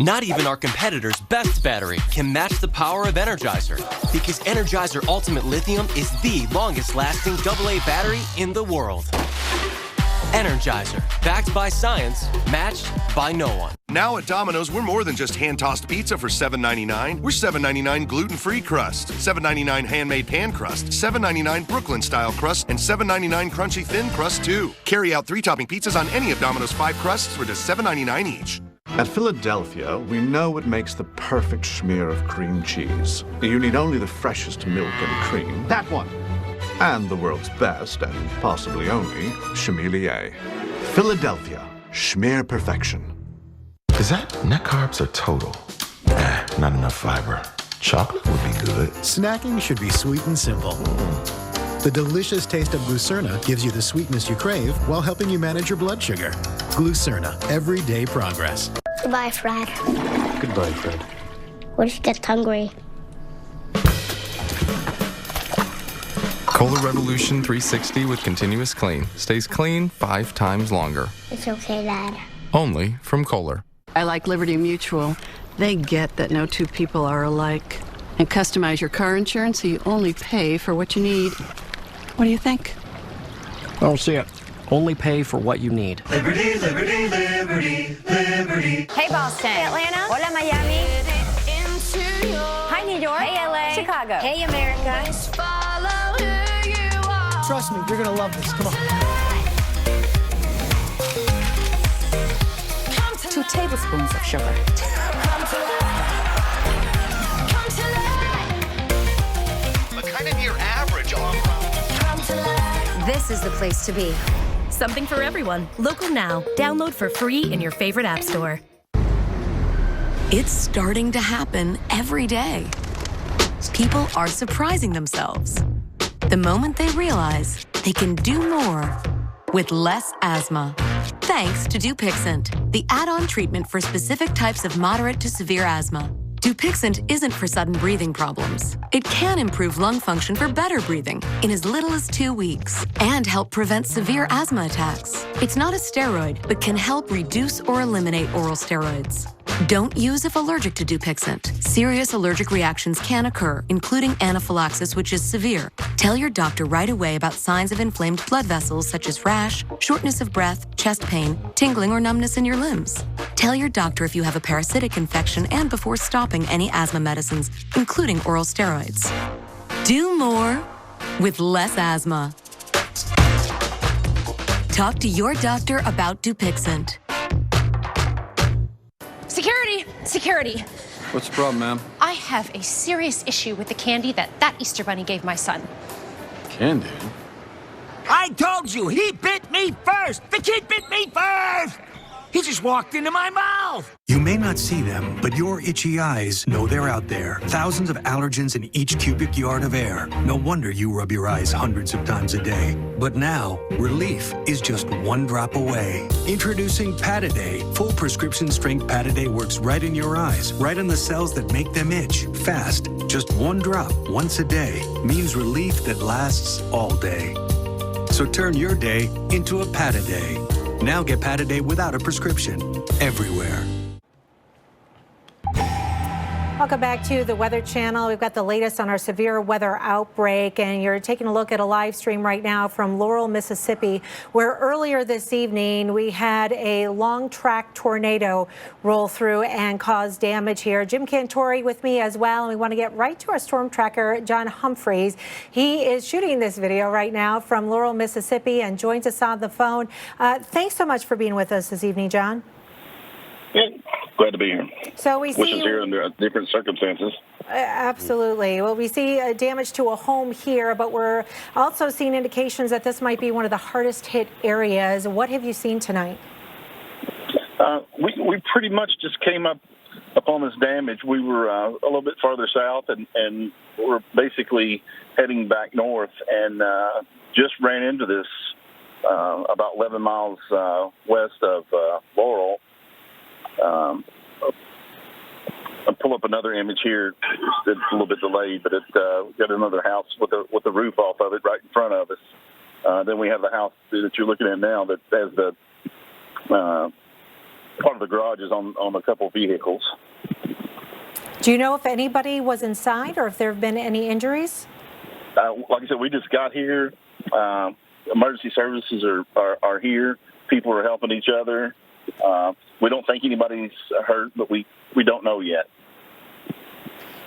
Not even our competitor's best battery can match the power of Energizer, because Energizer Ultimate Lithium is the longest-lasting AA battery in the world. Energizer, backed by science, matched by no one. Now at Domino's, we're more than just hand-tossed pizza for $7.99. We're $7.99 gluten-free crust, $7.99 handmade pan crust, $7.99 Brooklyn-style crust, and $7.99 crunchy thin crust, too. Carry out 3-topping pizzas on any of Domino's 5 crusts for just $7.99 each. At Philadelphia, we know what makes the perfect smear of cream cheese. You need only the freshest milk and cream. That one! And the world's best, and possibly only, Chamelier. Philadelphia. Schmear perfection. Is that net carbs or total? Not enough fiber. Chocolate would be good. Snacking should be sweet and simple. The delicious taste of Glucerna gives you the sweetness you crave while helping you manage your blood sugar. Glucerna, everyday progress. Goodbye, Fred. Goodbye, Fred. What if you get hungry? Kohler Revolution 360 with continuous clean. Stays clean 5 times longer. It's okay, Dad. Only from Kohler. I like Liberty Mutual. They get that no two people are alike. And customize your car insurance so you only pay for what you need. What do you think? I don't see it. Only pay for what you need. Liberty, liberty, liberty, liberty. Hey, Boston. Hey, Atlanta. Hola, Miami. Hi, New York. Hey, LA. Chicago. Hey, America. Trust me, you're gonna love this. Come on. 2 tablespoons of sugar. But kind of near average all. This is the place to be. Something for everyone. Local now. Download for free in your favorite app store. It's starting to happen every day. People are surprising themselves the moment they realize they can do more with less asthma. Thanks to Dupixent, the add-on treatment for specific types of moderate to severe asthma. Dupixent isn't for sudden breathing problems. It can improve lung function for better breathing in as little as 2 weeks and help prevent severe asthma attacks. It's not a steroid, but can help reduce or eliminate oral steroids. Don't use if allergic to Dupixent. Serious allergic reactions can occur, including anaphylaxis, which is severe. Tell your doctor right away about signs of inflamed blood vessels such as rash, shortness of breath, chest pain, tingling, or numbness in your limbs. Tell your doctor if you have a parasitic infection and before stopping any asthma medicines, including oral steroids. Do more with less asthma. Talk to your doctor about Dupixent. Security! Security! What's the problem, ma'am? I have a serious issue with the candy that Easter Bunny gave my son. Candy? I told you, he bit me first! The kid bit me first! He just walked into my mouth! You may not see them, but your itchy eyes know they're out there. Thousands of allergens in each cubic yard of air. No wonder you rub your eyes hundreds of times a day. But now, relief is just one drop away. Introducing Pataday. Full prescription strength Pataday works right in your eyes, right on the cells that make them itch. Fast. Just one drop once a day means relief that lasts all day. So turn your day into a Pataday. Now get Pataday without a prescription, everywhere. Welcome back to the Weather Channel. We've got the latest on our severe weather outbreak, and you're taking a look at a live stream right now from Laurel, Mississippi, where earlier this evening we had a long track tornado roll through and cause damage here. Jim Cantori with me as well, and we want to get right to our storm tracker, John Humphreys. He is shooting this video right now from Laurel, Mississippi, and joins us on the phone. Thanks so much for being with us this evening, John. Yeah, glad to be here. So we Wish see us here under different circumstances. Absolutely. Well, we see damage to a home here, but we're also seeing indications that this might be one of the hardest hit areas. What have you seen tonight? We pretty much just came upon this damage. We were a little bit farther south, and we're basically heading back north, and just ran into this about 11 miles west of Laurel. I'll pull up another image here. It's a little bit delayed, but it's got another house with the roof off of it right in front of us. Then we have the house that you're looking at now that has the part of the garage is on a couple of vehicles. Do you know if anybody was inside or if there have been any injuries? Like I said, we just got here. Emergency services are here. People are helping each other. We don't think anybody's hurt, but we don't know yet.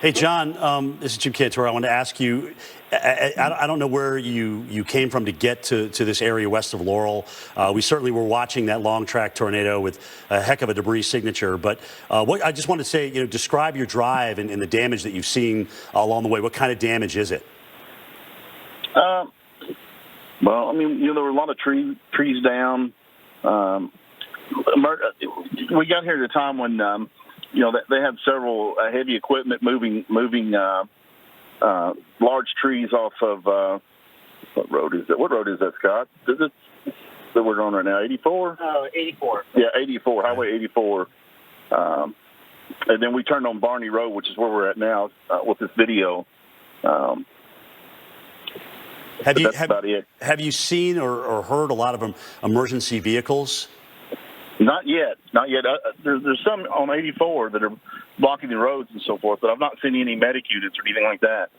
Hey, John, this is Jim Cantor. I wanted to ask you, I don't know where you came from to get to this area west of Laurel. We certainly were watching that long track tornado with a heck of a debris signature. But I just wanted to say, describe your drive and the damage that you've seen along the way. What kind of damage is it? Well, I mean, there were a lot of trees down. We got here at a time when, they had several heavy equipment moving large trees off of, what road is that? What road is that, Scott? That we're on right now, 84? 84. Yeah, 84, Highway 84. And then we turned on Barney Road, which is where we're at now with this video. Have you seen or heard a lot of emergency vehicles? Not yet. There's some on 84 that are blocking the roads and so forth, but I've not seen any medic units or anything like that.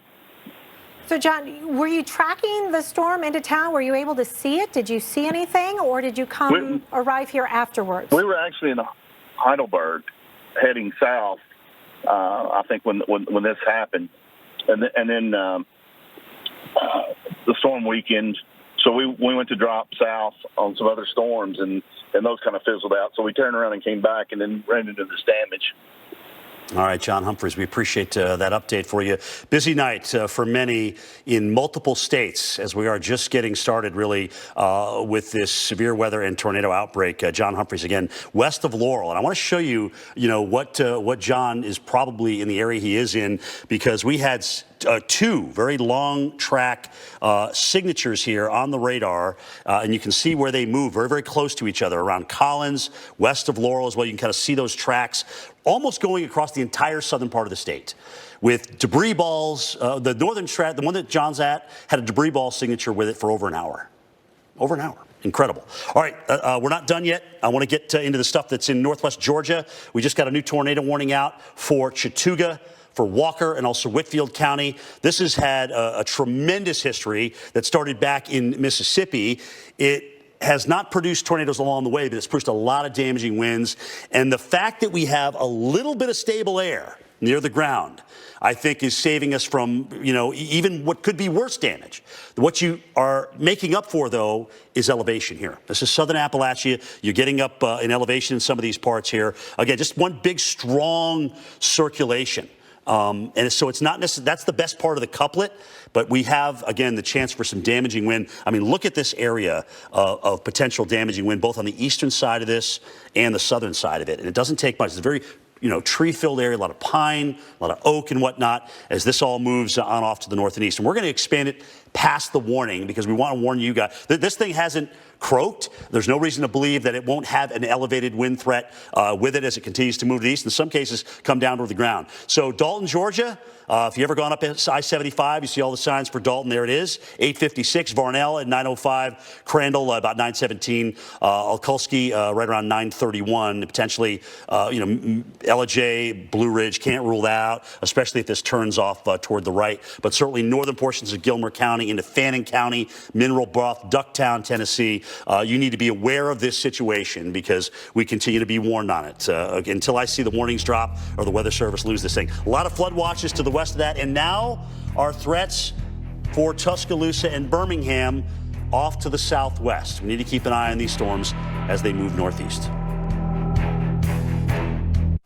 So, John, were you tracking the storm into town? Were you able to see it? Did you see anything, or did you arrive here afterwards? We were actually in Heidelberg, heading south. I think when this happened, and then the storm weakened. So we went to drop south on some other storms, and those kind of fizzled out. So we turned around and came back and then ran into this damage. All right, John Humphreys, we appreciate that update for you. Busy night for many in multiple states as we are just getting started, really, with this severe weather and tornado outbreak. John Humphreys, again, west of Laurel. And I want to show you, what John is probably in the area he is in, because we had two very long track signatures here on the radar, and you can see where they move very, very close to each other around Collins, west of Laurel as well. You can kind of see those tracks almost going across the entire southern part of the state with debris balls. The northern track, the one that John's at, had a debris ball signature with it for over an hour. Over an hour. Incredible. All right, we're not done yet. I want to get into the stuff that's in northwest Georgia. We just got a new tornado warning out for Chattooga, for Walker, and also Whitfield County. This has had a tremendous history that started back in Mississippi. It has not produced tornadoes along the way, but it's produced a lot of damaging winds. And the fact that we have a little bit of stable air near the ground, I think, is saving us from, even what could be worse damage. What you are making up for, though, is elevation here. This is southern Appalachia. You're getting up in elevation in some of these parts here. Again, just one big, strong circulation And so it's not necessarily, that's the best part of the couplet, but we have, again, the chance for some damaging wind. I mean, look at this area of potential damaging wind, both on the eastern side of this and the southern side of it. And it doesn't take much. It's a very, tree-filled area, a lot of pine, a lot of oak and whatnot, as this all moves on off to the north and east. And we're going to expand it past the warning because we want to warn you guys that this thing hasn't croaked. There's no reason to believe that it won't have an elevated wind threat with it as it continues to move to the east. In some cases, come down to the ground. So Dalton, Georgia, if you've ever gone up I-75, you see all the signs for Dalton. There it is. 856, Varnell at 905, Crandall about 917, Alkulski right around 931. Potentially, LJ, Blue Ridge, can't rule that out, especially if this turns off toward the right. But certainly northern portions of Gilmer County into Fannin County, Mineral Bluff, Ducktown, Tennessee. You need to be aware of this situation because we continue to be warned on it until I see the warnings drop or the Weather Service lose this thing. A lot of flood watches to the west of that, and now our threats for Tuscaloosa and Birmingham off to the southwest. We need to keep an eye on these storms as they move northeast.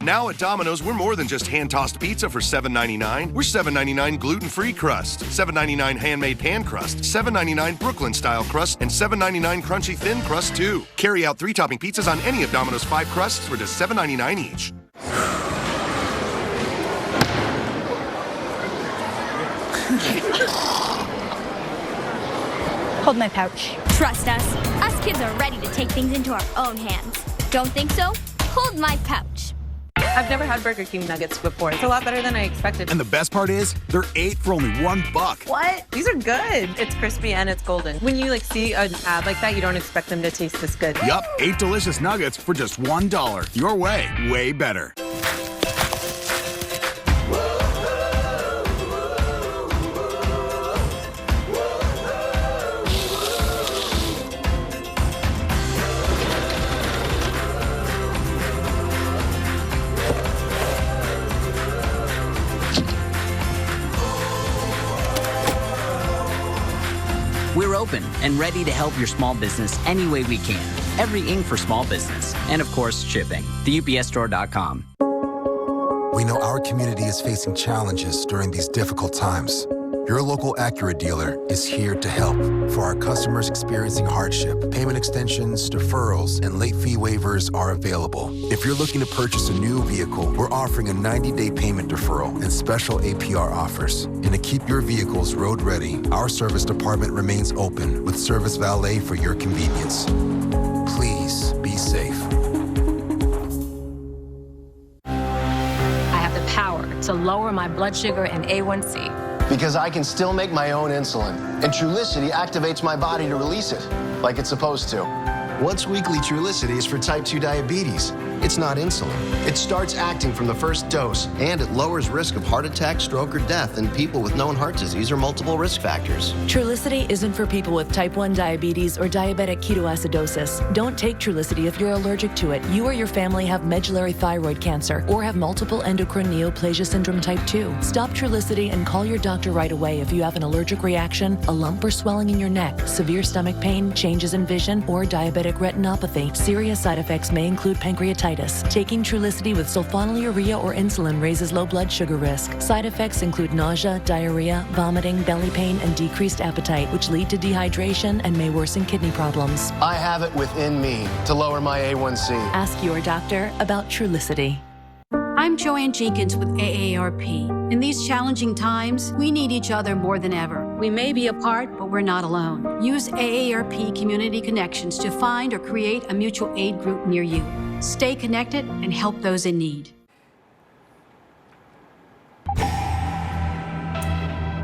Now at Domino's, we're more than just hand-tossed pizza for $7.99. We're $7.99 gluten-free crust, $7.99 handmade pan crust, $7.99 Brooklyn-style crust, and $7.99 crunchy thin crust, too. Carry out 3-topping pizzas on any of Domino's 5 crusts for just $7.99 each. Hold my pouch. Trust us. Us kids are ready to take things into our own hands. Don't think so? Hold my pouch. I've never had Burger King nuggets before. It's a lot better than I expected. And the best part is, they're 8 for only $1. What? These are good. It's crispy and it's golden. When you see an ad like that, you don't expect them to taste this good. Yup, 8 delicious nuggets for just $1. Your way better. We're open and ready to help your small business any way we can. Every ink for small business. And of course, shipping. TheUPSStore.com. We know our community is facing challenges during these difficult times. Your local Acura dealer is here to help. For our customers experiencing hardship, payment extensions, deferrals, and late fee waivers are available. If you're looking to purchase a new vehicle, we're offering a 90-day payment deferral and special APR offers. And to keep your vehicles road ready, our service department remains open with service valet for your convenience. Please be safe. I have the power to lower my blood sugar and A1C. Because I can still make my own insulin, and Trulicity activates my body to release it, like it's supposed to. Once weekly Trulicity is for type 2 diabetes. It's not insulin. It starts acting from the first dose, and it lowers risk of heart attack, stroke, or death in people with known heart disease or multiple risk factors. Trulicity isn't for people with type 1 diabetes or diabetic ketoacidosis. Don't take Trulicity if you're allergic to it. You or your family have medullary thyroid cancer or have multiple endocrine neoplasia syndrome type 2. Stop Trulicity and call your doctor right away if you have an allergic reaction, a lump or swelling in your neck, severe stomach pain, changes in vision, or diabetic retinopathy. Serious side effects may include pancreatitis. Taking Trulicity with sulfonylurea or insulin raises low blood sugar risk. Side effects include nausea, diarrhea, vomiting, belly pain, and decreased appetite, which lead to dehydration and may worsen kidney problems. I have it within me to lower my A1C. Ask your doctor about Trulicity. I'm Joanne Jenkins with AARP. In these challenging times, we need each other more than ever. We may be apart, but we're not alone. Use AARP Community Connections to find or create a mutual aid group near you. Stay connected and help those in need.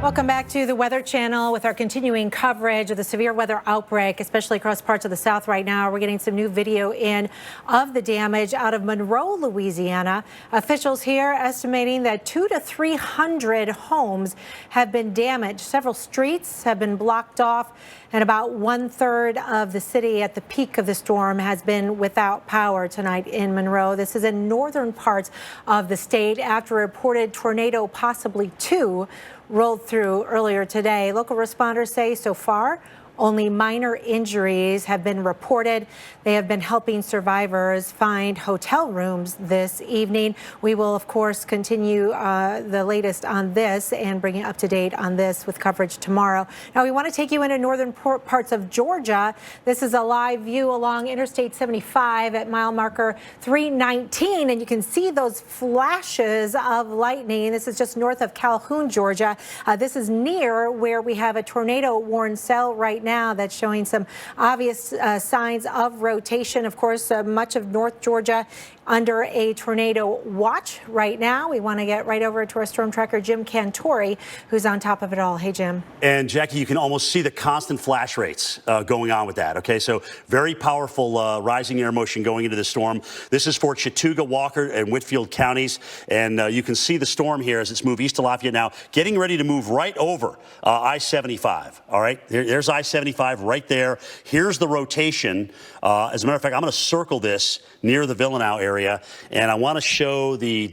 Welcome back to the Weather Channel with our continuing coverage of the severe weather outbreak, especially across parts of the South right now. We're getting some new video in of the damage out of Monroe, Louisiana. Officials here estimating that 200 to 300 homes have been damaged. Several streets have been blocked off, and about 1/3 of the city at the peak of the storm has been without power tonight in Monroe. This is in northern parts of the state after a reported tornado, possibly 2, rolled through earlier today. Local responders say so far Only minor injuries have been reported. They have been helping survivors find hotel rooms this evening. We will, of course, continue the latest on this and bring you up to date on this with coverage tomorrow. Now, we want to take you into northern parts of Georgia. This is a live view along Interstate 75 at mile marker 319, and you can see those flashes of lightning. This is just north of Calhoun, Georgia. This is near where we have a tornado-warned cell right now that's showing some obvious signs of rotation. Of course, much of North Georgia under a tornado watch right now. We want to get right over to our storm tracker, Jim Cantori, who's on top of it all. Hey, Jim. And Jackie, you can almost see the constant flash rates going on with that. Okay, so very powerful rising air motion going into the storm. This is for Chattooga, Walker, and Whitfield counties. And you can see the storm here as it's moved east of Lafayette now, getting ready to move right over I-75. All right, there's I-75 right there. Here's the rotation. As a matter of fact, I'm going to circle this near the Villanau area, and I want to show the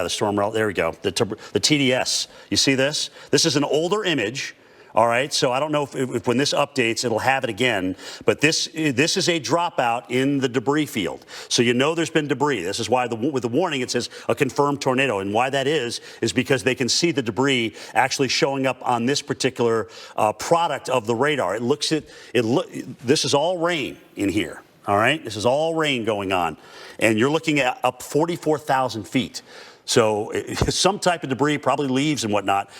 storm route. There we go. The TDS. You see this? This is an older image. All right, so I don't know if when this updates, it'll have it again. But this is a dropout in the debris field. So you know there's been debris. This is why with the warning it says a confirmed tornado. And why that is because they can see the debris actually showing up on this particular product of the radar. This is all rain in here. All right, this is all rain going on. And you're looking at up 44,000 feet. So some type of debris, probably leaves and whatnot,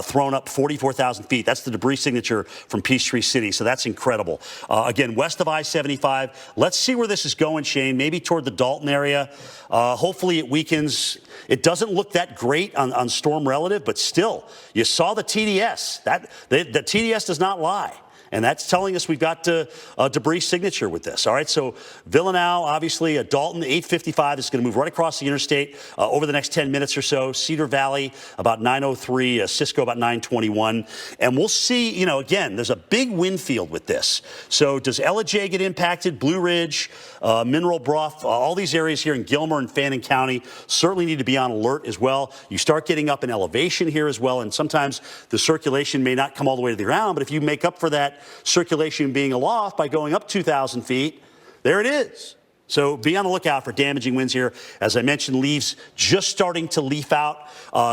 thrown up 44,000 feet. That's the debris signature from Peachtree City. So that's incredible. Again, west of I-75. Let's see where this is going, Shane. Maybe toward the Dalton area. Hopefully it weakens. It doesn't look that great on storm relative, but still, you saw the TDS. The TDS does not lie. And that's telling us we've got a debris signature with this. All right, so Villanau, obviously, Dalton, 855 is going to move right across the interstate over the next 10 minutes or so. Cedar Valley, about 9:03, Cisco, about 9:21. And we'll see, again, there's a big wind field with this. So does Ellijay get impacted? Blue Ridge, Mineral Bluff, all these areas here in Gilmer and Fannin County certainly need to be on alert as well. You start getting up in elevation here as well, and sometimes the circulation may not come all the way to the ground, but if you make up for that circulation being aloft by going up 2,000 feet, there it is. So be on the lookout for damaging winds here. As I mentioned, leaves just starting to leaf out.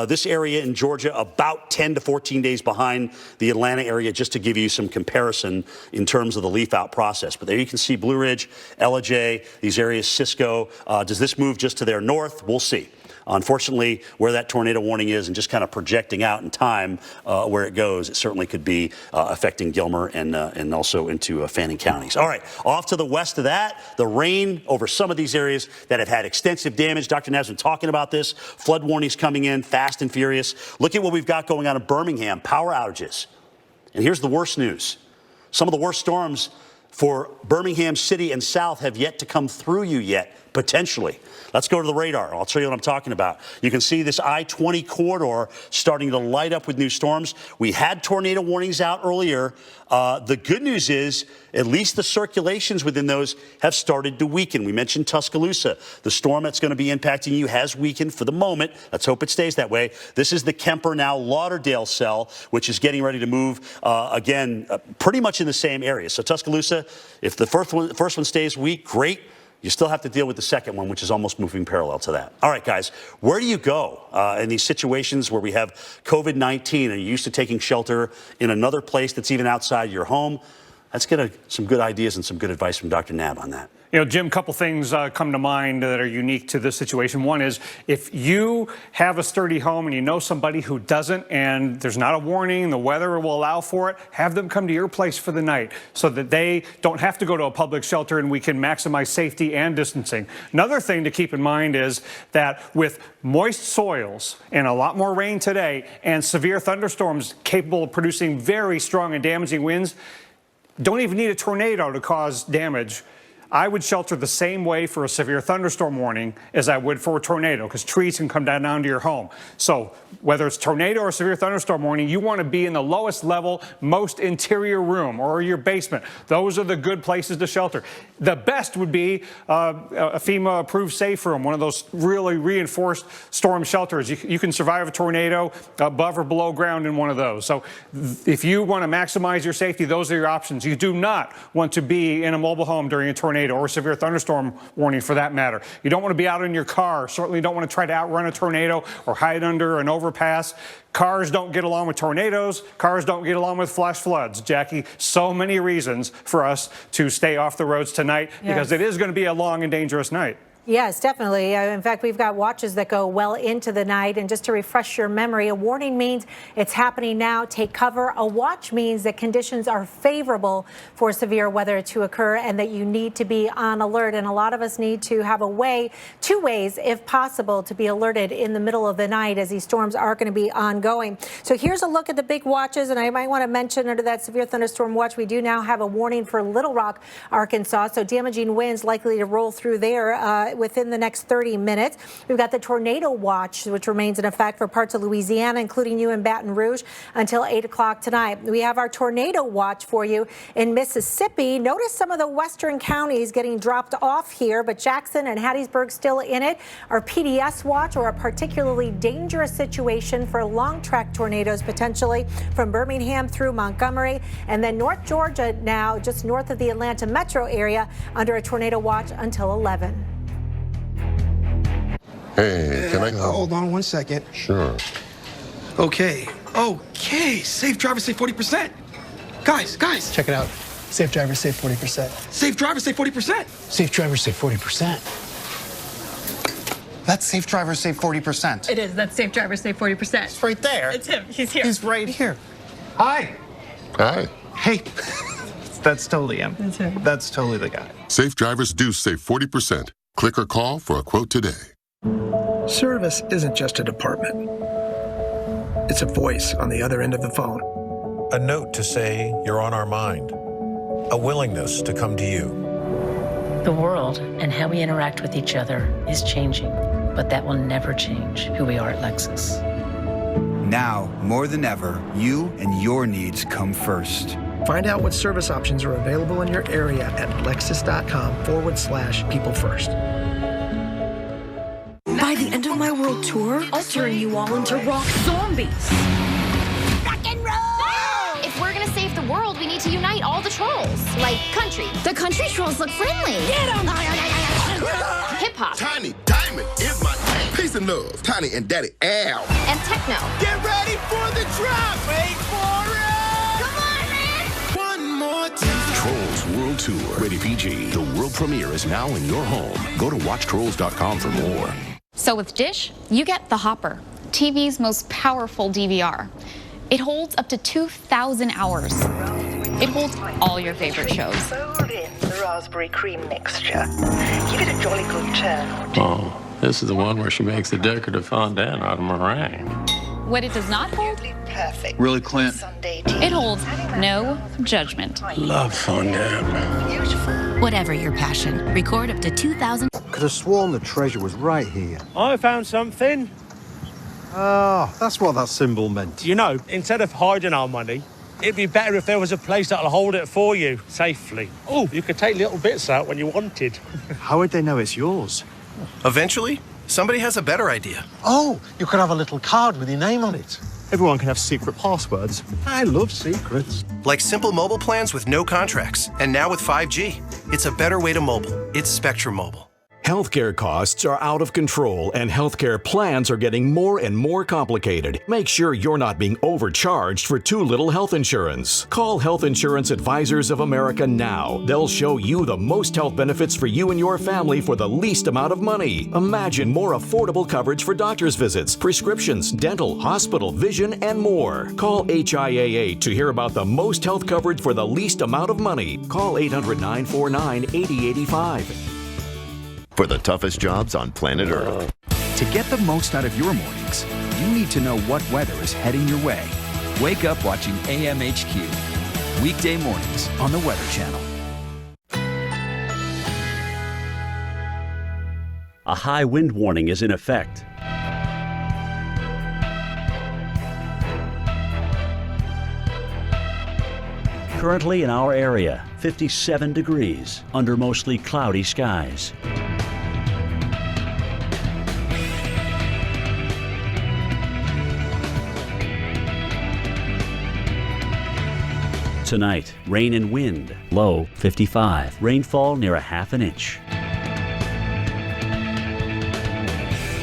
This area in Georgia about 10 to 14 days behind the Atlanta area, just to give you some comparison in terms of the leaf out process. But there you can see Blue Ridge, Ellijay, these areas, Cisco. Does this move just to their north? We'll see. Unfortunately, where that tornado warning is and just kind of projecting out in time where it goes, it certainly could be affecting Gilmer and also into Fannin counties. All right, off to the west of that, the rain over some of these areas that have had extensive damage. Dr. Nab's been talking about this. Flood warnings coming in fast and furious. Look at what we've got going on in Birmingham, power outages. And here's the worst news. Some of the worst storms for Birmingham City and South have yet to come through you yet, potentially. Let's go to the radar. I'll show you what I'm talking about. You can see this I-20 corridor starting to light up with new storms. We had tornado warnings out earlier. The good news is at least the circulations within those have started to weaken. We mentioned Tuscaloosa. The storm that's going to be impacting you has weakened for the moment. Let's hope it stays that way. This is the Kemper, now Lauderdale cell, which is getting ready to move again pretty much in the same area. So Tuscaloosa, if the first one stays weak, great. You still have to deal with the second one, which is almost moving parallel to that. All right, guys, where do you go in these situations where we have COVID-19 and you're used to taking shelter in another place that's even outside your home? Let's get some good ideas and some good advice from Dr. Nab on that. Jim, a couple things come to mind that are unique to this situation. One is if you have a sturdy home and you know somebody who doesn't and there's not a warning, the weather will allow for it, have them come to your place for the night so that they don't have to go to a public shelter and we can maximize safety and distancing. Another thing to keep in mind is that with moist soils and a lot more rain today and severe thunderstorms capable of producing very strong and damaging winds, don't even need a tornado to cause damage. I would shelter the same way for a severe thunderstorm warning as I would for a tornado, because trees can come down onto your home. So whether it's tornado or severe thunderstorm warning, you want to be in the lowest level, most interior room or your basement. Those are the good places to shelter. The best would be a FEMA-approved safe room, one of those really reinforced storm shelters. You can survive a tornado above or below ground in one of those. So if you want to maximize your safety, those are your options. You do not want to be in a mobile home during a tornado or severe thunderstorm warning for that matter. You don't want to be out in your car. Certainly don't want to try to outrun a tornado or hide under an overpass. Cars don't get along with tornadoes. Cars don't get along with flash floods. Jackie, so many reasons for us to stay off the roads tonight because it is going to be a long and dangerous night. Yes, definitely. In fact, we've got watches that go well into the night. And just to refresh your memory, a warning means it's happening now. Take cover. A watch means that conditions are favorable for severe weather to occur and that you need to be on alert. And a lot of us need to have a way, 2 ways, if possible, to be alerted in the middle of the night as these storms are going to be ongoing. So here's a look at the big watches. And I might want to mention under that severe thunderstorm watch, we do now have a warning for Little Rock, Arkansas. So damaging winds likely to roll through there within the next 30 minutes. We've got the tornado watch, which remains in effect for parts of Louisiana, including you in Baton Rouge, until 8 o'clock tonight. We have our tornado watch for you in Mississippi. Notice some of the western counties getting dropped off here, but Jackson and Hattiesburg still in it. Our PDS watch, or a particularly dangerous situation for long track tornadoes, potentially from Birmingham through Montgomery, and then North Georgia now just north of the Atlanta metro area under a tornado watch until 11. Hey, can I hold on 1 second. Sure. Okay. Safe driver, save 40%. Guys. Check it out. Safe driver, save 40%. Safe driver, save 40%. Safe driver, save 40%. That's safe driver, save 40%. It is. That's safe driver, save 40%. It's right there. It's him. He's here. He's right here. Hi. Hi. Hey. That's totally him. That's him. That's totally the guy. Safe drivers do save 40%. Click or call for a quote today. Service isn't just a department. It's a voice on the other end of the phone. A note to say you're on our mind. A willingness to come to you. The world and how we interact with each other is changing, but that will never change who we are at Lexus. Now, more than ever, you and your needs come first. Find out what service options are available in your area at lexus.com/people first. By the end of my world tour, I'll turn you all into rock zombies. Rock and roll! If we're gonna save the world, we need to unite all the trolls. Like country. The country trolls look friendly. Get them! Hip-hop. Tiny Diamond is my name. Peace and love. Tiny and Daddy Al. And techno. Get ready for the drop! Wait for it! Come on, man! One more time! Trolls World Tour. Rated PG. The world premiere is now in your home. Go to watchtrolls.com for more. So with Dish, you get the Hopper, TV's most powerful DVR. It holds up to 2,000 hours. It holds all your favorite shows. Fold in the raspberry cream mixture. Give it a jolly good turn. Oh, this is the one where she makes the decorative fondant out of meringue. What it does not hold? Perfect. Really, Clint? It holds no judgment. Love fondant. Whatever your passion, record up to 2,000. Could have sworn the treasure was right here. I found something. Ah, that's what that symbol meant. You know, instead of hiding our money, it'd be better if there was a place that'll hold it for you safely. Oh, you could take little bits out when you wanted. How would they know it's yours? Eventually, somebody has a better idea. Oh, you could have a little card with your name on it. Everyone can have secret passwords. I love secrets. Like simple mobile plans with no contracts. And now with 5G, it's a better way to mobile. It's Spectrum Mobile. Healthcare costs are out of control and healthcare plans are getting more and more complicated. Make sure you're not being overcharged for too little health insurance. Call Health Insurance Advisors of America now. They'll show you the most health benefits for you and your family for the least amount of money. Imagine more affordable coverage for doctor's visits, prescriptions, dental, hospital, vision, and more. Call HIAA to hear about the most health coverage for the least amount of money. Call 800-949-8085. For the toughest jobs on planet Earth. To get the most out of your mornings, you need to know what weather is heading your way. Wake up watching AMHQ. Weekday mornings on the Weather Channel. a high wind warning is in effect. Currently in our area, 57 degrees under mostly cloudy skies. Tonight, rain and wind, low 55. Rainfall near a half an inch.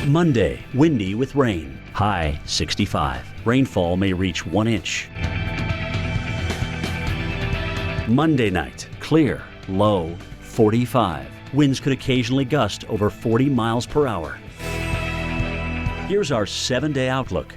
Monday, windy with rain, high 65. Rainfall may reach 1 inch. Monday night, clear, low 45. Winds could occasionally gust over 40 miles per hour. Here's our 7-day outlook.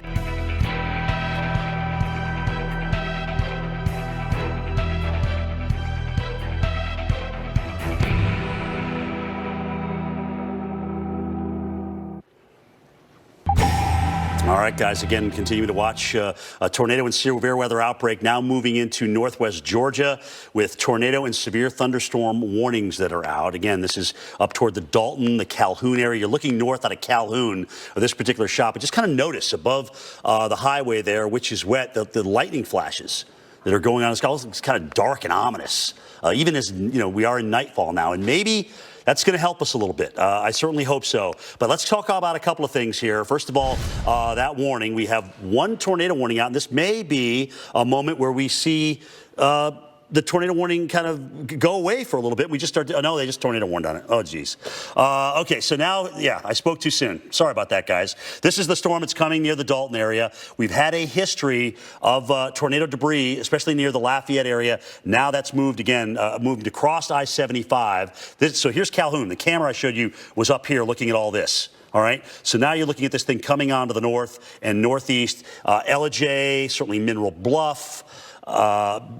All right, guys, again, continue to watch a tornado and severe weather outbreak now moving into northwest Georgia with tornado and severe thunderstorm warnings that are out. Again, this is up toward the Dalton, the Calhoun area. You're looking north out of Calhoun of this particular shot, but just kind of notice above the highway there, which is wet, the lightning flashes that are going on. It's kind of dark and ominous, even as, we are in nightfall now. And maybe that's going to help us a little bit. I certainly hope so. But let's talk about a couple of things here. First of all, that warning. We have one tornado warning out, and this may be a moment where we see the tornado warning kind of go away for a little bit. We just start to, no, they just tornado warned on it. Oh, geez. Okay, so now, yeah, I spoke too soon. Sorry about that, guys. This is the storm that's coming near the Dalton area. We've had a history of tornado debris, especially near the Lafayette area. Now that's moved again, moved across I-75. So here's Calhoun. The camera I showed you was up here looking at all this. All right, so now you're looking at this thing coming onto the north and northeast. Ellijay, certainly Mineral Bluff.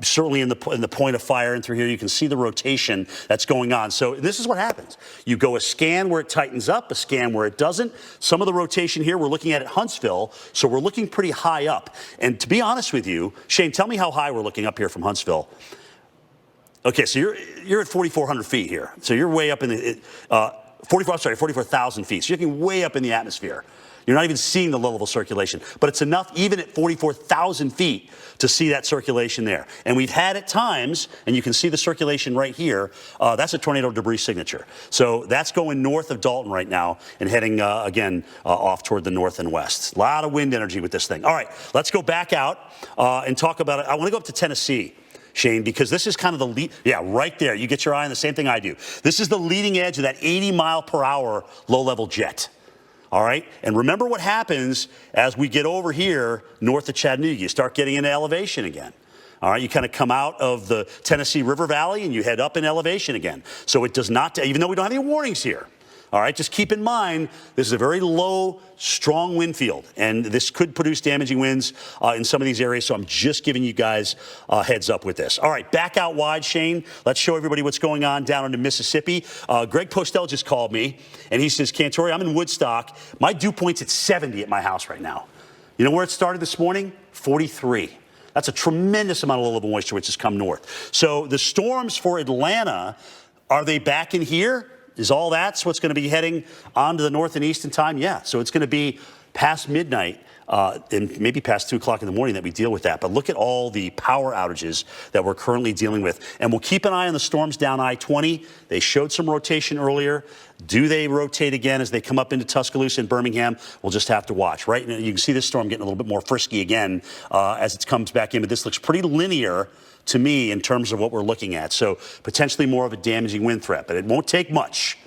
Certainly in the point of fire and through here, you can see the rotation that's going on. So this is what happens. You go a scan where it tightens up, a scan where it doesn't. Some of the rotation here, we're looking at Huntsville, so we're looking pretty high up. And to be honest with you, Shane, tell me how high we're looking up here from Huntsville. Okay, so you're at 4,400 feet here. So you're way up in the 44,000 feet. So you're getting way up in the atmosphere. You're not even seeing the low-level circulation. But it's enough, even at 44,000 feet, to see that circulation there. And we've had at times, and you can see the circulation right here, that's a tornado debris signature. So that's going north of Dalton right now and heading, again, off toward the north and west. A lot of wind energy with this thing. All right, let's go back out and talk about it. I want to go up to Tennessee, Shane, because this is kind of the lead. Yeah, right there. You get your eye on the same thing I do. This is the leading edge of that 80-mile-per-hour low-level jet. All right, and remember what happens as we get over here north of Chattanooga. You start getting into elevation again. All right, you kind of come out of the Tennessee River Valley and you head up in elevation again. So it does not, even though we don't have any warnings here. All right, just keep in mind, this is a very low, strong wind field, and this could produce damaging winds in some of these areas, so I'm just giving you guys a heads up with this. All right, back out wide, Shane. Let's show everybody what's going on down into Mississippi. Greg Postel just called me, and he says, Cantori, I'm in Woodstock. My dew point's at 70 at my house right now. You know where it started this morning? 43. That's a tremendous amount of low-level moisture which has come north. So the storms for Atlanta, are they back in here? Is all that's what's going to be heading on to the north and east in time? Yeah. So it's going to be past midnight and maybe past 2 o'clock in the morning that we deal with that. But look at all the power outages that we're currently dealing with. And we'll keep an eye on the storms down I-20. They showed some rotation earlier. Do they rotate again as they come up into Tuscaloosa and Birmingham? We'll just have to watch. Right now, you can see this storm getting a little bit more frisky again as it comes back in. But this looks pretty linear to me in terms of what we're looking at. So potentially more of a damaging wind threat, but it won't take much.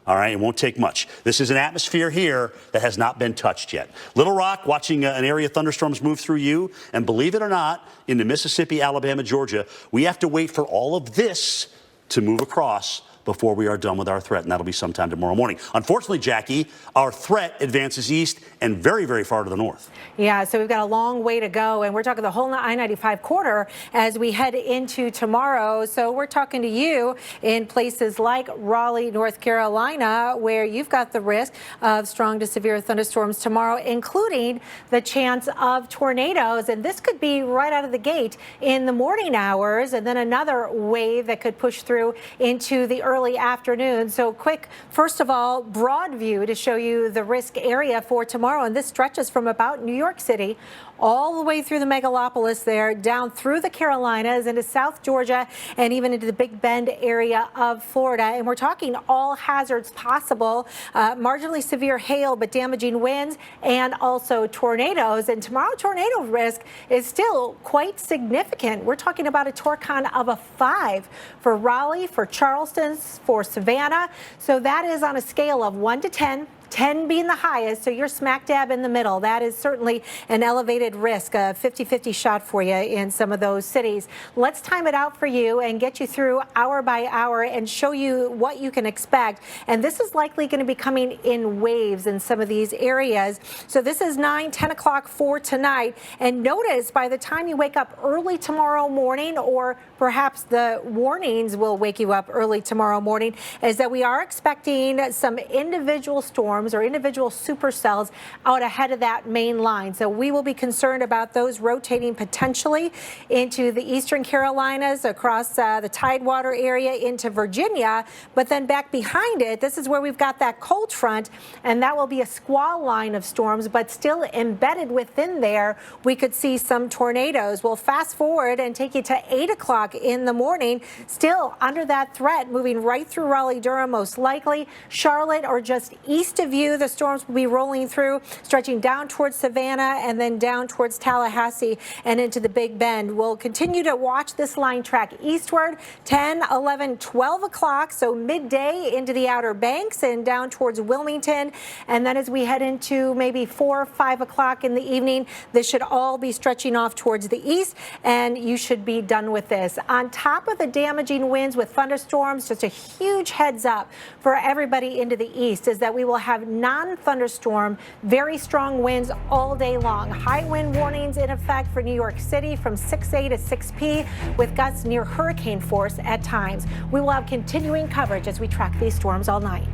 All right, it won't take much. This is an atmosphere here that has not been touched yet. Little Rock, watching an area of thunderstorms move through you, and believe it or not, into Mississippi, Alabama, Georgia, we have to wait for all of this to move across before we are done with our threat, and that'll be sometime tomorrow morning. Unfortunately, Jackie, our threat advances east and very, very far to the north. Yeah, so we've got a long way to go, and we're talking the whole I-95 corridor as we head into tomorrow. So we're talking to you in places like Raleigh, North Carolina, where you've got the risk of strong to severe thunderstorms tomorrow, including the chance of tornadoes. And this could be right out of the gate in the morning hours, and then another wave that could push through into the early early afternoon. So quick, first of all, broad view to show you the risk area for tomorrow. And this stretches from about New York City all the way through the megalopolis there, down through the Carolinas into South Georgia and even into the Big Bend area of Florida. And we're talking all hazards possible, marginally severe hail, but damaging winds and also tornadoes. And tomorrow, tornado risk is still quite significant. We're talking about a torcon of a 5 for Raleigh, for Charleston, for Savannah. So that is on a scale of 1 to 10. 10 being the highest, so you're smack dab in the middle. That is certainly an elevated risk, a 50-50 shot for you in some of those cities. Let's time it out for you and get you through hour by hour and show you what you can expect. And this is likely going to be coming in waves in some of these areas. So this is 9, 10 o'clock for tonight. And notice by the time you wake up early tomorrow morning, or perhaps the warnings will wake you up early tomorrow morning, is that we are expecting some individual storms or individual supercells out ahead of that main line. So we will be concerned about those rotating potentially into the eastern Carolinas, across the Tidewater area into Virginia. But then back behind it, this is where we've got that cold front, and that will be a squall line of storms. But still embedded within there, we could see some tornadoes. We'll fast forward and take you to 8 o'clock in the morning, still under that threat, moving right through Raleigh-Durham, most likely. Charlotte or just east of you, the storms will be rolling through, stretching down towards Savannah and then down towards Tallahassee and into the Big Bend. We'll continue to watch this line track eastward, 10, 11, 12 o'clock, so midday into the Outer Banks and down towards Wilmington. And then as we head into maybe 4 or 5 o'clock in the evening, this should all be stretching off towards the east, and you should be done with this. On top of the damaging winds with thunderstorms, just a huge heads up for everybody into the east is that we will have non-thunderstorm, very strong winds all day long. High wind warnings in effect for New York City from 6A to 6P, with gusts near hurricane force at times. We will have continuing coverage as we track these storms all night.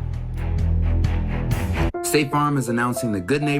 State Farm is announcing the Good Neighbor